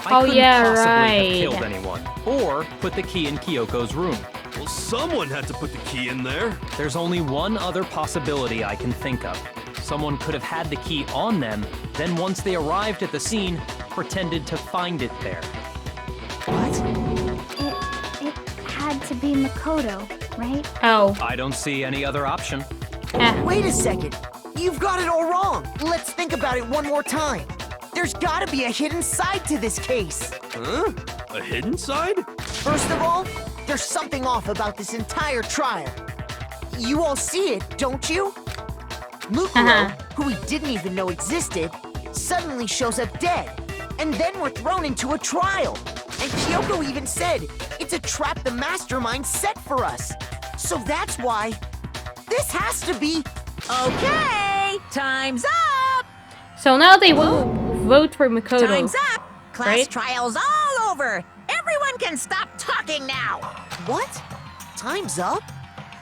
I couldn't possibly have killed anyone, or put the key in Kyoko's room. Well, someone had to put the key in there. There's only one other possibility I can think of. Someone could have had the key on them, then once they arrived at the scene, pretended to find it there. What? It had to be Makoto, right? Oh. I don't see any other option. Wait a second. You've got it all wrong. Let's think about it one more time. There's gotta be a hidden side to this case. Huh? A hidden side? First of all, there's something off about this entire trial. You all see it, don't you? Mukuro, who we didn't even know existed, suddenly shows up dead. And then we're thrown into a trial. And Kyoko even said, it's a trap the mastermind set for us. So that's why this has to be... Okay, time's up! So now they will vote for Makoto. Time's up! Class right? trial's all over! Everyone can stop talking now! What? Time's up?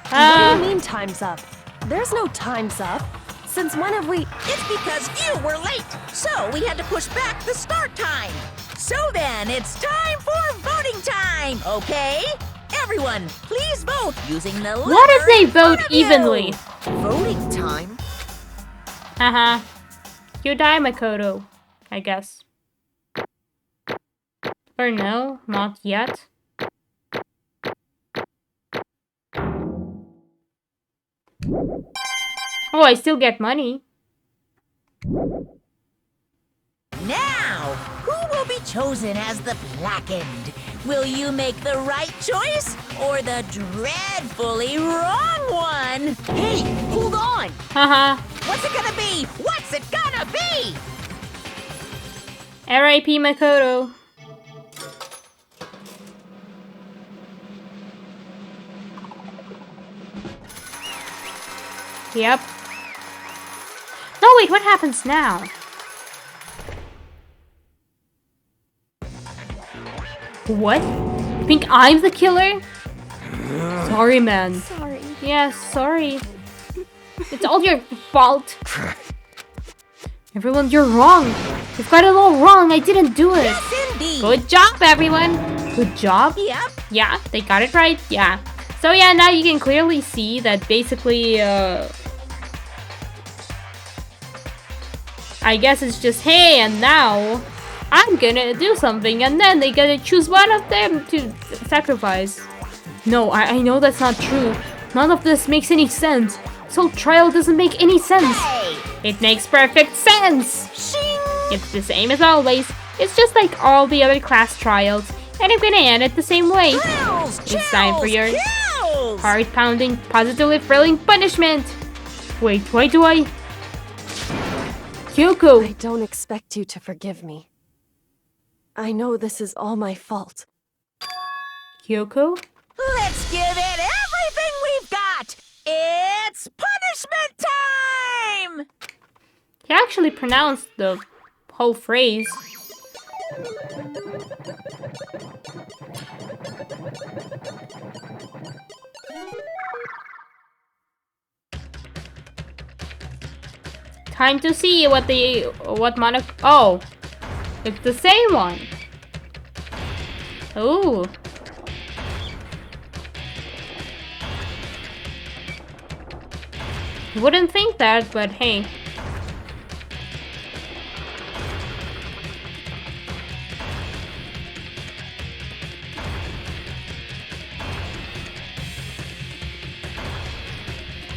What do you mean time's up? There's no time's up. Since when have we... It's because you were late, so we had to push back the start time. So then, it's time for voting time, okay? Everyone, please vote using the lever What if they in front vote of you. evenly? Voting time? Haha. You die, Makoto. I guess. Or no, not yet. Oh, I still get money. Now, who will be chosen as the blackened? Will you make the right choice or the dreadfully wrong one? Hey, hold on! Haha. What's it gonna be? What's it gonna be? R.I.P. Makoto. Yep. No, wait, what happens now? What? You think I'm the killer? Sorry, man. Sorry. Yeah, sorry. It's all your fault. Everyone, you're wrong. You've got it all wrong. I didn't do it. Yes, indeed. Good job, everyone. Good job. Yep. Yeah, they got it right. Yeah. So yeah, now you can clearly see that basically, I guess it's just, hey, and now I'm gonna do something, and then they gotta choose one of them to sacrifice. No, I know that's not true. None of this makes any sense. This whole trial doesn't make any sense. Hey. It makes perfect sense. Shing. It's the same as always. It's just like all the other class trials, and I'm gonna end it the same way. Chills, It's time for your chills. heart-pounding, positively thrilling punishment. Wait, why do I? Kyoko! I don't expect you to forgive me. I know this is all my fault. Kyoko? Let's give it everything we've got. It's punishment time. He actually pronounced the whole phrase. Time to see what oh, it's the same one. Ooh. Wouldn't think that, but hey.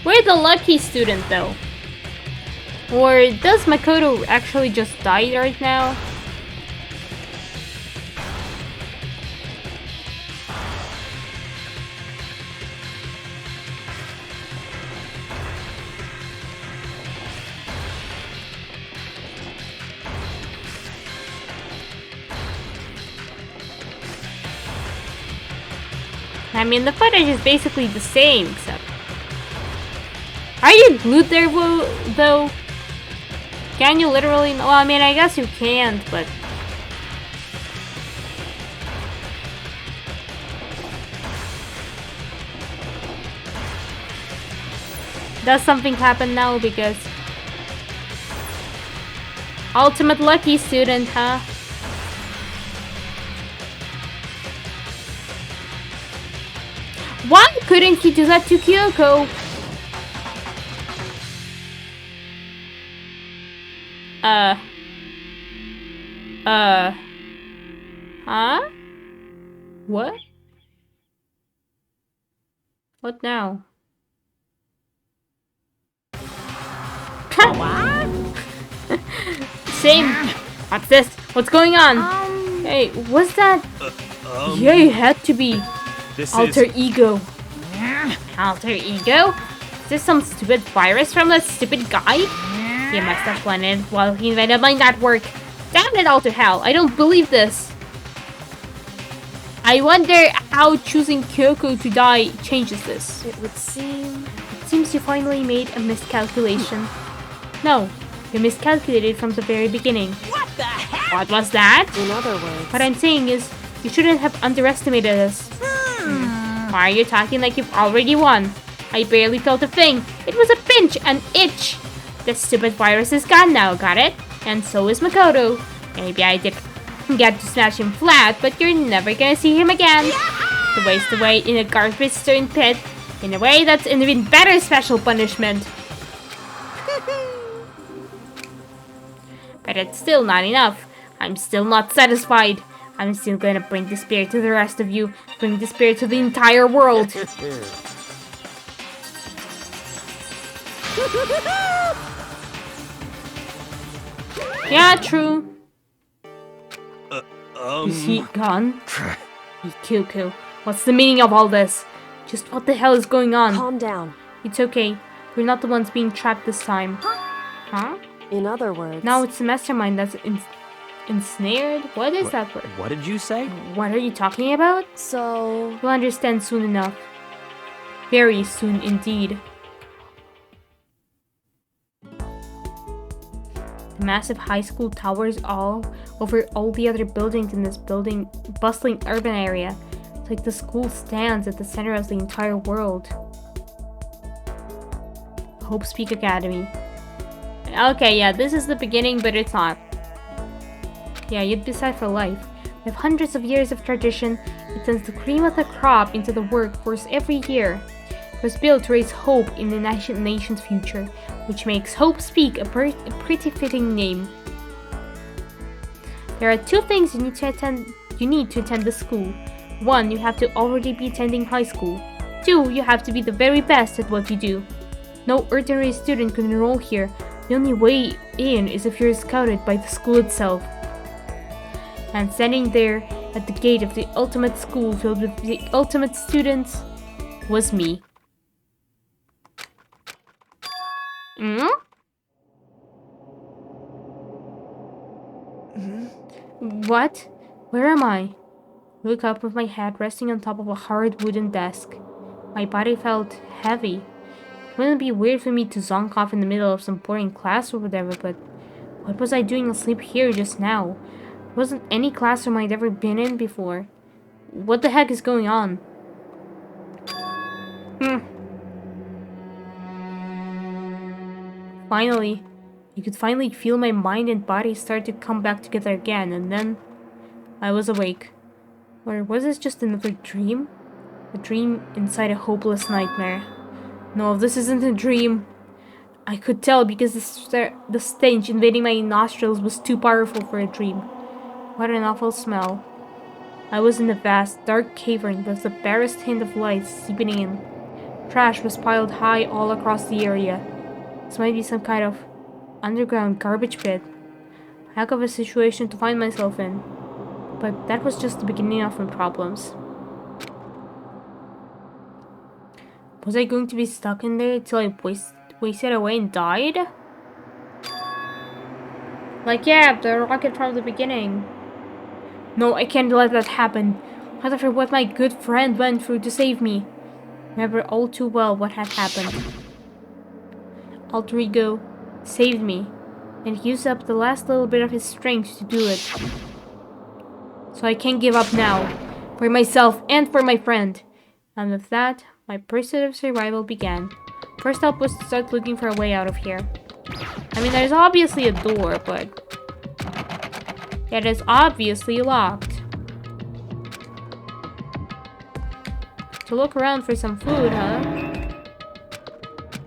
We're the lucky student though. Or does Makoto actually just die right now? I mean, the footage is basically the same, except... Are you glued there, though? Can you literally... Well, I mean, I guess you can't, but... Does something happen now? Because... Ultimate lucky student, huh? Why couldn't he do that to Kyoko? Huh? What? What now? Same. What's this? What's going on? Hey, what's that? Yeah, it had to be. This Alter is... ego. Alter ego? Is this some stupid virus from that stupid guy? He must have planted while he invented my network. Damn it all to hell. I don't believe this. I wonder how choosing Kyoko to die changes this. It would seem... It seems you finally made a miscalculation. No, you miscalculated from the very beginning. What the heck? What was that? In other words... What I'm saying is, you shouldn't have underestimated us. Why are you talking like you've already won? I barely felt a thing. It was a pinch, an itch. The stupid virus is gone now, got it? And so is Makoto. Maybe I did get to smash him flat, but you're never gonna see him again. to waste away in a garbage-strewn pit in a way that's an even better special punishment. But it's still not enough. I'm still not satisfied. I'm still gonna bring despair to the rest of you. Bring despair to the entire world. Yeah, true. Is he gone? Hey, Kyoko, what's the meaning of all this? Just what the hell is going on? Calm down. It's okay. We're not the ones being trapped this time. Huh? In other words... Now it's the mastermind that's ensnared? What is that word? What did you say? What are you talking about? So... You'll understand soon enough. Very soon indeed. The massive high school towers all over all the other buildings in this bustling urban area. It's like the school stands at the center of the entire world. Hope Speak Academy. Okay, yeah, this is the beginning, but it's not. Yeah, you'd be set for life. With hundreds of years of tradition, it sends the cream of the crop into the workforce every year. It was built to raise hope in the nation's future, which makes Hope Speak a pretty fitting name. There are two things you need to attend the school. 1, you have to already be attending high school. 2, you have to be the very best at what you do. No ordinary student can enroll here. The only way in is if you're scouted by the school itself. And standing there at the gate of the ultimate school filled with the ultimate students was me. What? Where am I? Look up with my head resting on top of a hard wooden desk. My body felt heavy. It wouldn't be weird for me to zonk off in the middle of some boring class or whatever, but what was I doing asleep here just now? It wasn't any classroom I'd ever been in before. What the heck is going on? Finally, you could finally feel my mind and body start to come back together again, and then I was awake. Or was this just another dream? A dream inside a hopeless nightmare. No, this isn't a dream. I could tell because the stench invading my nostrils was too powerful for a dream. What an awful smell. I was in a vast, dark cavern with the barest hint of light seeping in. Trash was piled high all across the area. This might be some kind of underground garbage pit. Heck of a situation to find myself in. But that was just the beginning of my problems. Was I going to be stuck in there till I wasted away and died? Like, yeah, the rocket from the beginning. No, I can't let that happen. Not after what my good friend went through to save me. Remember all too well what had happened. Alter Ego saved me, and he used up the last little bit of his strength to do it. So I can't give up now, for myself and for my friend. And with that, my pursuit of survival began. First step was to start looking for a way out of here. I mean, there's obviously a door, but it is obviously locked. To look around for some food, huh?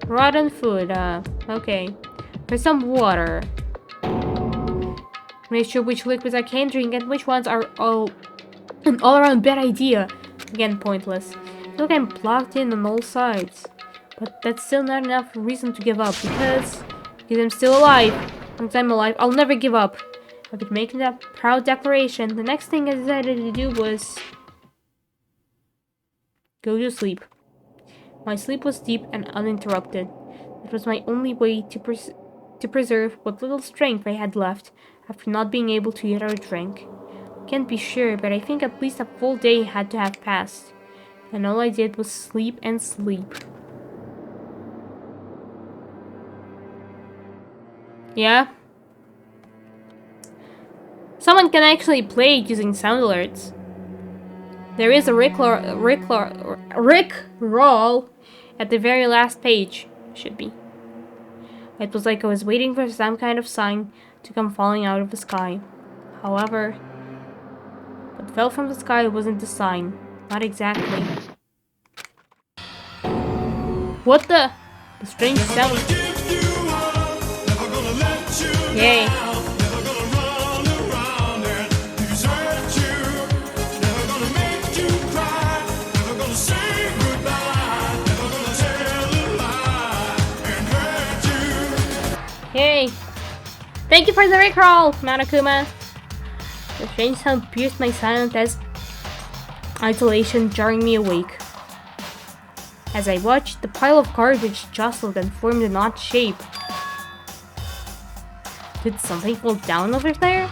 Rotten food, okay. For some water. Make sure which liquids I can drink and which ones are an all-around bad idea. Again, pointless. I feel like I'm blocked in on all sides. But that's still not enough reason to give up because I'm still alive. Once I'm alive, I'll never give up. After making that proud declaration, the next thing I decided to do was go to sleep. My sleep was deep and uninterrupted. It was my only way to preserve what little strength I had left after not being able to eat or drink. Can't be sure, but I think at least a full day had to have passed. And all I did was sleep and sleep. Yeah? Someone can actually play it using sound alerts. There is a Rick roll at the very last page. Should be. It was like I was waiting for some kind of sign to come falling out of the sky. However, what fell from the sky wasn't the sign. Not exactly. What the strange sound? Yay. Yay. Thank you for the rickroll, Monokuma. The strange sound pierced my silent as isolation, jarring me awake. As I watched, the pile of garbage jostled and formed an odd shape. Did something fall down over there?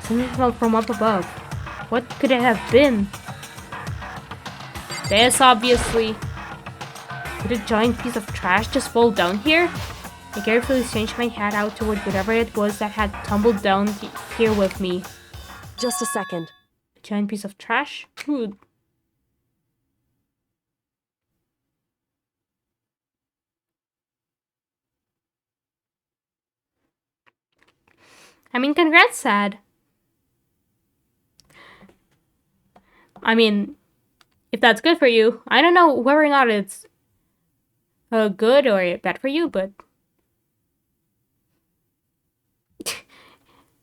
Something fell from up above. What could it have been? This, obviously. Did a giant piece of trash just fall down here? I carefully changed my head out toward whatever it was that had tumbled down here with me. Just a second. A giant piece of trash? Food. I mean, congrats, Sad. I mean, if that's good for you, I don't know whether or not it's good or bad for you, but...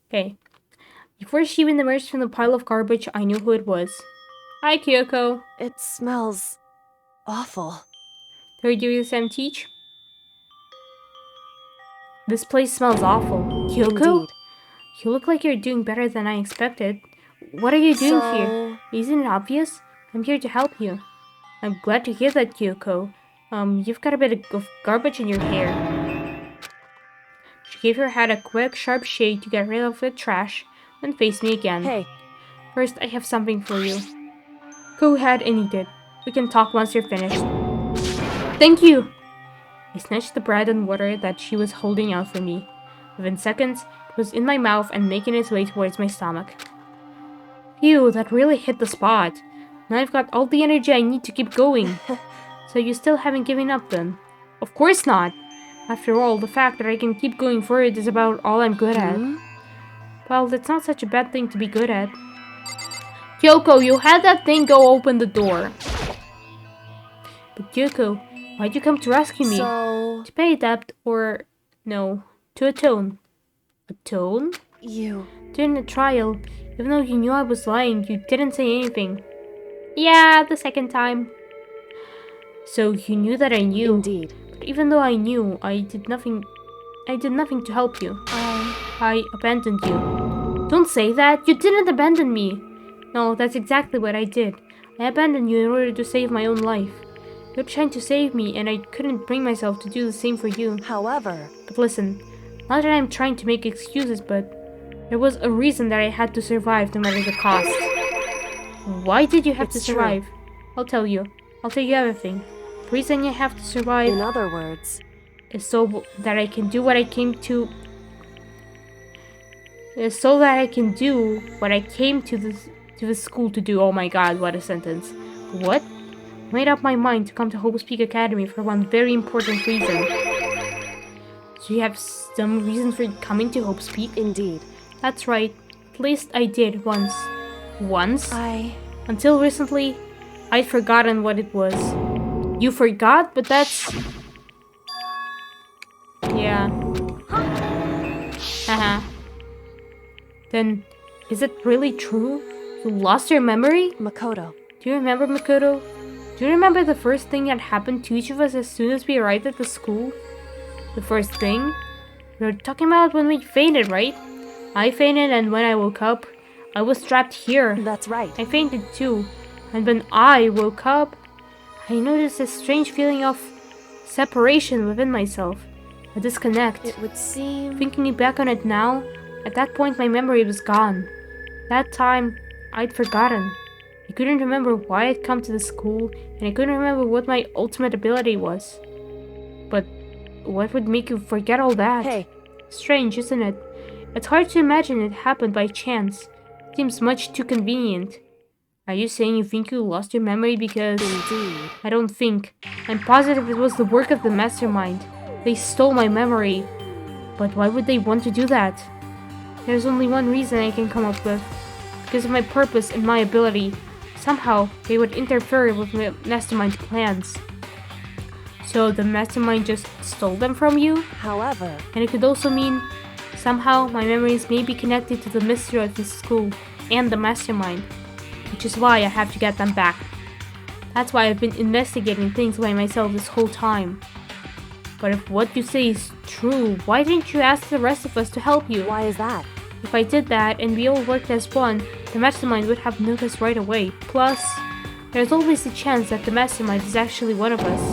Okay. Before she even emerged from the pile of garbage, I knew who it was. Hi, Kyoko. It smells awful. Third year Sam teach? This place smells awful. Kyoko? Indeed. You look like you're doing better than I expected. What are you doing here? Isn't it obvious? I'm here to help you. I'm glad to hear that, Kyoko. You've got a bit of garbage in your hair. She gave her head a quick, sharp shake to get rid of the trash, then faced me again. Hey. First, I have something for you. Go ahead and eat it. We can talk once you're finished. Thank you! I snatched the bread and water that she was holding out for me. Within seconds, it was in my mouth and making its way towards my stomach. Phew, that really hit the spot. Now I've got all the energy I need to keep going. So you still haven't given up then? Of course not! After all, the fact that I can keep going forward is about all I'm good at. Well, that's not such a bad thing to be good at. Kyoko, you had that thing go open the door. But Kyoko, why'd you come to rescue me? So... To pay a debt or... no, to atone. Atone? You... During the trial, even though you knew I was lying, you didn't say anything. Yeah, the second time. So you knew that I knew. Indeed. But even though I knew, I did nothing to help you. I abandoned you. Don't say that! You didn't abandon me! No, that's exactly what I did. I abandoned you in order to save my own life. You were trying to save me, and I couldn't bring myself to do the same for you. However... But listen, not that I'm trying to make excuses, but there was a reason that I had to survive no matter the cost. Why did you have to survive? True. I'll tell you. I'll tell you everything. The reason you have to survive... In other words... is so that I can do what I came to... is so that I can do what I came to the school to do. Oh my god, what a sentence. What? I made up my mind to come to Hope's Peak Academy for one very important reason. So you have some reason for coming to Hope's Peak? Indeed. That's right. At least I did once. Once? Until recently, I'd forgotten what it was. You forgot? But that's... yeah. Haha. Then, is it really true? You lost your memory? Makoto. Do you remember, Makoto? Do you remember the first thing that happened to each of us as soon as we arrived at the school? The first thing? We were talking about when we fainted, right? I fainted, and when I woke up, I was trapped here. That's right. I fainted too. And when I woke up, I noticed a strange feeling of separation within myself. A disconnect. It would seem... Thinking back on it now, at that point my memory was gone. That time, I'd forgotten. I couldn't remember why I'd come to the school, and I couldn't remember what my ultimate ability was. But what would make you forget all that? Hey. Strange, isn't it? It's hard to imagine it happened by chance. It seems much too convenient. Are you saying you think you lost your memory because... Indeed. I don't think. I'm positive it was the work of the mastermind. They stole my memory. But why would they want to do that? There's only one reason I can come up with. Because of my purpose and my ability. somehow they would interfere with the mastermind's plans. So the mastermind just stole them from you? However, And it could also mean somehow my memories may be connected to the mystery of this school and the mastermind, which is why I have to get them back. That's why I've been investigating things by myself this whole time. But if what you say is true, why didn't you ask the rest of us to help you? why is that? If I did that and we all worked as one, the mastermind would have noticed right away. Plus, there's always a chance that the mastermind is actually one of us.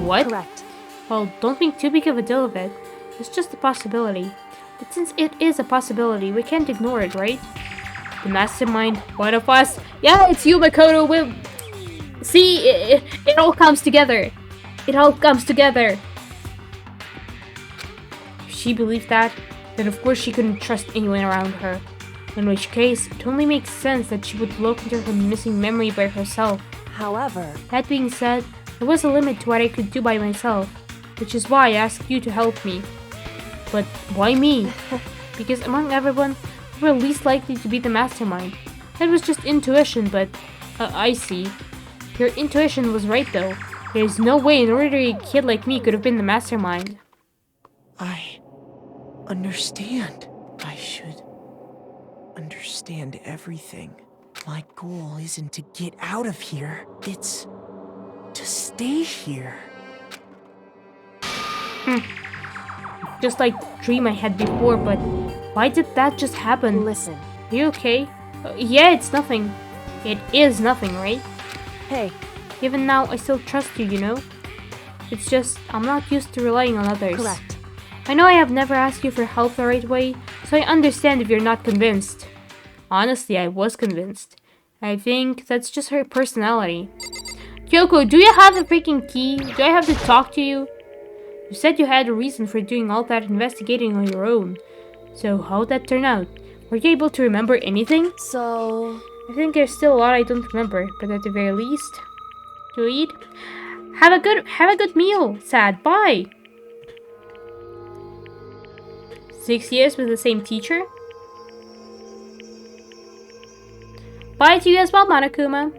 What? Correct. Well, don't make too big of a deal of it. It's just a possibility. But since it is a possibility, we can't ignore it, right? The mastermind, one of us. Yeah, it's you, Makoto. See, it all comes together. It all comes together. If she believed that, then of course she couldn't trust anyone around her. In which case, it only makes sense that she would look into her missing memory by herself. However, That being said, there was a limit to what I could do by myself, which is why I asked you to help me. But why me? Because among everyone, you were least likely to be the mastermind. That was just intuition, but I see. Your intuition was right though. There's no way an ordinary kid like me could have been the mastermind. I understand. I should understand everything. My goal isn't to get out of here. It's to stay here. Just like the dream I had before, but why did that just happen? listen. Are you okay? Yeah, it's nothing. It is nothing, right? Hey, Even now, I still trust you, you know? It's just, I'm not used to relying on others. correct. I know I have never asked you for help the right way, so I understand if you're not convinced. Honestly, I was convinced. I think that's just her personality. Kyoko, do you have a freaking key? Do I have to talk to you? You said you had a reason for doing all that investigating on your own. So how'd that turn out? Were you able to remember anything? So, I think there's still a lot I don't remember, but at the very least, to eat. Have a good meal. Sad. Bye. 6 years with the same teacher. Bye to you as well, Monokuma.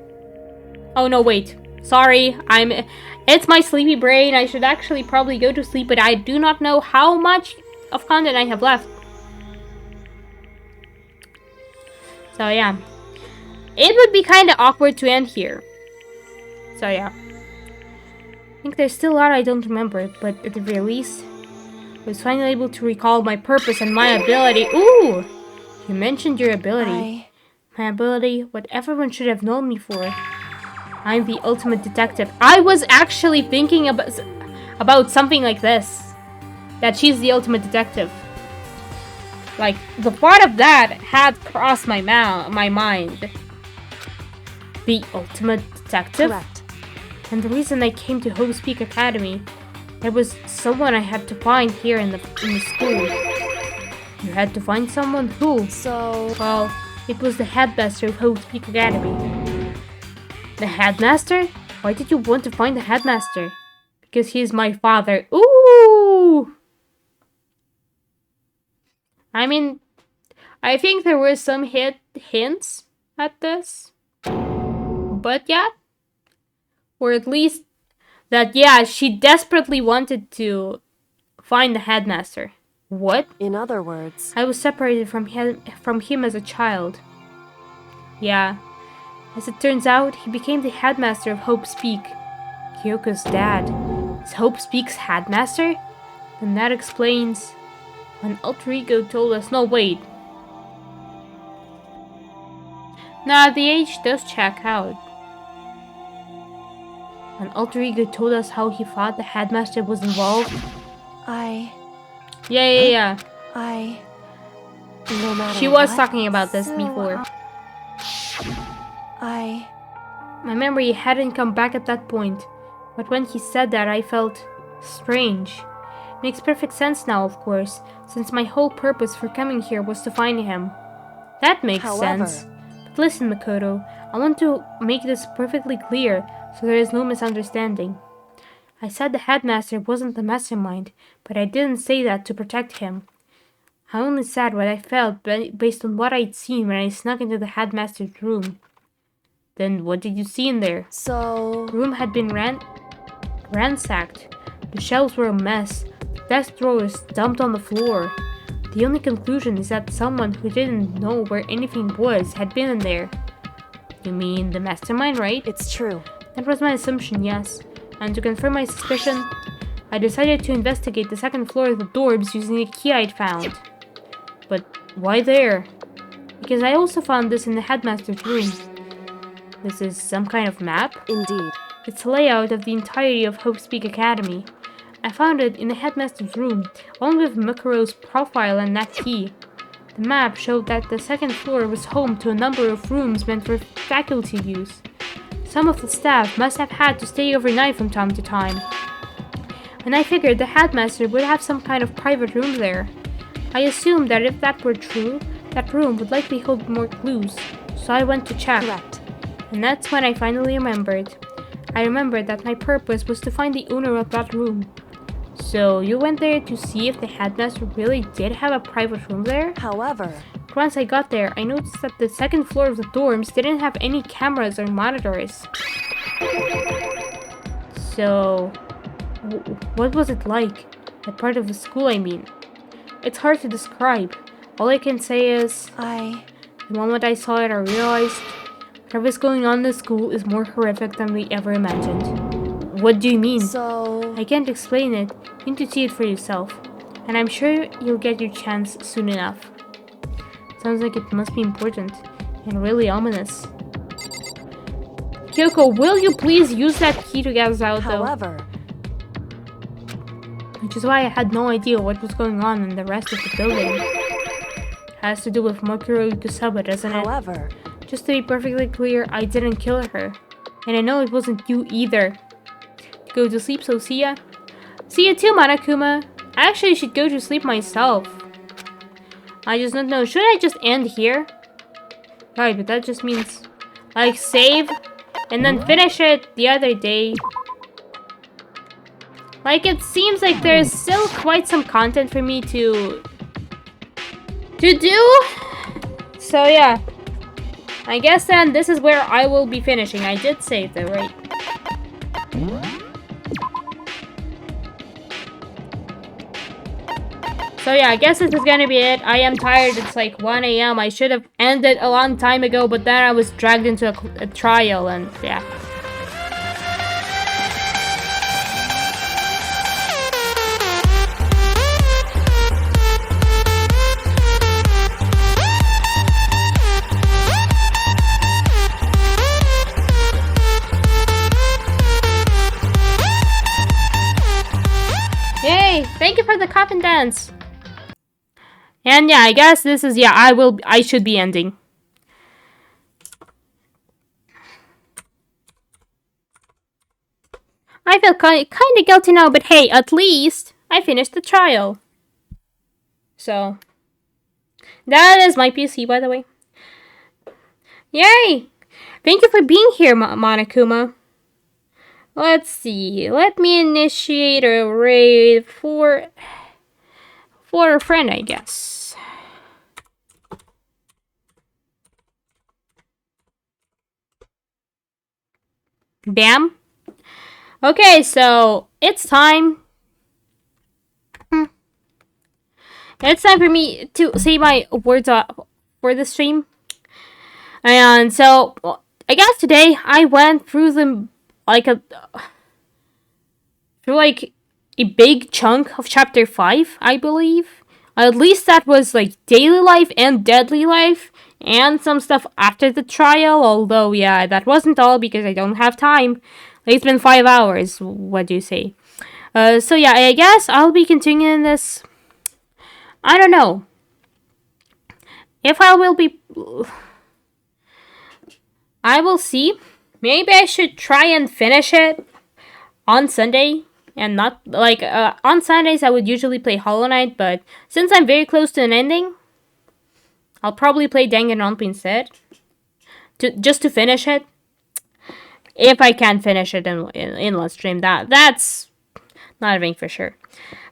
Oh no, wait. Sorry, it's my sleepy brain. I should actually probably go to sleep, but I do not know how much of content I have left. So yeah. It would be kind of awkward to end here. So yeah. I think there's still a lot I don't remember, but at the very least, I was finally able to recall my purpose and my ability. Ooh! You mentioned your ability. My ability, what everyone should have known me for. I'm the ultimate detective. I was actually thinking about something like this. That she's the ultimate detective. Like, the part of that had crossed my mind. The ultimate detective? correct. And the reason I came to Hope's Peak Academy, there was someone I had to find here in the school. You had to find someone who? So, Well, it was the headmaster of Hope's Peak Academy. The headmaster? Why did you want to find the headmaster? Because he's my father. Ooh! I mean, I think there were some hints at this. But yeah. Or at least that, yeah, she desperately wanted to find the headmaster. What? in other words, I was separated from him as a child. Yeah. As it turns out, he became the headmaster of Hope's Peak. Kyoko's dad. Is Hope's Peak's headmaster? Then that explains... An alter ego told us... No, wait. Nah, the age does check out. An alter ego told us how he thought the headmaster was involved. Yeah. no matter She was what, talking about this before. My memory hadn't come back at that point, but when he said that, I felt strange. Makes perfect sense now, of course, since my whole purpose for coming here was to find him. That makes However, sense. But listen, Makoto, I want to make this perfectly clear so there is no misunderstanding. I said the headmaster wasn't the mastermind, but I didn't say that to protect him. I only said what I felt based on what I'd seen when I snuck into the headmaster's room. Then what did you see in there? So... The room had been ransacked. The shelves were a mess. The desk drawers dumped on the floor. The only conclusion is that someone who didn't know where anything was had been in there. You mean the mastermind, right? It's true. That was my assumption, yes. And to confirm my suspicion, I decided to investigate the second floor of the dorms using the key I'd found. But why there? Because I also found this in the headmaster's room. This is some kind of map? Indeed. It's a layout of the entirety of Hope's Peak Academy. I found it in the headmaster's room, along with Mukuro's profile and that key. The map showed that the second floor was home to a number of rooms meant for faculty use. Some of the staff must have had to stay overnight from time to time. And I figured the headmaster would have some kind of private room there. I assumed that if that were true, that room would likely hold more clues, so I went to check. Correct. And that's when I finally remembered. I remembered that my purpose was to find the owner of that room. So you went there to see if the headmaster really did have a private room there? However... Once I got there, I noticed that the second floor of the dorms didn't have any cameras or monitors. So... what was it like? That part of the school, I mean. It's hard to describe. All I can say is... The moment I saw it, I realized... whatever's going on in the school is more horrific than we ever imagined. What do you mean? So... I can't explain it. You need to see it for yourself. And I'm sure you'll get your chance soon enough. Sounds like it must be important. And really ominous. Kyoko, will you please use that key to get us out, though? However... Which is why I had no idea what was going on in the rest of the building. Has to do with Mokuro Kusaba, doesn't it? However... Just to be perfectly clear, I didn't kill her. And I know it wasn't you either. Go to sleep, so see ya. See you too, Monokuma. I actually should go to sleep myself. I just don't know. Should I just end here? Right, but that just means... like, save, and then finish it the other day. Like, it seems like there's still quite some content for me to do. So, yeah. I guess then this is where I will be finishing. I did save though, right? So yeah, I guess this is gonna be it. I am tired. It's like 1 AM. I should have ended a long time ago, but then I was dragged into a trial and yeah. Yay! Thank you for the coffin dance. And yeah, I guess this is, yeah, I should be ending. I feel kind of guilty now, but hey, at least I finished the trial. So, that is my PC, by the way. Yay! Thank you for being here, Monokuma. Let's see. Let me initiate a raid for a friend, I guess. Bam. Okay, so it's time. It's time for me to say my words for the stream. And so, I guess today I went through them like a big chunk of chapter 5, I believe. At least that was like daily life and deadly life and some stuff after the trial, although yeah, that wasn't all because I don't have time. It's been 5 hours, what do you say? So yeah, I guess I'll be continuing this. I don't know if I will be... I will see. Maybe I should try and finish it on Sunday. And not, like, on Sundays I would usually play Hollow Knight, but since I'm very close to an ending, I'll probably play Danganronpa instead. Just to finish it. If I can finish it in Let's Stream, that's not a thing for sure.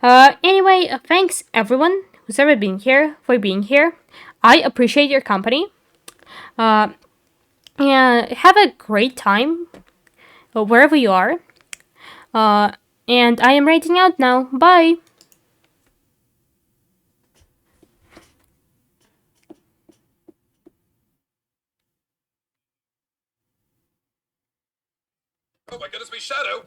Anyway, thanks everyone who's ever been here for being here. I appreciate your company. And have a great time wherever you are. And I am writing out now. Bye. Oh my goodness me, Shadow!